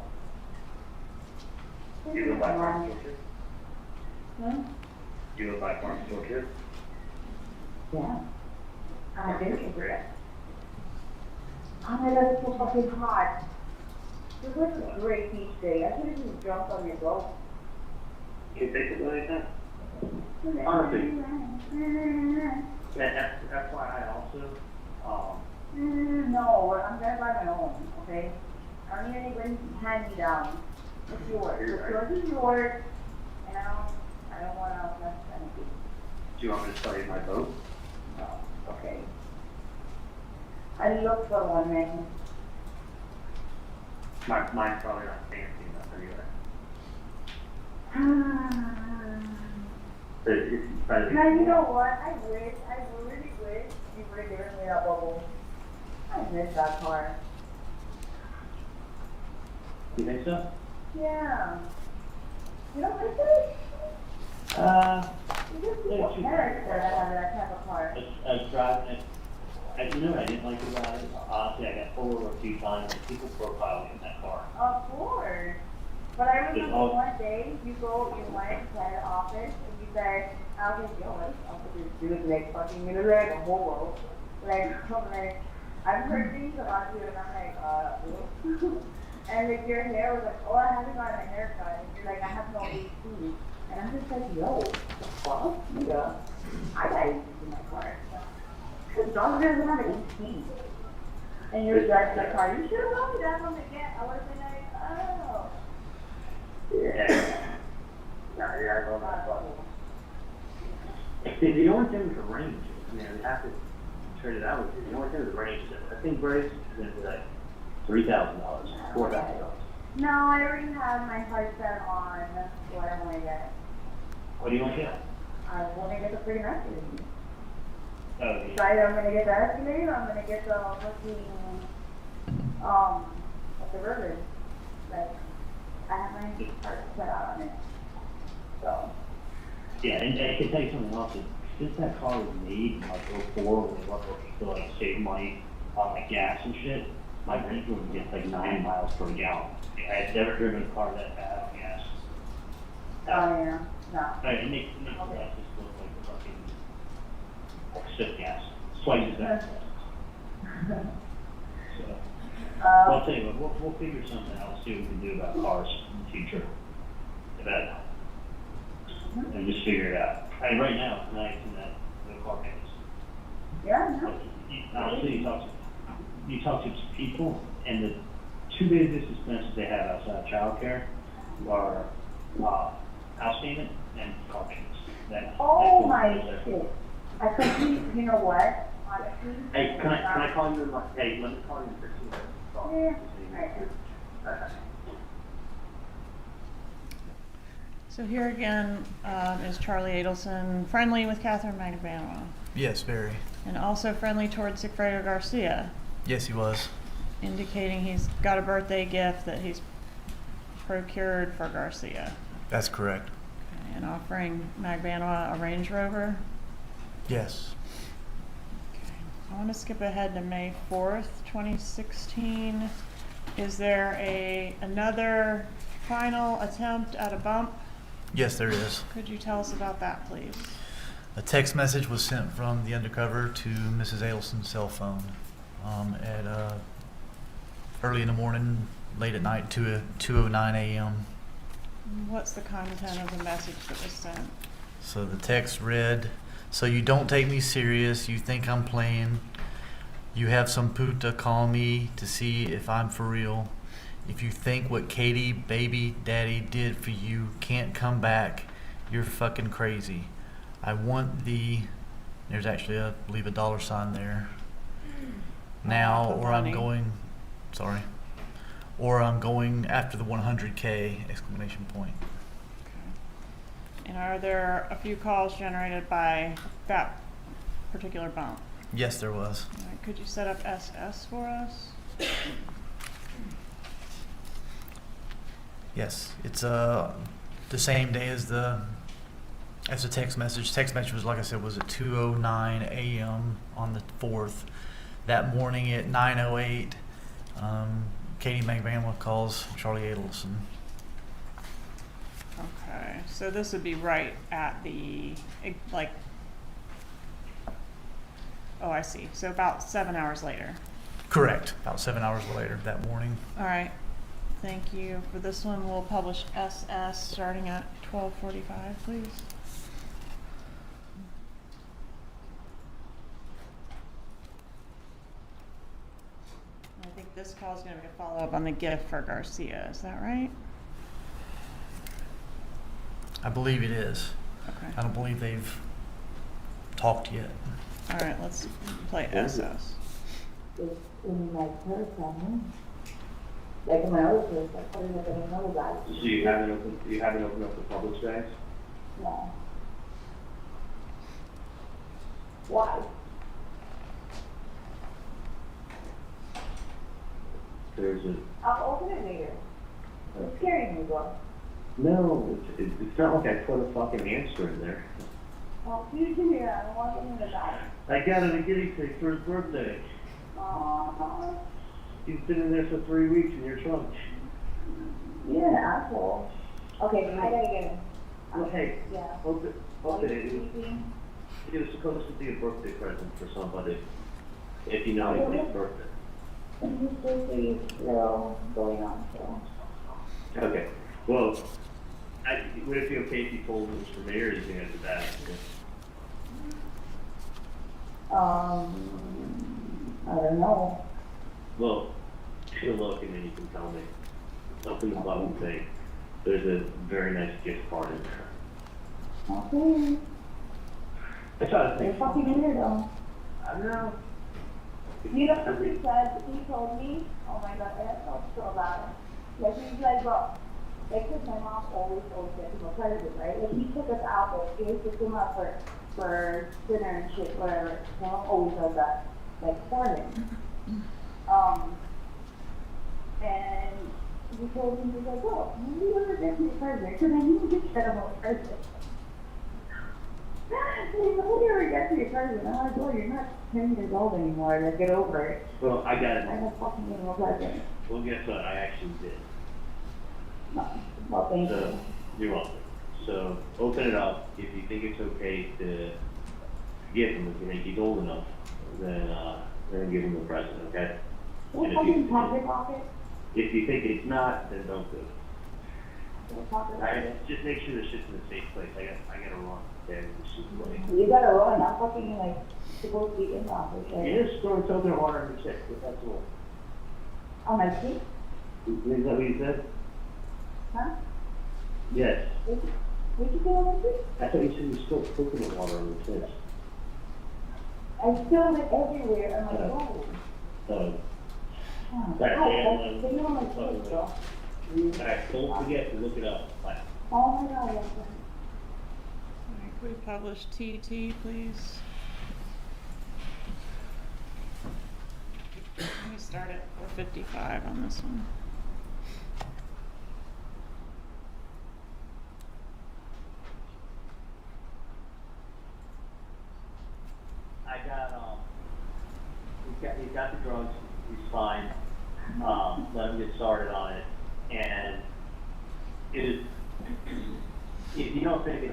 You live by farm store too? Hmm? You live by farm store too? Yeah. I did it for it. Oh my god, it's so fucking hot. This was a great beach day. I should have just jumped on your boat. You think it's like that? Honestly. That's why I also, No, I'm gonna buy my own, okay? I don't need anybody to hand me down. It's yours. What's yours is yours. And I don't want to outlast anything. do you want me to tell you my boat? No, okay. I look for one, man. Mine's probably not fancy enough anyway. But it's probably. Now, you know what? I really wish you would have given me that bubble. I miss that car. You think so? Yeah. You don't miss it? You just yeah, people parents that have that type of car. I was driving it. You know what I didn't like about it? Honestly, I got pulled over a few times and people profiled me in that car. Of course. But I remember all- one day you went to the office and you said, I'll get yours. I'll put this dude like fucking, like a whole like, I'm like, I've heard things about you and I'm like, and like your hair was like, oh, I haven't gotten a haircut. And you're like, I have no AC. And I'm just like, yo, fuck, nigga, I got 18 in my car. Because John doesn't have an 18. And you're driving the car, you should have told me that from the get. I would have been like, oh. Yeah. No, you gotta go back. The only thing with the range, I mean, we have to trade it out with you. The only thing with the range is that I think Bryce is gonna be like $3,000, $4,000. No, I already have my heart set on what I want to get. What do you want to get? I want to get the freaking Escalade. Oh, yeah. So either I'm going to get the Escalade or I'm going to get the fucking, the River. Like, I have my heart set out on it. So. Yeah, and I can tell you something else. Since that car was made in like 04, when they weren't looking to like save money on like gas and shit, my range would get like 9 miles per gallon. I had never driven a car that bad on gas. Oh, yeah. No. It makes the gas just look like fucking like stiff gas. Twice as bad. So, well, I'll tell you what, we'll figure something out, see what we can do about cars in the future. That, and just figure it out. I mean, right now, it's nice in that no car payments. Yeah, no. Honestly, you talk to people, and the two biggest expenses they have outside of childcare are house payment and car payments. Oh my shit. I completely, you know what? Honestly. Hey, can I call you in like, hey, let me call you in 15 minutes. Yeah. Right. So here again is Charlie Adelson, friendly with Catherine Magbanua, Yes, very. and also friendly towards Sigfredo Garcia, Yes, he was. indicating he's got a birthday gift that he's procured for Garcia, That's correct. and offering Magbanua a Range Rover. Yes. I want to skip ahead to May 4th, 2016. Is there another final attempt at a bump? Yes, there is. Could you tell us about that, please? A text message was sent from the undercover to Mrs. Adelson's cell phone at early in the morning, late at night, 2:09 a.m. What's the content of the message that was sent? So the text read, "So you don't take me serious, you think I'm playing. You have some puta call me to see if I'm for real. If you think what Katie, baby daddy did for you can't come back, you're fucking crazy. I want the," there's actually I believe $sign there. "Now, or I'm going," sorry, "or I'm going after the 100K, exclamation point." And are there a few calls generated by that particular bump? Yes, there was. All right, could you set up SS for us? Yes, it's the same day as the text message. Text message was, like I said, was at 2:09 a.m. on the 4th. That morning at 9:08, Katie Magbanua calls Charlie Adelson. Okay, so this would be right at the, like, oh, I see. So about 7 hours later. Correct. About 7 hours later that morning. All right. Thank you. For this one, we'll publish SS starting at 12:45, please. I think this call is going to be a follow-up on the gift for Garcia. Is that right? I believe it is. Okay. I don't believe they've talked yet. All right, let's play SS. It's in my purse, like in my other purse, I put it in another bag. So you haven't opened up the public bags? No. Why? There's a, I'll open it later. It's scaring me, bro. no, it's not like I put a fucking hamster in there. Well, you do it. I don't want them in the bag. I got him a guinea pig for his birthday. Aww. He's been in there for 3 weeks in your trunk. You're an asshole. Okay, I gotta get him. Well, hey, Yeah. open it. Sleeping. It was supposed to be a birthday present for somebody. If you know anybody's birthday. And his birthday is still going on, so. Okay. Well, would it be okay if you told it was for me, or do you think that's a bad idea? I don't know. Well, take a look and then you can tell me. Open the bottom thing. There's a very nice gift card in there. Okay. I try to You're think. fucking weirdo. I don't know. You know what he said? He told me, oh my god, I felt so bad. Like, he's like, bro, like, cause my mom always gets him a present, right? Like, he took us out there, he was pick him up for dinner and shit, whatever. My mom always does that, like, for him. And he told me, he's like, bro, you never get me a present, cause I need to get him a present. Nobody ever gets me a present. I'm like, oh, you're not 10 years old anymore. Like, get over it. Well, I got it. I have fucking get him a present. Well, guess what? I actually did. Well, thank So, you. you're welcome. So, open it up. If you think it's okay to give him, if you think he's old enough, then give him a present, okay? What And fucking pocket pocket? if you think it's not, then don't do it. What pocket Alright, pocket? just make sure the shit's in a safe place. I gotta run. Okay, this is like. You gotta run. I'm fucking, like, supposed to be in the office, right? You just throw coconut water in the shit. That's all. On my feet? Is that what you said? Huh? Yes. What'd you do on my feet? I thought you said you spilled coconut water on the fish. I spilled it everywhere. I'm like, oh. Oh. Oh, that's on my feet, bro. Alright, don't forget to look it up. Bye. Oh my god, yes. Alright, can we publish TT, please? Let me start at 4:55 on this one. He's got the drugs, he's fine. Let him get started on it. And if you don't think it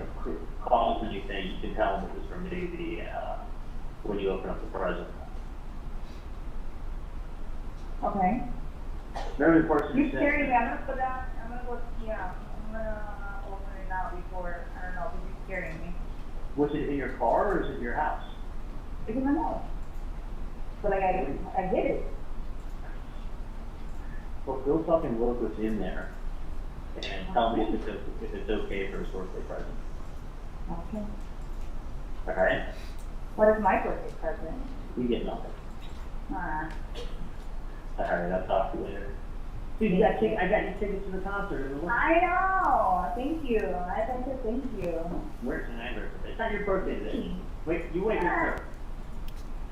causes anything, you can tell him it was from me when you open up the present. Okay. Remember the person who You're said- scaring me. I'm gonna put down, I'm gonna go, yeah, I'm gonna open it out before, I don't know, because you're scaring me. Was it in your car or is it in your house? It's in my mouth. But like, I did it. Well, go fucking look what's in there and tell me if it's okay for his birthday present. Okay. Alright? What is my birthday present? You get nothing. Alright. Alright, I'll talk to you later. Dude, I got you tickets to the concert. I know. Thank you. I think to thank you. Where's the neighbor? It's not your birthday today. Wait, you wait your turn.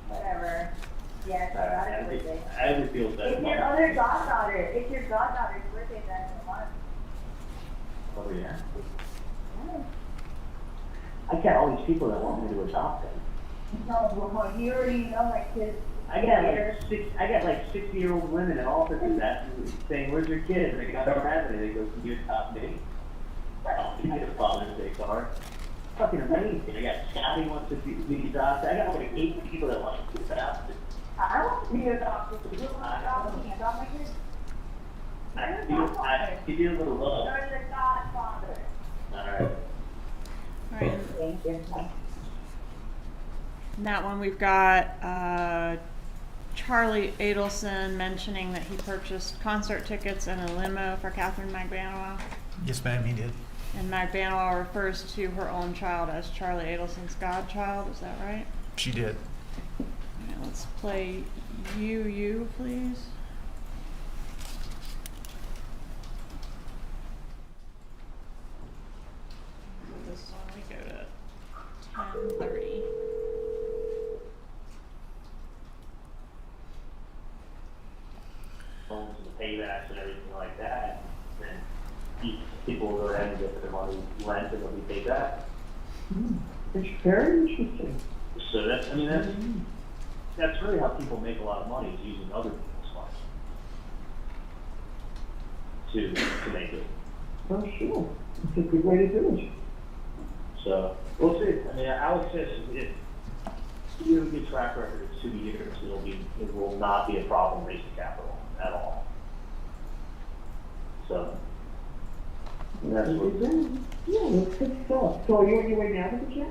Whatever. Yes, I got it birthday. I would feel better. It's your other goddaughter. It's your goddaughter's birthday then in a month. Oh, yeah? Yeah. I got all these people that want me to adopt them. No, well, you already know my kids. I got like 60-year-old women in offices asking, saying, "Where's your kid?" And they don't have any. They go, "Can you adopt me?" Oh, you get a Father's Day card. Fucking amazing. I got Scotty wants to be adopted. I got like 8 people that want to be adopted. I want to be adopted. You want to adopt me? Adopt my kids? I give you a little love. You're the godfather. Alright. Alright, Thank you. in that one we've got Charlie Adelson mentioning that he purchased concert tickets and a limo for Catherine Magbanua. Yes, ma'am, he did. And Magbanua refers to her own child as Charlie Adelson's godchild, is that right? She did. Alright, let's play You, please. This one we go to 10:30. Loans and the paybacks and everything like that, then people will go ahead and get their money lent and they'll be paid back. It's very interesting. So that's really how people make a lot of money, is using other people's money to make it. Oh, sure. It's a good way to do it. So we'll see. I mean, Alex says if you have a good track record of 2 years, it will not be a problem raising capital at all. So And that's what, Yeah, that's good stuff. So are you on your way now to the gym?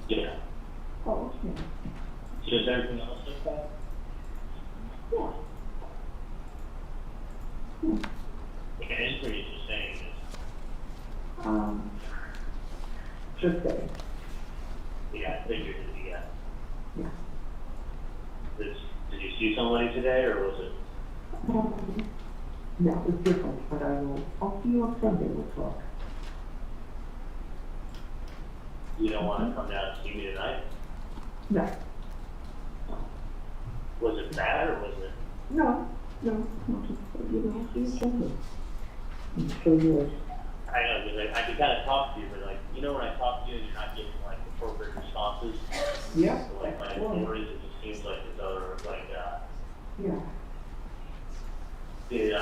Yeah. Oh, okay. So is everything else okay? Yeah. Okay, it's pretty just saying this. Just saying. Yeah, I figured it, yeah. Yeah. Did you see somebody today, or was it? No, it's different, but I'll see you on Sunday, we'll talk. You don't want to come down and see me tonight? No. Was it bad, or was it? No, just, I'll see you Sunday. And so yours. I know, because I can kind of talk to you, but like, you know when I talk to you and you're not getting like appropriate responses? Yeah. So, like my stories, it just seems like it's other, like, Yeah. did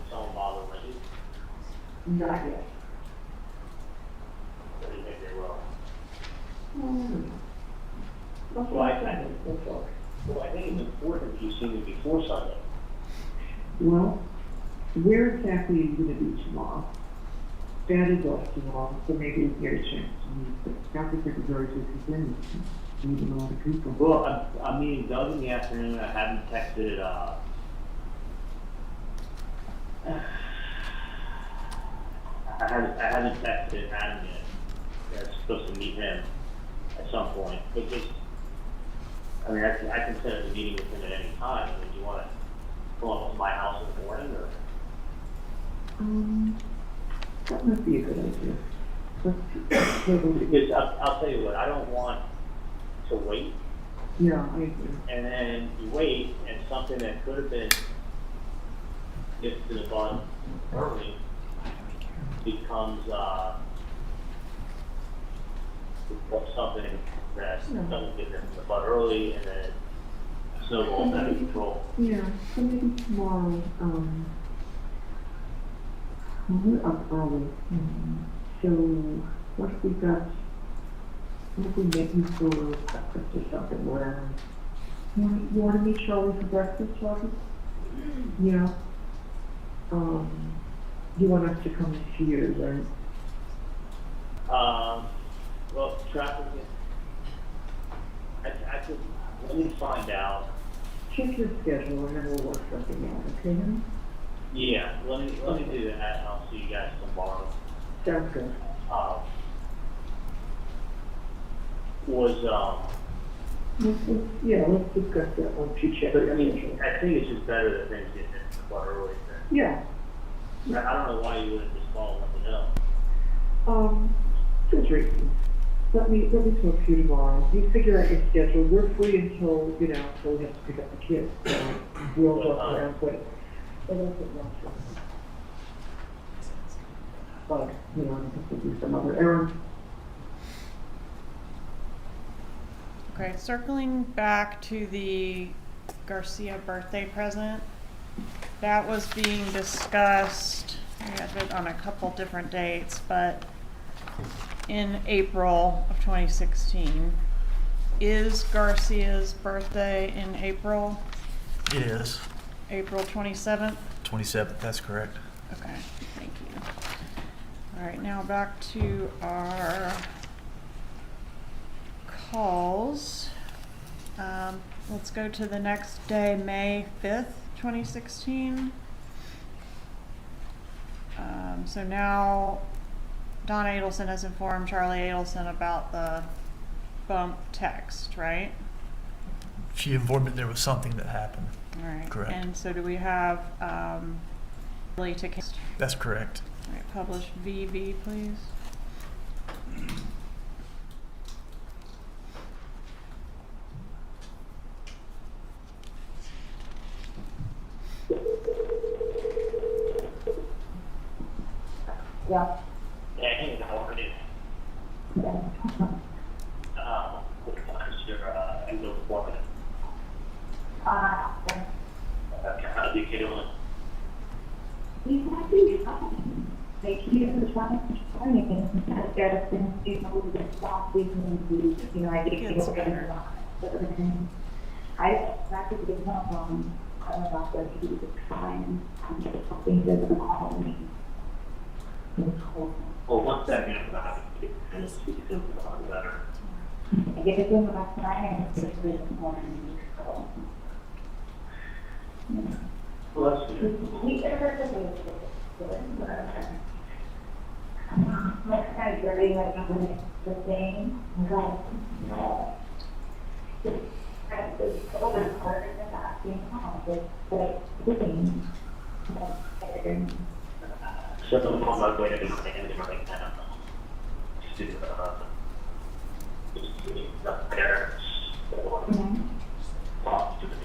someone bother Wendy? Not yet. Or do you think they will? Well, Well, I think it's important if you see me before Sunday. Well, where exactly are you going to be tomorrow? Dad is off tomorrow, so maybe we get a chance to meet. But Dr. Secretary says he's in, meeting a lot of people. Well, I'm meeting Doug in the afternoon. I haven't texted, I haven't texted Adam yet. I'm supposed to meet him at some point. But just, I mean, I can set up a meeting with him at any time. I mean, do you want to go up to my house in the morning, or? That might be a good idea. Because I'll tell you what, I don't want to wait. Yeah, I agree. And then you wait, and something that could have been gets to the bud early becomes something that doesn't get there from the bud early, and then it snowballs out of control. Yeah, so maybe tomorrow, we're up early. So what if we met you for breakfast or something, whatever? You want to meet Charlie for breakfast, Charlie? Yeah. You want us to come and see you, right? Well, traffic, I could, let me find out. Check your schedule and then we'll work something out, okay? Honey? Yeah, let me do that, and I'll see you guys tomorrow. Sounds good. Let's discuss that once you check. But I mean, I think it's just better that things get in the bud early. Yeah. I don't know why you wouldn't just call and let me know. Just reasons. Let me talk to you tomorrow. You figure out your schedule. We're free until we have to pick up the kids. So we'll work around, but that's what But, I think we'll do some other errands. Okay, circling back to the Garcia birthday present, that was being discussed, we had it on a couple different dates, but in April of 2016. Is Garcia's birthday in April? It is. April 27th? 27th, that's correct. Okay, thank you. All right, now back to our calls. Let's go to the next day, May 5th, 2016. So now Donna Adelson has informed Charlie Adelson about the bump text, right? She informed me there was something that happened. All right. Correct. And so do we have Lee to That's correct. All right, publish VV, please. Yeah. Hey, how are you? Anglo Foreman. How do you get on? They keep us running, and instead of things, this last week, I did get together. I practically did not I don't know if he was trying to get something to call me. Well, 1 second, and it's about better. I get to do my client this morning, so. Well, that's good. We ever do next time you're reading like the thing, like, it's over harder than that, you know, but thing. So I'm not going to be standing right now. Just to the parents or talk to them.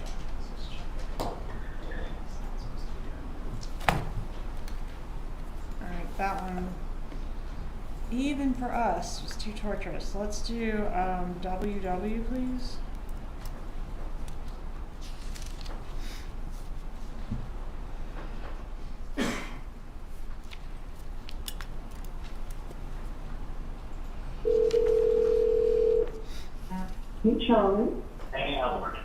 Alright, that one, even for us, was too torturous. Let's do WW, please. Hey, Charlie. Hey, Albert.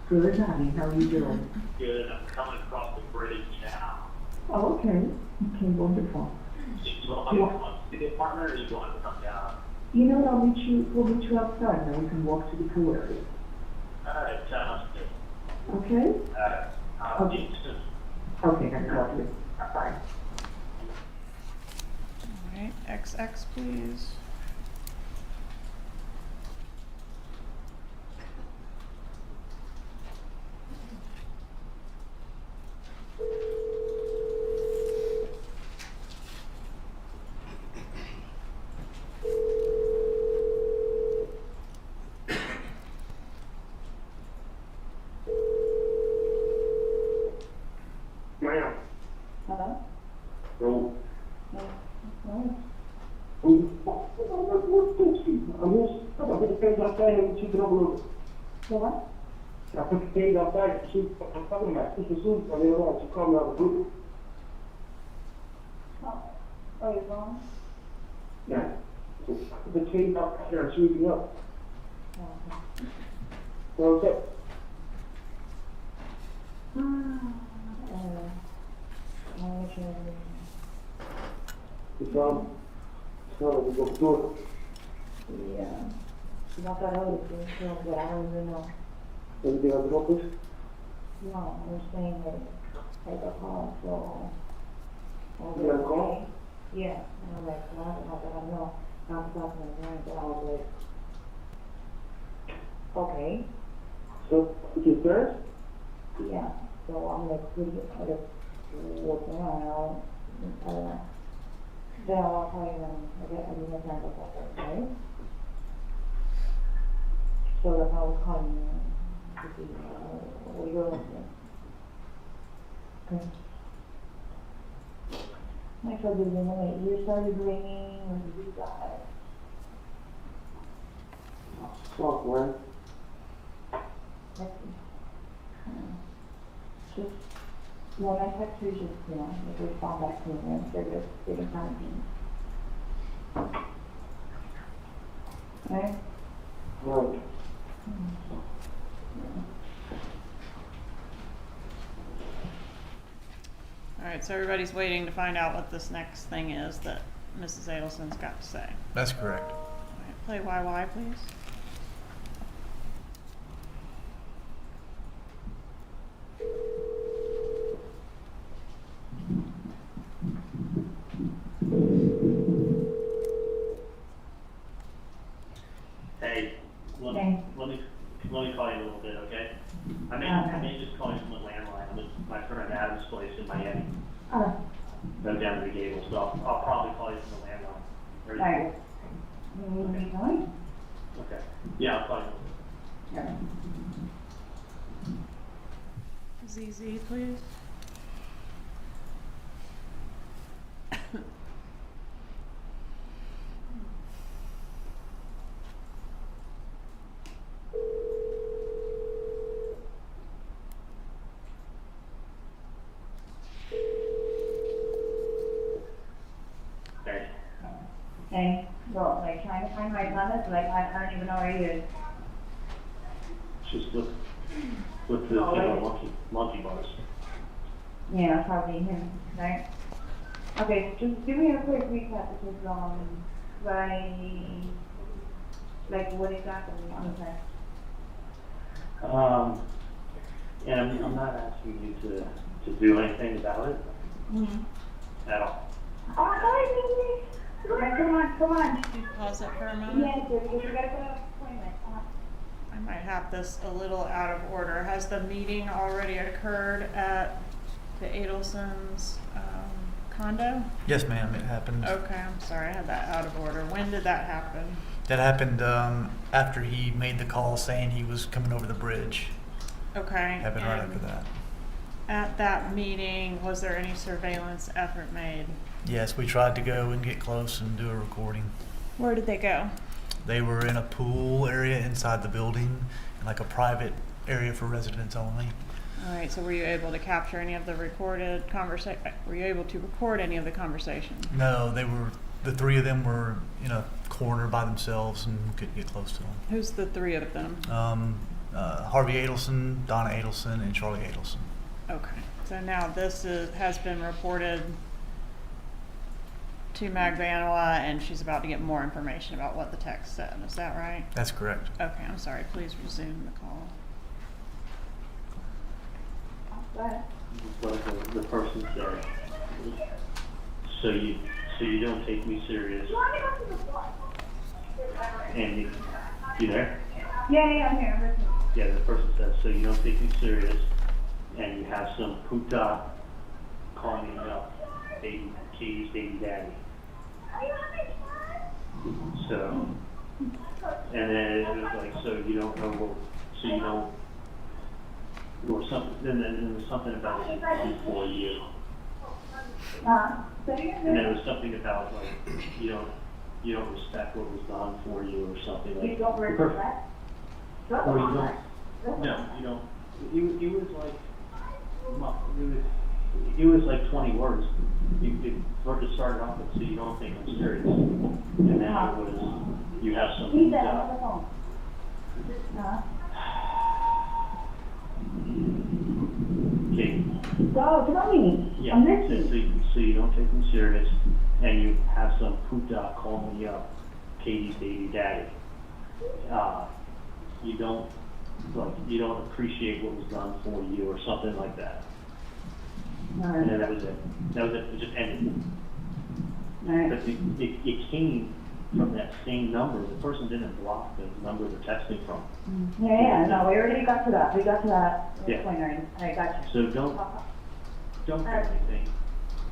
Good, honey. How are you doing? Good. I'm coming across the bridge now. Oh, okay. Okay, wonderful. Do you want me to come up to the apartment or do you want to come down? You know what? We'll meet you outside, and then we can walk to the pool area. Alright, sounds good. Okay? I'll see you soon. Okay, honey. Love you. Bye. Alright, XX, please. Ma'am. Hello? No. No. I put the page outside and she can overlook it. So what? I put the page outside and she, I'm talking about Sister Susan, I mean, she called me out of the blue. Oh, you're gone? Yeah. So I put the page out there and she was up. Okay. What's up? We go through it. Yeah. No got other things, so, but I don't even know. Everything on the office? No, I'm saying that I got call, so. You got a call? Yeah, and I'm like, well, I don't know. I'm talking to my parents, and I was like, okay, So, with your parents? yeah. So I'm like, pretty, I just walking around, I don't know. Then I'll call you when I do my parents are right? So that's how I was calling you to see what you're looking. Okay. My cousin didn't wait. You started ringing when you got it. Fuck, man. Just, when I text you, just, you know, like respond back to me and they're just getting kind of mean. Right? Right. Alright, so everybody's waiting to find out what this next thing is that Mrs. Adelson's got to say. That's correct. Alright, play YY, please. Hey, let Okay. me call you in a little bit, okay? I may just call you from the landline. I'm at my friend Adam's place in Miami. Go down to the Gable, so I'll probably call you from the landline. Or- Right. You need me going? Okay. Yeah, I'll call you. Yeah. ZZ, please. Okay. Hey, well, like trying to find my brother, like I don't even know where he is. Just with the, Oh, really? monkey bars. Yeah, probably him, right? Okay, just give me a quick recap because, like what exactly on the text? And I'm not asking you to do anything about it at all. Oh, sorry, baby. Come on. Can you pause it for a moment? Yes, because we gotta go to an appointment. I might have this a little out of order. Has the meeting already occurred at the Adelson's condo? Yes, ma'am, it happened. Okay, I'm sorry, I had that out of order. When did that happen? That happened after he made the call saying he was coming over the bridge. Okay. Happened right and after that. At that meeting, was there any surveillance effort made? Yes, we tried to go and get close and do a recording. Where did they go? They were in a pool area inside the building, like a private area for residents only. All right, so were you able to capture any of the recorded conversation? Were you able to record any of the conversation? No, the three of them were in a corner by themselves and couldn't get close to them. Who's the three of them? Harvey Adelson, Donna Adelson, and Charlie Adelson. Okay, so now this has been reported to Magbanua, and she's about to get more information about what the text said. Is that right? That's correct. Okay, I'm sorry. Please resume the call. Go ahead. But the person said, so you don't take me serious. And you there? Yeah, I'm here. I'm listening. Yeah, the person says, so you don't take me serious, and you have some puta call me up, Katie's baby daddy. So, and then it was like, so you don't know what, so you don't, or something, then there was something about it for you. And then it was something about like, you don't respect what was done for you or something like. You don't respect? Or you don't, no, you don't, it was like, it was like 20 words. It started off with, so you don't think I'm serious. And then it was, you have some. He's on the phone. Okay. Go, tell me. Yeah, I'm listening. so you don't take me serious, and you have some puta call me up, Katie's baby daddy. You don't appreciate what was done for you or something like that. Right. And then that was it. It just ended. Right. But it came from that same number. The person didn't block the number they're texting from. Yeah, no, we already got to that. We got to that Yeah. point already. I got you. So don't do anything.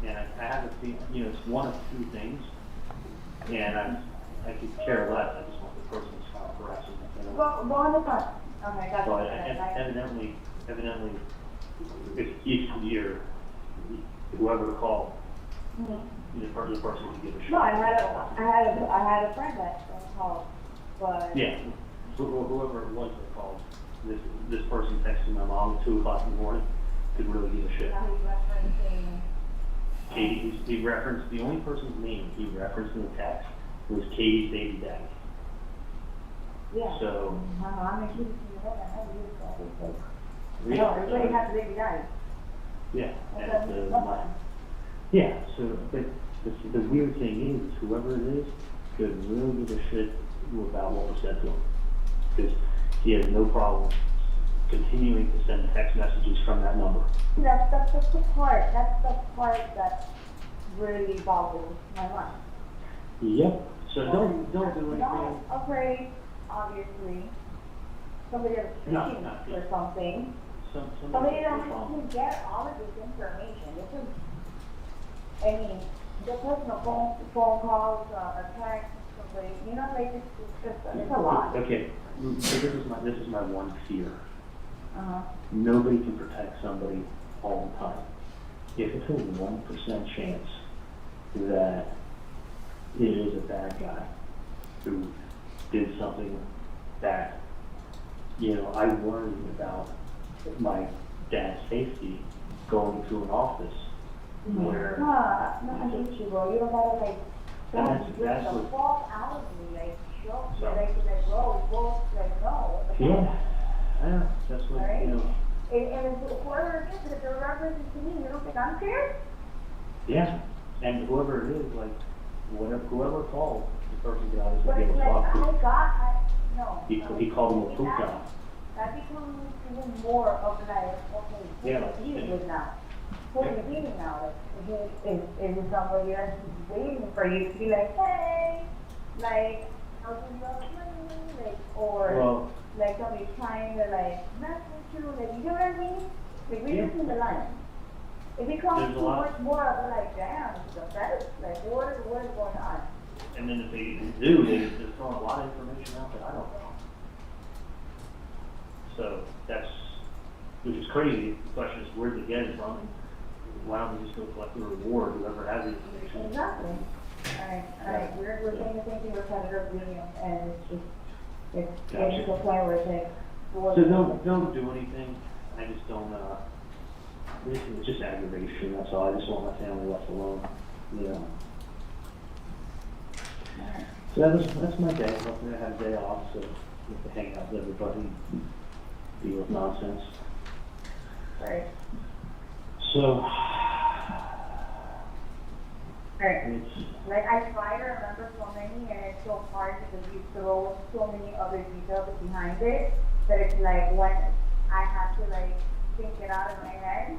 And I have a feeling, it's one of two things. And I could care less. I just want the person to stop harassing me. Go on the front. Okay, got But you. evidently, if each year, whoever to call, the person can give a shit. No, I had a friend that called, but. Yeah, whoever it was that called, this person texting my mom at 2 o'clock in the morning could really give a shit. Now he's referencing. Katie, he referenced, the only person's name he referenced in the text was Katie's baby daddy. Yeah. So. I mean, she's in the head, I never used that. Yeah, No, everybody has a baby daddy. Yeah, That's and what yeah, so, but the weird thing is, whoever it is could really give a shit about what was said to him. Because he has no problem continuing to send text messages from that number. That's the part that really boggles my mind. Yep, so don't do anything. Not afraid, obviously. Somebody else speaking or something. Somebody that has to get all of this information. This is, I mean, the personal phone calls, a text, somebody, like it's a lot. Okay, so this is my one fear. Uh-huh. Nobody can protect somebody all the time. If it's a 1% chance that it is a bad guy who did something bad, I worry about my dad's safety going to an office where. No, I get you, bro. You don't gotta That's the what- fault out of me, sure. So- Bro, both, no. Yeah, that's what, Right? And if whoever it is, if they're referencing to me, you don't think I'm scared? Yeah, And whoever it is, like, whoever calls, the person that I was But able it's to like, talk to, no. he called him a poop guy. That becomes even more of like, okay, who Yeah, are like, you dealing with now? Who are you dealing now? Like, is it somebody else who's waiting for you to be like, hey, like, how do you have money? Like, or, Well, like, somebody trying to, like, mess with you? Like, you know what I mean? Like, read between the lines. It becomes There's a too lot. much more of a, like, damn, it's pathetic. Like, what is going on? and then if they do, they're throwing a lot of information out that I don't know. So that's, which is crazy. The question is, where did they get it from? And why don't they just go collect the reward, whoever has the information? Exactly. Alright, we're saying the same thing with competitive reading, and it's just, it's getting to a point where it's like, well, So don't do anything. I just don't, it's just aggravation, that's all. I just want my family left alone, you know. So that's my day. Hopefully I have a day off, so I get to hang out with everybody, deal with nonsense. right. So, Right. it's, Like, I try to remember so many, and it's so hard because you throw so many other details behind it, that it's like, when I have to, like, think it out of my head,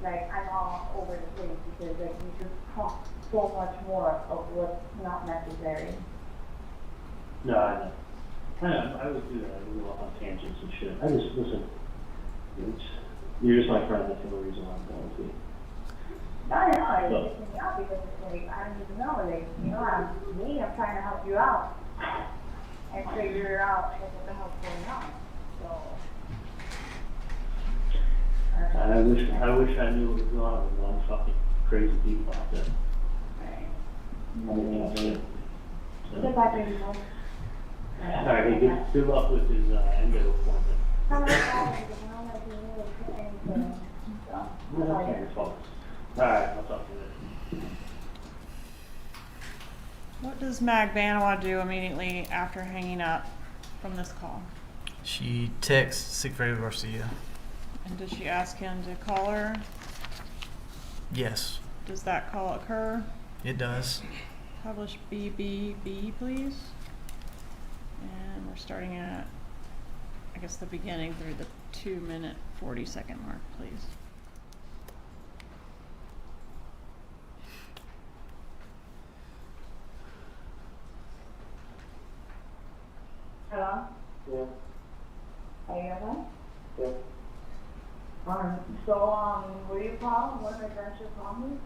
like, I'm all over the place, because, like, you just talk so much more of what's not necessary. no, I would do that. I would go off on tangents and shit. I just, listen, you're just my friend. That's the only reason why I'm going with you. I know, it's pissing me out because it's like, I don't even know, like, you know, I'm trying to help you out and figure out like, what the hell's going on, so. I wish I knew what was going on with one fucking crazy people out there. I mean, so. Good luck, baby boy. All right, hey, good luck with his endo appointment. How many hours because I don't like to really put anything, so. No, that's not your fault. All right, I'll talk to you later. What does Mag Banawa do immediately after hanging up from this call? She texts Sigfredo Garcia. And does she ask him to call her? Yes, Does that call occur? it does. Publish BBB, please. And we're starting at, I guess, the beginning through the 2-minute 40-second mark, please. Hello? Yeah. Are you okay? Yeah. So, what do you call? One of my friends just called me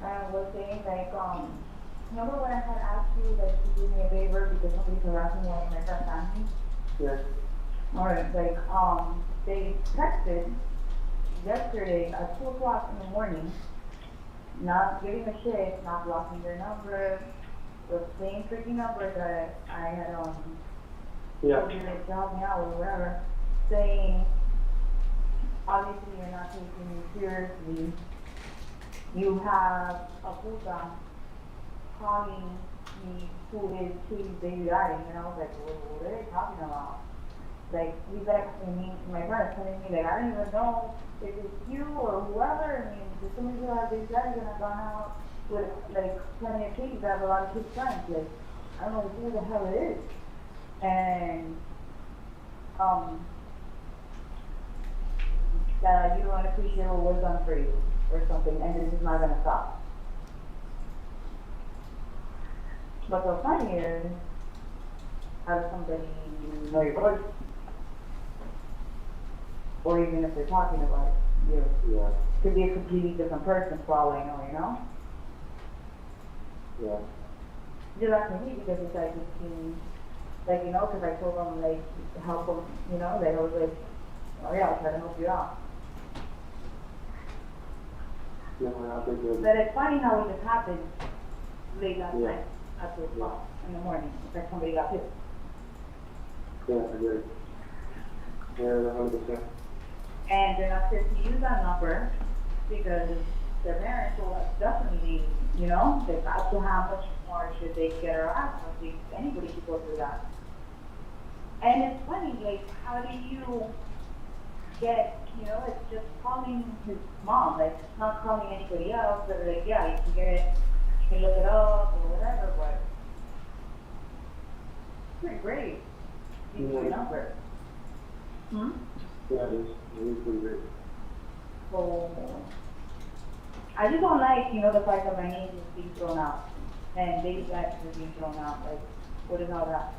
and was saying, like, remember when I had asked you, like, to do me a favor because somebody's harassing one of my friend's family? Yeah. Alright, like, they texted yesterday at 2 o'clock in the morning, not giving a shit, not blocking their number, the same freaking number that I had, Yeah. told you to help me out or whatever, saying, obviously you're not taking me seriously. You have a puta calling me who is his baby daddy, and I was like, what are they talking about? Like, he's texting me, my friend is telling me, like, I don't even know if it's you or whoever. I mean, there's so many people that have baby daddies and I've gone out with, like, plenty of kids that have a lot of kids friends. Like, I don't know who the hell it is. And, that you don't appreciate what was done for you or something, and this is not gonna stop. But the funny is, have somebody know your voice, or even if they're talking about you, Yeah. could be a completely different person for all I know, you know? Yeah. Just asking me because it's like, it seems, like, you know, because I told them, like, to help them, you know, like, I was like, oh yeah, I'll try to help you out. Yeah, I think that. But it's funny how it just happened late last Yeah. night at 2 o'clock in the morning. It's like somebody got hit. Yeah, I agree. Yeah, 100%. And they're not supposed to use that number because their parents will definitely, you know, they got to how much more should they get her out. I think anybody should go through that. And it's funny, like, how do you get, you know, it's just calling his mom, like, not calling anybody else, but like, yeah, you can get can look it up or whatever, but it's pretty great. You can number. Hmm? Yeah, it is pretty great. So, I just don't like, the fact that my name is being thrown out, and dating life is being thrown out, like, what is all that?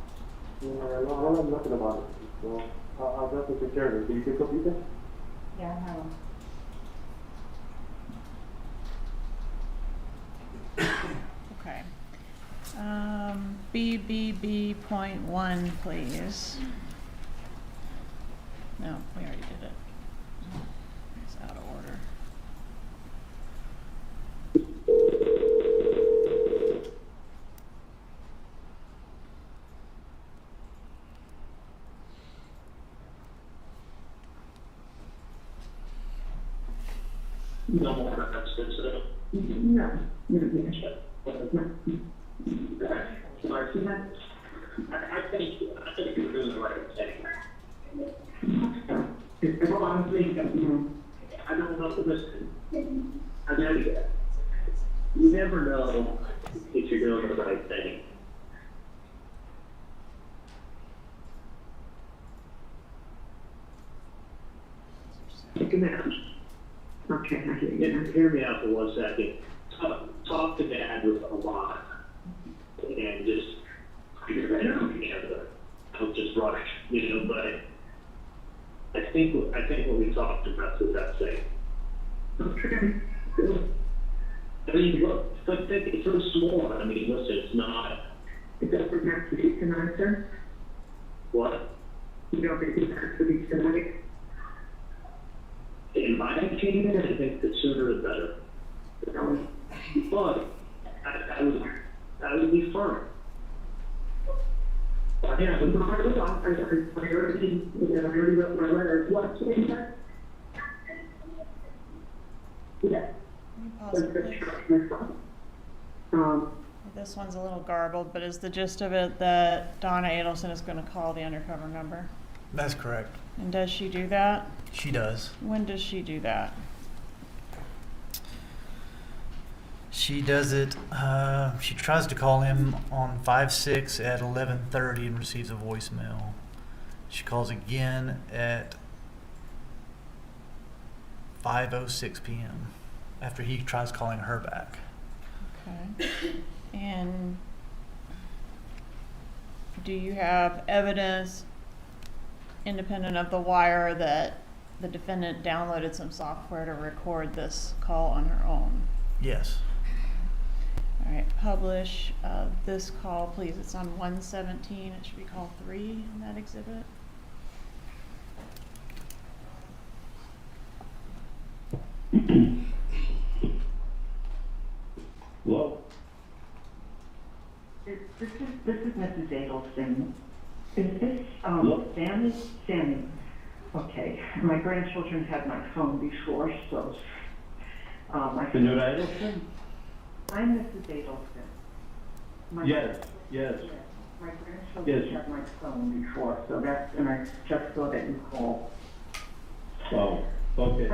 Yeah, no, I don't know nothing about it. So, I'll definitely take care of it. Do you pick up pizza? Yeah, I know. Okay. BBB.1, please. No, we already did it. It's out of order. No more references to them. No, I think you're doing the right thing. Well, honestly, I don't know, listen, I know you never know if you're doing the right thing. take a minute. Okay, I hear you. Hear me out for 1 second. Talk to Dad a lot, and just figure it out together. Don't just rush, but I think what we talked about is that thing. Okay. I mean, look, it's so small. I mean, listen, it's not. It doesn't have to be tonight, sir? What? You don't think it has to be tonight? In my opinion, I think the sooner the better. But I would be firm. Yeah, I already wrote my letter. What's the answer? Yeah. Can you pause it, please? This one's a little garbled, but is the gist of it that Donna Adelson is going to call the undercover number? That's correct. And does she do that? She does. When does she do that? She does it, she tries to call him on 5/6 at 11:30 and receives a voicemail. She calls again at 5:06 p.m. after he tries calling her back. Okay. And do you have evidence independent of the wire that the defendant downloaded some software to record this call on her own? Yes. All right, publish this call, please. It's on 117. It should be call 3 in that exhibit. Hello? This is Mrs. Adelson. Is this, Sammy? Okay, my grandchildren had my phone before, so, Senora Adelson? I'm Mrs. Adelson. Yes. My grandchildren had my phone before, so that's, and I just saw that you called. Oh, okay.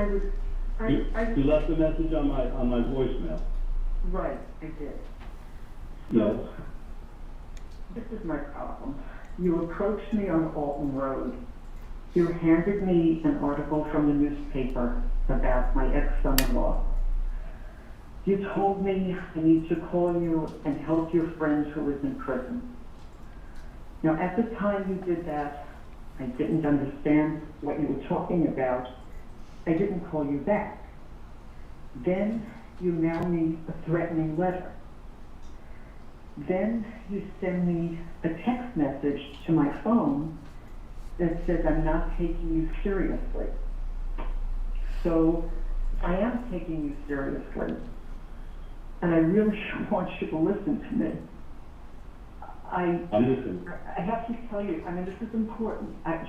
You left a message on my voicemail? Right, I did. Yes. This is my problem. You approached me on Alton Road. You handed me an article from the newspaper about my ex-son-in-law. You told me I need to call you and help your friend who is in prison. Now, at the time you did that, I didn't understand what you were talking about. I didn't call you back. Then you mail me a threatening letter. Then you send me a text message to my phone that says I'm not taking you seriously. So I am taking you seriously. And I really want you to listen to me. I'm listening. I have to tell you, I mean, this is important. I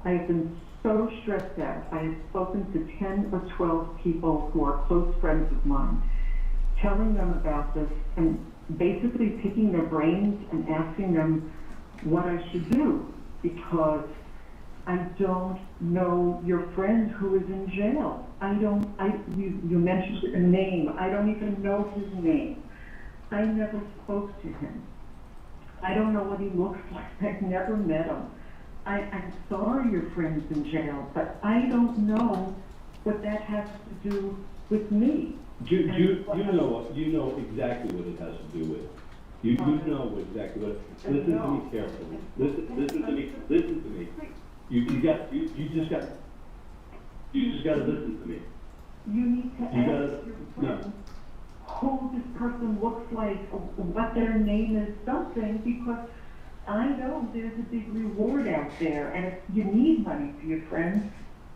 have been so stressed out. I have spoken to 10 or 12 people who are close friends of mine, telling them about this and basically picking their brains and asking them what I should do, because I don't know your friend who is in jail. You mentioned a name. I don't even know his name. I never spoke to him. I don't know what he looks like. I've never met him. I'm sorry your friend's in jail, but I don't know what that has to do with me. You know exactly what it has to do with. You know exactly what, listen to me carefully. Listen to me. You just gotta listen to me. You need to You ask gotta- your friend who this person looks like, or what their name is, something, because I know there's a big reward out there, and if you need money for your friends,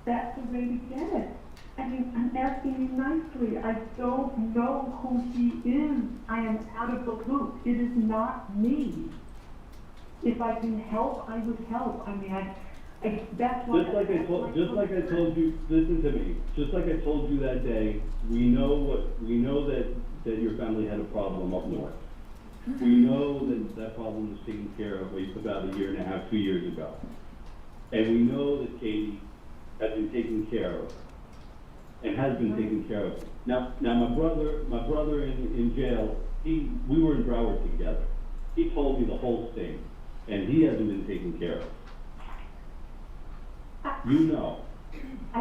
that's the way to get it. I mean, I'm asking you nicely. I don't know who he is. I am out of the loop. It is not me. If I can help, I would help. I mean, that's what. Just like I told you, listen to me. Just like I told you that day, we know that your family had a problem up north. We know that problem was taken care of about a year and a half, 2 years ago. And we know that Katie has been taken care of and has been taken care of. Now my brother in jail, we were in Broward together. He told me the whole thing, and he hasn't been taken care of. You know.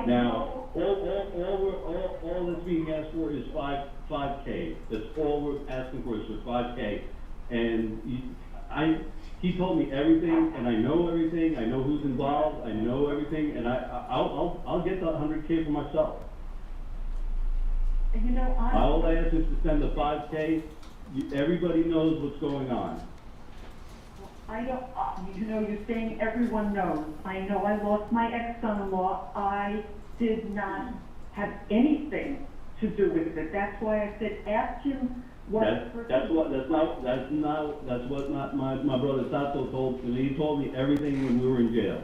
Now, all that's being asked for is 5K. That's all we're asking for is for 5K. And he told me everything, and I know everything. I know who's involved. I know everything, and I'll get the 100K for myself. You know, All I ask is to send the 5K. Everybody knows what's going on. I don't, you're saying everyone knows. I know I lost my ex-son-in-law. I did not have anything to do with it. That's why I said, ask him what. That's what my brother Tato told me. He told me everything when we were in jail.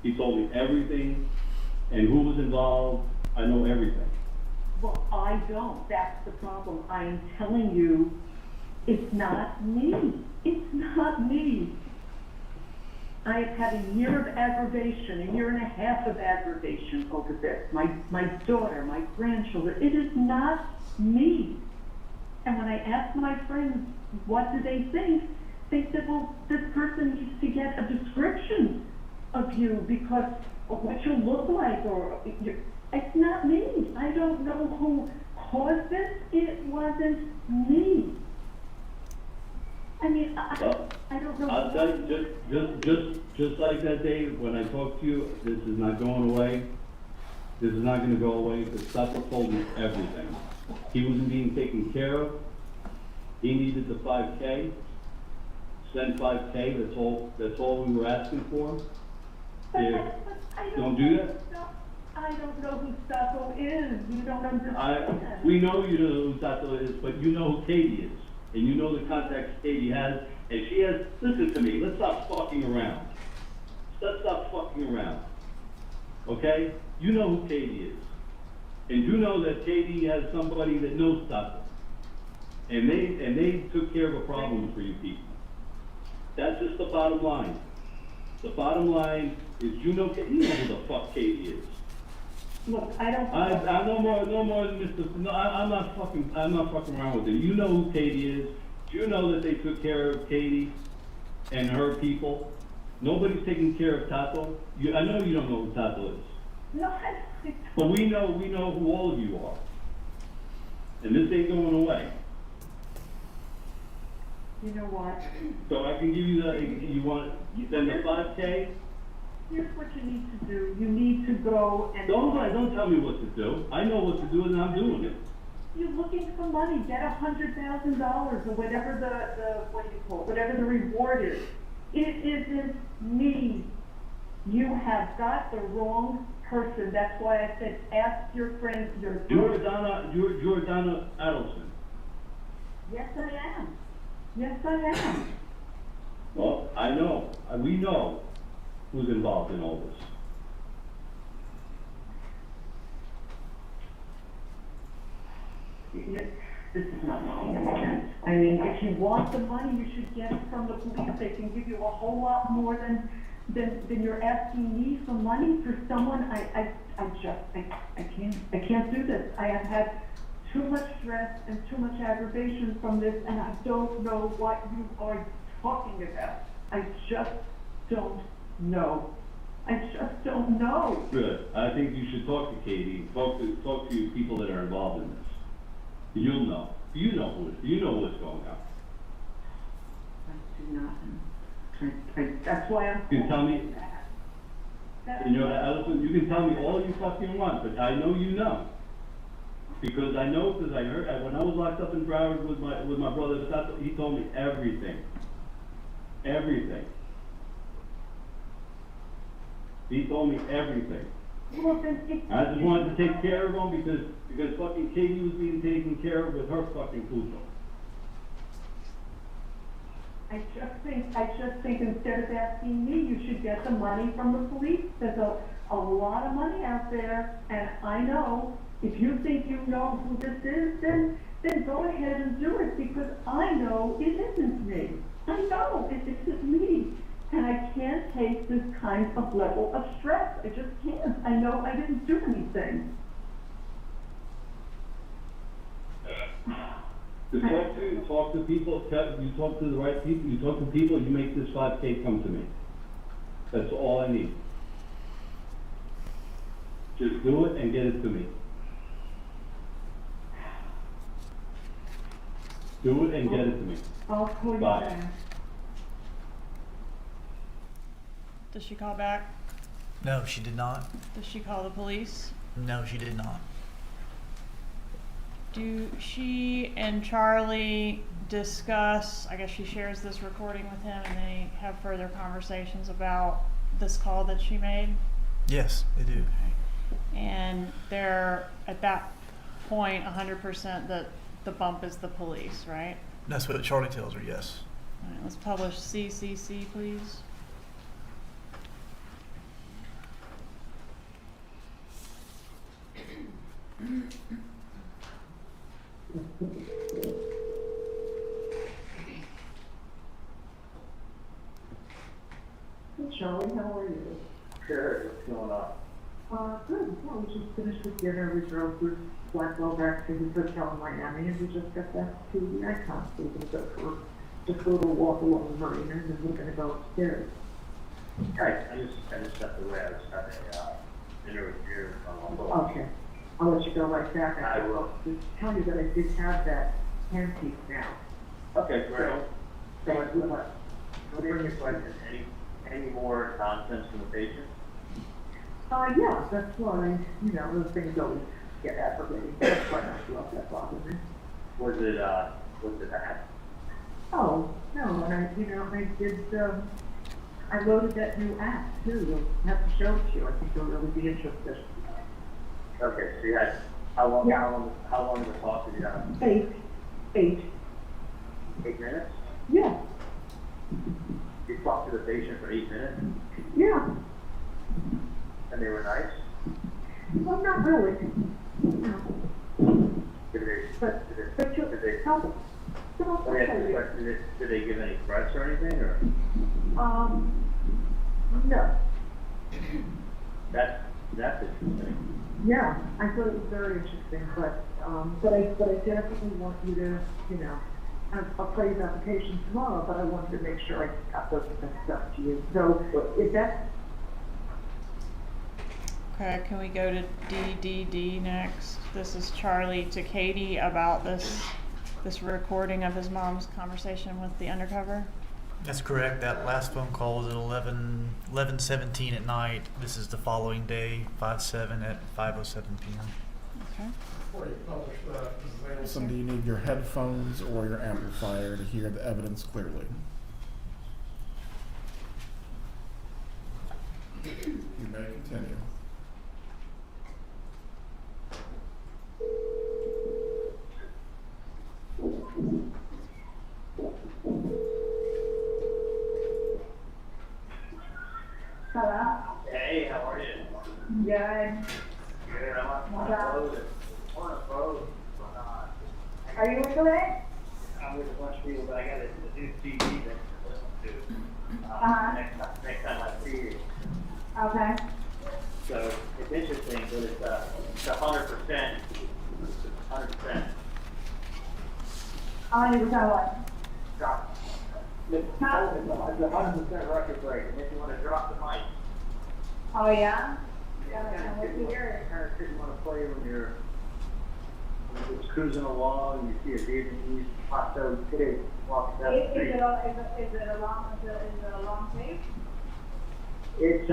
He told me everything, and who was involved. I know everything. Well, I don't. That's the problem. I am telling you, it's not me. It's not me. I have had a year of aggravation, a year and a half of aggravation over this. My daughter, my grandchildren. It is not me. And when I asked my friends, what do they think? They said, well, this person needs to get a description of you because of what you look like, or it's not me. I don't know who caused this. It wasn't me. I mean, I don't know. I'll tell you, just like that day when I talked to you, this is not going away. This is not going to go away. The Tato told me everything. He wasn't being taken care of. He needed the 5K. Send 5K. That's all we were asking for. Don't do that. I don't know who Tato is. You don't understand. We know you don't know who Tato is, but you know who Katie is. And you know the contacts Katie has, and she has, listen to me, let's stop fucking around. Let's stop fucking around. Okay? You know who Katie is. And you know that Katie has somebody that knows Tato. And they took care of a problem for you people. That's just the bottom line. The bottom line is you know who the fuck Katie is. Look, I don't. I'm no more than Mr. No, I'm not fucking around with it. You know who Katie is. You know that they took care of Katie and her people. Nobody's taking care of Tato. I know you don't know who Tato is. No, but we know who all of you are. And this ain't going away. You know what? So I can give you you send the 5K? Here's what you need to do. You need to go and... Don't tell me what to do. I know what to do and I'm doing it. You're looking for money. Get $100,000 or whatever whatever the reward is. It isn't me. You have got the wrong person. That's why I said ask your friends, your... Jordana Adelson. Yes, I am. Yes, I am. Well, I know. We know who's involved in all this. This is not making any sense. I mean, if you want the money, you should get it from the police. They can give you a whole lot more than you're asking me for money for someone. I can't do this. I have had too much stress and too much aggravation from this, and I don't know what you are talking about. I just don't know. I just don't know. Good. I think you should talk to Katie, talk to people that are involved in this. You'll know. You know what's going on. I do not. That's why I'm. You can tell me, That- you know, Allison, you can tell me all you fucking want, but I know you know. Because I know, because I heard, when I was locked up in Broward with my brother, he told me everything. Everything. He told me everything. Well, then I just wanted to take care of him because fucking Katie was being taken care of with her fucking puto. I just think instead of asking me, you should get the money from the police. There's a lot of money out there, and I know, if you think you know who this is, then go ahead and do it, because I know it isn't me. I know it isn't me. And I can't take this kind of level of stress. I just can't. I know I didn't do anything. To talk to people, you talk to the right people, you talk to people, you make this 5K come to me. That's all I need. Just do it and get it to me. Do it and get it to me. I'll call you Bye. back. Does she call back? No, she did not. Does she call the police? No, she did not. Do she and Charlie discuss, I guess she shares this recording with him, and they have further conversations about this call that she made? Yes, they do. And they're at that point 100% that the bump is the police, right? That's what Charlie tells her, yes. All right, let's publish CCC, please. Hey, Charlie, how are you? Good, what's going on? Good. Well, we just finished with dinner. We drove through Blackwell back to his hotel in Miami, and we just got back to the Icon. So we're going to go for just a little walk along the marina, and then we're going to go upstairs. Right, I just stepped away, I was having dinner with you on my phone. Okay. I'll let you go right back. I will. Just tell you that I did have that handpiece now. Okay, great. So I do have. Let me ask you a question, any more nonsense from the patient? Yeah, that's why, you know, those things always get aggravating. That's why I love that bother me. Was it that? Oh, no, and I did, I loaded that new app too. You'll have to show it to you. I think you'll really be interested. Okay, so you had, how long of a talk did you have? 8. 8 minutes? Yeah, You talked to the patient for 8 minutes, yeah. and they were nice? Well, not really. No. But Did they, help them. let me ask you a question, did they give any threats or anything, or? No. That's interesting. Yeah, I thought it was very interesting, but I definitely want you to, you know, I'll play his application tomorrow, but I wanted to make sure I got those stuff to you. So if that's, Okay, can we go to DDD next? This is Charlie to Katie about this recording of his mom's conversation with the undercover. That's correct. That last phone call was at 11:17 at night. This is the following day, 5/7 at 5:07 p.m. Okay. Before you publish that, Mrs. Anderson, do you need your headphones or your amplifier to hear the evidence clearly? You may continue. hello? Hey, how are you? Yeah. Good, I'm on Yeah. the road. On the road. Are you today? I'm with a bunch of people, but I got a new CD that I listen to. Next time I see you. Okay. So it's interesting, but it's 100%. 100%. How many percent what? Drop. It's a 100% record break, and if you want to drop the mic. Oh, yeah? Yeah, Gotta kind wait to hear it. of shit you want to play when you're just cruising along and you see a Vietnamese hot dog kid walking down the Is street. it a long tape? It's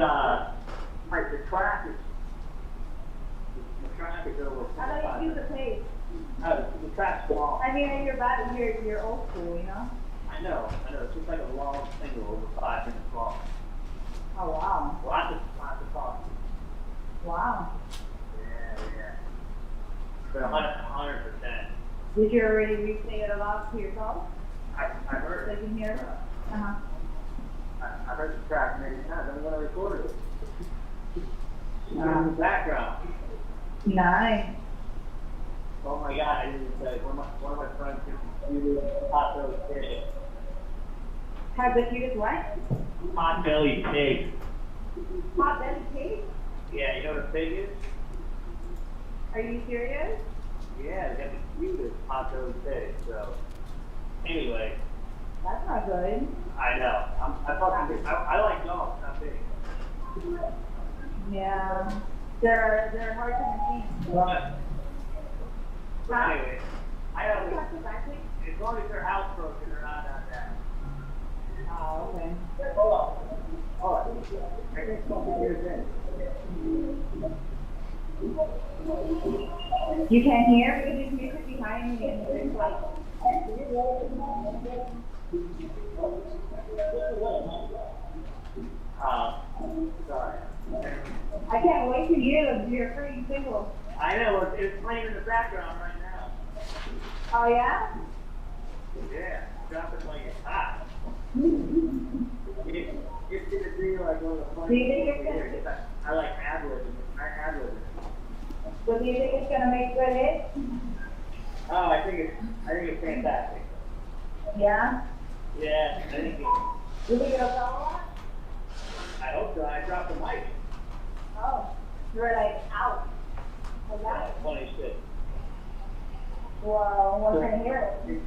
like the track is over. How do you use the tape? The track's long. I mean, you're old school, you know? I know. It's just like a long single over 5 minutes long. Oh, wow. Lots of talk. Wow. Yeah. But 100%. Did you already re-sing it aloud to yourself? I heard So it. you can hear it? Uh-huh. I heard the track many times. I'm going to record it. It's in the background. Nice. Oh my God! I didn't say one of my friends did hot belly pig. How the cutest what? Hot belly pig. Hot belly pig? Yeah, you know what a pig is? Are you serious? Yeah, they got the cutest hot belly pig. So anyway, That's not good. I know. I like dogs, not pigs. Yeah. They're hard to maintain. But anyway, I don't. As long as they're housebroken, they're not that. Oh, okay. Hold on. I think something here's in. You can't hear because there's music behind me and there's like. Sorry. I can't wait to hear your pretty single. I know, it's playing in the background right now. Oh, yeah? Yeah, drop it like it's hot. It's gonna be like one of the Do funny you think things it's here, 'cause I like ad-libbing. I ad-libbing. So do you think it's gonna make good hits? Oh, I think it's fantastic. Yeah? Yeah, I think You think it'll sell a lot? I hope so. I dropped the mic. Oh, you're like out. Like that? Funny shit. Well, we're gonna hear it.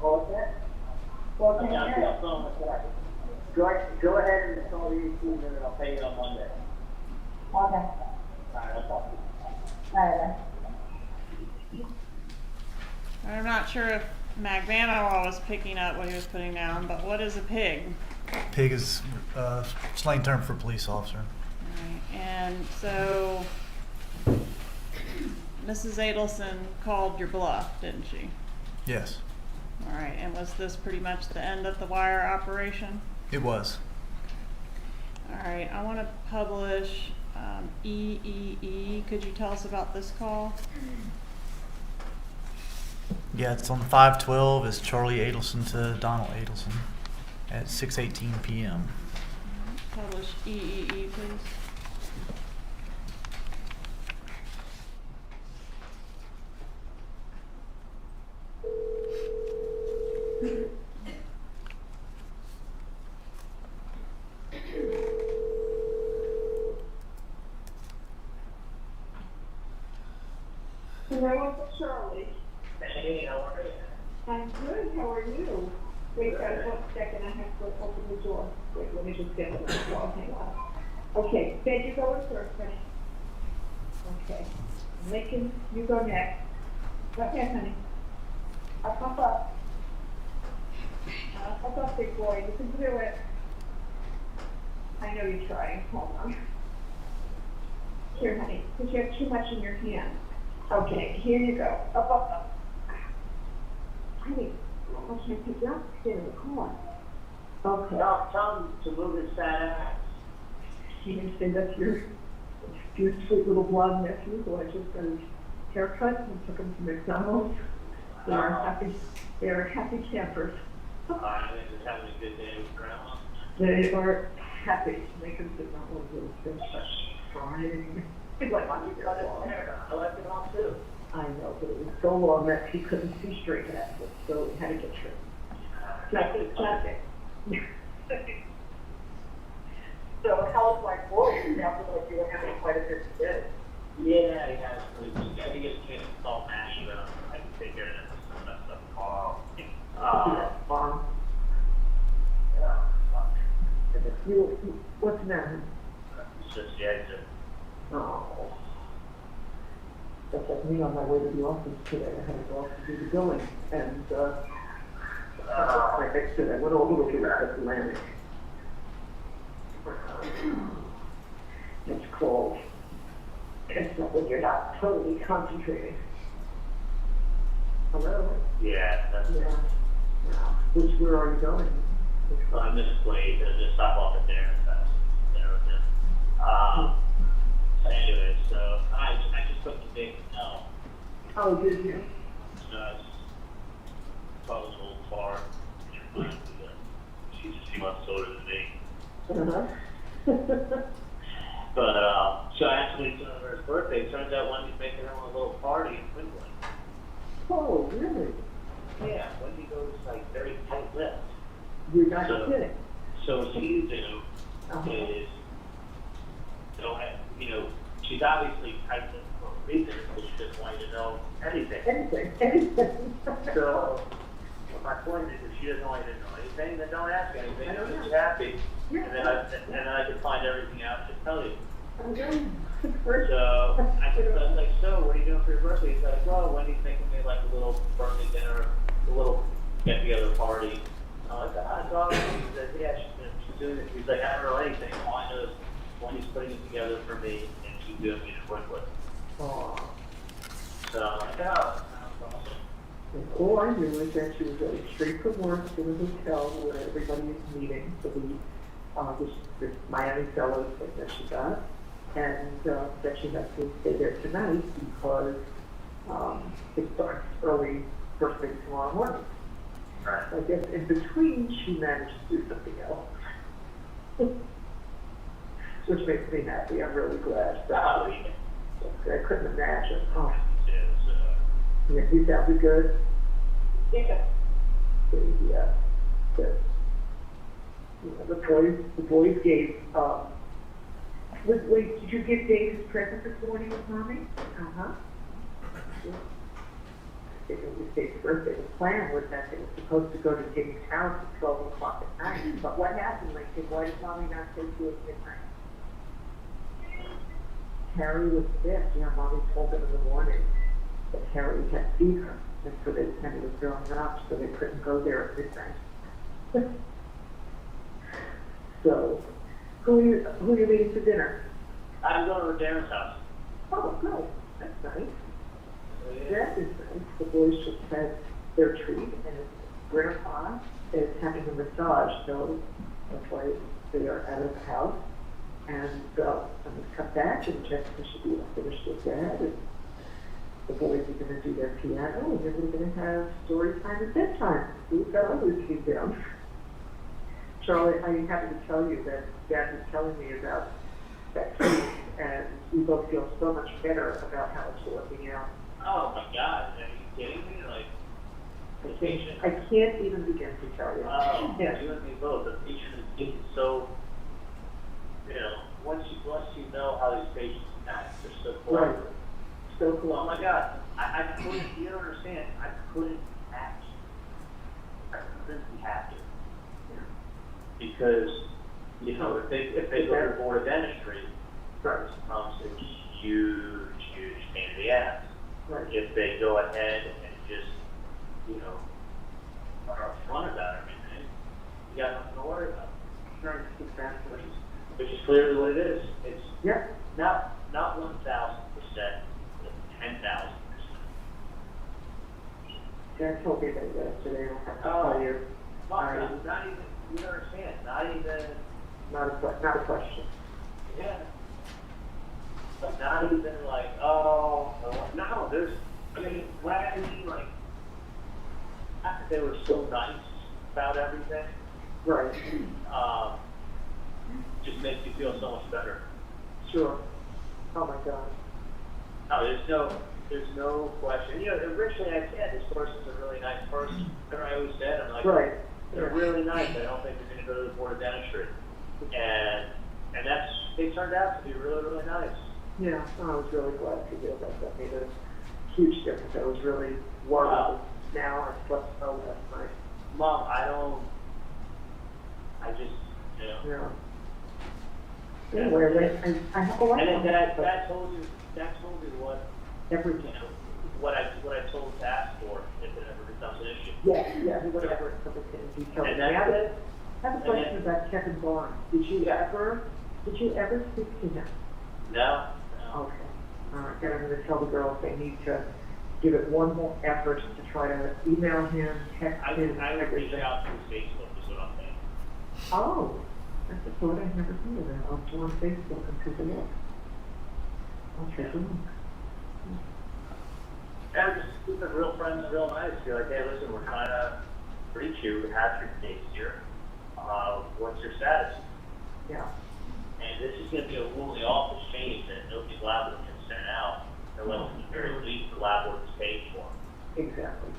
What was that? We're gonna hear it. Go ahead and install the YouTube and then I'll pay you on Monday. Okay. Alright, I'll talk to you. Alright. I'm not sure if McVanow was picking up what he was putting down, but what is a pig? Pig is slang term for police officer. Right, and so Mrs. Adelson called your bluff, didn't she? Yes, All right, and was this pretty much the end of the wire operation? it was. All right, I want to publish EEE. Could you tell us about this call? Yeah, it's on 5/12. It's Charlie Adelson to Donald Adelson at 6:18 p.m. Publish EEE, please. Hello, it's Shirley. Hey, how are you? I'm good. How are you? Wait, guys, 1 second. I have to open the door. Wait, let me just get to the door. Hang on. Okay, Ben, you go in first, honey. Okay. Lincoln, you go next. Go ahead, honey. I'll pop up. Pop up, big boy. You can do it. I know you're trying. Hold on. Here, honey, because you have too much in your hand. Okay, here you go. Up. Honey, I can't pick you up. Stay in the car. Okay. Tell him to move his fat ass. He didn't say that's your sweet little blonde nephew who I just got his haircut and took him to McDonald's. They are happy campers. They're just having a good day with grandma. They are happy. Lincoln did not want to fish frying. He's like, why don't you cut his hair? I left it off too. I know, but it was so long that he couldn't see straight at it, so he had to get trimmed. Classic. So how's my voice? It sounds like you were having quite a bit to do. Yeah, he has. I think it's just called Matt, Mom. What's the matter? It's just the exit. Oh. That's like me on my way to the office today. I had to go off to do the billing, and my exit, I went over to the Atlantic. It's cold. It's not when you're not totally concentrating. Hello? Yeah, that's Yeah. Where are you going? I'm misplaced. I just stop off at Darren's house. Dinner with him. Anyway, so I just put the big no. Oh, did you? It's probably an old car. She's a few months older than me. Uh-huh. But, so actually, it's her birthday. It turns out Wendy's making her own little party in Quinlan. Oh, really? Yeah, Wendy goes like very tight lipped. You're not kidding. So what you do is, she's obviously tight lipped for a reason, because she doesn't want you to know anything. Anything. So, my point is, if she doesn't want you to know anything, then don't ask anything. I don't know. She's happy. Yeah. And then I can find everything out and just tell you. Okay. So I was like, so what are you doing for your birthday? He's like, well, Wendy's making me like a little birthday dinner, a little get together party. I'm like, it's awesome. He said, yeah, she's doing it. He's like, I don't know anything. All I know is Wendy's putting it together for me, and she's doing it in Quinlan. Oh. So I'm like, oh, sounds awesome. And all I knew is that she was going straight from work to the hotel where everybody is meeting for this Miami Fellows thing that she got, and that she has to stay there tonight because it starts early, first thing tomorrow morning. Right. I guess in between she managed to do something else, which makes me happy. I'm really glad. Oh, yeah. I couldn't imagine. Oh. It's, Yeah, you sounded good. yeah. Yeah. Good. The boys gave, wait, did you give Dave his present this morning with Mommy? Uh-huh. It was Dave's birthday. The plan was that they were supposed to go to Dave's house at 12 o'clock at night. But what happened? Like, why did Mommy not say to it midnight? Harry was sick. Yeah, Mommy told him in the morning that Harry had fever. And so and he was throwing up, so they couldn't go there at midnight. So, who are you meeting for dinner? I'm going to Darren's house. Oh, good. That's nice. That is nice. The boys just had their treat, and Grandpa is having a massage, so that's why they are out of the house. And I'm going to come back, and Jessica should be finished with that. And the boys are going to do their piano, and then we're going to have story time at bedtime. We've got others to down. Charlie, I'm happy to tell you that Dad was telling me about that treat, and we both feel so much better about how it's working out. Oh my God, are you kidding me? Like, the patient. I can't even begin to tell you. Oh, Yeah. you and me both. The patient is getting so, once you know how these patients act, they're so clever. Right. So cool. Oh my God, I couldn't, you don't understand, I couldn't act. I couldn't be happier. Because, if they go to board of dentistry, first becomes a huge pain in the ass. Right. If they go ahead and just, are upfront about everything, you got nothing to worry about. Right, exactly. Which is clearly what it is. It's Yeah. not 1,000%, but 10,000%. Dad told me that yesterday. I don't have to Oh. tell you. Not even, you don't understand, not even, Not a question. yeah. But not even like, oh, no, there's, Gladly, like, they were so nice about everything. Right. Just makes you feel so much better. Sure. Oh my God. No, there's no question. Originally I said this person's a really nice person. Remember I always said, I'm like, Right. they're really nice. I don't think they're going to go to the board of dentistry. And they turned out to be really, really nice. Yeah, I was really glad to hear that. That made a huge difference. I was really worried. Wow. Now I slept well last night. Mom, I just, you know. Yeah. Anyway, I have a lot And of then that told you what, everything. you know, what I told to ask for if it ever becomes an issue. Yeah, whatever, it's something in detail. And I that's it. have a question about Kevin Barnes. Did you ever speak to him? No. Okay. All right, then I'm gonna tell the girls they need to give it one more effort to try to email him, text I him, would reach everything. out through Facebook is what I'm saying. Oh, that's a thought I never thought of that. I'll go on Facebook and take a look. I'll take a look. Yeah, just keep it real friends, real nice. Be like, hey, listen, we're trying to reach you. We have your case here. What's your status? Yeah. And this is going to be a rule in the office change that nobody's lab work can send out unless at the very least the lab work is paid for. Exactly.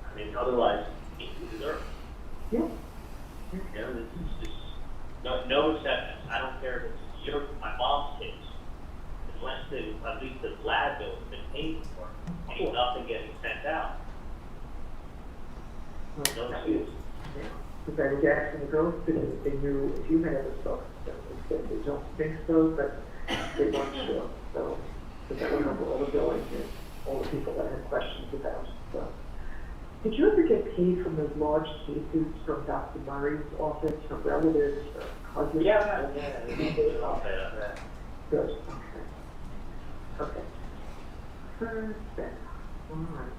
I mean, otherwise, you deserve it. Yeah. You know, this is just no acceptance. I don't care if it's my mom's case. Unless at least the lab bill has been paid for, ain't nothing getting sent out. No excuse. Yeah. Because I was asking the girls today if they knew if you had ever spoken to them. They said they don't think so, but they weren't sure. So, because I went over all the billings and all the people that had questions about it. So, did you ever get paid from those large cases from Dr. Murray's office, from relatives or cousins? Yeah. Good. Okay. Perfect. All right.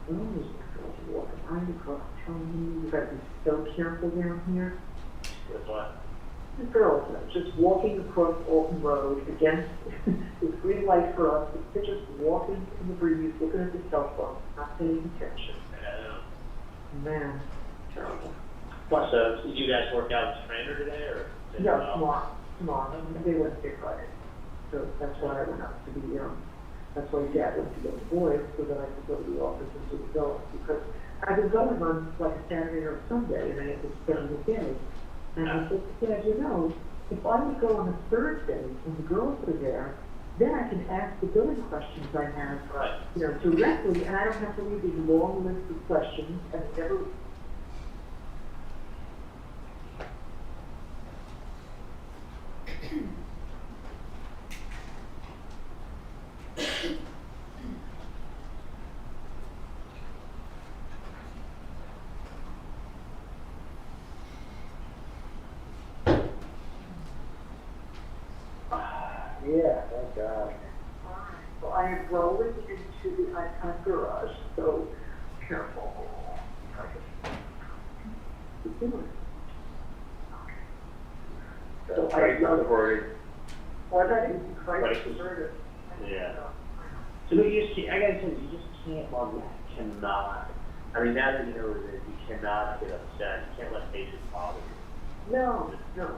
Oh, these girls are walking right across town. You gotta be so careful down here. With what? The girls are just walking across Alton Road against the green light for us. They're just walking in the breeze, looking at the cell phone, not paying attention. Man, terrible. So, did you guys work out with the trainer today, or? Yeah, tomorrow. They Wednesday, Friday. So that's why I went up to the, that's why Dad went to get the boys, so that I could go to the office and do the billing. Because I've been going on like a Saturday or a Sunday, and I had to spend the day. And I said, Dad, you know, if I would go on a Thursday when the girls are there, then I can ask the billing questions I have, you know, directly, and I don't have to read these long lists of questions, and it never. Yeah, thank God. So I am rolling into the icon garage, so careful. Keep doing it. So I love what I do, Christ converted. Yeah. So you just can't, I gotta say, you just can't, Mom, you cannot. I mean, now that you know that you cannot get upset, you can't let patients bother you. No, I know.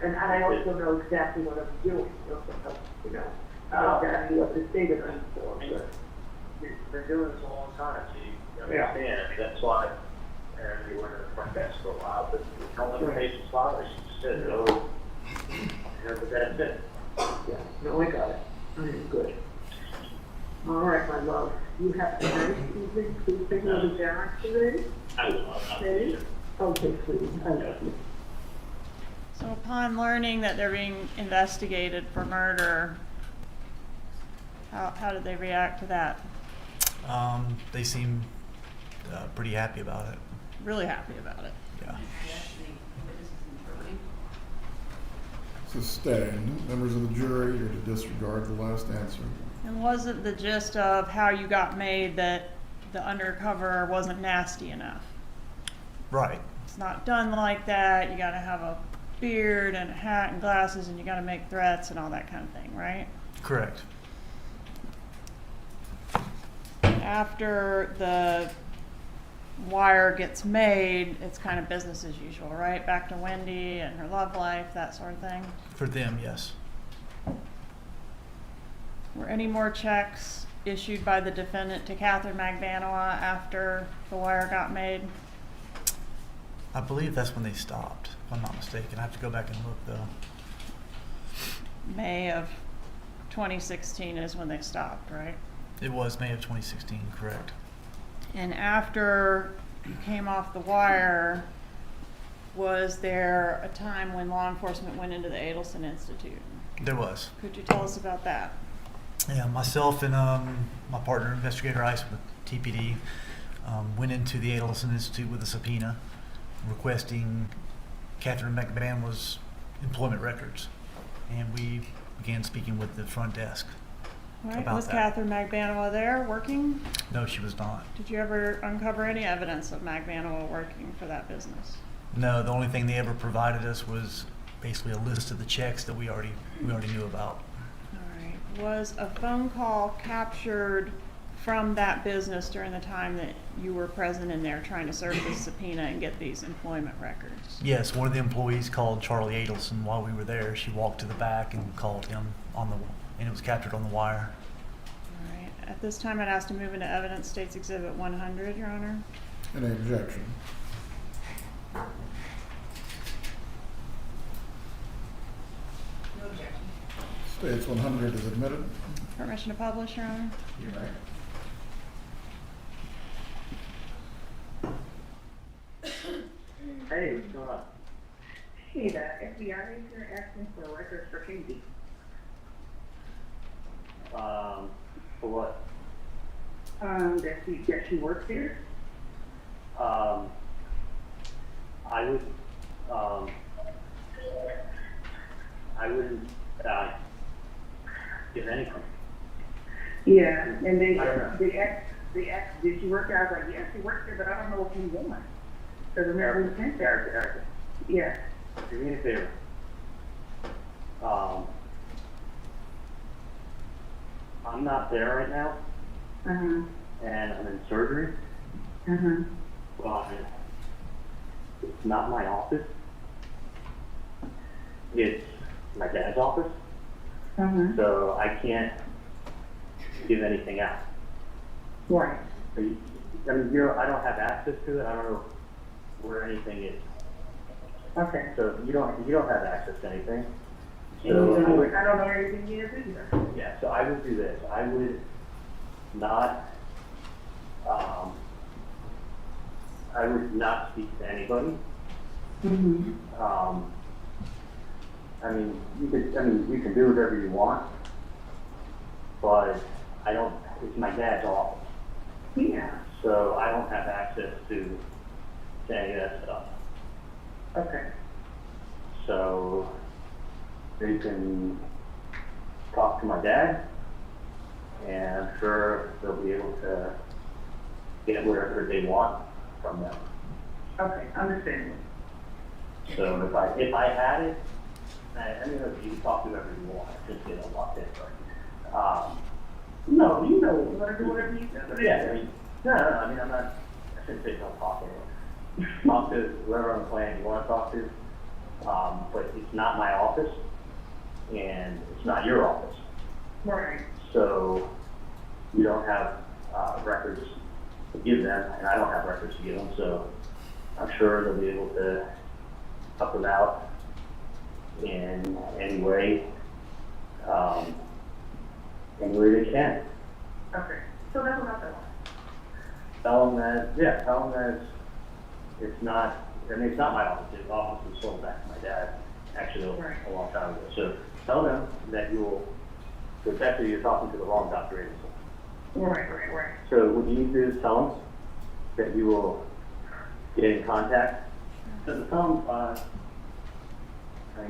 And I also know exactly what I'm doing. Sometimes, I know exactly what to say to them for. You've been doing this a long time, so you understand. That's why you were in the front desk for a while, but don't let the patients bother you. Just said, oh, but that's it. Yeah, no, I got it. I am good. All right, my love. You have a nice evening. Please take me to Darren today. I will. Okay? Okay, sweetie. I love you. So upon learning that they're being investigated for murder, how did they react to that? They seem pretty happy about it. Really happy about it. Yeah. Sustained. Members of the jury are to disregard the last answer. And wasn't the gist of how you got made that the undercover wasn't nasty enough? Right. It's not done like that. You got to have a beard and a hat and glasses, and you got to make threats and all that kind of thing, right? Correct. After the wire gets made, it's kind of business as usual, right? Back to Wendy and her love life, that sort of thing. For them, yes. Were any more checks issued by the defendant to Catherine Magbanua after the wire got made? I believe that's when they stopped, if I'm not mistaken. I have to go back and look, though. May of 2016 is when they stopped, right? It was May of 2016, correct. And after you came off the wire, was there a time when law enforcement went into the Adelson Institute? There was. Could you tell us about that? Yeah, myself and my partner, Investigator Ice with TPD, went into the Adelson Institute with a subpoena requesting Catherine McManaw's employment records. And we began speaking with the front desk All right. about Was that. Catherine McManawa there working? No, she was not. Did you ever uncover any evidence of McManawa working for that business? No, the only thing they ever provided us was basically a list of the checks that we already knew about. All right. Was a phone call captured from that business during the time that you were present in there trying to serve this subpoena and get these employment records? Yes, one of the employees called Charlie Adelson while we were there. She walked to the back and called him and it was captured on the wire. All right. At this time, I'd ask to move into evidence States Exhibit 100, Your Honor. Any objection? No objection. States 100 is admitted. Permission to publish, Your Honor. You may. Hey, what's going on? Hey, the FBI is here asking for records for Katie. For what? That she works here? I wouldn't, give anything. Yeah, and I don't know. they asked, did she work there? I was like, yeah, she works there, but I don't know what you want. Because remember we sent there. Erica, Yeah. do me a favor. I'm not there right now, Uh-huh. and I'm in surgery, Uh-huh. but it's not my office. It's my dad's office, Uh-huh. so I can't give anything out. Right. I mean, I don't have access to it. I don't know where anything is. Okay. So you don't have access to anything. And So I don't know everything you have either. yeah, so I would do this. I would not, I would not speak to anybody. Mm-hmm. You can do whatever you want, but it's my dad's office. Yeah. So I don't have access to any of that stuff. Okay. So they can talk to my dad, and I'm sure they'll be able to get whatever they want from them. Okay, understand. So if I had it, you can talk to whoever you want, since they don't want it, but, No, you know, you want to do whatever you do. yeah, I'm not, I shouldn't say don't talk to anyone. Talk to whoever on the planet you want to talk to, but it's not my office, and it's not your office. Right. So you don't have records to give them, and I don't have records to give them, so I'm sure they'll be able to help them out in any way they can. Okay. So that's what I thought. Tell them that it's not my office. The office was sold back to my dad, actually, a long time ago. So tell them that because actually you're talking to the wrong Dr. Adelson. Right. So what you need to do is tell them that you will get in contact. So tell them,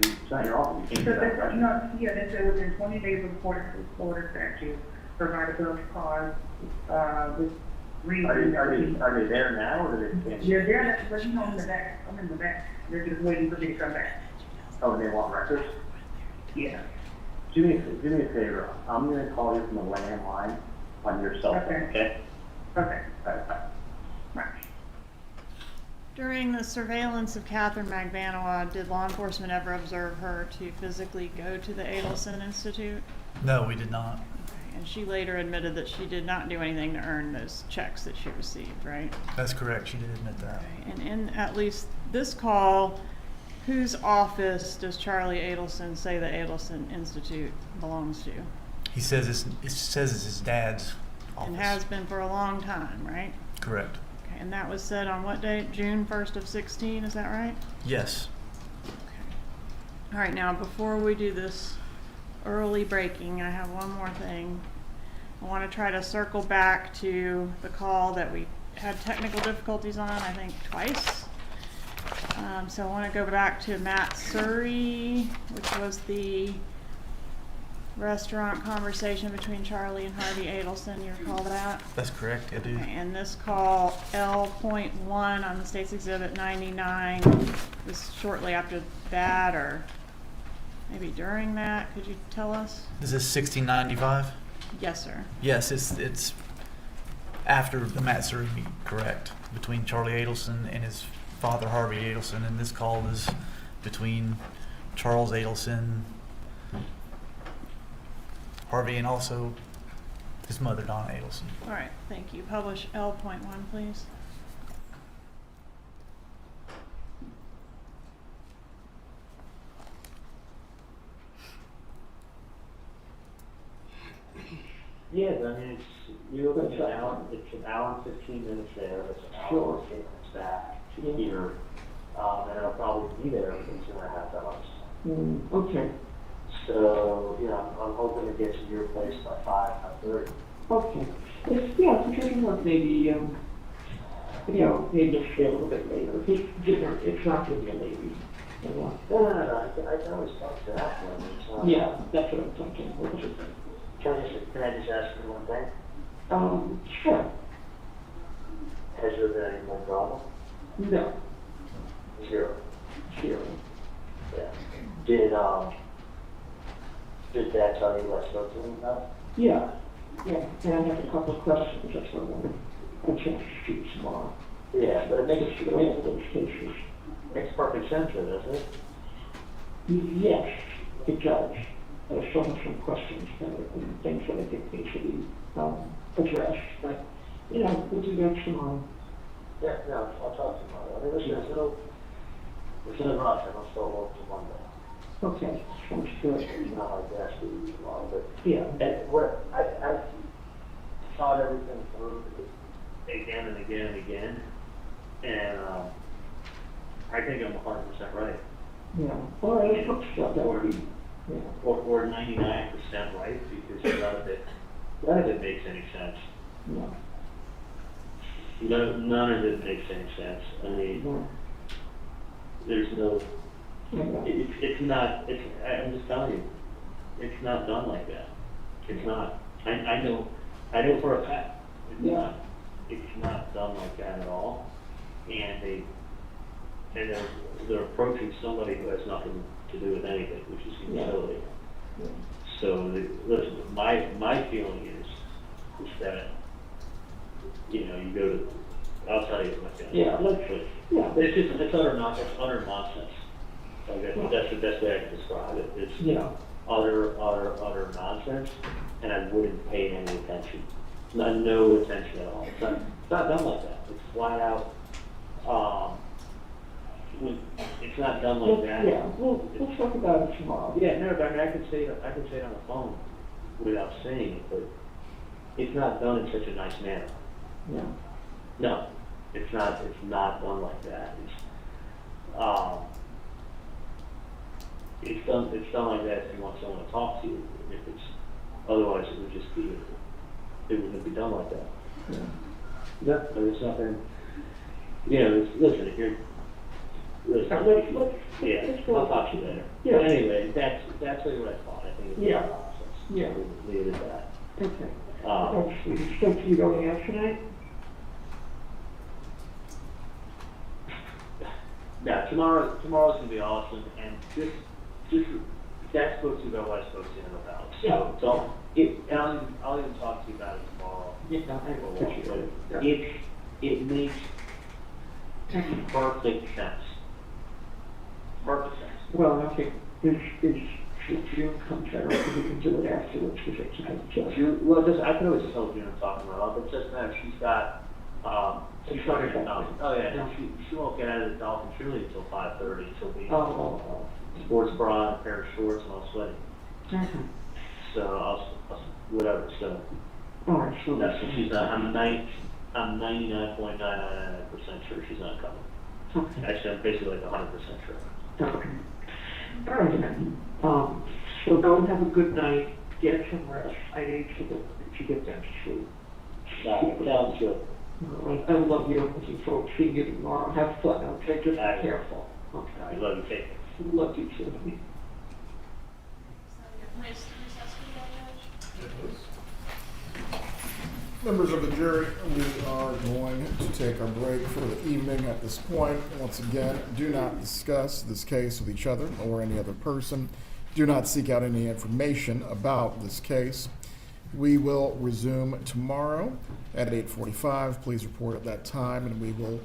it's not your office. You can't So do that, that's, right? they said within 20 days of Florida statute, provide a bill of cause, with reason. Are they there now, or do they? Yeah, they're, but you know, I'm in the back. I'm in the back. They're just waiting for me to come back. Oh, and they want records? Yeah. Do me a favor. I'm gonna call you from the landline on your cell phone, okay? Okay. All right, bye. During the surveillance of Catherine McManawa, did law enforcement ever observe her to physically go to the Adelson Institute? No, we did not. Okay. And she later admitted that she did not do anything to earn those checks that she received, right? That's correct. She did admit that. Okay. And in at least this call, whose office does Charlie Adelson say the Adelson Institute belongs to? He says it says it's his dad's office. And has been for a long time, right? Correct. Okay. and that was said on what date? June 1st of 16, is that right? Yes. All right, now before we do this early breaking, I have one more thing. I want to try to circle back to the call that we had technical difficulties on, I think twice. So I want to go back to Matt Surrey, which was the restaurant conversation between Charlie and Harvey Adelson. You recall that? That's correct, I do. Okay, and this call, L.1 on the State's Exhibit 99, was shortly after that, or maybe during that. Could you tell us? Is this 1695? Yes, sir. Yes, it's after the Matt Surrey meeting, correct, between Charlie Adelson and his father, Harvey Adelson, and this call is between Charles Adelson, Harvey, and also his mother, Donna Adelson. All right, thank you. Publish L.1, please. Yeah, I mean, you look at it's an hour and 15 minutes there, it's an hour and 10 minutes back to here, and I'll probably be there in 2.5 hours. Okay. So, yeah, I'm hoping to get to your place by 5:30. Okay. Yeah, because maybe, maybe just stay a little bit later. Dinner, it's not going to be a late evening. No, I can always talk to that one. Yeah, that's what I'm thinking. What was it? Can I just ask you one thing? Sure. Has there been any more problem? No. Zero. Zero. Yeah. Did Dad tell you what I spoke to him about? Yeah. Yeah, and I have a couple of questions. That's what I want to chance to shoot tomorrow. Yeah, but it makes those cases. Makes perfect sense, doesn't it? Yes, it does. I still have some questions and things that I think need to be addressed, but, we'll do that tomorrow. Yeah, no, I'll talk to him tomorrow. I mean, listen, there's no rush. I'm still work till Monday. Okay, sounds good. It's not like that to do tomorrow, but Yeah. and what I thought everything through again and again and again, and I think I'm 100% right. Yeah. All right, that would be, yeah. Or 99% right, because none of it makes any sense. No. None of it makes any sense. I mean, there's no. It's not. I'm just telling you, it's not done like that. It's not. I know for a fact. It's not done like that at all. And they're approaching somebody who has nothing to do with anything, which is the utility. Yeah. So listen, my feeling is that you go to. I'll tell you my feeling. Yeah. But it's utter nonsense. That's the best way I can describe it. It's utter nonsense, and I wouldn't pay any attention. No attention at all. It's not done like that. It's flat out. It's not done like that. Yeah, we'll talk about it tomorrow. Yeah, no, but I mean, I could say it on the phone without saying it, but it's not done in such a nice manner. Yeah. No, it's not. It's not done like that. It's done like that if you want someone to talk to you. If it's otherwise, it would just be. It wouldn't be done like that. Yeah. There's nothing. Listen, if you're. Listen, I'll talk to you later. Yeah. But anyway, that's really what I thought. I think it's a process. Yeah. We'll leave it at that. Okay. So you going out tonight? Yeah, tomorrow's gonna be awesome, and just Dad spoke to you about what I spoke to him about. So I'll even talk to you about it tomorrow. Yeah, I appreciate it. It makes perfect sense. Perfect sense. Well, I think if June comes out, we can do it afterwards, because it's I could always tell June I'm talking about it, but just now she's got, she's got her Dolphin. Oh yeah, she won't get out of the Dolphin truly until 5:30, she'll be sports bra, and a pair of shorts, and I'll sweat. So I'll whatever, so. All right, so that's when she's on the night, I'm 99.999% sure she's not coming. Okay. Actually, I'm basically like 100% sure. Okay. All right then. So go have a good night. Get some rest. I need to get that sleep. Sounds good. I love you. Looking forward to seeing you tomorrow. Have fun. Okay, just be I will. careful. I Okay. love you, take care. Love you too. So, recess for that, Judge? Members of the jury, we are going to take our break for the evening at this point. Once again, do not discuss this case with each other or any other person. Do not seek out any information about this case. We will resume tomorrow at 8:45. Please report at that time, and we will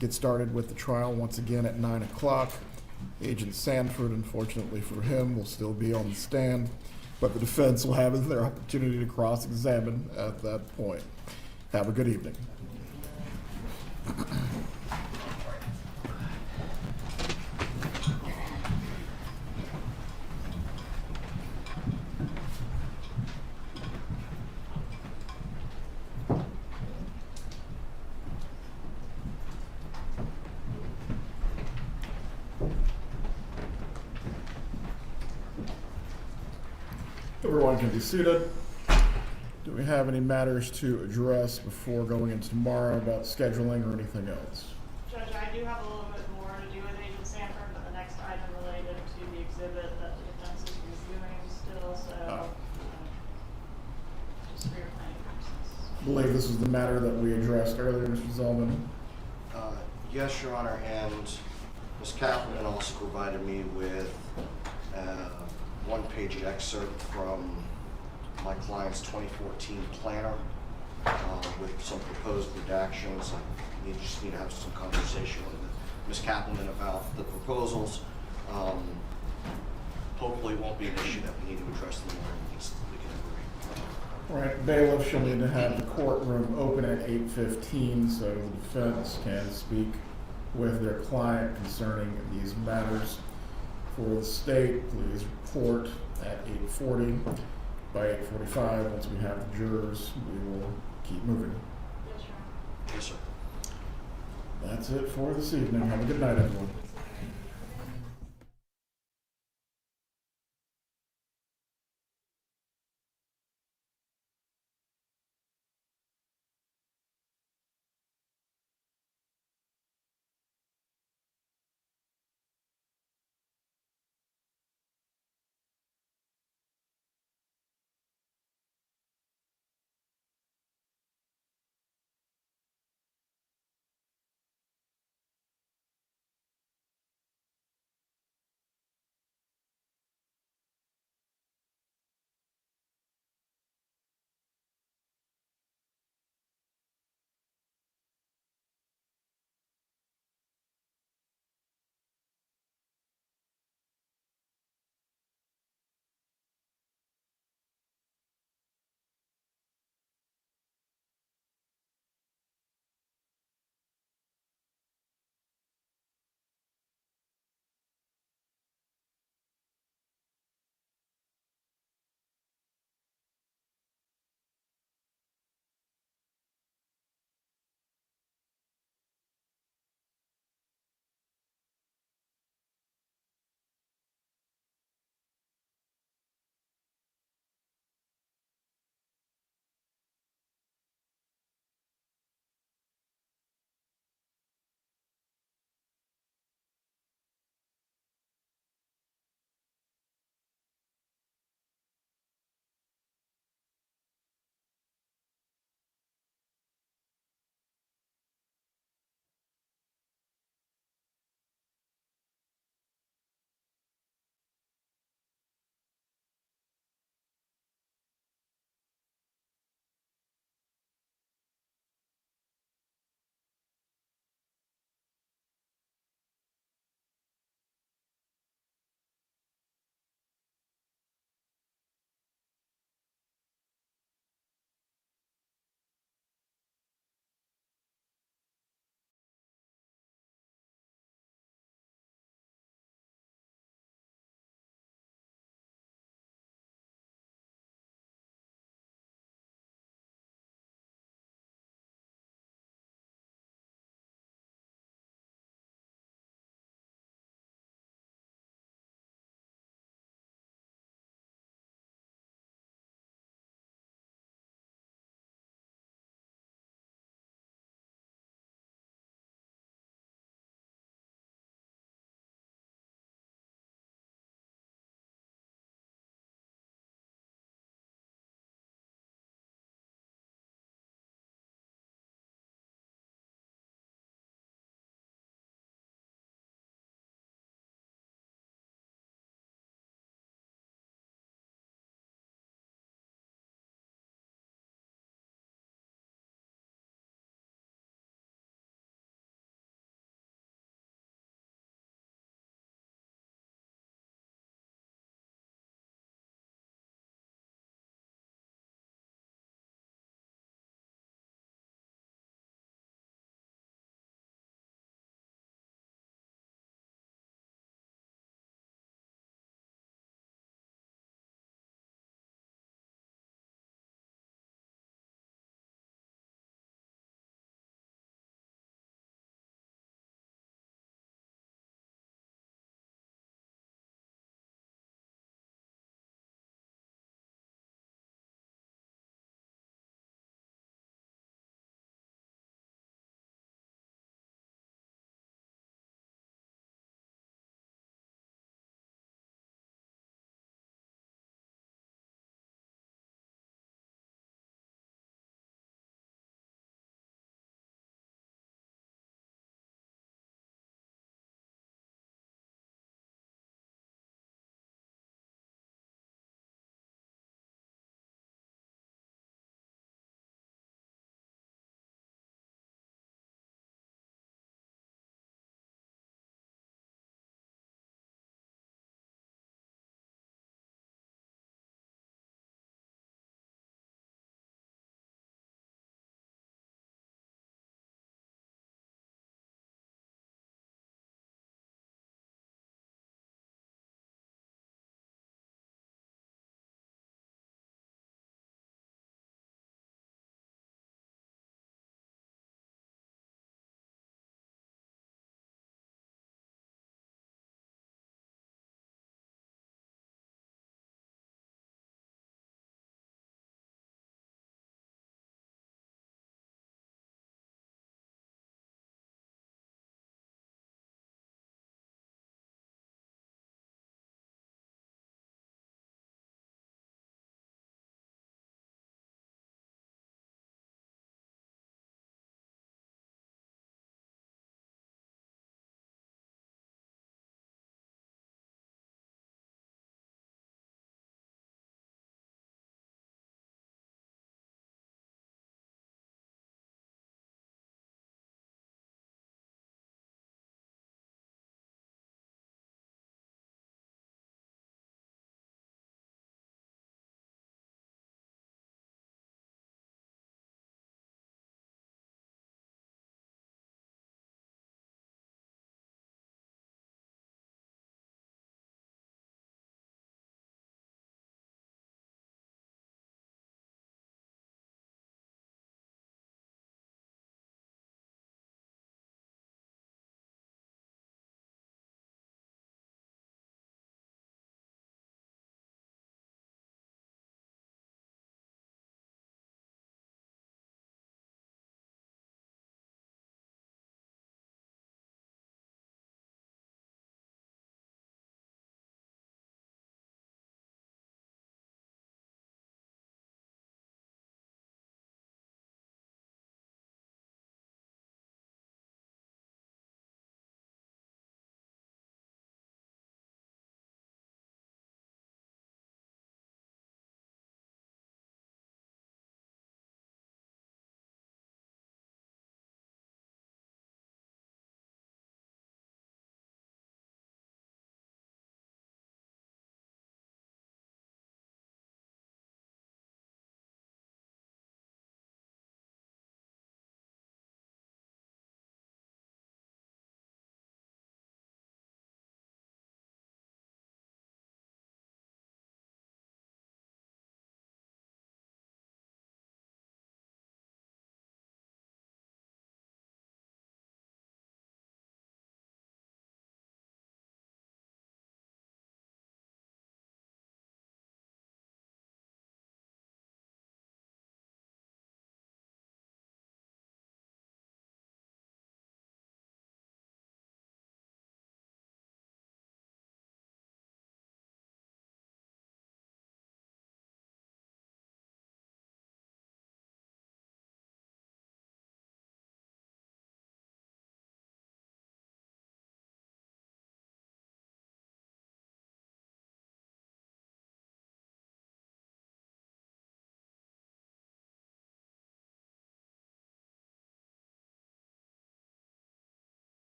get started with the trial once again at 9 o'clock. Agent Sanford, unfortunately for him, will still be on the stand, but the defense will have their opportunity to cross-examine at that point. Have a good evening. Everyone can be seated. Do we have any matters to address before going into tomorrow about scheduling or anything else? Judge, I do have a little bit more to do with Agent Sanford, but the next item related to the exhibit that the defense is reviewing still, so, just for your planning purposes. I believe this is the matter that we addressed earlier, Mr. Zellman. Yes, Your Honor, and Ms. Kaplan also provided me with a one-page excerpt from my client's 2014 planner with some proposed redactions. I just need to have some conversation with Ms. Kaplan about the proposals. Hopefully it won't be an issue that we need to address them more. We can agree. All right, bailiff shall need to have the courtroom open at 8:15 so the defense can speak with their client concerning these matters. For the state, please report at 8:40. By 8:45, once we have the jurors, we will keep moving. Yes, Your Honor. Yes, sir. That's it for this evening. Have a good night, everyone.